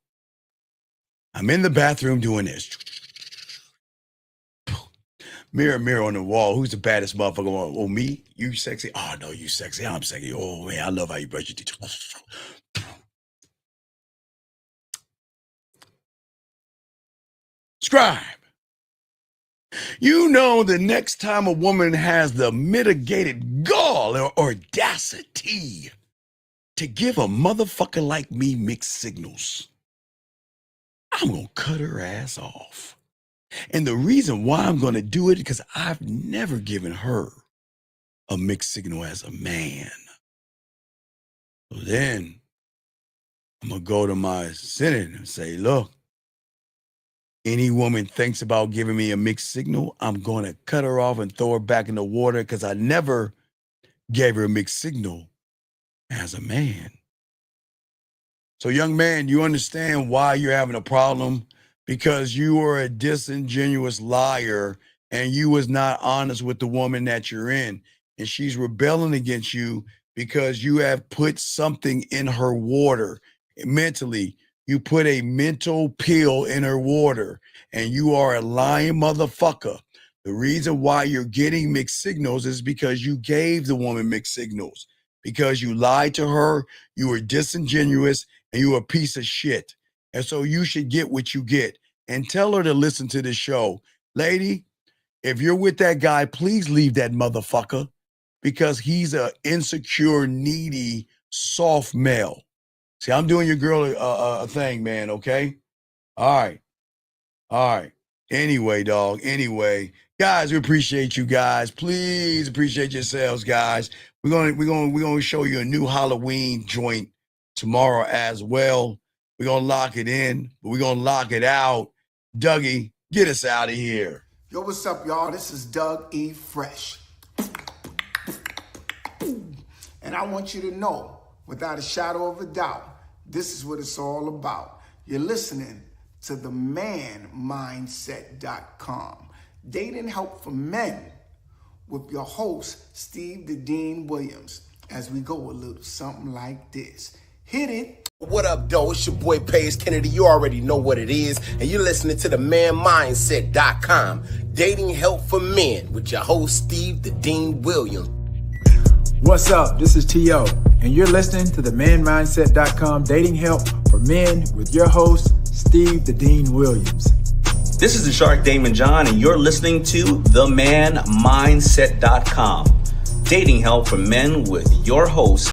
I'm in the bathroom doing this. Mirror, mirror on the wall, who's the baddest motherfucker? Oh, me? You sexy? Oh, no, you sexy. I'm sexy. Oh, man, I love how you brush your teeth. Scribe. You know, the next time a woman has the mitigated gall or audacity to give a motherfucker like me mixed signals, I'm going to cut her ass off. And the reason why I'm going to do it is because I've never given her a mixed signal as a man. So then I'm going to go to my Senate and say, look, any woman thinks about giving me a mixed signal, I'm going to cut her off and throw her back in the water because I never gave her a mixed signal as a man. So, young man, you understand why you're having a problem? Because you are a disingenuous liar and you was not honest with the woman that you're in. And she's rebelling against you because you have put something in her water mentally. You put a mental pill in her water and you are a lying motherfucker. The reason why you're getting mixed signals is because you gave the woman mixed signals, because you lied to her, you were disingenuous, and you were a piece of shit. And so you should get what you get. And tell her to listen to the show. Lady, if you're with that guy, please leave that motherfucker because he's an insecure, needy, soft male. See, I'm doing your girl a thing, man, okay? All right. All right. Anyway, dog. Anyway, guys, we appreciate you guys. Please appreciate yourselves, guys. We're gonna show you a new Halloween joint tomorrow as well. We're gonna lock it in, but we're gonna lock it out. Dougie, get us out of here. Yo, what's up, y'all? This is Doug E. Fresh. And I want you to know, without a shadow of a doubt, this is what it's all about. You're listening to the manmindset.com. Dating help for men with your host, Steve the Dean Williams, as we go a little something like this. Hit it. What up, though? It's your boy Paige Kennedy. You already know what it is, and you're listening to the manmindset.com. Dating help for men with your host, Steve the Dean Williams. What's up? This is T.O., and you're listening to the manmindset.com dating help for men with your host, Steve the Dean Williams. This is the Shark Damon John, and you're listening to themanmindset.com. Dating help for men with your host,